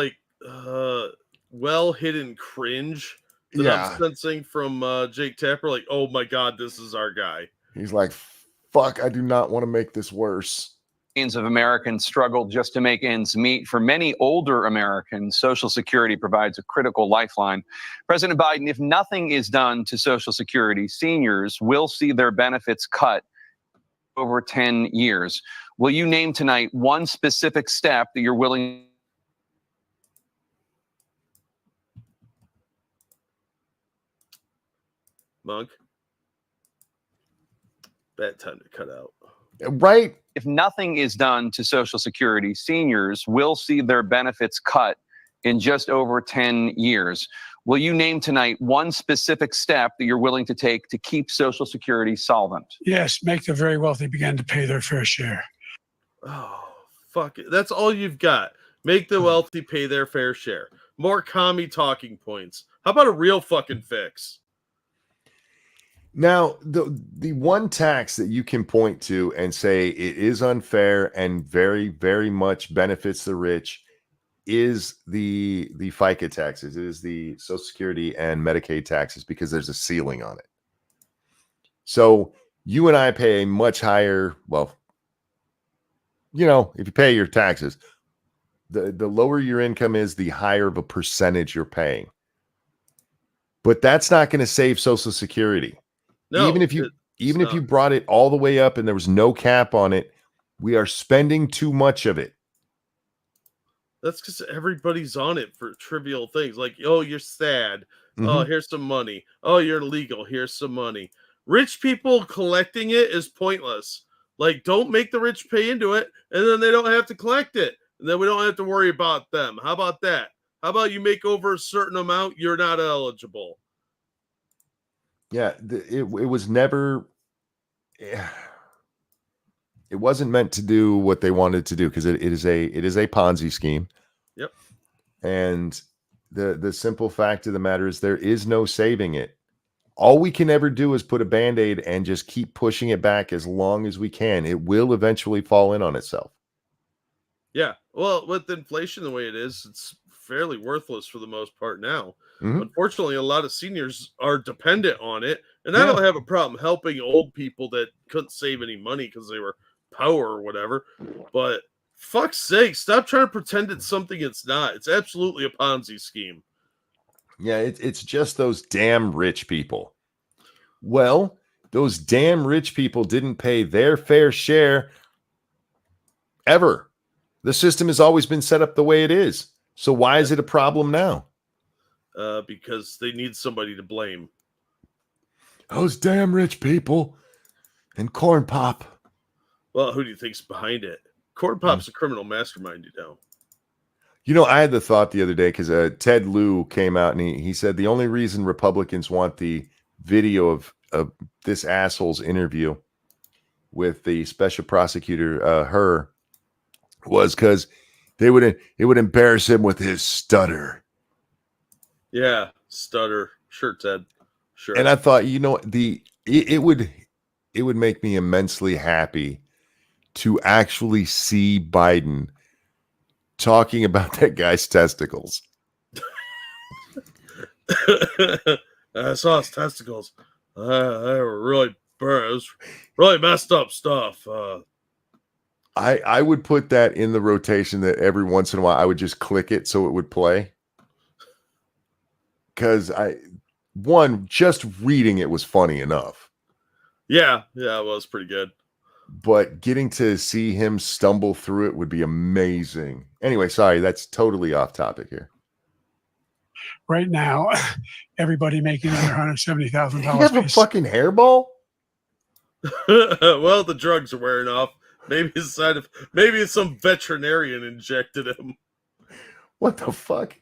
well hidden cringe that I'm sensing from Jake Tapper. Like, oh my God, this is our guy. He's like, fuck, I do not want to make this worse. Millions of Americans struggle just to make ends meet. For many older Americans, Social Security provides a critical lifeline. President Biden, if nothing is done to Social Security, seniors will see their benefits cut over 10 years. Will you name tonight one specific step that you're willing? Monk? Bad time to cut out. Right? If nothing is done to Social Security, seniors will see their benefits cut in just over 10 years. Will you name tonight one specific step that you're willing to take to keep Social Security solvent? yes, make the very wealthy begin to pay their fair share. Oh, fuck it. That's all you've got. Make the wealthy pay their fair share. More commie talking points. How about a real fucking fix? Now, the one tax that you can point to and say it is unfair and very, very much benefits the rich is the FICA taxes. It is the Social Security and Medicaid taxes because there's a ceiling on it. So you and I pay a much higher, well, if you pay your taxes, the lower your income is, the higher of a percentage you're paying. But that's not going to save Social Security. No, even if you brought it all the way up and there was no cap on it, we are spending too much of it. That's because everybody's on it for trivial things. Like, oh, you're sad. Oh, here's some money. Oh, you're illegal. Here's some money. Rich people collecting it is pointless. Like, don't make the rich pay into it, and then they don't have to collect it. And then we don't have to worry about them. How about that? How about you make over a certain amount, you're not eligible? Yeah, it was never. It wasn't meant to do what they wanted to do because it is a Ponzi scheme. Yep. And the simple fact of the matter is there is no saving it. All we can ever do is put a Band-Aid and just keep pushing it back as long as we can. It will eventually fall in on itself. Yeah. Well, with inflation the way it is, it's fairly worthless for the most part now. Unfortunately, a lot of seniors are dependent on it, and I don't have a problem helping old people that couldn't save any money because they were poor or whatever. But fuck's sake, stop trying to pretend it's something it's not. It's absolutely a Ponzi scheme. Yeah, it's just those damn rich people. Well, those damn rich people didn't pay their fair share ever. The system has always been set up the way it is. So why is it a problem now? Because they need somebody to blame. Those damn rich people and Corn Pop. Well, who do you think's behind it? Corn Pop's a criminal mastermind, I had the thought the other day because Ted Lieu came out and he said the only reason Republicans want the video of this asshole's interview with the special prosecutor, her, was because it would embarrass him with his stutter. Yeah, stutter. Sure, Ted. Sure. And I thought, it would make me immensely happy to actually see Biden talking about that guy's testicles. I saw his testicles. They were really burned. It was really messed up stuff. I would put that in the rotation that every once in a while I would just click it so it would play. Because just reading it was funny enough. Yeah, it was pretty good. But getting to see him stumble through it would be amazing. Anyway, sorry, that's totally off topic here. Right now, everybody making under $170,000. You have a fucking hairball? Well, the drugs are wearing off. Maybe it's some veterinarian injected him. What the fuck?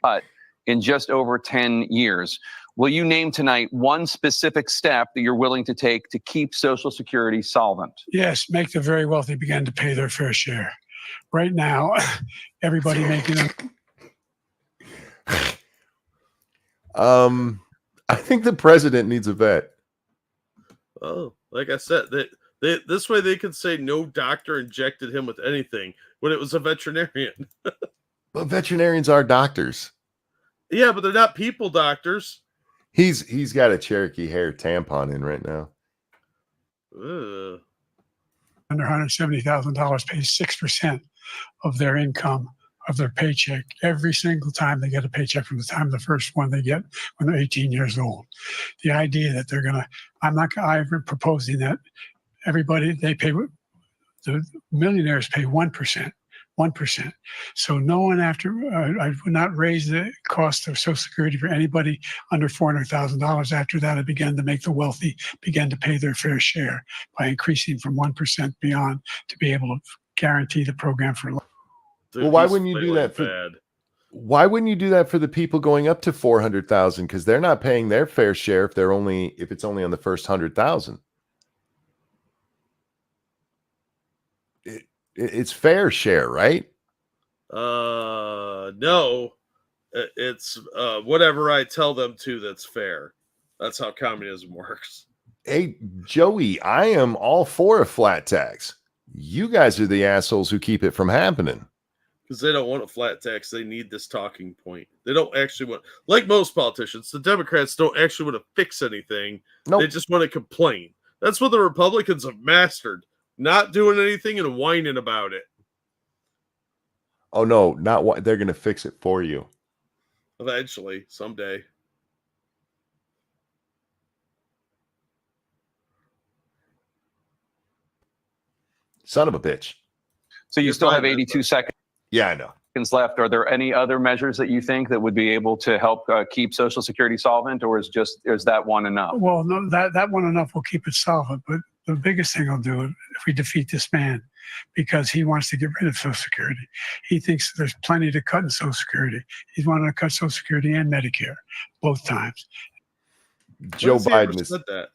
In just over 10 years. Will you name tonight one specific step that you're willing to take to keep Social Security solvent? Yes, make the very wealthy begin to pay their fair share. Right now, everybody making I think the president needs a vet. Oh, like I said, this way they could say no doctor injected him with anything when it was a veterinarian. But veterinarians are doctors. Yeah, but they're not people doctors. He's got a Cherokee hair tampon in right now. Ugh. under $170,000 pays 6% of their income, of their paycheck, every single time they get a paycheck from the time of the first one they get when they're 18 years old. The idea that they're going to, I'm proposing that everybody, they pay, the millionaires pay 1%. 1%. So no one I would not raise the cost of Social Security for anybody under $400,000. After that, I began to make the wealthy begin to pay their fair share by increasing from 1% beyond to be able to guarantee the program for life. Well, why wouldn't you do that for? Why wouldn't you do that for the people going up to 400,000? Because they're not paying their fair share if it's only on the first 100,000. It's fair share, right? No, it's whatever I tell them to. That's fair. That's how communism works. Hey, Joey, I am all for a flat tax. You guys are the assholes who keep it from happening. Because they don't want a flat tax. They need this talking point. They don't actually want, like most politicians, the Democrats don't actually want to fix anything. Nope. They just want to complain. That's what the Republicans have mastered. Not doing anything and whining about it. Oh, no, not what they're going to fix it for you. Eventually, someday. Son of a bitch. So you still have 82 seconds. Yeah, I know. Left. Are there any other measures that you think that would be able to help keep Social Security solvent, or is that one enough? Well, no, that one enough will keep it solvent, but the biggest thing will do it if we defeat this man, because he wants to get rid of Social Security. He thinks there's plenty to cut in Social Security. He's wanting to cut Social Security and Medicare both times. Joe Biden said that.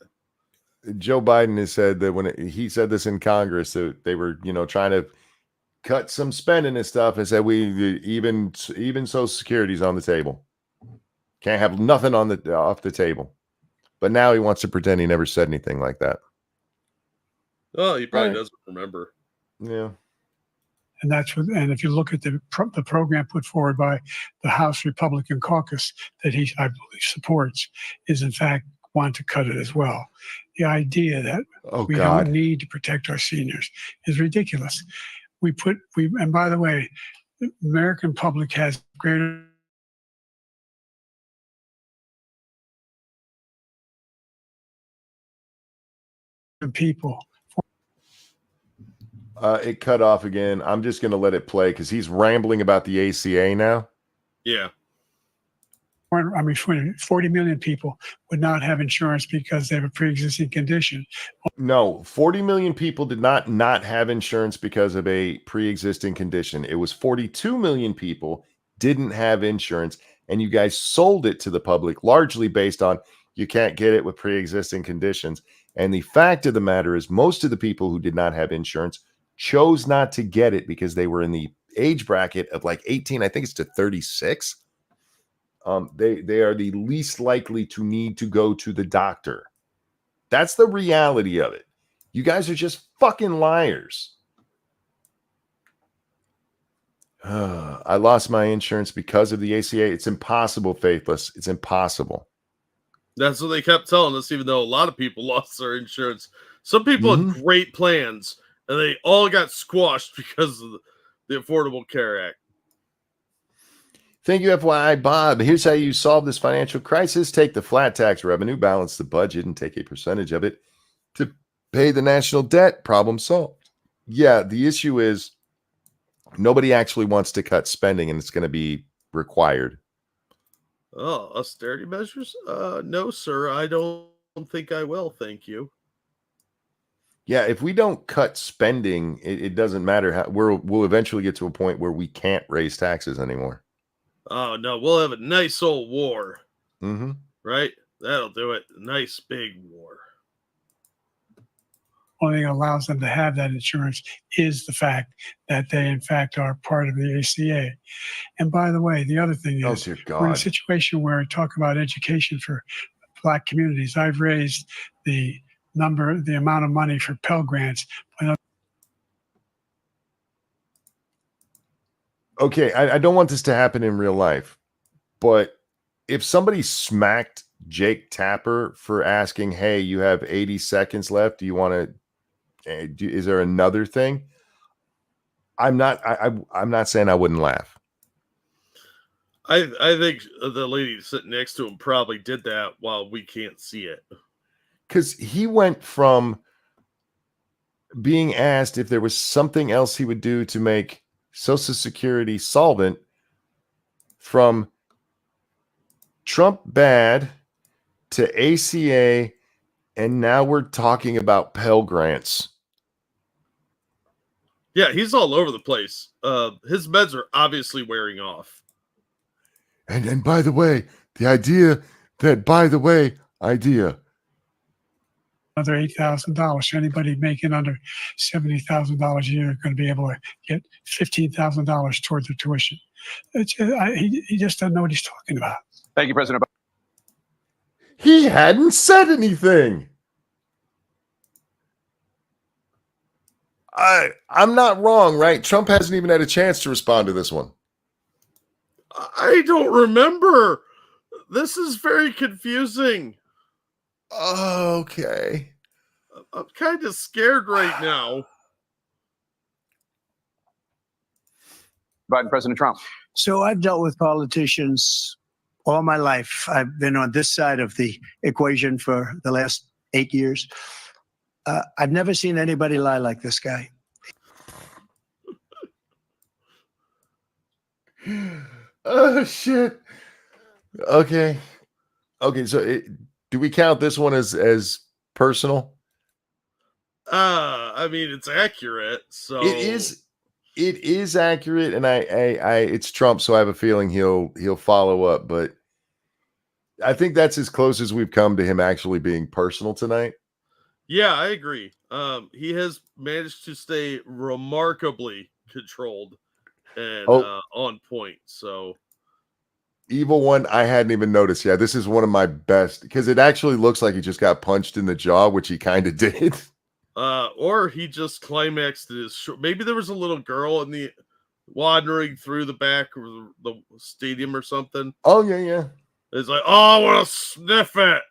Joe Biden has said that when he said this in Congress, that they were, trying to cut some spending and stuff, and said even Social Security's on the table. Can't have nothing off the table. But now he wants to pretend he never said anything like that. Oh, he probably doesn't remember. Yeah. And and if you look at the program put forward by the House Republican caucus that I believe supports, is in fact want to cut it as well. The idea that we don't need to protect our seniors is ridiculous. And by the way, the American public has greater people. It cut off again. I'm just going to let it play because he's rambling about the ACA now. Yeah. 40 million people would not have insurance because they have a pre-existing condition. No, 40 million people did not have insurance because of a pre-existing condition. It was 42 million people didn't have insurance, and you guys sold it to the public largely based on you can't get it with pre-existing conditions. And the fact of the matter is most of the people who did not have insurance chose not to get it because they were in the age bracket of like 18, I think it's to 36. They are the least likely to need to go to the doctor. That's the reality of it. You guys are just fucking liars. I lost my insurance because of the ACA. It's impossible, Faithless. It's impossible. That's what they kept telling us, even though a lot of people lost their insurance. Some people had great plans, and they all got squashed because of the Affordable Care Act. Thank you, FYI, Bob. Here's how you solve this financial crisis. Take the flat tax revenue, balance the budget, and take a percentage of it to pay the national debt, problem solved. Yeah, the issue is nobody actually wants to cut spending, and it's going to be required. Oh, austerity measures? No, sir. I don't think I will. Thank you. Yeah, if we don't cut spending, it doesn't matter how we'll eventually get to a point where we can't raise taxes anymore. Oh no, we'll have a nice old war. Mm-hmm. Right? That'll do it. Nice big war. Only thing that allows them to have that insurance is the fact that they, in fact, are part of the ACA. And by the way, the other thing is, dear we're in a God. situation where I talk about education for Black communities. I've raised the amount of money for Pell Grants. Okay, I don't want this to happen in real life, but if somebody smacked Jake Tapper for asking, "Hey, you have 80 seconds left. Do you want to? Is there another thing?" I'm not saying I wouldn't laugh. I think the lady sitting next to him probably did that while we can't see it. Because he went from being asked if there was something else he would do to make Social Security solvent, from Trump bad to ACA, and now we're talking about Pell Grants. Yeah, he's all over the place. His meds are obviously wearing off. And by the way, idea. Another $8,000. So anybody making under $70,000 a year is going to be able to get $15,000 toward their tuition. He just doesn't know what he's talking about. Thank you, President. He hadn't said anything. I'm not wrong, right? Trump hasn't even had a chance to respond to this one. I don't remember. This is very confusing. Okay. I'm kind of scared right now. Biden, President Trump. So I've dealt with politicians all my life. I've been on this side of the equation for the last 8 years. I've never seen anybody lie like this guy. Oh, shit. Okay. So do we count this one as personal? I mean, it's accurate. So It is accurate, and I it's Trump, so I have a feeling he'll follow up, but I think that's as close as we've come to him actually being personal tonight. Yeah, I agree. He has managed to stay remarkably controlled and on point. So, Evil One, I hadn't even noticed. Yeah, this is one of my best, because it actually looks like he just got punched in the jaw, which he kind of did. Or he just climaxed his show. Maybe there was a little girl wandering through the back of the stadium or something. Oh, yeah. It's like, oh, I want to sniff it.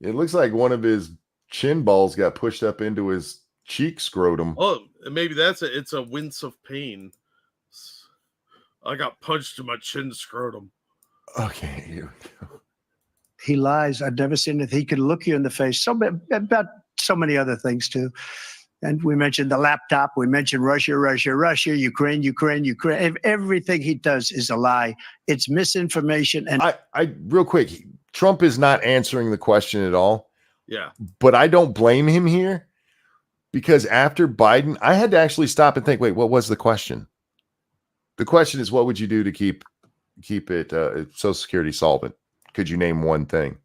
It looks like one of his chin balls got pushed up into his cheek scrotum. Oh, maybe that's it. It's a wince of pain. I got punched in my chin scrotum. Okay, here we go. He lies. I've never seen it. He could look you in the face. About so many other things too. And we mentioned the laptop. We mentioned Russia, Ukraine. Everything he does is a lie. It's misinformation. And I real quick, Trump is not answering the question at all. Yeah. But I don't blame him here, because after Biden, I had to actually stop and think, wait, what was the question? The question is, what would you do to keep it Social Security solvent? Could you name one thing?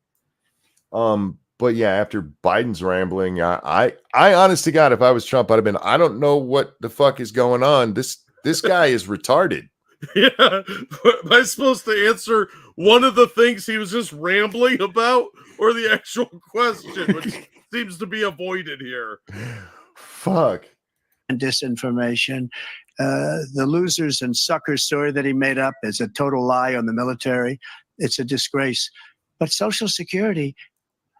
But yeah, after Biden's rambling, I honest to God, if I was Trump, I'd have been, I don't know what the fuck is going on. This guy is retarded. Yeah. Am I supposed to answer one of the things he was just rambling about, or the actual question, which seems to be avoided here? Fuck. And disinformation. The losers and suckers story that he made up is a total lie on the military. It's a disgrace. But Social Security,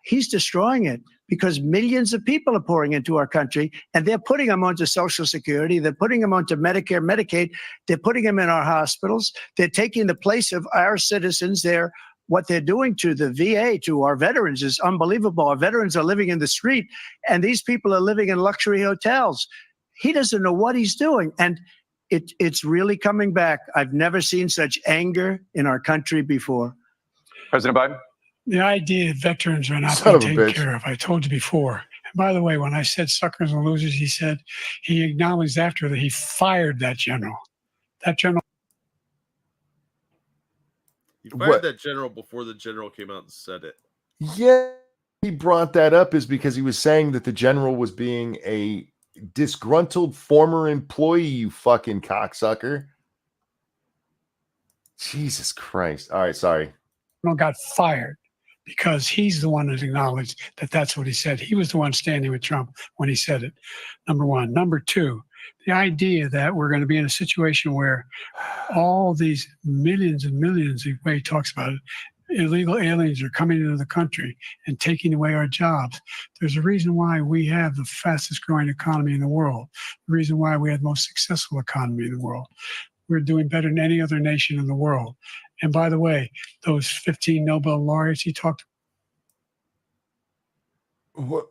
he's destroying it, because millions of people are pouring into our country, and they're putting them onto Social Security. They're putting them onto Medicare, Medicaid. They're putting them in our hospitals. They're taking the place of our citizens. They're what they're doing to the VA, to our veterans, is unbelievable. Our veterans are living in the street, and these people are living in luxury hotels. He doesn't know what he's doing. And it's really coming back. I've never seen such anger in our country before. President Biden? The idea that veterans are not Son of being a taken bitch. care of, I told you before. And by the way, when I said suckers and losers, he said he acknowledged after that he fired that general. That general. He fired What? that general before the general came out and said it. Yeah, he brought that up is because he was saying that the general was being a disgruntled former employee, you fucking cocksucker. Jesus Christ. All right, sorry. Got fired because he's the one that acknowledged that that's what he said. He was the one standing with Trump when he said it. Number one. Number two, the idea that we're going to be in a situation where all these millions and millions, the way he talks about it, illegal aliens are coming into the country and taking away our jobs. There's a reason why we have the fastest growing economy in the world, the reason why we have the most successful economy in the world. We're doing better than any other nation in the world. And by the way, those 15 Nobel laureates he talked What?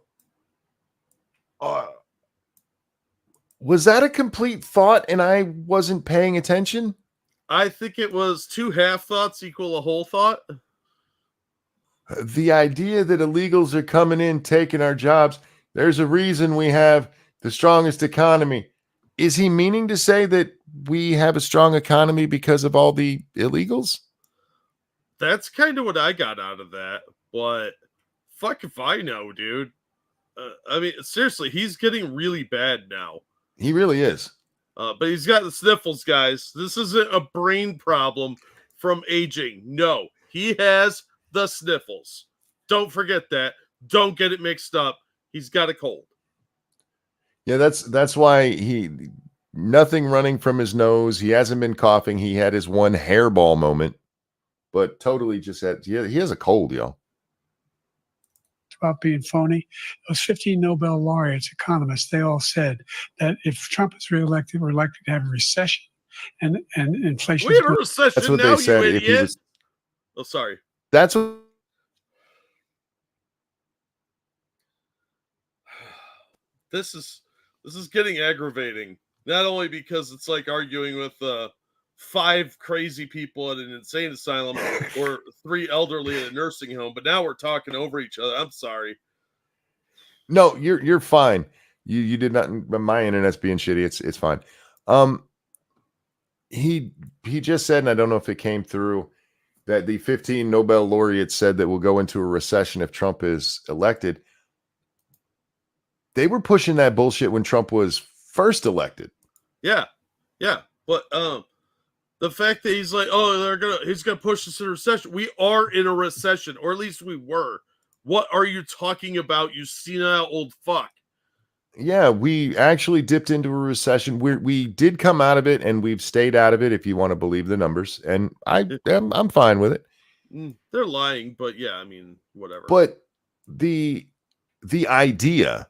Was that a complete thought and I wasn't paying attention? I think it was 2 half thoughts equal a whole thought. The idea that illegals are coming in, taking our jobs, there's a reason we have the strongest economy. Is he meaning to say that we have a strong economy because of all the illegals? That's kind of what I got out of that. But fuck if I know, dude. I mean, seriously, he's getting really bad now. He really is. But he's got the sniffles, guys. This isn't a brain problem from aging. No, he has the sniffles. Don't forget that. Don't get it mixed up. He's got a cold. Yeah, that's why nothing running from his nose. He hasn't been coughing. He had his one hairball moment, but totally just he has a cold, yo. about being phony. Those 15 Nobel laureates, economists, they all said that if Trump is reelected, we're likely to have a recession and inflation. We have a recession. That's what now, they said. You If idiot. he was, Oh, sorry. that's what. This is getting aggravating. Not only because it's like arguing with 5 crazy people at an insane asylum or 3 elderly at a nursing home, but now we're talking over each other. I'm sorry. No, you're fine. You did not. My internet's being shitty. It's fine. He just said, and I don't know if it came through, that the 15 Nobel laureates said that we'll go into a recession if Trump is elected. They were pushing that bullshit when Trump was first elected. Yeah. But the fact that he's like, oh, he's gonna push us in a recession. We are in a recession, or at least we were. What are you talking about, you senile old fuck? Yeah, we actually dipped into a recession. We did come out of it, and we've stayed out of it, if you want to believe the numbers. And I'm fine with it. They're lying, but yeah, I mean, whatever. But the idea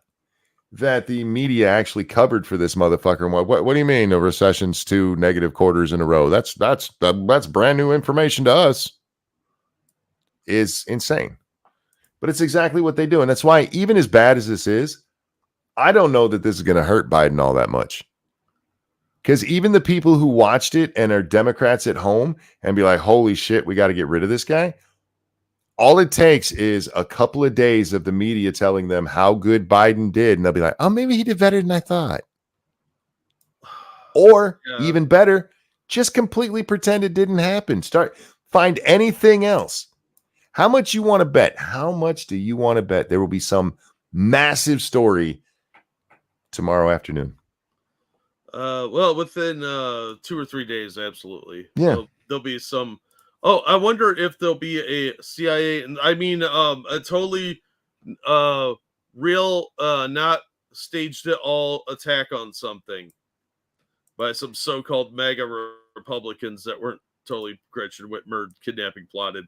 that the media actually covered for this motherfucker, what do you mean a recession's 2 negative quarters in a row? That's brand new information to us. Is insane. But it's exactly what they do, and that's why, even as bad as this is, I don't know that this is going to hurt Biden all that much. Because even the people who watched it and are Democrats at home and be like, holy shit, we got to get rid of this guy. All it takes is a couple of days of the media telling them how good Biden did. And they'll be like, oh, maybe he did better than I thought. Or even better, just completely pretend it didn't happen. Find anything else. How much you want to bet? How much do you want to bet there will be some massive story tomorrow afternoon? Well, within 2 or 3 days, absolutely. Yeah. There'll be some. Oh, I wonder if there'll be a CIA, and I mean, a totally real, not staged at all attack on something by some so-called MAGA Republicans that weren't totally Gretchen Whitmer kidnapping plotted.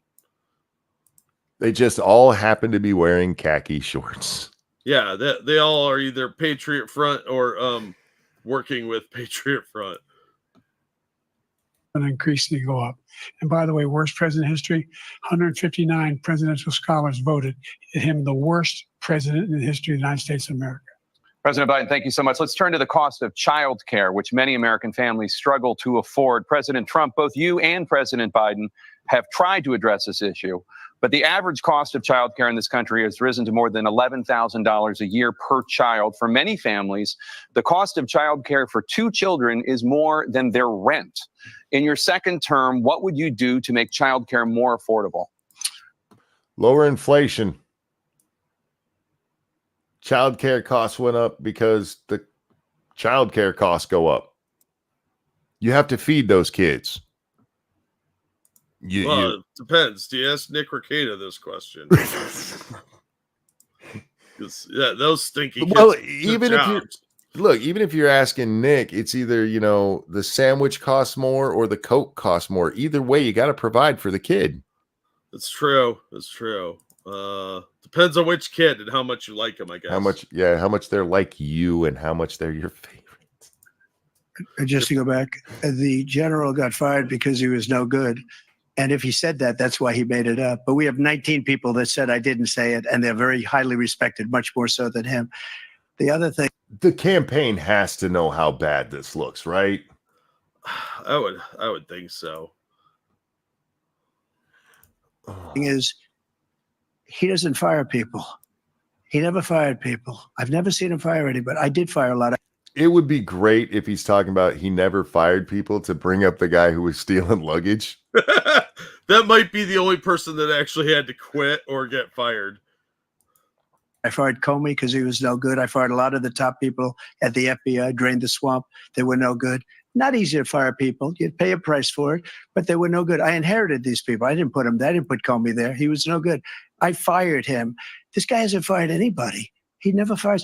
They just all happen to be wearing khaki shorts. Yeah, they all are either Patriot Front or working with Patriot Front. going to increasingly go up. And by the way, worst president in history, 159 presidential scholars voted him the worst president in the history of the United States of America. President Biden, thank you so much. Let's turn to the cost of child care, which many American families struggle to afford. President Trump, both you and President Biden have tried to address this issue, but the average cost of child care in this country has risen to more than $11,000 a year per child. For many families, the cost of child care for 2 children is more than their rent. In your second term, what would you do to make child care more affordable? Lower inflation. Child care costs went up because the child care costs go up. You have to feed those kids. It depends. Do you ask Nick Rekieta this question? Yeah, those stinky kids. Well, even if you're asking Nick, it's either, the sandwich costs more or the Coke costs more. Either way, you got to provide for the kid. It's true. It's true. Depends on which kid and how much you like them, I guess. How much they're like you and how much they're your favorite. Just to go back, the general got fired because he was no good. And if he said that, that's why he made it up. But we have 19 people that said I didn't say it, and they're very highly respected, much more so than him. The other thing, the campaign has to know how bad this looks, right? I would think so. Thing is, he doesn't fire people. He never fired people. I've never seen him fire anybody. I did fire a lot of. It would be great if he's talking about he never fired people to bring up the guy who was stealing luggage. That might be the only person that actually had to quit or get fired. I fired Comey because he was no good. I fired a lot of the top people at the FBI, drained the swamp. They were no good. Not easy to fire people. You'd pay a price for it, but they were no good. I inherited these people. I didn't put him there. I didn't put Comey there. He was no good. I fired him. This guy hasn't fired anybody. He never fires.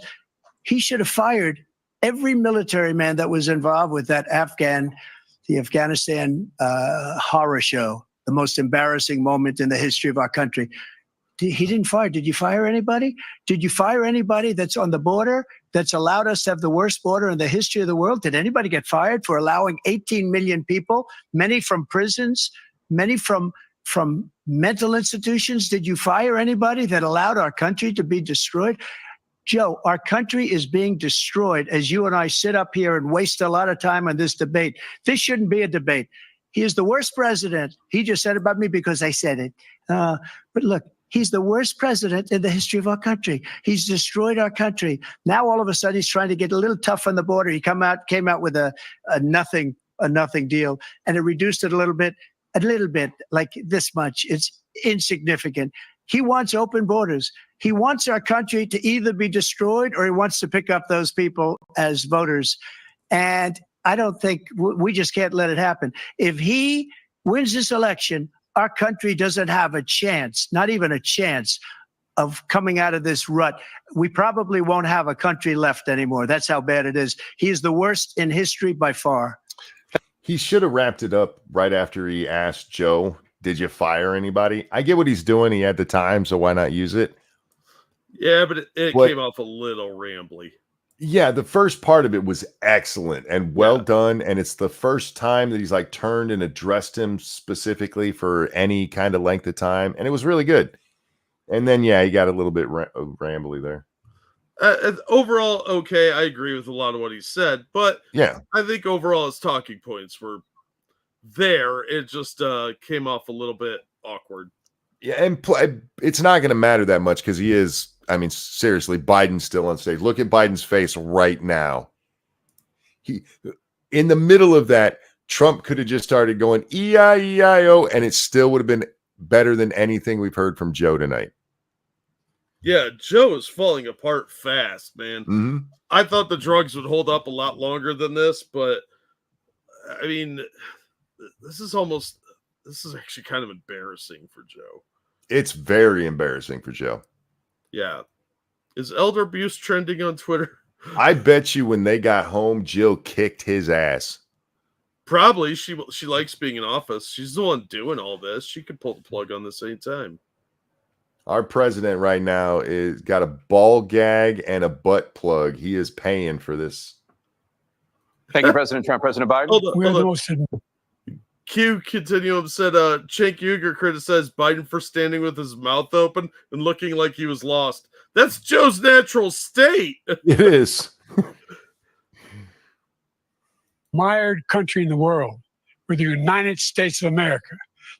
He should have fired every military man that was involved with that the Afghanistan horror show, the most embarrassing moment in the history of our country. He didn't fire. Did you fire anybody? Did you fire anybody that's on the border that's allowed us to have the worst border in the history of the world? Did anybody get fired for allowing 18 million people, many from prisons, many from mental institutions? Did you fire anybody that allowed our country to be destroyed? Joe, our country is being destroyed as you and I sit up here and waste a lot of time on this debate. This shouldn't be a debate. He is the worst president. He just said about me because I said it. But look, he's the worst president in the history of our country. He's destroyed our country. Now, all of a sudden, he's trying to get a little tough on the border. He came out with a nothing deal, and it reduced it a little bit, like this much. It's insignificant. He wants open borders. He wants our country to either be destroyed or he wants to pick up those people as voters. And I don't think we just can't let it happen. If he wins this election, our country doesn't have a chance, not even a chance, of coming out of this rut. We probably won't have a country left anymore. That's how bad it is. He is the worst in history by far. He should have wrapped it up right after he asked Joe, did you fire anybody? I get what he's doing. He had the time, so why not use it? Yeah, but it came off a little rambly. Yeah, the first part of it was excellent and well done. And it's the first time that he's turned and addressed him specifically for any kind of length of time. And it was really good. And then, he got a little bit rambly there. Overall, okay, I agree with a lot of what he said. But I think overall his talking points were there. It just came off a little bit awkward. Yeah, and it's not going to matter that much because he is, seriously, Biden's still on stage. Look at Biden's face right now. In the middle of that, Trump could have just started going E-I-E-I-O, and it still would have been better than anything we've heard from Joe tonight. Yeah, Joe is falling apart fast, man. Mm-hmm. I thought the drugs would hold up a lot longer than this, but this is actually kind of embarrassing for Joe. It's very embarrassing for Joe. Yeah. Is elder abuse trending on Twitter? I bet you when they got home, Jill kicked his ass. Probably. She likes being in office. She's the one doing all this. She could pull the plug on this anytime. Our president right now is got a ball gag and a butt plug. He is paying for this. Thank you, President Trump. President Biden? Hold on. Q Continuum said Cenk Uygur criticized Biden for standing with his mouth open and looking like he was lost. That's Joe's natural state. It is. Admired country in the world. We're the United States of America.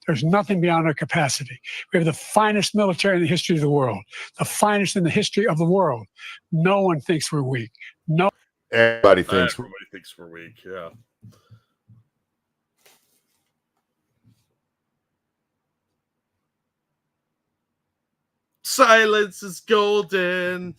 There's nothing beyond our capacity. We have the finest military in the history of the world, the finest in the history of the world. No one thinks we're weak. No. Everybody thinks we're weak. Yeah. Silence is golden,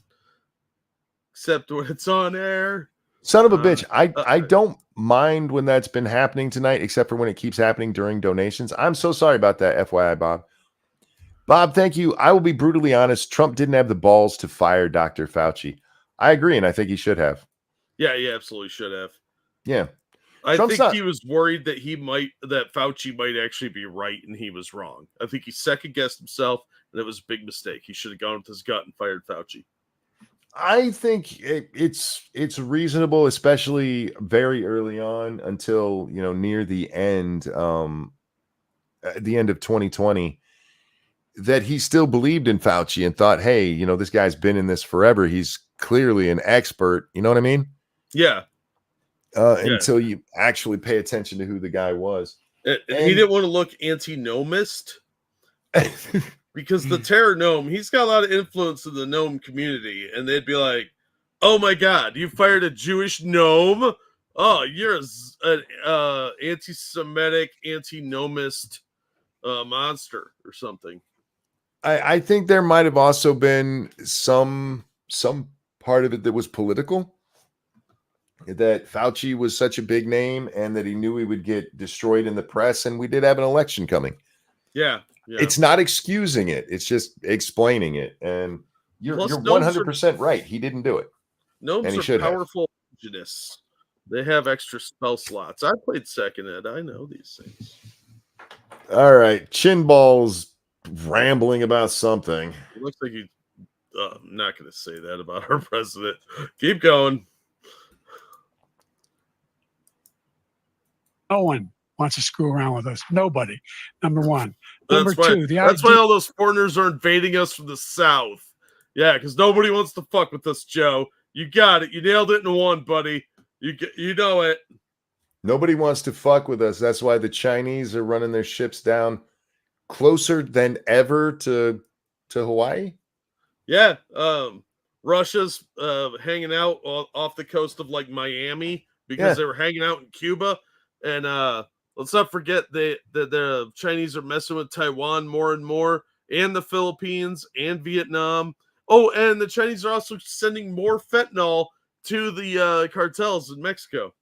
except when it's on air. Son of a bitch. I don't mind when that's been happening tonight, except for when it keeps happening during donations. I'm so sorry about that, FYI, Bob. Bob, thank you. I will be brutally honest. Trump didn't have the balls to fire Dr. Fauci. I agree, and I think he should have. Yeah, he absolutely should have. Yeah. I think he was worried that Fauci might actually be right and he was wrong. I think he second-guessed himself, and it was a big mistake. He should have gone with his gut and fired Fauci. I think it's reasonable, especially very early on until, near the end of 2020, that he still believed in Fauci and thought, hey, this guy's been in this forever. He's clearly an expert. You know what I mean? Yeah. Until you actually pay attention to who the guy was. And he didn't want to look anti-nomist because the terror gnome, he's got a lot of influence in the gnome community. And they'd be like, oh my God, you fired a Jewish gnome? Oh, you're an anti-Semitic, anti-nomist monster or something. I think there might have also been some part of it that was political. That Fauci was such a big name and that he knew he would get destroyed in the press. And we did have an election coming. Yeah. It's not excusing it. It's just explaining it. And you're 100% right. He didn't do it. Gnomes are powerful indigenous. They have extra spell slots. I played second ed. I know these things. All right. Chinball's rambling about something. It looks like I'm not going to say that about our president. Keep going. No one wants to screw around with us. Nobody. Number one. That's why all those foreigners are invading us from the south. Yeah, because nobody wants to fuck with us, Joe. You got it. You nailed it in one, buddy. You know it. Nobody wants to fuck with us. That's why the Chinese are running their ships down closer than ever to Hawaii. Yeah. Russia's hanging out off the coast of like Miami because they were hanging out in Cuba. And let's not forget that the Chinese are messing with Taiwan more and more, and the Philippines and Vietnam. Oh, and the Chinese are also sending more fentanyl to the cartels in Mexico.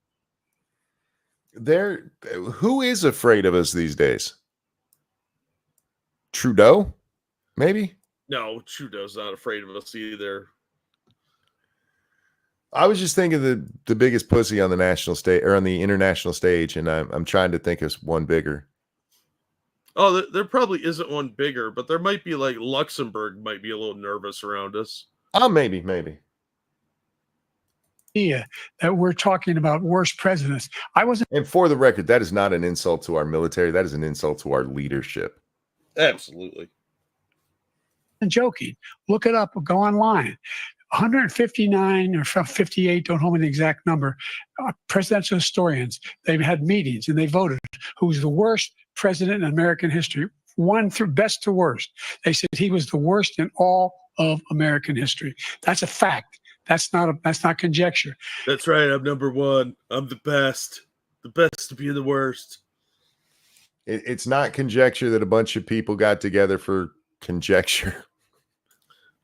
Who is afraid of us these days? Trudeau? Maybe? No, Trudeau's not afraid of us either. I was just thinking the biggest pussy on the national stage or on the international stage, and I'm trying to think of one bigger. Oh, there probably isn't one bigger, but there might be like Luxembourg might be a little nervous around us. Oh, maybe. Yeah, that we're talking about worst presidents. And for the record, that is not an insult to our military. That is an insult to our leadership. Absolutely. I'm joking. Look it up. Go online. 159 or 58, don't hold me the exact number, presidential historians, they've had meetings and they voted who's the worst president in American history, one through best to worst. They said he was the worst in all of American history. That's a fact. That's not conjecture. That's right. I'm number one. I'm the best to be the worst. It's not conjecture that a bunch of people got together for conjecture.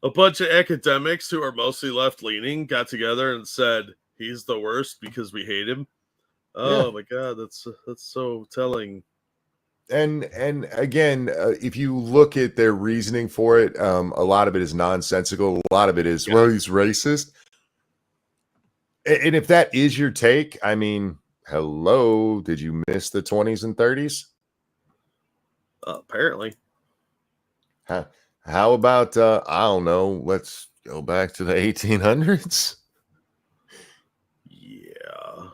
A bunch of academics who are mostly left-leaning got together and said he's the worst because we hate him. Oh my God, that's so telling. And again, if you look at their reasoning for it, a lot of it is nonsensical. A lot of it is, well, he's racist. And if that is your take, I mean, hello, did you miss the 20s and 30s? Apparently. Huh. How about, I don't know, let's go back to the 1800s? Yeah.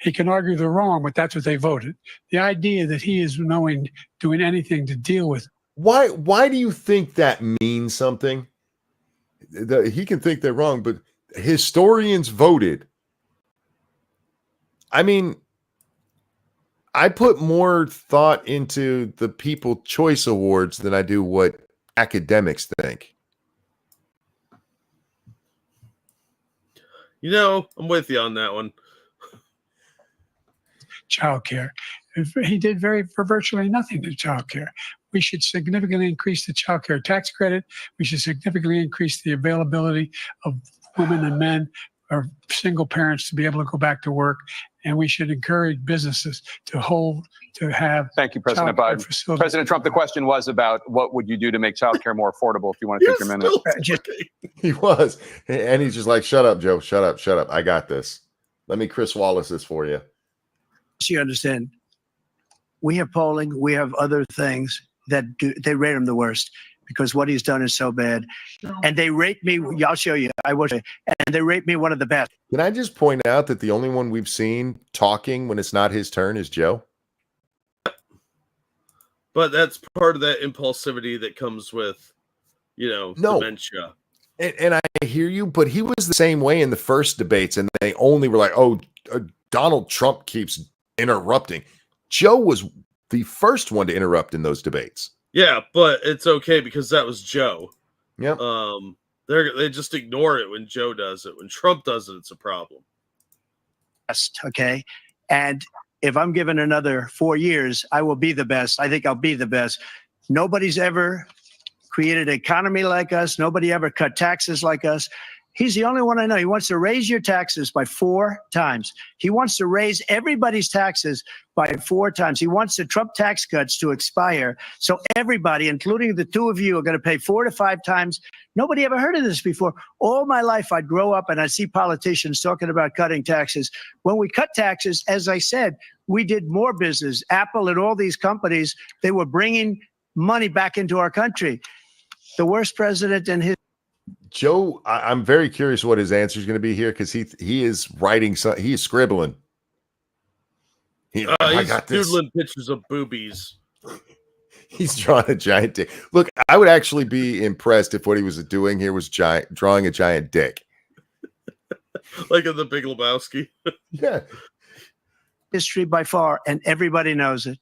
He can argue they're wrong, but that's what they voted. The idea that he is doing anything to deal with. Why do you think that means something? He can think they're wrong, but historians voted. I mean, I put more thought into the People Choice Awards than I do what academics think. You know, I'm with you on that one. Childcare. He did for virtually nothing to childcare. We should significantly increase the childcare tax credit. We should significantly increase the availability of women and men or single parents to be able to go back to work. And we should encourage businesses to have. Thank you, President Biden. Facilities. President Trump, the question was about what would you do to make childcare more affordable, if you want to take your minute. He was. And he's just like, shut up, Joe. Shut up. Shut up. I got this. Let me Chris Wallace this for you. You understand, we have polling, we have other things that they rate him the worst because what he's done is so bad. And they rate me, I'll show you, I will show you, and they rate me one of the best. Can I just point out that the only one we've seen talking when it's not his turn is Joe? But that's part of that impulsivity that comes with, dementia. And I hear you, but he was the same way in the first debates, and they only were like, Donald Trump keeps interrupting. Joe was the first one to interrupt in those debates. Yeah, but it's okay because that was Joe. Yep. They just ignore it when Joe does it. When Trump does it, it's a problem. Okay. And if I'm given another 4 years, I will be the best. I think I'll be the best. Nobody's ever created an economy like us. Nobody ever cut taxes like us. He's the only one I know. He wants to raise your taxes by 4 times. He wants to raise everybody's taxes by 4 times. He wants the Trump tax cuts to expire. So everybody, including the two of you, are going to pay 4 to 5 times. Nobody ever heard of this before. All my life, I'd grow up and I'd see politicians talking about cutting taxes. When we cut taxes, as I said, we did more business. Apple and all these companies, they were bringing money back into our country. The worst president in his Joe, I'm very curious what his answer is going to be here because he is writing something. He is scribbling. He's doodling pictures of boobies. He's drawing a giant dick. Look, I would actually be impressed if what he was doing here was drawing a giant dick. Like in The Big Lebowski. Yeah. history by far, and everybody knows it.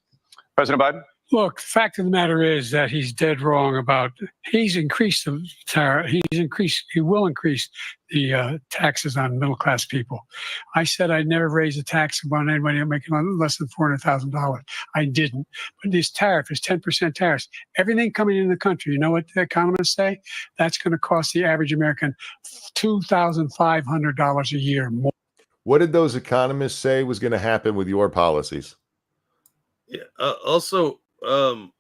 President Biden? Look, the fact of the matter is that he's dead wrong about he's increased the tariff. He will increase the taxes on middle class people. I said I'd never raise a tax on anybody making less than $400,000. I didn't. But this tariff is 10% tariffs. Everything coming into the country, you know what the economists say? That's going to cost the average American $2,500 a year more. What did those economists say was going to happen with your policies? Yeah. Also,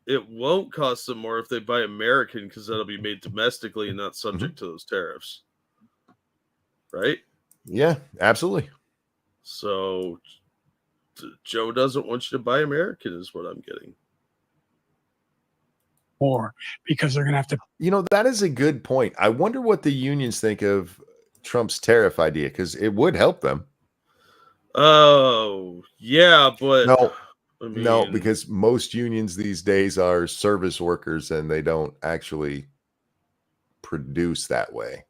it won't cost them more if they buy American because that'll be made domestically and not subject to those tariffs. Right? Yeah, absolutely. So Joe doesn't want you to buy American is what I'm getting. More because they're going to have to. You know, that is a good point. I wonder what the unions think of Trump's tariff idea because it would help them. Oh, yeah, but no. I mean, No, because most unions these days are service workers and they don't actually produce that way.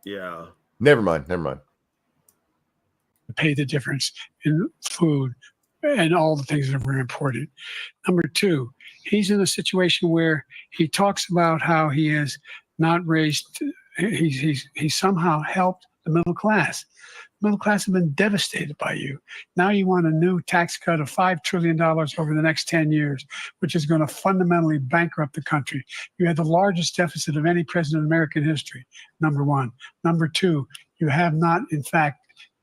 Yeah. Never mind. Pay the difference in food and all the things that are very important. Number two, he's in a situation where he talks about how he has not raised, he's somehow helped the middle class. Middle class have been devastated by you. Now you want a new tax cut of $5 trillion over the next 10 years, which is going to fundamentally bankrupt the country. You had the largest deficit of any president in American history, number one. Number two, you have not, in fact,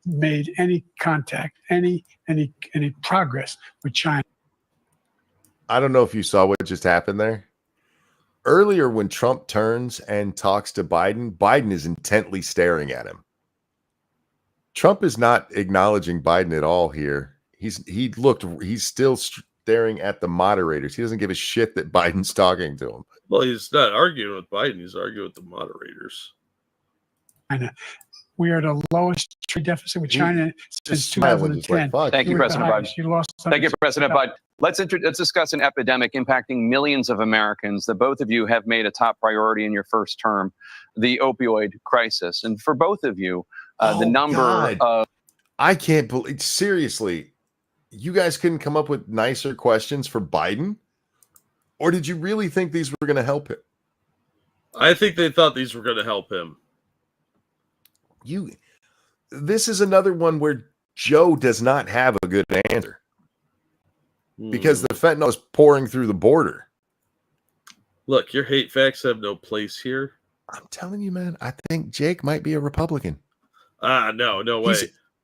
made any contact, any progress with China. I don't know if you saw what just happened there. Earlier, when Trump turns and talks to Biden, Biden is intently staring at him. Trump is not acknowledging Biden at all here. He's still staring at the moderators. He doesn't give a shit that Biden's talking to him. Well, he's not arguing with Biden. He's arguing with the moderators. China, We are the lowest trade deficit with China since Just smiling, just like, 2010. fuck Thank you, We're the President Biden. highest. You lost Thank you, President Biden. Let's discuss an epidemic impacting millions of Americans that both of you have made a top priority in your first term, the opioid crisis. And for both of you, the number of... I can't believe, seriously, you guys couldn't come up with nicer questions for Biden? Or did you really think these were going to help him? I think they thought these were going to help him. This is another one where Joe does not have a good answer. Because the fentanyl is pouring through the border. Look, your hate facts have no place here. I'm telling you, man, I think Jake might be a Republican. No way.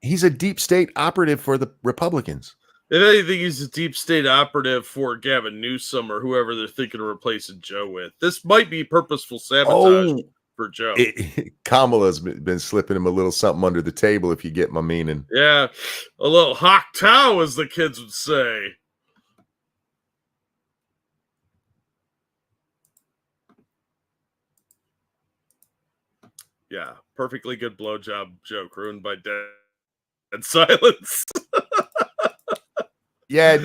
He's a deep state operative for the Republicans. If anything, he's a deep state operative for Gavin Newsom or whoever they're thinking of replacing Joe with. This might be purposeful sabotage for Joe. Kamala's been slipping him a little something under the table, if you get my meaning. Yeah, a little hawk tow, as the kids would say. Yeah, perfectly good blowjob joke ruined by dead silence. Yeah.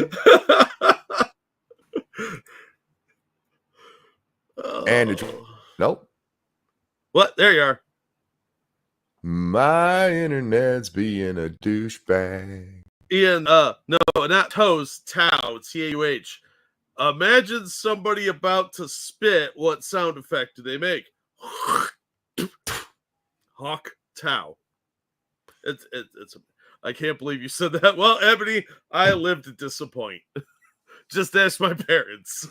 And nope. What? There you are. My internet's being a douchebag. Ian, no, not toes, tau, T-A-U-H. Imagine somebody about to spit. What sound effect do they make? Hawk Tau. It's I can't believe you said that. Well, Ebony, I live to disappoint. Just ask my parents.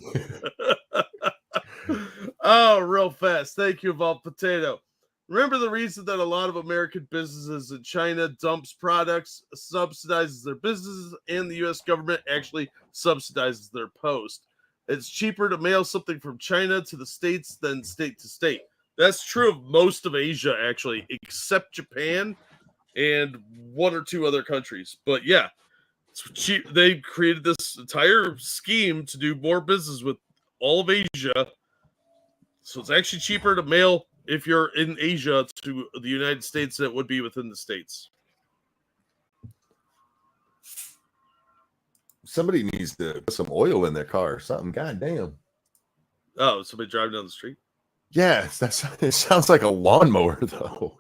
Oh, real fast. Thank you, Evolved Potato. Remember the reason that a lot of American businesses in China dumps products, subsidizes their businesses, and the U.S. government actually subsidizes their post. It's cheaper to mail something from China to the States than state to state. That's true of most of Asia, actually, except Japan and one or two other countries. But yeah, it's cheap. They created this entire scheme to do more business with all of Asia. So it's actually cheaper to mail if you're in Asia to the United States than it would be within the States. Somebody needs to put some oil in their car or something. God damn. Oh, somebody driving down the street? Yeah, it sounds like a lawnmower, though.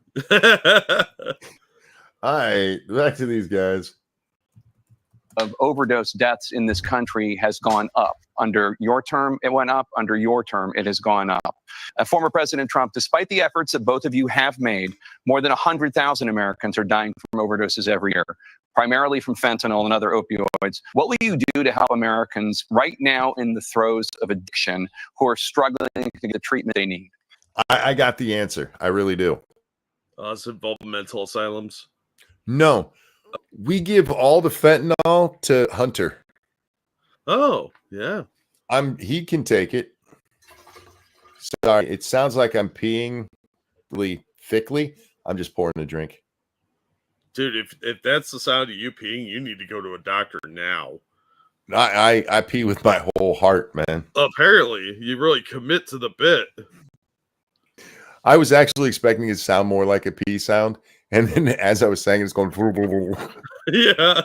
All right, back to these guys. Of overdose deaths in this country has gone up. Under your term, it went up. Under your term, it has gone up. Former President Trump, despite the efforts that both of you have made, more than 100,000 Americans are dying from overdoses every year, primarily from fentanyl and other opioids. What will you do to help Americans right now in the throes of addiction who are struggling to get the treatment they need? I got the answer. I really do. It's involved mental asylums. No. We give all the fentanyl to Hunter. Oh, yeah. He can take it. Sorry, it sounds like I'm peeing really thickly. I'm just pouring a drink. Dude, if that's the sound of you peeing, you need to go to a doctor now. I pee with my whole heart, man. Apparently, you really commit to the bit. I was actually expecting it to sound more like a pee sound. And then as I was saying, it's going. Yeah,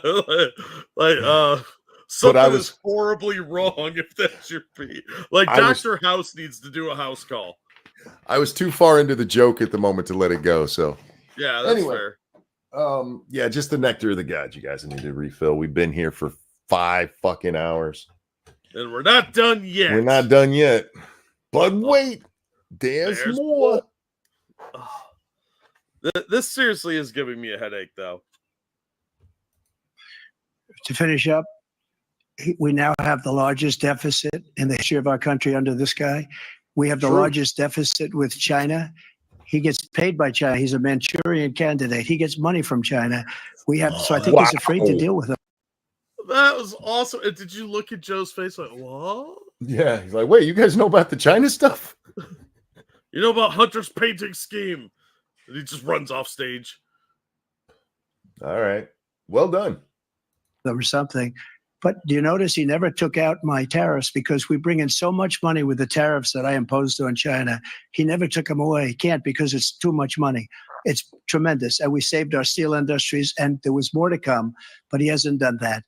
something is horribly wrong if that's your pee. Like Dr. House needs to do a house call. I was too far into the joke at the moment to let it go. So yeah, that's fair. Yeah, just the nectar of the gods. You guys need to refill. We've been here for 5 fucking hours, and we're not done yet. We're not done yet. But wait, there's more. This seriously is giving me a headache, though. To finish up, we now have the largest deficit in the history of our country under this guy. We have the largest deficit with China. He gets paid by China. He's a Manchurian candidate. He gets money from China. So I think he's afraid to deal with him. That was awesome. And did you look at Joe's face like, what? Yeah, he's like, wait, you guys know about the China stuff? You know about Hunter's painting scheme? And he just runs off stage. All right. Well done. Or something. But do you notice he never took out my tariffs because we bring in so much money with the tariffs that I imposed on China. He never took them away. He can't because it's too much money. It's tremendous. And we saved our steel industries, and there was more to come, but he hasn't done that.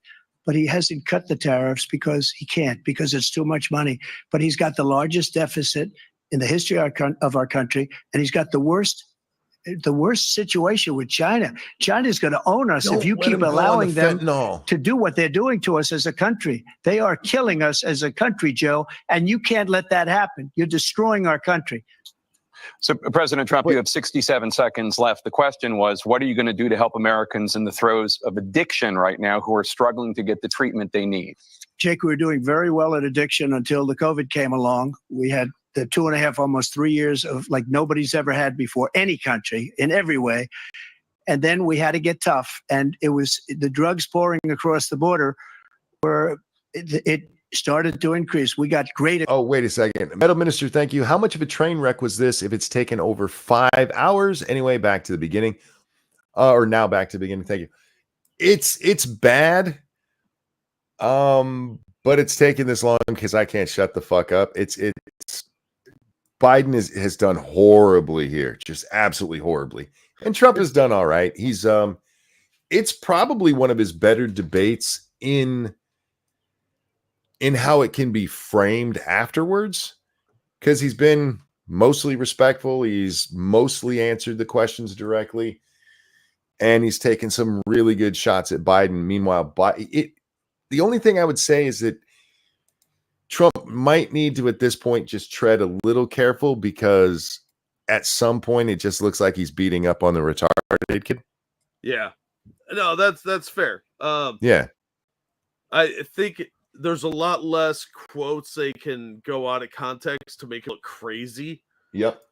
But he hasn't cut the tariffs because he can't, because it's too much money. But he's got the largest deficit in the history of our country, and he's got the worst situation with China. China's going to own us if you keep allowing them to do what they're doing to us as a country. They are killing us as a country, Joe, and you can't let that happen. You're destroying our country. So, President Trump, you have 67 seconds left. The question was, what are you going to do to help Americans in the throes of addiction right now who are struggling to get the treatment they need? Jake, we were doing very well at addiction until the COVID came along. We had the 2.5, almost 3 years of like nobody's ever had before, any country in every way. And then we had to get tough. And it was the drugs pouring across the border where it started to increase. We got great. Oh, wait a second. Metal Minister, thank you. How much of a train wreck was this if it's taken over 5 hours? Anyway, back to the beginning. Or now back to the beginning. Thank you. It's bad. But it's taken this long because I can't shut the fuck up. It's Biden has done horribly here, just absolutely horribly. And Trump has done all right. He's it's probably one of his better debates in how it can be framed afterwards, because he's been mostly respectful. He's mostly answered the questions directly, and he's taken some really good shots at Biden. Meanwhile, the only thing I would say is that Trump might need to, at this point, just tread a little careful, because at some point it just looks like he's beating up on the retarded kid. Yeah, no, that's fair. Yeah, I think there's a lot less quotes they can go out of context to make it look crazy. Yep.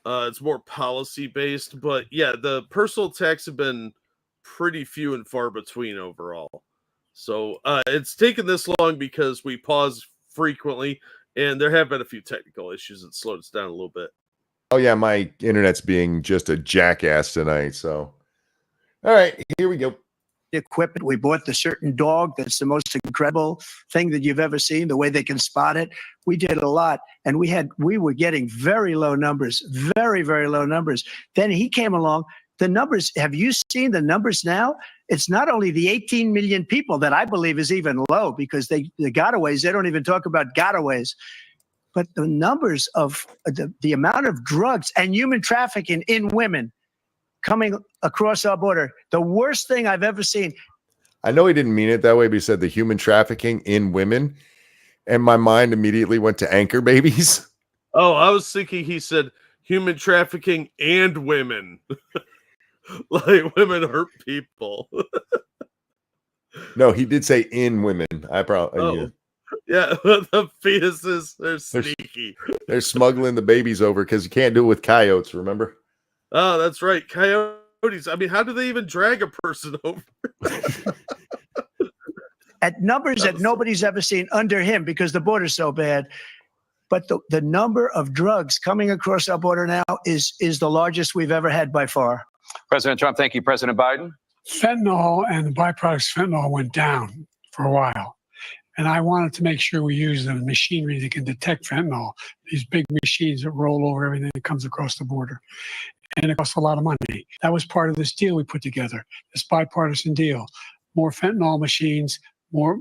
It's more policy based, but yeah, the personal attacks have been pretty few and far between overall. So it's taken this long because we pause frequently, and there have been a few technical issues that slowed us down a little bit. Oh yeah, my internet's being just a jackass tonight. So, all right, here we go. Equipment. We bought the certain dog that's the most incredible thing that you've ever seen, the way they can spot it. We did a lot, and we were getting very low numbers, very, very low numbers. Then he came along. The numbers, have you seen the numbers now? It's not only the 18 million people that I believe is even low, because the gotaways, they don't even talk about gotaways, but the numbers of the amount of drugs and human trafficking in women coming across our border, the worst thing I've ever seen. I know he didn't mean it that way, but he said the human trafficking in women, and my mind immediately went to anchor babies. Oh, I was thinking he said human trafficking and women. Like women hurt people. No, he did say in women. I probably yeah, the fetuses, they're sneaky. They're smuggling the babies over because you can't do it with coyotes, remember? Oh, that's right. Coyotes. I mean, how do they even drag a person over? At numbers that nobody's ever seen under him, because the border's so bad. But the number of drugs coming across our border now is the largest we've ever had by far. President Trump, thank you. President Biden? Fentanyl and the byproducts of fentanyl went down for a while. And I wanted to make sure we use the machinery that can detect fentanyl, these big machines that roll over everything that comes across the border. And it costs a lot of money. That was part of this deal we put together, this bipartisan deal. More fentanyl machines, more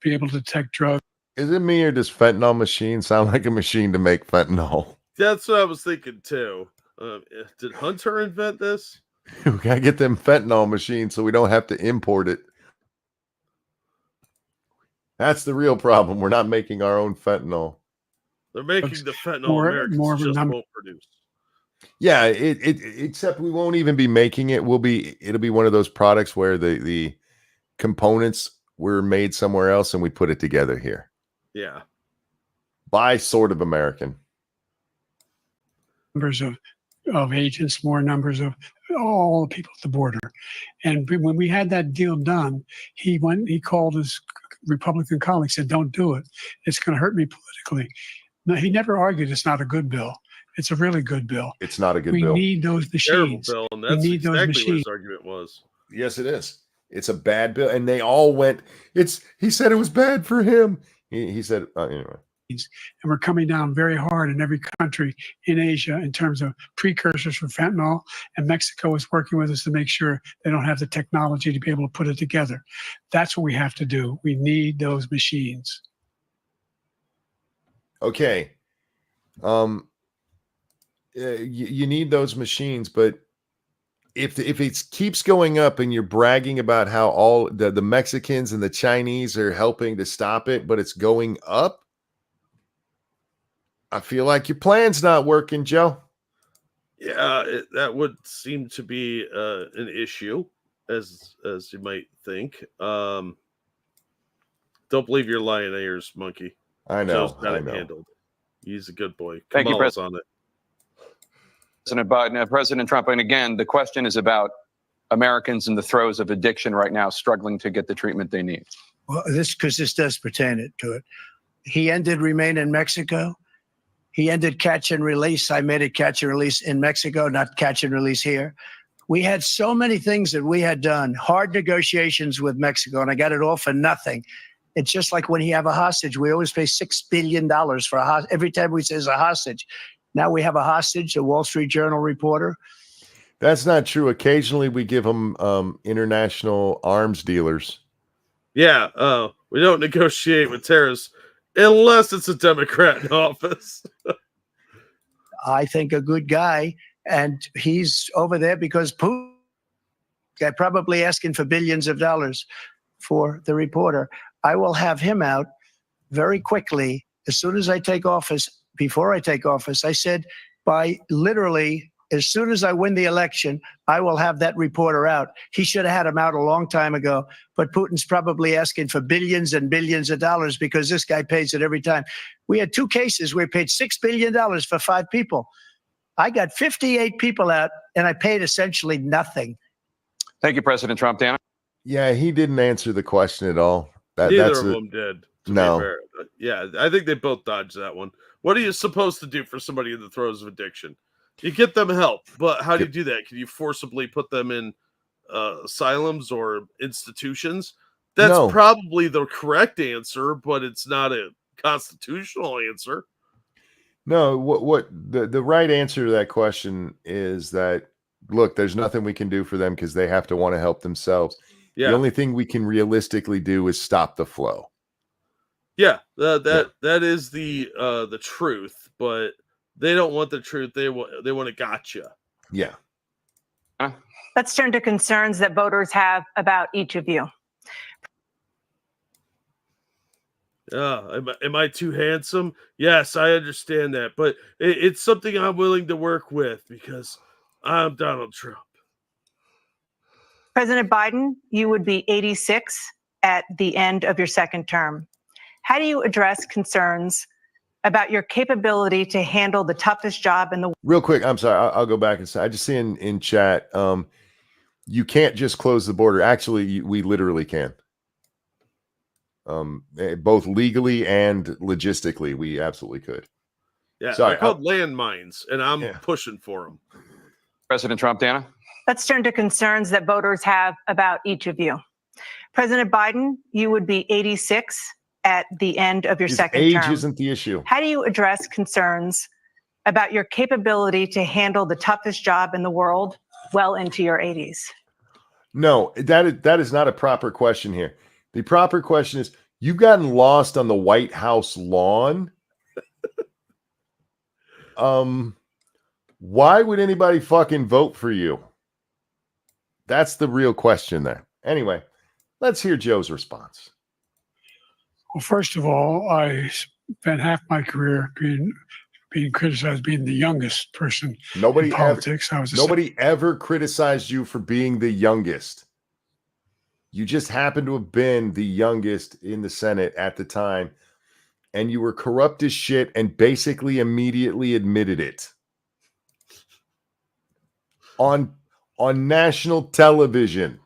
be able to detect drugs. Is it me, or does fentanyl machine sound like a machine to make fentanyl? That's what I was thinking too. Did Hunter invent this? We gotta get them fentanyl machines so we don't have to import it. That's the real problem. We're not making our own fentanyl. They're making the fentanyl Americans just won't produce. Yeah, except we won't even be making it. It'll be one of those products where the components were made somewhere else and we put it together here. Yeah. By sort of American. Numbers of agents, more numbers of all the people at the border. And when we had that deal done, he called his Republican colleagues, said, don't do it. It's going to hurt me politically. No, he never argued it's not a good bill. It's a really good bill. It's not a good bill. We need those machines. Terrible bill, and that's exactly what his argument was. Yes, it is. It's a bad bill. And they all went, he said it was bad for him. He said, anyway. And we're coming down very hard in every country in Asia in terms of precursors for fentanyl. And Mexico is working with us to make sure they don't have the technology to be able to put it together. That's what we have to do. We need those machines. Okay. You need those machines, but if it keeps going up and you're bragging about how all the Mexicans and the Chinese are helping to stop it, but it's going up, I feel like your plan's not working, Joe. Yeah, that would seem to be an issue, as you might think. Don't believe your lying ears, monkey. I know. Joe's got I it know. handled. He's a good boy. Thank you, Kamala's on it. President Biden, President Trump, and again, the question is about Americans in the throes of addiction right now, struggling to get the treatment they need. Well, this does pertain to it. He ended Remain in Mexico. He ended catch and release. I made it catch and release in Mexico, not catch and release here. We had so many things that we had done, hard negotiations with Mexico, and I got it all for nothing. It's just like when you have a hostage. We always pay $6 billion for a hostage. Every time we say it's a hostage. Now we have a hostage, a Wall Street Journal reporter. That's not true. Occasionally we give them international arms dealers. Yeah, we don't negotiate with terrorists unless it's a Democrat in office. I think a good guy, and he's over there because Putin guy probably asking for billions of dollars for the reporter. I will have him out very quickly as soon as I take office. Before I take office, I said by literally as soon as I win the election, I will have that reporter out. He should have had him out a long time ago, but Putin's probably asking for billions and billions of dollars because this guy pays it every time. We had 2 cases where he paid $6 billion for 5 people. I got 58 people out and I paid essentially nothing. Thank you, President Trump. Dan? Yeah, he didn't answer the question at all. Neither of them did. No. Yeah, I think they both dodged that one. What are you supposed to do for somebody in the throes of addiction? You get them help, but how do you do that? Can you forcibly put them in asylums or institutions? That's probably the correct answer, but it's not a constitutional answer. No, what the right answer to that question is that, look, there's nothing we can do for them because they have to want to help themselves. Yeah. The only thing we can realistically do is stop the flow. Yeah, that is the truth, but they don't want the truth. They want a gotcha. Yeah. Let's turn to concerns that voters have about each of you. Am I too handsome? Yes, I understand that, but it's something I'm willing to work with because I'm Donald Trump. President Biden, you would be 86 at the end of your second term. How do you address concerns about your capability to handle the toughest job in the world? Real quick, I'm sorry, I'll go back and say, I just see in chat, you can't just close the border. Actually, we literally can. Both legally and logistically, we absolutely could. Yeah, they're called landmines, and I'm pushing for them. President Trump, Dana? Let's turn to concerns that voters have about each of you. President Biden, you would be 86 at the end of your second term. Age isn't the issue. How do you address concerns about your capability to handle the toughest job in the world well into your 80s? No, that is not a proper question here. The proper question is, you've gotten lost on the White House lawn. Why would anybody fucking vote for you? That's the real question there. Anyway, let's hear Joe's response. Well, first of all, I spent half my career being criticized being the youngest person in politics. Nobody ever criticized you for being the youngest. You just happened to have been the youngest in the Senate at the time, and you were corrupt as shit and basically immediately admitted it on national television.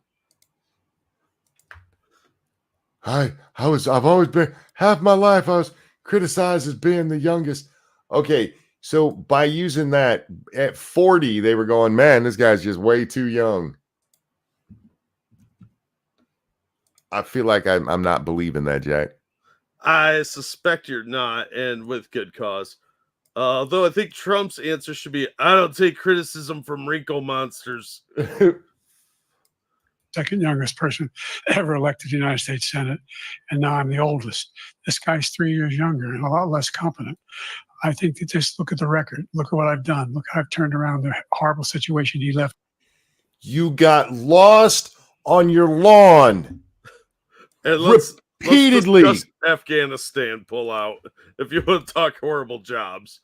I've always been, half my life I was criticized as being the youngest. Okay, so by using that at 40, they were going, man, this guy's just way too young. I feel like I'm not believing that, Jack. I suspect you're not, and with good cause. Though I think Trump's answer should be, I don't take criticism from wrinkle monsters. Second youngest person ever elected to the United States Senate, and now I'm the oldest. This guy's 3 years younger and a lot less competent. I think that just look at the record. Look at what I've done. Look how I've turned around the horrible situation he left. You got lost on your lawn. And let's repeatedly. discuss Afghanistan pullout if you want to talk horrible jobs.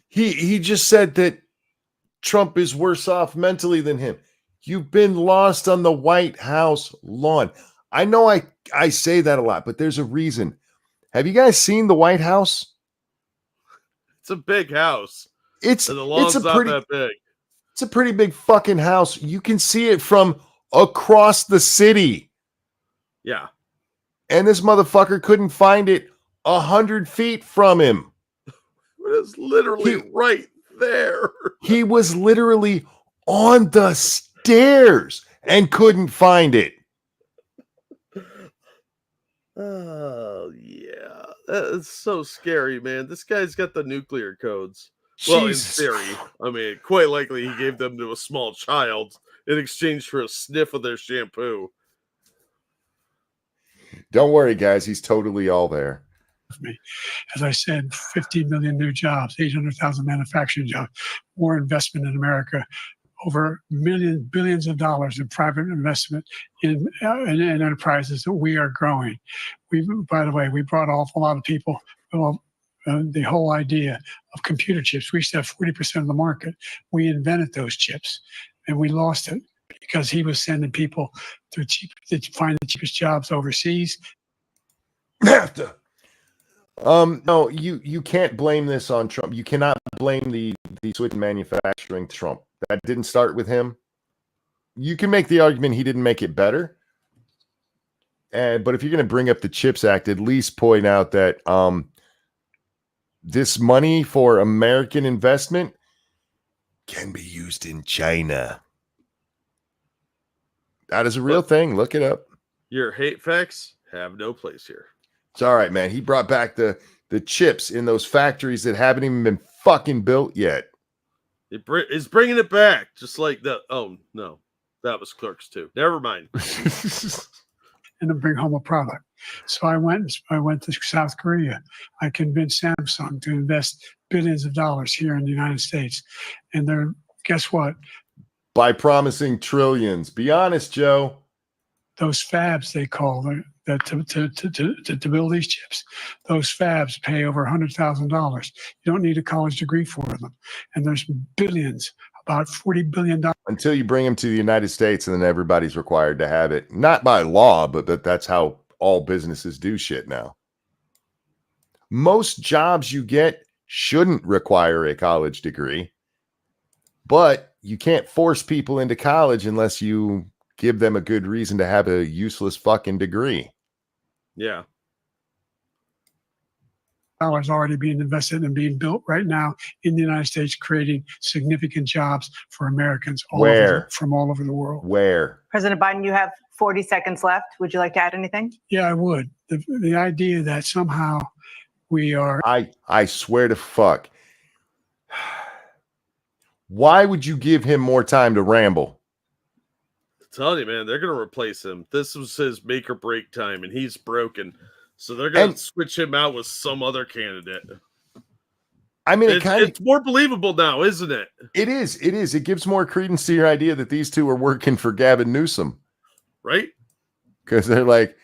He just said that Trump is worse off mentally than him. You've been lost on the White House lawn. I know I say that a lot, but there's a reason. Have you guys seen the White House? It's a big house. It's and the lawn's not that big. It's a pretty big fucking house. You can see it from across the city. Yeah. And this motherfucker couldn't find it 100 feet from him. It is literally right there. He was literally on the stairs and couldn't find it. Oh, yeah. That's so scary, man. This guy's got the nuclear codes. Well, Jesus. in theory. I mean, quite likely he gave them to a small child in exchange for a sniff of their shampoo. Don't worry, guys. He's totally all there. As I said, 15 million new jobs, 800,000 manufacturing jobs, more investment in America, over billions of dollars in private investment in enterprises that we are growing. By the way, we brought off a lot of people. Well, the whole idea of computer chips. We used to have 40% of the market. We invented those chips, and we lost it because he was sending people to find the cheapest jobs overseas. No, you can't blame this on Trump. You cannot blame the switch in manufacturing to Trump. That didn't start with him. You can make the argument he didn't make it better. But if you're going to bring up the CHIPS Act, at least point out that this money for American investment can be used in China. That is a real thing. Look it up. Your hate facts have no place here. It's all right, man. He brought back the chips in those factories that haven't even been fucking built yet. He's bringing it back, just like the. Oh no, that was Clerks too. Never mind. And then bring home a product. So I went to South Korea. I convinced Samsung to invest billions of dollars here in the United States. And they're, guess what? By promising trillions. Be honest, Joe. Those fabs, they call them, to build these chips. Those fabs pay over $100,000. You don't need a college degree for them. And there's billions, about $40 billion. Until you bring them to the United States, and then everybody's required to have it. Not by law, but that's how all businesses do shit now. Most jobs you get shouldn't require a college degree, but you can't force people into college unless you give them a good reason to have a useless fucking degree. Yeah. Dollars already being invested and being built right now in the United States, creating significant jobs for Americans from all over the world. Where? President Biden, you have 40 seconds left. Would you like to add anything? Yeah, I would. The idea that somehow we are... I swear to fuck. Why would you give him more time to ramble? I'm telling you, man, they're going to replace him. This was his make or break time, and he's broken. So they're going to switch him out with some other candidate. I mean, it's more believable now, isn't it? It is. It is. It gives more credence to your idea that these two are working for Gavin Newsom. Right? Because they're like,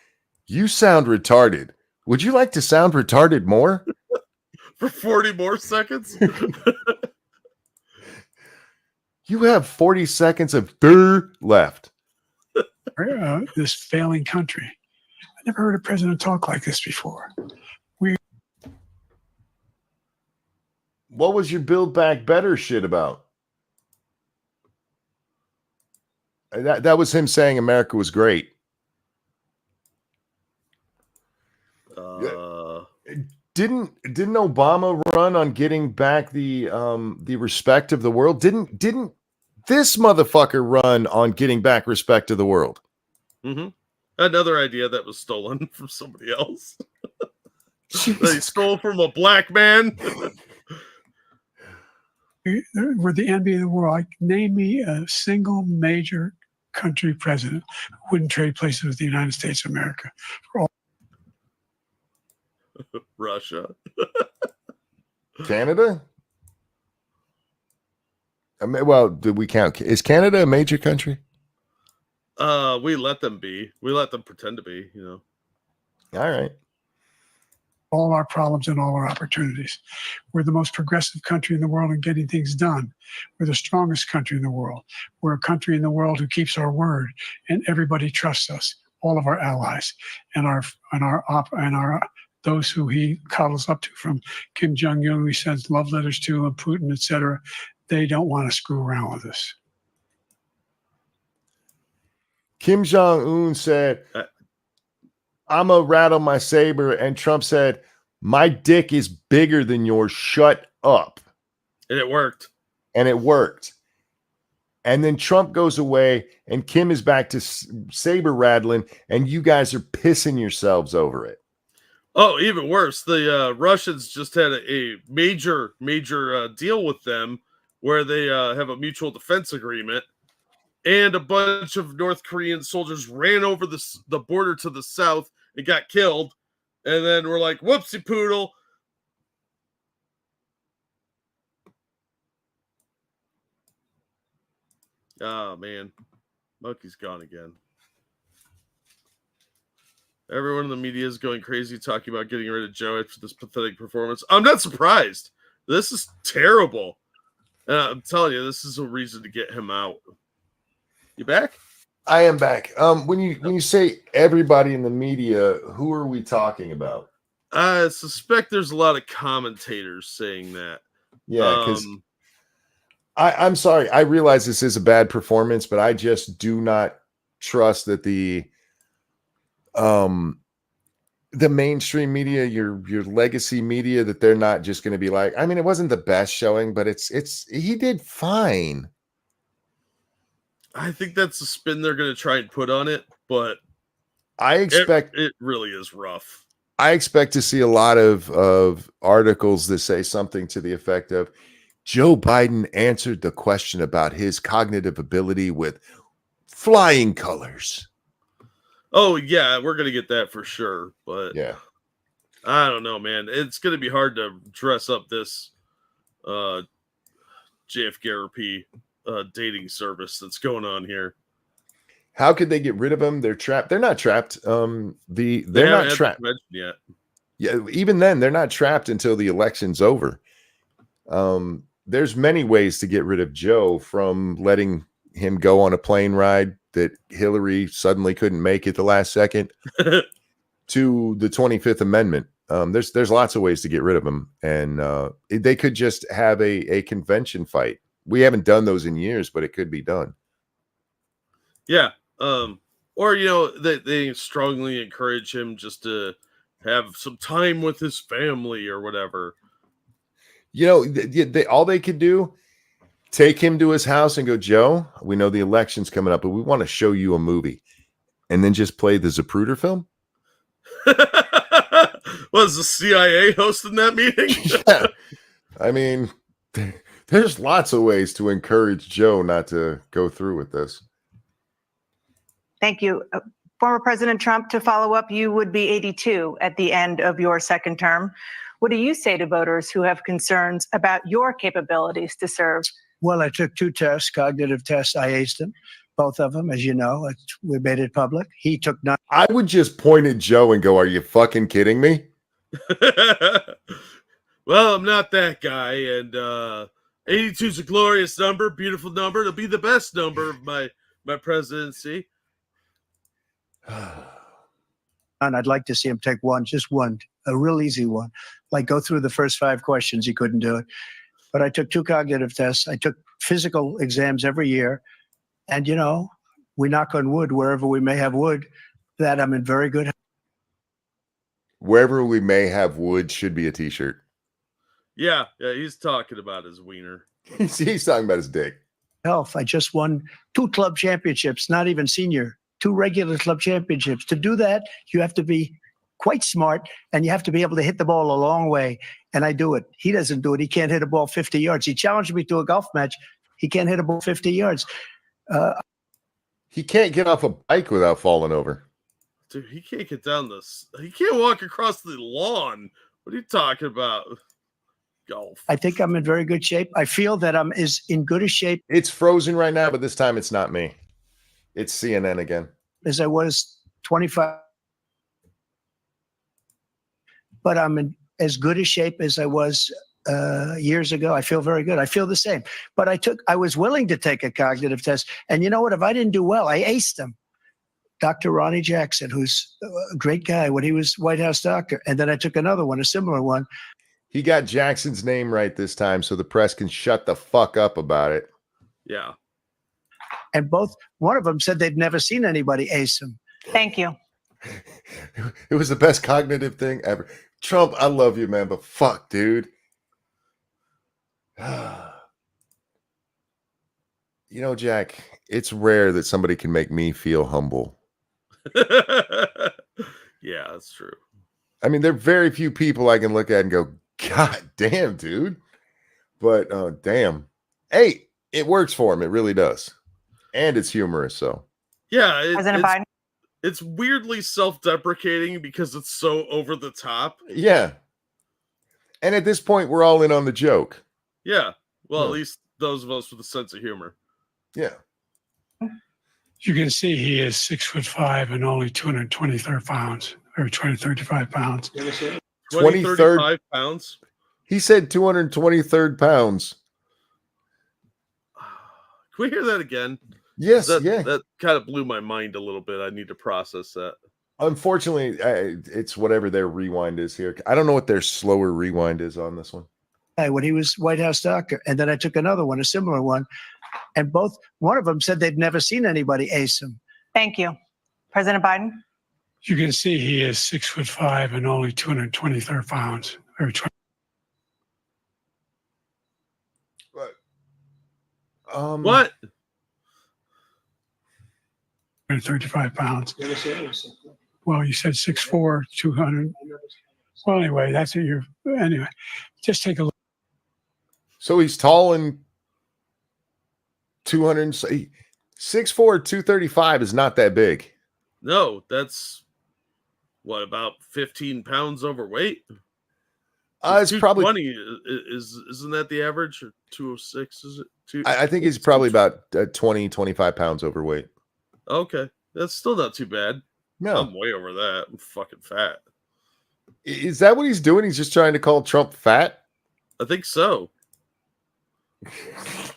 you sound retarded. Would you like to sound retarded more? For 40 more seconds? You have 40 seconds of left. This failing country. I never heard a president talk like this before. What was your Build Back Better shit about? That was him saying America was great. Didn't Obama run on getting back the respect of the world? Didn't this motherfucker run on getting back respect of the world? Mm-hmm. Another idea that was stolen from somebody else. They stole from a black man. We're the envy of the world. Name me a single major country president who wouldn't trade places with the United States of America. Russia. Canada? I mean, well, do we count? Is Canada a major country? We let them be. We let them pretend to be, you know. All right. All our problems and all our opportunities. We're the most progressive country in the world in getting things done. We're the strongest country in the world. We're a country in the world who keeps our word, and everybody trusts us. All of our allies and those who he coddles up to, from Kim Jong-un, who he sends love letters to, and Putin, etc. They don't want to screw around with us. Kim Jong-un said, I'm a rattle my saber, and Trump said, my dick is bigger than yours. Shut up. And it worked. And it worked. And then Trump goes away, and Kim is back to saber rattling, and you guys are pissing yourselves over it. Oh, even worse. The Russians just had a major deal with them where they have a mutual defense agreement, and a bunch of North Korean soldiers ran over the border to the south and got killed. And then we're like, whoopsie poodle. Oh, man. Monkey's gone again. Everyone in the media is going crazy talking about getting rid of Joe after this pathetic performance. I'm not surprised. This is terrible. And I'm telling you, this is a reason to get him out. You back? I am back. When you say everybody in the media, who are we talking about? I suspect there's a lot of commentators saying that. Yeah, because I'm sorry. I realize this is a bad performance, but I just do not trust that the mainstream media, your legacy media, that they're not just going to be like, I mean, it wasn't the best showing, but he did fine. I think that's the spin they're going to try and put on it, but I expect it really is rough. I expect to see a lot of articles that say something to the effect of Joe Biden answered the question about his cognitive ability with flying colors. Oh, yeah, we're going to get that for sure. But yeah, I don't know, man. It's going to be hard to dress up this JFKRP dating service that's going on here. How could they get rid of them? They're trapped. They're not trapped. They're not trapped yet. Yeah, even then, they're not trapped until the election's over. There's many ways to get rid of Joe, from letting him go on a plane ride that Hillary suddenly couldn't make at the last second to the 25th Amendment. There's lots of ways to get rid of him, and they could just have a convention fight. We haven't done those in years, but it could be done. Yeah. Or, you know, they strongly encourage him just to have some time with his family or whatever. You know, all they could do, take him to his house and go, Joe, we know the election's coming up, but we want to show you a movie. And then just play the Zapruder film. Was the CIA hosting that meeting? Yeah. I mean, there's lots of ways to encourage Joe not to go through with this. Thank you. Former President Trump, to follow up, you would be 82 at the end of your second term. What do you say to voters who have concerns about your capabilities to serve? Well, I took 2 tests, cognitive tests. I aced them, both of them, as you know. We made it public. He took 9. I would just point at Joe and go, are you fucking kidding me? Well, I'm not that guy. And 82 is a glorious number, beautiful number. It'll be the best number of my presidency. And I'd like to see him take one, just one, a real easy one. Like go through the first 5 questions. He couldn't do it. But I took 2 cognitive tests. I took physical exams every year. And, you know, we knock on wood wherever we may have wood, that I'm in very good health. Wherever we may have wood should be a t-shirt. Yeah, he's talking about his wiener. He's talking about his dick. I just won 2 club championships, not even senior 2 regular club championships. To do that, you have to be quite smart, and you have to be able to hit the ball a long way. And I do it. He doesn't do it. He can't hit a ball 50 yards. He challenged me to a golf match. He can't hit a ball 50 yards. He can't get off a bike without falling over. Dude, he can't get down this. He can't walk across the lawn. What are you talking about? Golf. I think I'm in very good shape. I feel that I'm as in good a shape It's frozen right now, but this time it's not me. It's CNN again. as I was 25. But I'm in as good a shape as I was years ago. I feel very good. I feel the same. But I was willing to take a cognitive test. And you know what? If I didn't do well, I aced them. Dr. Ronnie Jackson, who's a great guy when he was White House doctor. And then I took another one, a similar one. He got Jackson's name right this time, so the press can shut the fuck up about it. Yeah. And one of them said they'd never seen anybody ace him. Thank you. It was the best cognitive thing ever. Trump, I love you, man, but fuck, dude. You know, Jack, it's rare that somebody can make me feel humble. Yeah, that's true. I mean, there are very few people I can look at and go, God damn, dude. But damn. Hey, it works for him. It really does. And it's humorous, so. Yeah. President Biden. It's weirdly self-deprecating because it's so over the top. Yeah. And at this point, we're all in on the joke. Yeah. Well, Yeah. at least those of us with a sense of humor. Yeah. You can see he is 6'5" and only 223 pounds or 235 pounds. 35 pounds. He said 223 pounds. Can we hear that again? Yes, That kind of blew my mind a little bit. I need to process that. Unfortunately, it's whatever their rewind is here. I don't know what their slower rewind is on this one. When he was White House doctor. And then I took another one, a similar one. And one of them said they'd never seen anybody ace him. Thank you. President Biden. You can see he is 6'5" and only 223 pounds or 235 pounds. Well, you said 6'4", 200. Well, anyway, that's what you're. Anyway, just take a look. So he's tall and 6'4", 235 is not that big. No, that's what, about 15 pounds overweight? It's probably 220 isn't that the average? Or 206 is it? I think he's probably about 20, 25 pounds overweight. Okay, that's still not too bad. No, I'm way over that. I'm fucking fat. Is that what he's doing? He's just trying to call Trump fat? I think so.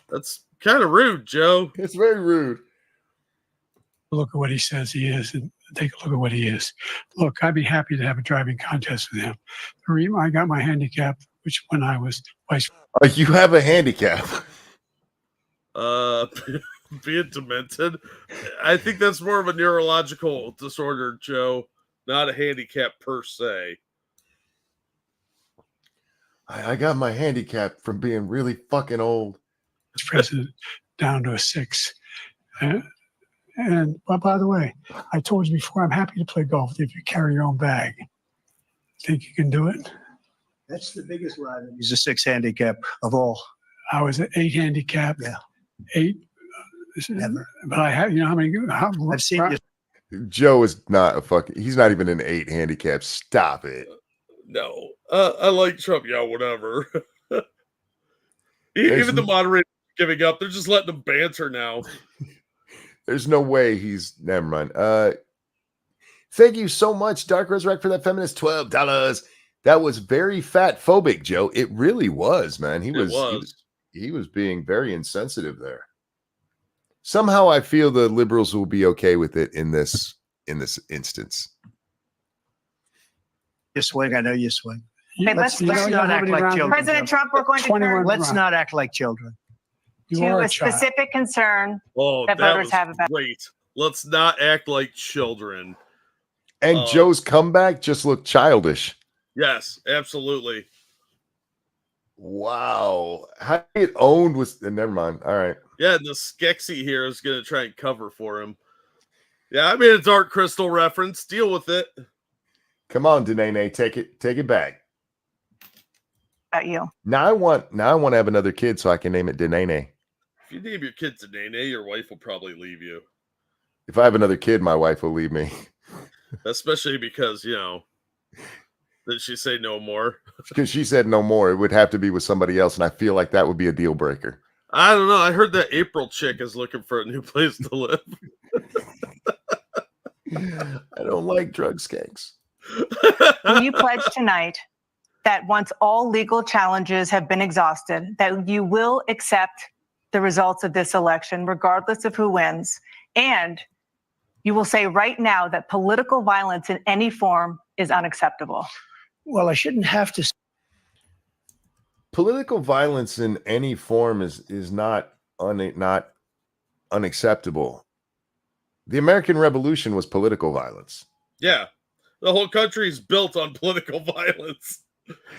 That's kind of rude, Joe. It's very rude. Look at what he says he is and take a look at what he is. Look, I'd be happy to have a driving contest with him. The reason I got my handicap, which when I was vice. You have a handicap. Being demented. I think that's more of a neurological disorder, Joe, not a handicap per se. I got my handicap from being really fucking old. President down to a 6. And by the way, I told you before, I'm happy to play golf if you carry your own bag. Think you can do it? That's the biggest rider. He's a 6 handicap of all. I was at 8 handicap. Yeah. 8. Never. But I have, you know how many? I've seen you. Joe is not a fucking. He's not even an 8 handicap. Stop it. No, I like Trump. Yeah, whatever. Even the moderator giving up. They're just letting them banter now. There's no way he's. Never mind. Thank you so much, Dark Resurrect, for that feminist $12. That was very fat phobic, Joe. It really was, man. He was being very insensitive there. Somehow I feel the liberals will be okay with it in this instance. You swing. I know you swing. Okay, let's not act like children. President Trump, we're going to turn Let's not act like children. to a specific concern that voters have about. Great. Let's not act like children. And Joe's comeback just looked childish. Yes, absolutely. Wow. How did it owned was never mind. All right. Yeah, and the Skexy here is going to try and cover for him. Yeah, I made a Dark Crystal reference. Deal with it. Come on, Danae, take it back. At you. Now I want to have another kid so I can name it Danae. If you name your kid Danae, your wife will probably leave you. If I have another kid, my wife will leave me. Especially because, did she say no more? Because she said no more. It would have to be with somebody else, and I feel like that would be a deal breaker. I don't know. I heard that April chick is looking for a new place to live. I don't like drug skanks. Will you pledge tonight that once all legal challenges have been exhausted, that you will accept the results of this election, regardless of who wins, and you will say right now that political violence in any form is unacceptable? Well, I shouldn't have to. Political violence in any form is not unacceptable. The American Revolution was political violence. Yeah. The whole country is built on political violence.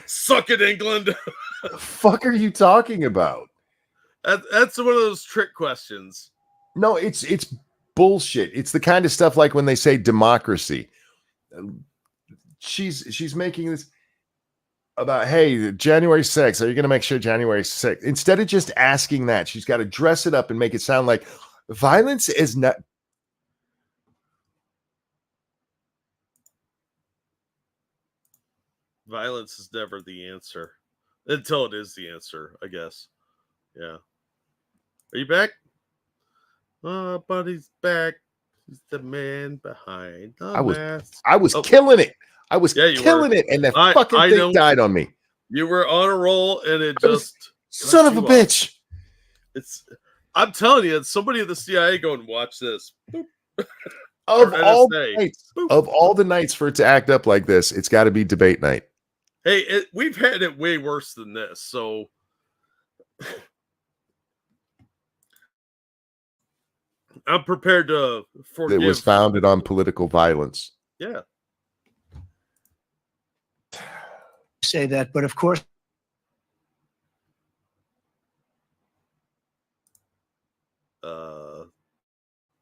Suck it, England. What the fuck are you talking about? That's one of those trick questions. No, it's bullshit. It's the kind of stuff like when they say democracy. She's making this about, hey, January 6th, are you going to make sure January 6th? Instead of just asking that, she's got to dress it up and make it sound like violence is not. Violence is never the answer until it is the answer, I guess. Yeah. Are you back? Oh, buddy's back. He's the man behind the mask. I was killing it. I was killing it, and that fucking thing died on me. You were on a roll, and it just son of a bitch. I'm telling you, it's somebody at the CIA going, watch this. Of all the nights for it to act up like this, it's got to be debate night. Hey, we've had it way worse than this, so I'm prepared to forgive. It was founded on political violence. Yeah. Say that, but of course.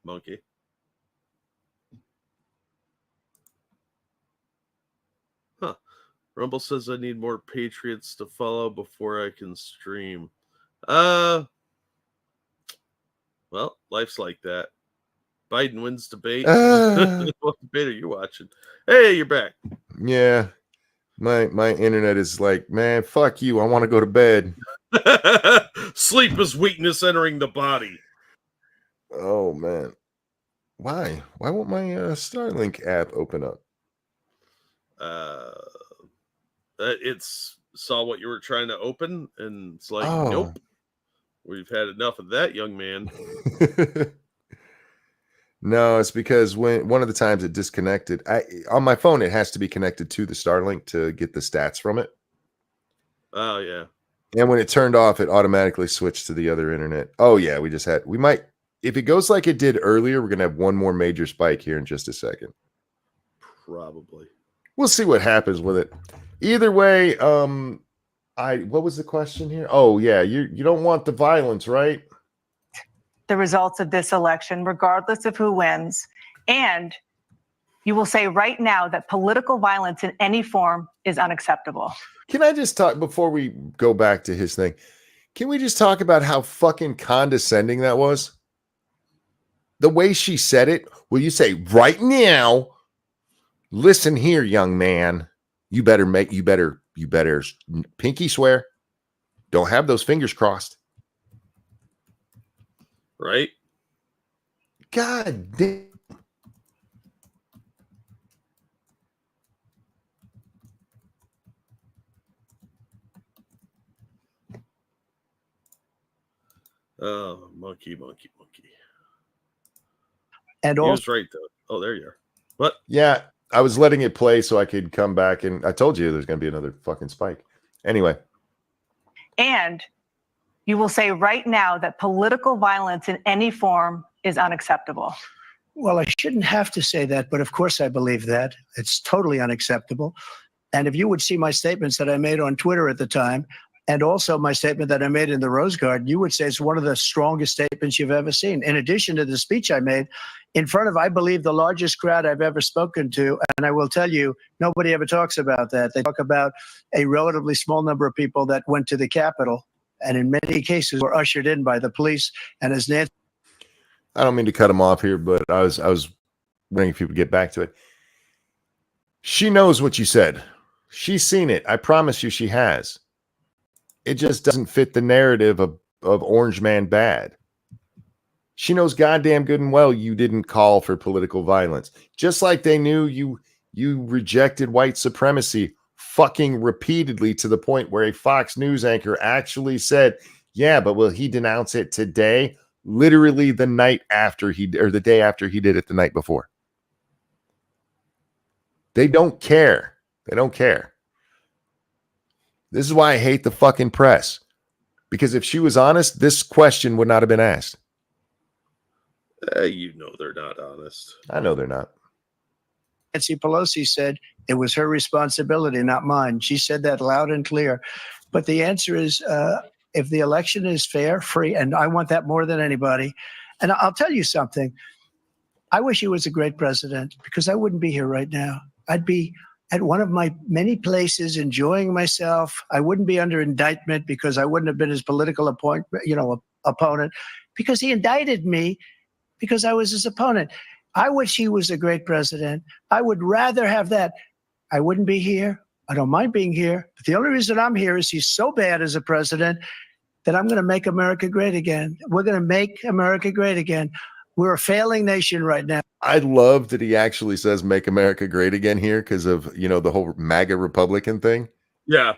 Monkey. Huh. Rumble says I need more Patriots to follow before I can stream. Well, life's like that. Biden wins debate. What debate are you watching? Hey, you're back. Yeah. My internet is like, man, fuck you. I want to go to bed. Sleep is weakness entering the body. Oh, man. Why? Why won't my Starlink app open up? It's saw what you were trying to open, and it's like, nope. We've had enough of that, young man. No, it's because when one of the times it disconnected, on my phone, it has to be connected to the Starlink to get the stats from it. Oh, yeah. And when it turned off, it automatically switched to the other internet. Oh, yeah. We might, if it goes like it did earlier, we're going to have one more major spike here in just a second. Probably. We'll see what happens with it. Either way, what was the question here? Oh, yeah. You don't want the violence, right? The results of this election, regardless of who wins, and you will say right now that political violence in any form is unacceptable. Can I just talk before we go back to his thing? Can we just talk about how fucking condescending that was? The way she said it, will you say right now, listen here, young man, you better pinky swear. Don't have those fingers crossed. Right? God damn. Oh, monkey. And he also, was right, though. Oh, there you are. What? Yeah, I was letting it play so I could come back, and I told you there's going to be another fucking spike. Anyway. And you will say right now that political violence in any form is unacceptable. well, I shouldn't have to say that, but of course I believe that. It's totally unacceptable. And if you would see my statements that I made on Twitter at the time, And also my statement that I made in the Rose Garden, you would say it's one of the strongest statements you've ever seen. In addition to the speech I made in front of, I believe, the largest crowd I've ever spoken to. And I will tell you, nobody ever talks about that. They talk about a relatively small number of people that went to the Capitol and in many cases were ushered in by the police. And as Nancy, I don't mean to cut him off here, but I was wondering if you would get back to it. She knows what you said. She's seen it. I promise you she has. It just doesn't fit the narrative of Orange Man bad. She knows goddamn good and well you didn't call for political violence. Just like they knew you rejected white supremacy fucking repeatedly to the point where a Fox News anchor actually said, yeah, but will he denounce it today? Literally the night after the day after he did it the night before. They don't care. They don't care. This is why I hate the fucking press. Because if she was honest, this question would not have been asked. You know they're not honest. I know they're not. Nancy Pelosi said it was her responsibility, not mine. She said that loud and clear. But the answer is, if the election is fair, free, and I want that more than anybody. And I'll tell you something. I wish he was a great president because I wouldn't be here right now. I'd be at one of my many places enjoying myself. I wouldn't be under indictment because I wouldn't have been his political opponent, because he indicted me because I was his opponent. I wish he was a great president. I would rather have that. I wouldn't be here. I don't mind being here. But the only reason I'm here is he's so bad as a president that I'm going to make America great again. We're going to make America great again. We're a failing nation right now. I love that he actually says make America great again here because of, the whole MAGA Republican thing. Yeah.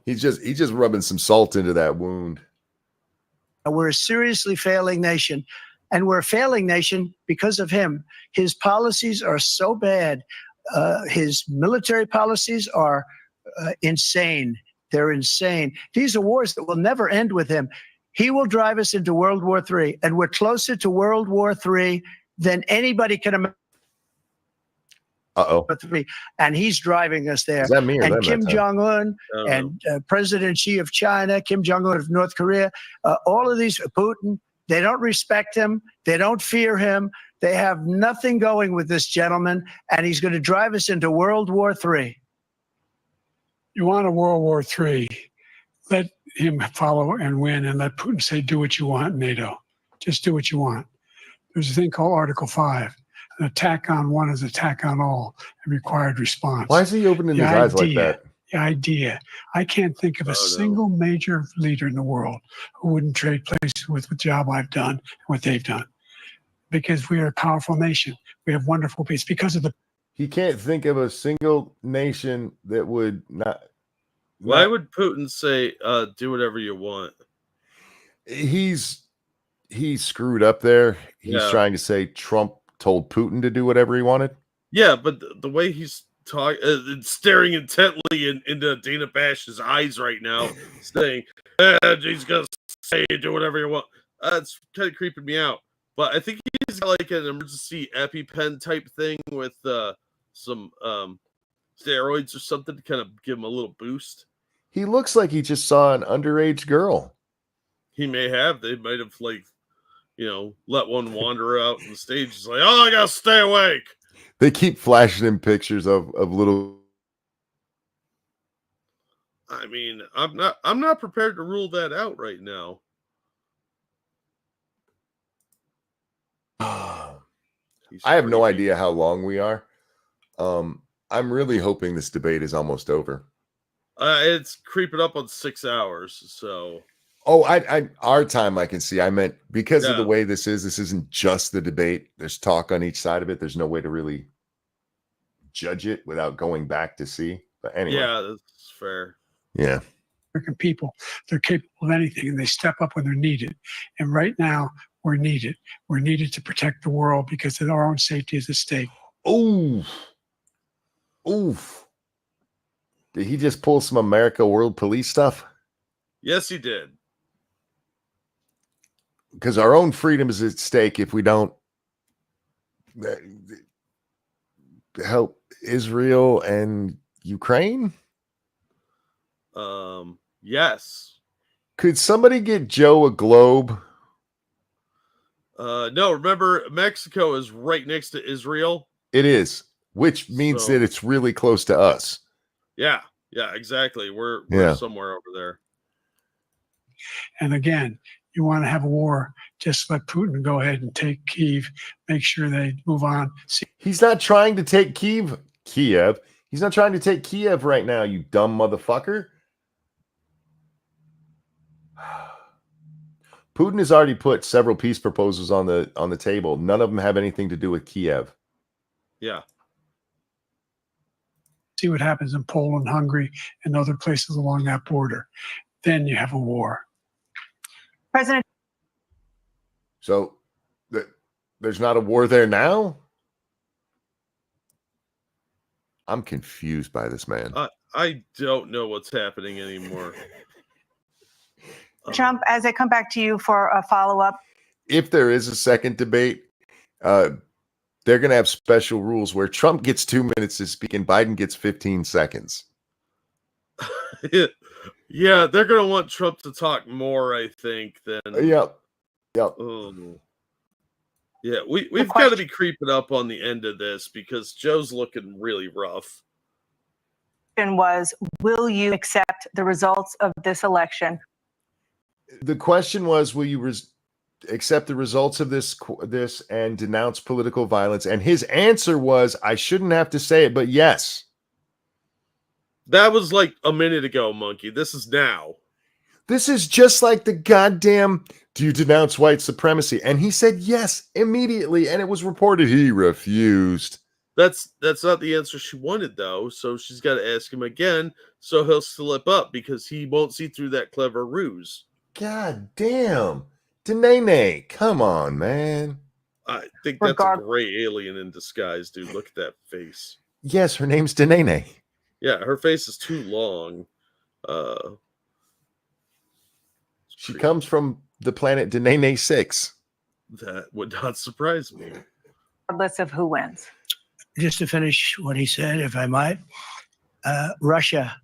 He's just rubbing some salt into that wound. We're a seriously failing nation, and we're a failing nation because of him. His policies are so bad. His military policies are insane. They're insane. These are wars that will never end with him. He will drive us into World War III, and we're closer to World War III than anybody can imagine. And he's driving us there. Is that me or and them Kim Jong-un and President Xi of China, Kim Jong-un of North Korea, all of these, Putin, they don't respect him. They don't fear him. They have nothing going with this gentleman, and he's going to drive us into World War III. You want a World War III, let him follow and win, and let Putin say, do what you want, NATO. Just do what you want. There's a thing called Article 5. An attack on one is attack on all, and required response. Why is he opening his eyes like that? The idea. I can't think of a single major leader in the world who wouldn't trade places with the job I've done and what they've done. Because we are a powerful nation. We have wonderful peace. Because of the... He can't think of a single nation that would not... Why would Putin say, do whatever you want? He's screwed up there. He's trying to say Trump told Putin to do whatever he wanted. Yeah, but the way he's talking, staring intently into Dana Bash's eyes right now, saying, he's going to say, do whatever you want. It's kind of creeping me out. But I think he's got like an emergency EpiPen type thing with some steroids or something to kind of give him a little boost. He looks like he just saw an underage girl. He may have. They might have, let one wander out on the stage. It's like, oh, I gotta stay awake. They keep flashing him pictures of little. I mean, I'm not prepared to rule that out right now. I have no idea how long we are. I'm really hoping this debate is almost over. It's creeping up on 6 hours, so. Oh, our time I can see. I meant because of the way this isn't just the debate. There's talk on each side of it. There's no way to really judge it without going back to see. But anyway. Yeah, that's fair. Yeah. American people, they're capable of anything, and they step up when they're needed. And right now, we're needed. We're needed to protect the world because of our own safety is at stake. Oof. Did he just pull some America World Police stuff? Yes, he did. Because our own freedom is at stake if we don't help Israel and Ukraine. Yes. Could somebody get Joe a globe? No, remember Mexico is right next to Israel. It is, which means that it's really close to us. Yeah, exactly. We're somewhere over there. And again, you want to have a war, just let Putin go ahead and take Kyiv, make sure they move on. He's not trying to take Kyiv. He's not trying to take Kyiv right now, you dumb motherfucker. Putin has already put several peace proposals on the table. None of them have anything to do with Kyiv. Yeah. See what happens in Poland, Hungary, and other places along that border. Then you have a war. President. So there's not a war there now? I'm confused by this, man. I don't know what's happening anymore. Trump, as I come back to you for a follow-up. If there is a second debate, they're going to have special rules where Trump gets 2 minutes to speak and Biden gets 15 seconds. Yeah, they're going to want Trump to talk more, I think, than... Yep. Yeah, we've got to be creeping up on the end of this because Joe's looking really rough. Was, will you accept the results of this election? The question was, will you accept the results of this and denounce political violence? And his answer was, I shouldn't have to say it, but yes. That was like a minute ago, Monkey. This is now. This is just like the goddamn, do you denounce white supremacy? And he said yes immediately, and it was reported he refused. That's not the answer she wanted, though, so she's got to ask him again, so he'll slip up because he won't see through that clever ruse. God damn. Denene, come on, man. I think that's a gray alien in disguise, dude. Look at that face. Yes, her name's Denene. Yeah, her face is too long. She comes from the planet Denene 6. That would not surprise me. Regardless of who wins. Just to finish what he said, if I might, Russia,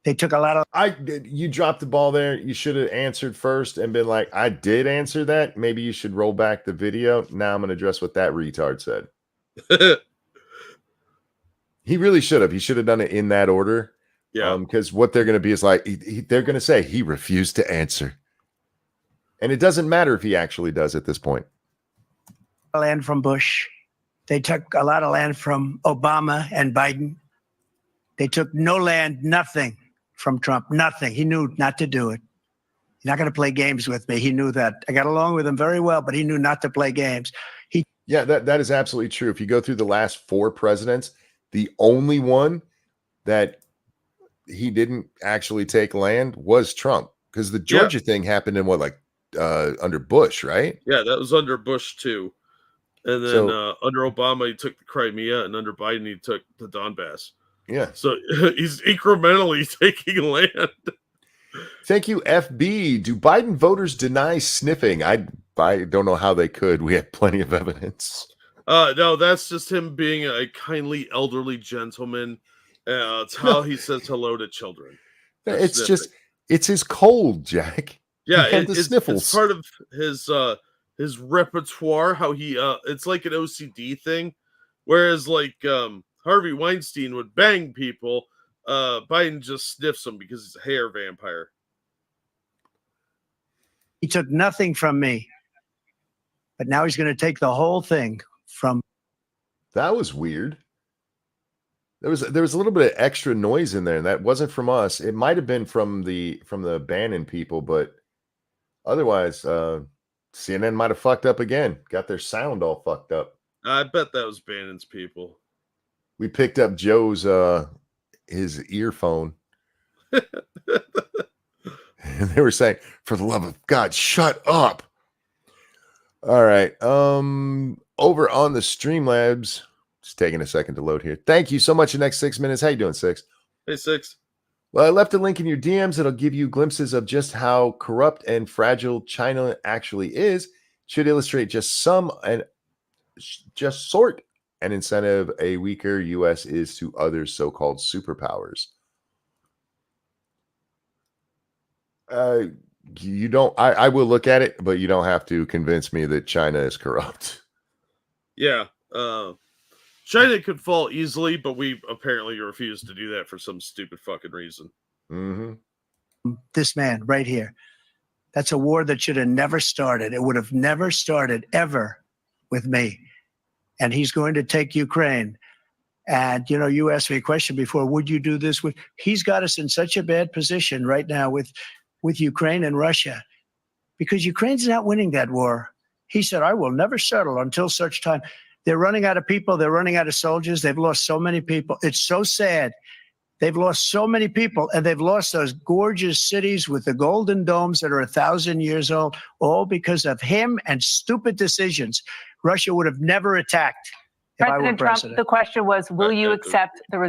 they took a lot of... You dropped the ball there. You should have answered first and been like, I did answer that. Maybe you should roll back the video. Now I'm going to address what that retard said. He really should have. He should have done it in that order. Yeah. Because what they're going to be is like, they're going to say he refused to answer. And it doesn't matter if he actually does at this point. Land from Bush. They took a lot of land from Obama and Biden. They took no land, nothing from Trump, nothing. He knew not to do it. He's not going to play games with me. He knew that. I got along with him very well, but he knew not to play games. Yeah, that is absolutely true. If you go through the last 4 presidents, the only one that he didn't actually take land was Trump, because the Georgia thing happened in under Bush, right? Yeah, that was under Bush too. And then under Obama, he took the Crimea, and under Biden, he took the Donbass. Yeah. So he's incrementally taking land. Thank you, FB. Do Biden voters deny sniffing? I don't know how they could. We have plenty of evidence. No, that's just him being a kindly elderly gentleman. It's how he says hello to children. It's sniffing. It's his cold, Jack. Yeah, it's sniffles. It's part of his repertoire. How he it's like an OCD thing, whereas like Harvey Weinstein would bang people. Biden just sniffs them because he's a hair vampire. He took nothing from me, but now he's going to take the whole thing from. That was weird. There was a little bit of extra noise in there, and that wasn't from us. It might have been from the Bannon people, but otherwise, CNN might have fucked up again. Got their sound all fucked up. I bet that was Bannon's people. We picked up Joe's his earphone. And they were saying, for the love of God, shut up. All right. Over on the Streamlabs, just taking a second to load here. Thank you so much. The next 6 minutes. How you doing, Six? Hey, Six. Well, I left a link in your DMs that'll give you glimpses of just how corrupt and fragile China actually is. Should illustrate just sort an incentive a weaker U.S. is to other so-called superpowers. You don't. I will look at it, but you don't have to convince me that China is corrupt. Yeah. China could fall easily, but we apparently refuse to do that for some stupid fucking reason. Mm-hmm. This man right here. That's a war that should have never started. It would have never started ever with me. And he's going to take Ukraine. And, you know, you asked me a question before, would you do this? He's got us in such a bad position right now with Ukraine and Russia, because Ukraine's not winning that war. He said, I will never settle until such time. They're running out of people. They're running out of soldiers. They've lost so many people. It's so sad. They've lost so many people, and they've lost those gorgeous cities with the golden domes that are 1,000 years old, all because of him and stupid decisions. Russia would have never attacked if I were President president. Trump, the question was, will you accept the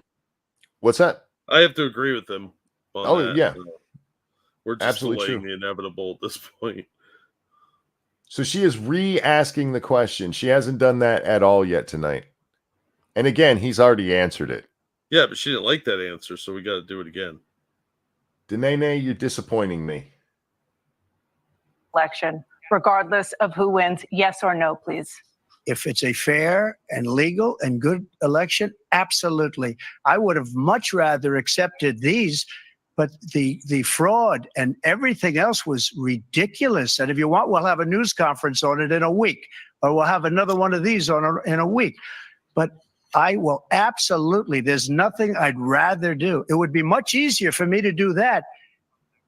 What's that? I have to agree with him on that. Yeah. We're just Absolutely delaying true. the inevitable at this point. So she is re-asking the question. She hasn't done that at all yet tonight. And again, he's already answered it. Yeah, but she didn't like that answer, so we got to do it again. Danae, you're disappointing me. election, regardless of who wins? Yes or no, please. If it's a fair and legal and good election, absolutely. I would have much rather accepted these, but the fraud and everything else was ridiculous. And if you want, we'll have a news conference on it in a week, or we'll have another one of these in a week. But I will absolutely, there's nothing I'd rather do. It would be much easier for me to do that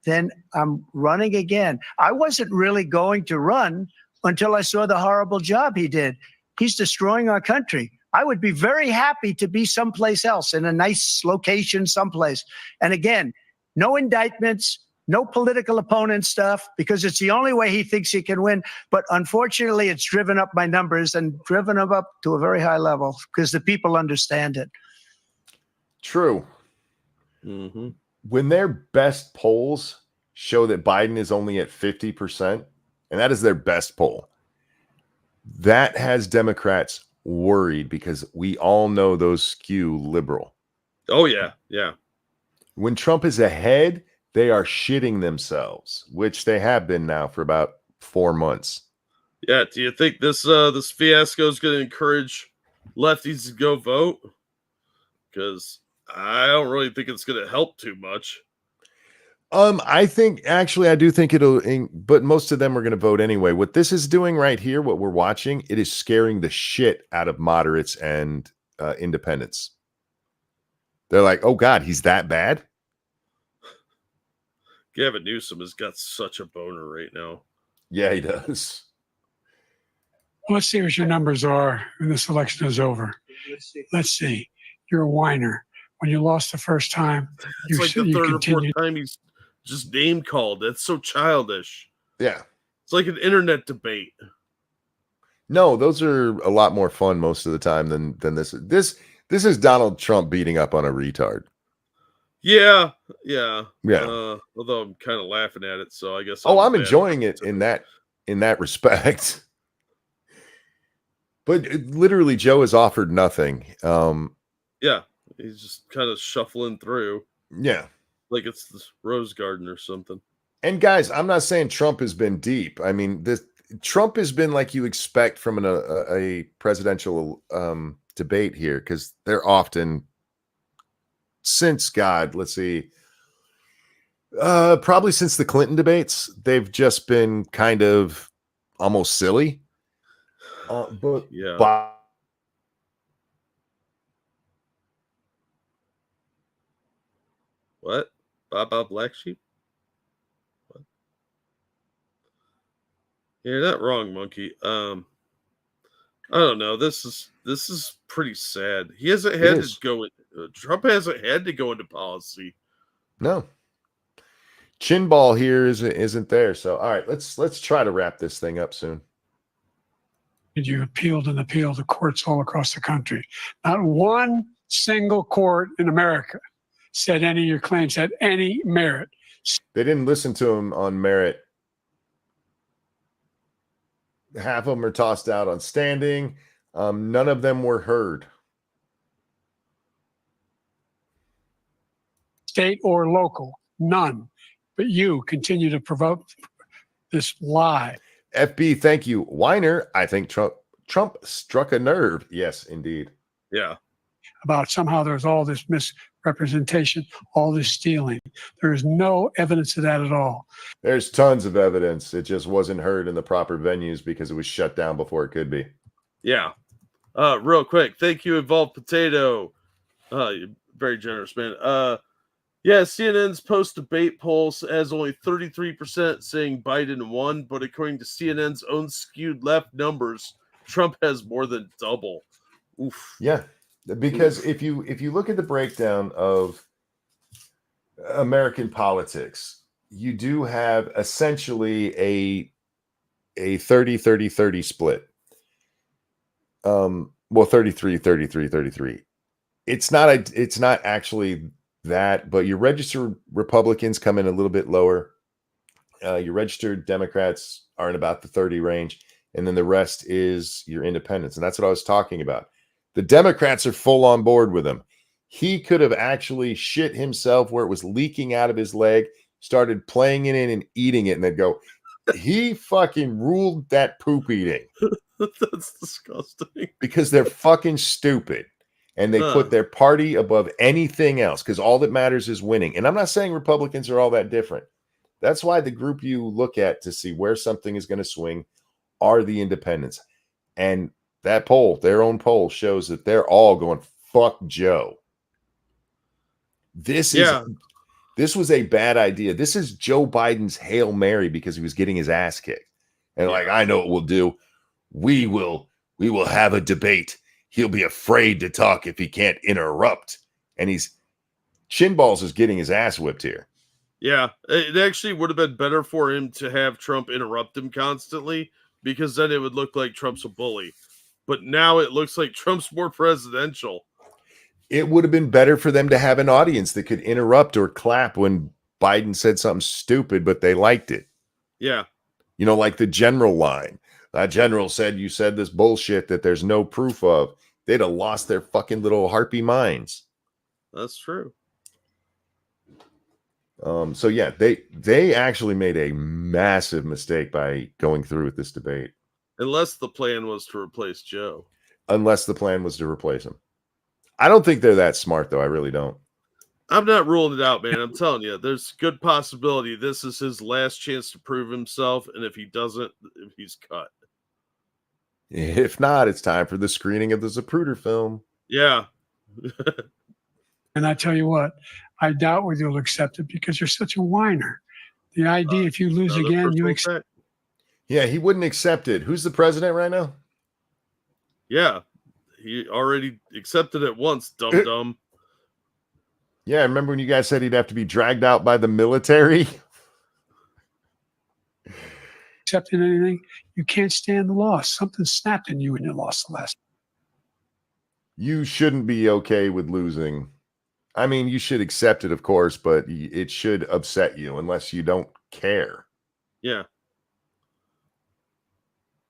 than I'm running again. I wasn't really going to run until I saw the horrible job he did. He's destroying our country. I would be very happy to be someplace else, in a nice location someplace. And again, no indictments, no political opponent stuff, because it's the only way he thinks he can win. But unfortunately, it's driven up my numbers and driven them up to a very high level because the people understand it. True. Mm-hmm. When their best polls show that Biden is only at 50%, and that is their best poll, that has Democrats worried because we all know those skew liberal. Oh, yeah. Yeah. When Trump is ahead, they are shitting themselves, which they have been now for about 4 months. Yeah. Do you think this fiasco is going to encourage lefties to go vote? Because I don't really think it's going to help too much. I do think it'll, but most of them are going to vote anyway. What this is doing right here, what we're watching, it is scaring the shit out of moderates and independents. They're like, oh God, he's that bad? Gavin Newsom has got such a boner right now. Yeah, he does. Let's see what your numbers are when this election is over. Let's see. You're a whiner. When you lost the first time, it's like the third or fourth time he's just name called. That's so childish. Yeah. It's like an internet debate. No, those are a lot more fun most of the time than this. This is Donald Trump beating up on a retard. Yeah. Although I'm kind of laughing at it, so I guess. I'm enjoying it in that respect. But literally, Joe has offered nothing. Yeah, he's just kind of shuffling through. Yeah, like it's the Rose Garden or something. And guys, I'm not saying Trump has been deep. I mean, Trump has been like you expect from a presidential debate here, because they're often, since let's see, probably since the Clinton debates, they've just been kind of almost silly. But yeah. What? Baba Black Sheep? What? You're not wrong, Monkey. I don't know. This is pretty sad. He hasn't had to go. Trump hasn't had to go into policy. No. Chin ball here isn't there. So all right, let's try to wrap this thing up soon. You appealed to courts all across the country. Not one single court in America said any of your claims had any merit. They didn't listen to him on merit. Half of them are tossed out on standing. None of them were heard. State or local, none. but you continue to provoke this lie. FB, thank you. Weiner, I think Trump struck a nerve. Yes, indeed. Yeah. About somehow there's all this misrepresentation, all this stealing. There is no evidence of that at all. There's tons of evidence. It just wasn't heard in the proper venues because it was shut down before it could be. Yeah. Real quick. Thank you, Evolved Potato. You're very generous, man. Yeah, CNN's post-debate polls has only 33% saying Biden won, but according to CNN's own skewed left numbers, Trump has more than double. Oof. Yeah, because if you look at the breakdown of American politics, you do have essentially a 30-30-30 split. Well, 33-33-33. It's not actually that, but your registered Republicans come in a little bit lower. Your registered Democrats are in about the 30 range, and then the rest is your independents. And that's what I was talking about. The Democrats are full on board with him. He could have actually shit himself where it was leaking out of his leg, started playing it in and eating it, and they'd go, he fucking ruled that poop eating. That's disgusting. Because they're fucking stupid. And they put their party above anything else because all that matters is winning. And I'm not saying Republicans are all that different. That's why the group you look at to see where something is going to swing are the independents. And that poll, their own poll, shows that they're all going, fuck Joe. This was a bad idea. This is Joe Biden's Hail Mary because he was getting his ass kicked. And like, I know what we'll do. We will have a debate. He'll be afraid to talk if he can't interrupt. And Chinballs is getting his ass whipped here. Yeah, it actually would have been better for him to have Trump interrupt him constantly because then it would look like Trump's a bully. But now it looks like Trump's more presidential. It would have been better for them to have an audience that could interrupt or clap when Biden said something stupid, but they liked it. Yeah. You know, like the general line. That general said you said this bullshit that there's no proof of. They'd have lost their fucking little harpy minds. That's true. So yeah, they actually made a massive mistake by going through with this debate. Unless the plan was to replace Joe. Unless the plan was to replace him. I don't think they're that smart, though. I really don't. I'm not ruling it out, man. I'm telling you, there's good possibility this is his last chance to prove himself, and if he doesn't, he's cut. If not, it's time for the screening of the Zapruder film. Yeah. And I tell you what, I doubt whether you'll accept it because you're such a whiner. The idea, if you lose again, you accept. Yeah, he wouldn't accept it. Who's the president right now? Yeah, he already accepted it once, dum-dum. Yeah, I remember when you guys said he'd have to be dragged out by the military. Accepting anything, you can't stand the loss. Something snapped in you when you lost the last. You shouldn't be okay with losing. I mean, you should accept it, of course, but it should upset you unless you don't care. Yeah.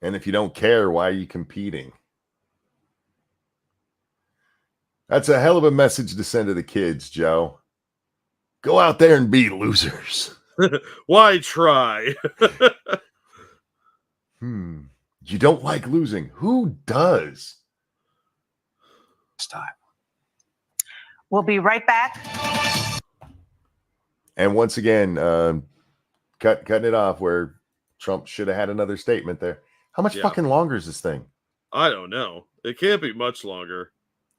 And if you don't care, why are you competing? That's a hell of a message to send to the kids, Joe. Go out there and be losers. Why try? You don't like losing. Who does? Time. We'll be right back. And once again, cutting it off where Trump should have had another statement there. How much fucking longer is this thing? I don't know. It can't be much longer.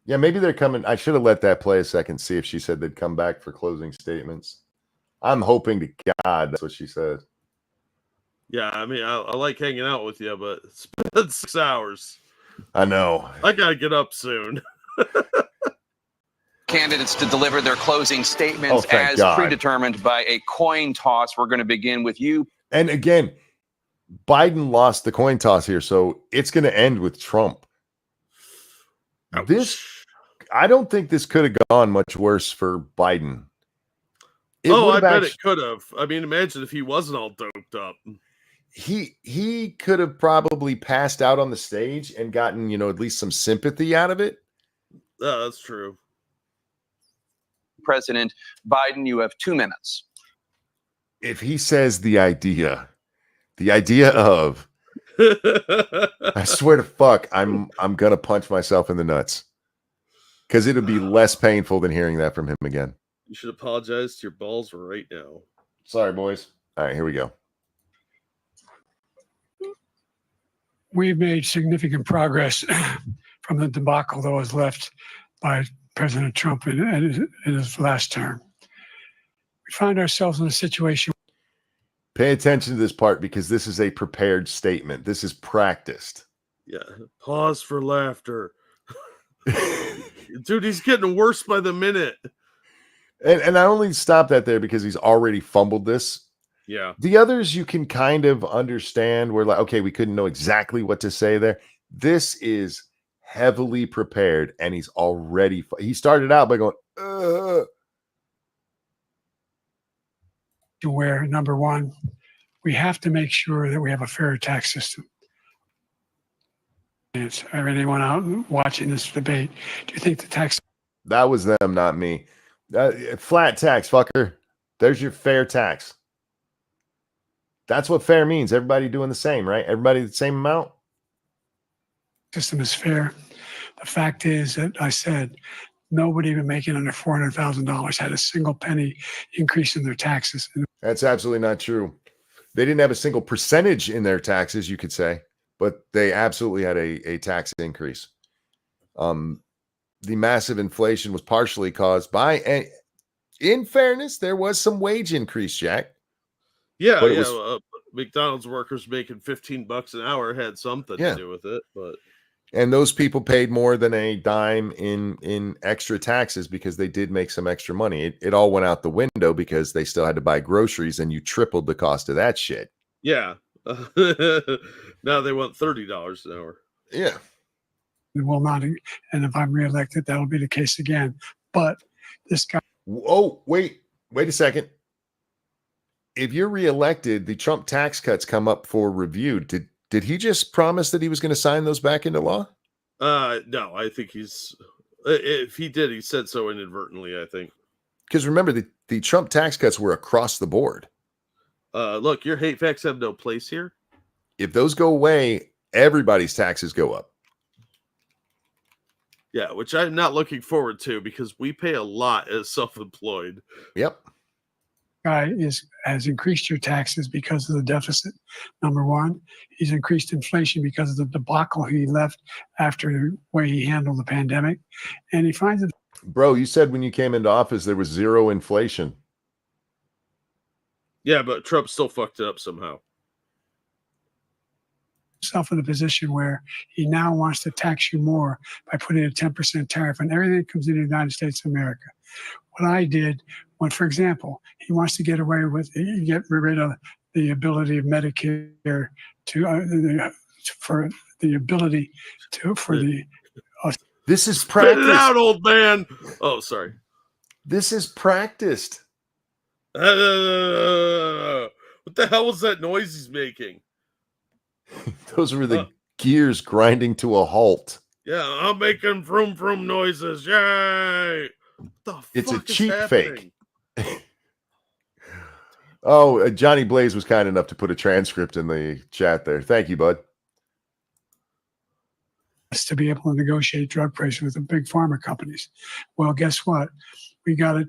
Yeah, maybe they're coming. I should have let that play a second, see if she said they'd come back for closing statements. I'm hoping to God that's what she said. Yeah, I mean, I like hanging out with you, but it's been 6 hours. I know. I gotta get up soon. Candidates to deliver their closing statements as predetermined by a coin toss. We're going to begin with you. And again, Biden lost the coin toss here, so it's going to end with Trump. Ouch. I don't think this could have gone much worse for Biden. I bet it could have. I mean, imagine if he wasn't all doped up. He could have probably passed out on the stage and gotten, at least some sympathy out of it. That's true. President Biden, you have 2 minutes. if he says the idea of, I swear to fuck, I'm gonna punch myself in the nuts because it'll be less painful than hearing that from him again. You should apologize to your balls right now. Sorry, boys. All right, here we go. We've made significant progress from the debacle that was left by President Trump in his last term. We find ourselves in a situation. Pay attention to this part because this is a prepared statement. This is practiced. Yeah. Pause for laughter. Dude, he's getting worse by the minute. And I only stopped that there because he's already fumbled this. Yeah. The others you can kind of understand. We're like, okay, we couldn't know exactly what to say there. This is heavily prepared, and he's already. He started out by going, to where, number one, we have to make sure that we have a fair tax system. And anyone out watching this debate, do you think the tax? That was them, not me. Flat tax, fucker. There's your fair tax. That's what fair means. Everybody doing the same, right? Everybody the same amount. System is fair. The fact is that I said nobody even making under $400,000 had a single penny increase in their taxes. That's absolutely not true. They didn't have a single percentage in their taxes, you could say, but they absolutely had a tax increase. The massive inflation was partially caused by, and in fairness, there was some wage increase, Jack. Yeah, yeah. McDonald's workers making $15 an hour had something to do with it, but and those people paid more than a dime in extra taxes because they did make some extra money. It all went out the window because they still had to buy groceries, and you tripled the cost of that shit. Yeah. Now they want $30 an hour. Yeah. It will not, and if I'm reelected, that'll be the case again. But this guy. Oh, wait a second. If you're reelected, the Trump tax cuts come up for review. Did he just promise that he was going to sign those back into law? No, I think if he did, he said so inadvertently, I think. Because remember, the Trump tax cuts were across the board. Look, your hate facts have no place here. If those go away, everybody's taxes go up. Yeah, which I'm not looking forward to because we pay a lot as self-employed. Yep. Guy has increased your taxes because of the deficit. Number one, he's increased inflation because of the debacle he left after the way he handled the pandemic. And he finds it. Bro, you said when you came into office, there was zero inflation. Yeah, but Trump still fucked it up somehow. Himself in a position where he now wants to tax you more by putting a 10% tariff on everything that comes into the United States of America. What I did, when, for example, he wants to get rid of the ability of Medicare to for the ability to for the. This is practiced. Spit it out, old man. Oh, sorry. This is practiced. What the hell was that noise he's making? Those were the gears grinding to a halt. Yeah, I'm making vroom vroom noises. Yay! What the it's fuck a cheap happening? fake. Oh, Johnny Blaze was kind enough to put a transcript in the chat there. Thank you, bud. To be able to negotiate drug prices with the big pharma companies. Well, guess what? We got it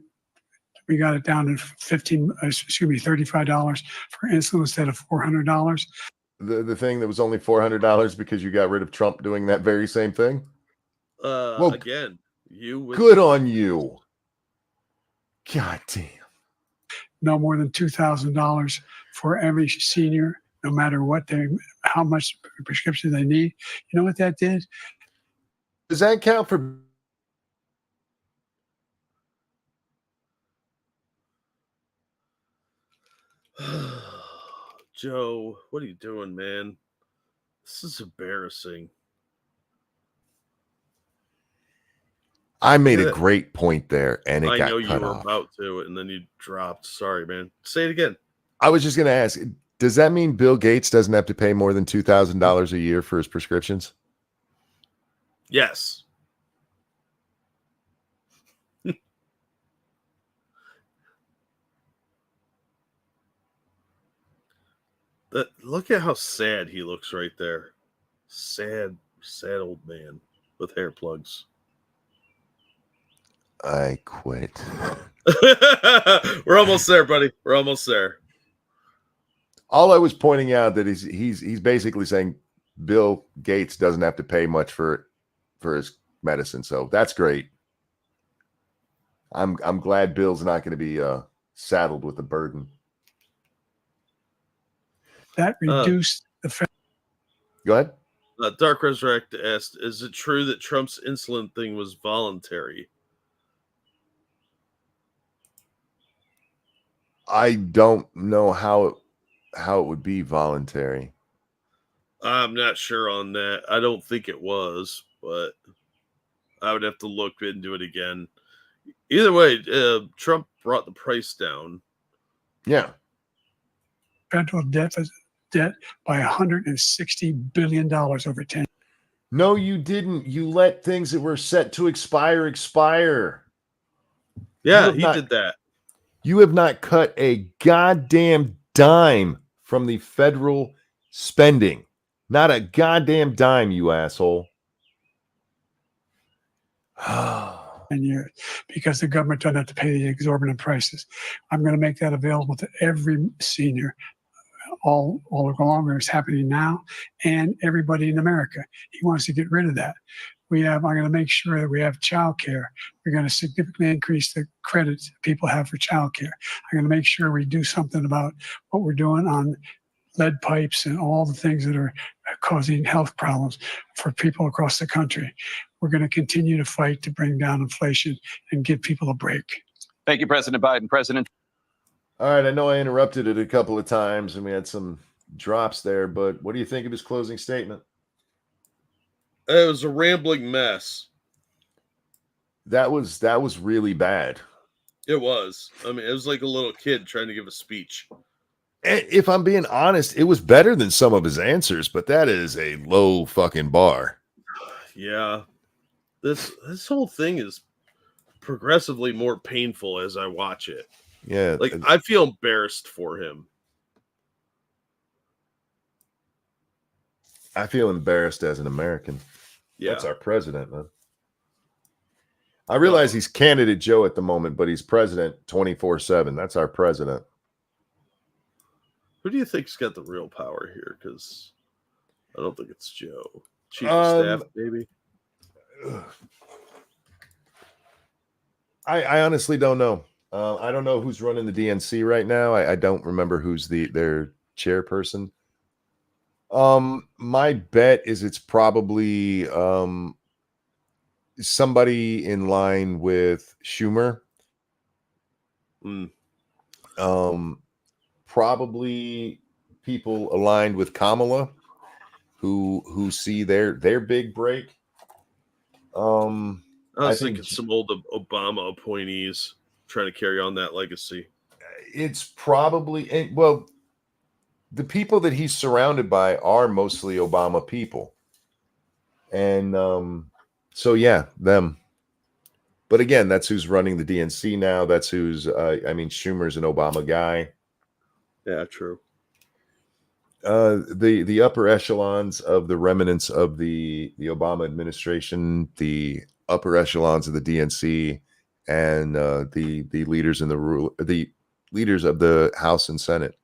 down to $35 for insulin instead of $400. The thing that was only $400 because you got rid of Trump doing that very same thing? Well, again, good on you. God damn. No more than $2,000 for every senior, no matter how much prescription they need. You know what that did? Does that count for? Joe, what are you doing, man? This is embarrassing. I made a great point there, and it got cut off. I know you were about to, and then you dropped. Sorry, man. Say it again. I was just going to ask, does that mean Bill Gates doesn't have to pay more than $2,000 a year for his prescriptions? Yes. Look at how sad he looks right there. Sad old man with hair plugs. I quit. We're almost there, buddy. We're almost there. All I was pointing out that he's basically saying Bill Gates doesn't have to pay much for his medicine, so that's great. I'm glad Bill's not going to be saddled with the burden. That reduced the. Go ahead. Dark Resurrect asked, "Is it true that Trump's insulin thing was voluntary?" I don't know how it would be voluntary. I'm not sure on that. I don't think it was, but I would have to look into it again. Either way, Trump brought the price down. Yeah. Federal debt by $160 billion over 10. No, you didn't. You let things that were set to expire. Yeah, he did that. You have not cut a goddamn dime from the federal spending. Not a goddamn dime, you asshole. 10 years because the government doesn't have to pay the exorbitant prices. I'm going to make that available to every senior all along. It's happening now, and everybody in America. He wants to get rid of that. I'm going to make sure that we have child care. We're going to significantly increase the credit people have for child care. I'm going to make sure we do something about what we're doing on lead pipes and all the things that are causing health problems for people across the country. We're going to continue to fight to bring down inflation and give people a break. Thank you, President Biden. President. All right, I know I interrupted it a couple of times and we had some drops there, but what do you think of his closing statement? It was a rambling mess. That was really bad. It was. I mean, it was like a little kid trying to give a speech. If I'm being honest, it was better than some of his answers, but that is a low fucking bar. Yeah. This whole thing is progressively more painful as I watch it. Yeah. Like, I feel embarrassed for him. I feel embarrassed as an American. Yeah. That's our president, man. I realize he's candidate Joe at the moment, but he's president 24/7. That's our president. Who do you think's got the real power here? Because I don't think it's Joe. Chief of staff, maybe. I honestly don't know. I don't know who's running the DNC right now. I don't remember who's their chairperson. My bet is it's probably somebody in line with Schumer. Probably people aligned with Kamala who see their big break. I was thinking some old Obama appointees trying to carry on that legacy. It's probably, well, the people that he's surrounded by are mostly Obama people. And so, yeah, them. But again, that's who's running the DNC now. That's who's, Schumer's an Obama guy. Yeah, true. The upper echelons of the remnants of the Obama administration, the upper echelons of the DNC, and the leaders in the leaders of the House and Senate.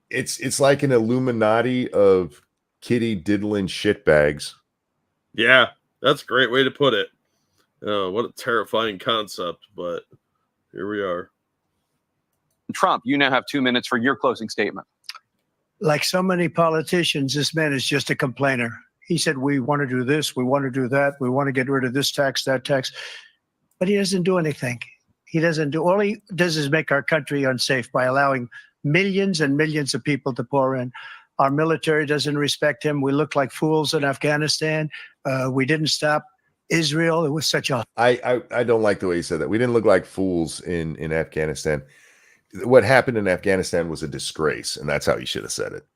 It's like an Illuminati of kitty diddling shitbags. Yeah, that's a great way to put it. What a terrifying concept, but here we are. Trump, you now have 2 minutes for your closing statement. Like so many politicians, this man is just a complainer. He said, we want to do this, we want to do that, we want to get rid of this tax, that tax. But he doesn't do anything. All he does is make our country unsafe by allowing millions and millions of people to pour in. Our military doesn't respect him. We look like fools in Afghanistan. We didn't stop Israel. It was such a... I don't like the way he said that. We didn't look like fools in Afghanistan. What happened in Afghanistan was a disgrace, and that's how he should have said it.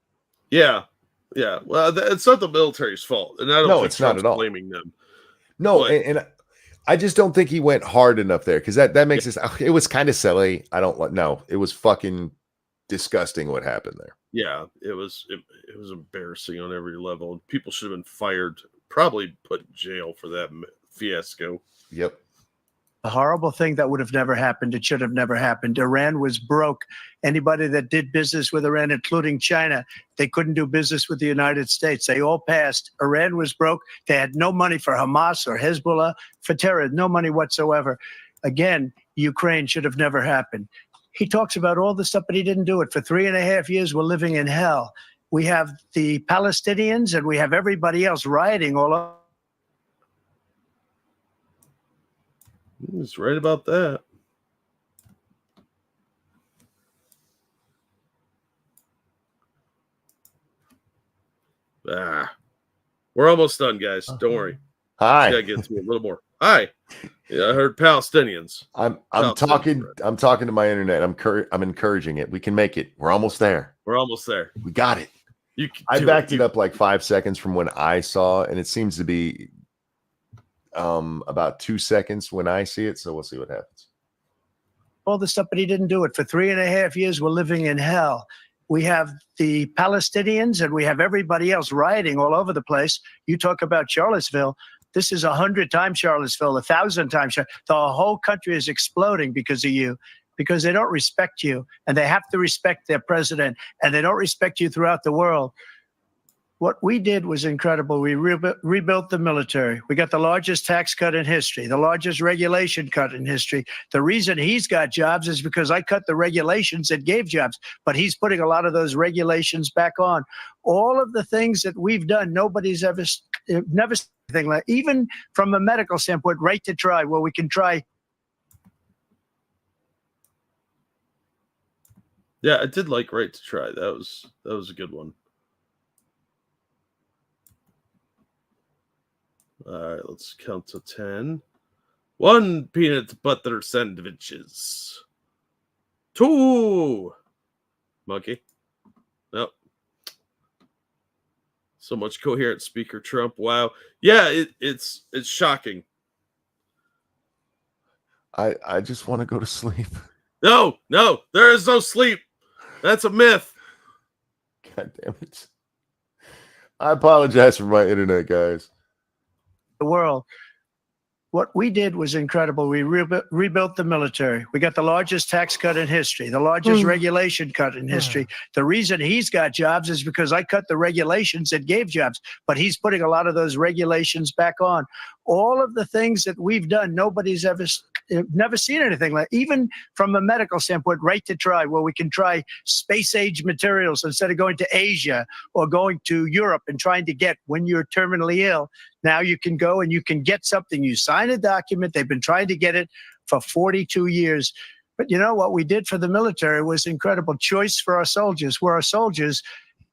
Yeah. Yeah. Well, it's not the military's fault. And I don't think it's not Trump's at all. blaming them. No, and I just don't think he went hard enough there because that makes it was kind of silly. I don't know. It was fucking disgusting what happened there. Yeah, it was embarrassing on every level. People should have been fired, probably put in jail for that fiasco. Yep. A horrible thing that would have never happened. It should have never happened. Iran was broke. Anybody that did business with Iran, including China, they couldn't do business with the United States. They all passed. Iran was broke. They had no money for Hamas or Hezbollah, for terror, no money whatsoever. Again, Ukraine should have never happened. He talks about all the stuff, but he didn't do it. For 3.5 years, we're living in hell. We have the Palestinians and we have everybody else rioting all over. He's right about that. We're almost done, guys. Don't worry. Hi. Gotta get through a little more. Hi. Yeah, I heard Palestinians. I'm talking to my internet. I'm encouraging it. We can make it. We're almost there. We're almost there. We got it. I backed it up like 5 seconds from when I saw, and it seems to be about 2 seconds when I see it. So we'll see what happens. All the stuff, but he didn't do it. For 3.5 years, we're living in hell. We have the Palestinians and we have everybody else rioting all over the place. You talk about Charlottesville. This is 100 times Charlottesville, 1,000 times. The whole country is exploding because of you, because they don't respect you, and they have to respect their president, and they don't respect you throughout the world. What we did was incredible. We rebuilt the military. We got the largest tax cut in history, the largest regulation cut in history. The reason he's got jobs is because I cut the regulations that gave jobs, but he's putting a lot of those regulations back on. All of the things that we've done, nobody's never seen anything like, even from a medical standpoint, right to try, where we can try. Yeah, I did like right to try. That was a good one. All right, let's count to 10. 1 peanut butter sandwiches. 2 monkey. Nope. So much coherent speaker, Trump. Wow. Yeah, it's shocking. I just want to go to sleep. No, there is no sleep. That's a myth. God damn it. I apologize for my internet, guys. The world. What we did was incredible. We rebuilt the military. We got the largest tax cut in history, the largest regulation cut in history. The reason he's got jobs is because I cut the regulations that gave jobs, but he's putting a lot of those regulations back on. All of the things that we've done, nobody's never seen anything like, even from a medical standpoint, right to try, where we can try space-age materials instead of going to Asia or going to Europe and trying to get, when you're terminally ill, now you can go and you can get something. You sign a document. They've been trying to get it for 42 years. But you know what we did for the military was incredible. Choice for our soldiers, where our soldiers,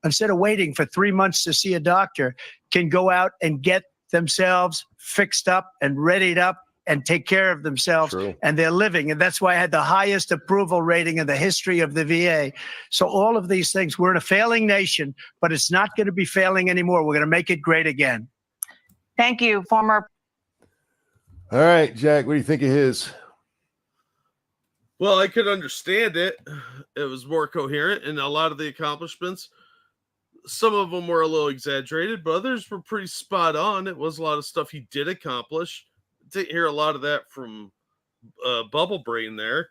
instead of waiting for 3 months to see a doctor, can go out and get themselves fixed up and readied up and take care of themselves. True. And they're living. And that's why I had the highest approval rating in the history of the VA. So all of these things, we're in a failing nation, but it's not going to be failing anymore. We're going to make it great again. Thank you, former. All right, Jack, what do you think of his? Well, I could understand it. It was more coherent, and a lot of the accomplishments, some of them were a little exaggerated, but others were pretty spot on. It was a lot of stuff he did accomplish. Didn't hear a lot of that from Bubble Brain there.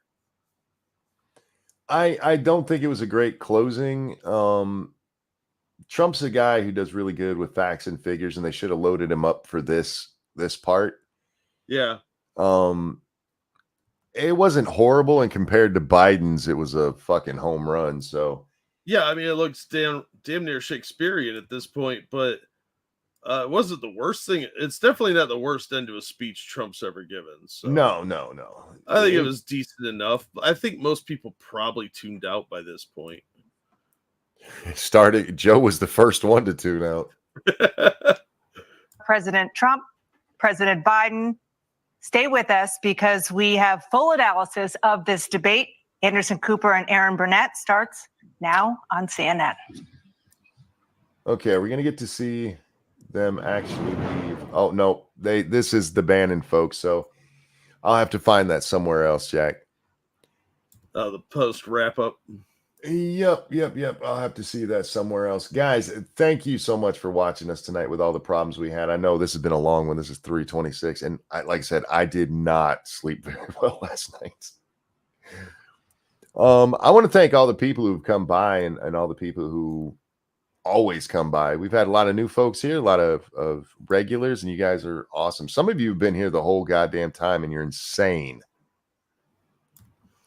I don't think it was a great closing. Trump's a guy who does really good with facts and figures, and they should have loaded him up for this part. Yeah. It wasn't horrible, and compared to Biden's, it was a fucking home run. So yeah, I mean, it looks damn near Shakespearean at this point, but it wasn't the worst thing. It's definitely not the worst end to a speech Trump's ever given. So no. I think it was decent enough. I think most people probably tuned out by this point. Joe was the first one to tune out. President Trump, President Biden, stay with us because we have full analysis of this debate. Anderson Cooper and Aaron Burnett starts now on CNN. Okay, are we going to get to see them actually leave? Oh, no, this is the Bannon folks, so I'll have to find that somewhere else, Jack. The post wrap-up. Yep. I'll have to see that somewhere else. Guys, thank you so much for watching us tonight with all the problems we had. I know this has been a long one. This is 3:26. And like I said, I did not sleep very well last night. I want to thank all the people who've come by and all the people who always come by. We've had a lot of new folks here, a lot of regulars, and you guys are awesome. Some of you have been here the whole goddamn time, and you're insane.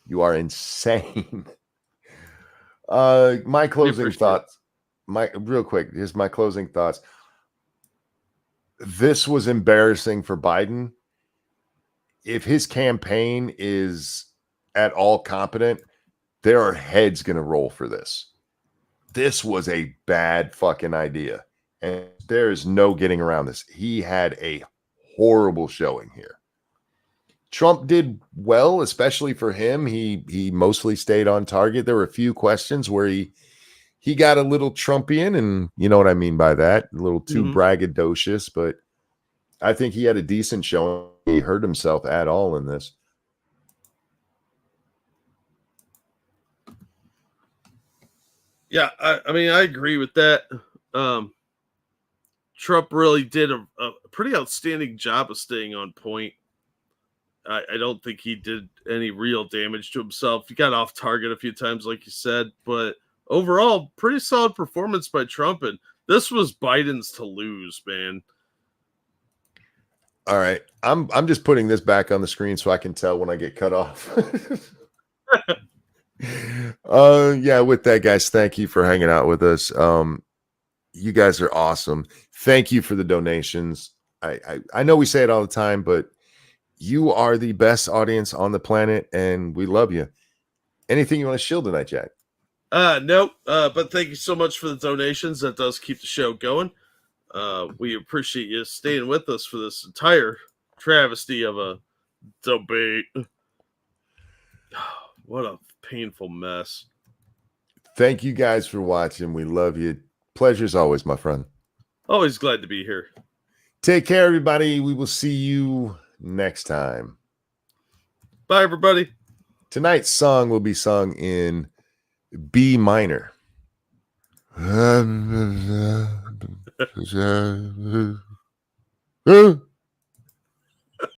You are insane. My closing thoughts. Real quick, here's my closing thoughts. This was embarrassing for Biden. If his campaign is at all competent, there are heads going to roll for this. This was a bad fucking idea, and there is no getting around this. He had a horrible showing here. Trump did well, especially for him. He mostly stayed on target. There were a few questions where he got a little Trumpian, and you know what I mean by that, a little too braggadocious, but I think he had a decent showing. He hurt himself at all in this. Yeah, I mean, I agree with that. Trump really did a pretty outstanding job of staying on point. I don't think he did any real damage to himself. He got off target a few times, like you said, but overall, pretty solid performance by Trump. And this was Biden's to lose, man. All right, I'm just putting this back on the screen so I can tell when I get cut off. Yeah, with that, guys, thank you for hanging out with us. You guys are awesome. Thank you for the donations. I know we say it all the time, but you are the best audience on the planet, and we love you. Anything you want to shield tonight, Jack? Nope. But thank you so much for the donations. That does keep the show going. We appreciate you staying with us for this entire travesty of a debate. What a painful mess. Thank you guys for watching. We love you. Pleasure as always, my friend. Always glad to be here. Take care, everybody. We will see you next time. Bye, everybody. Tonight's song will be sung in B minor.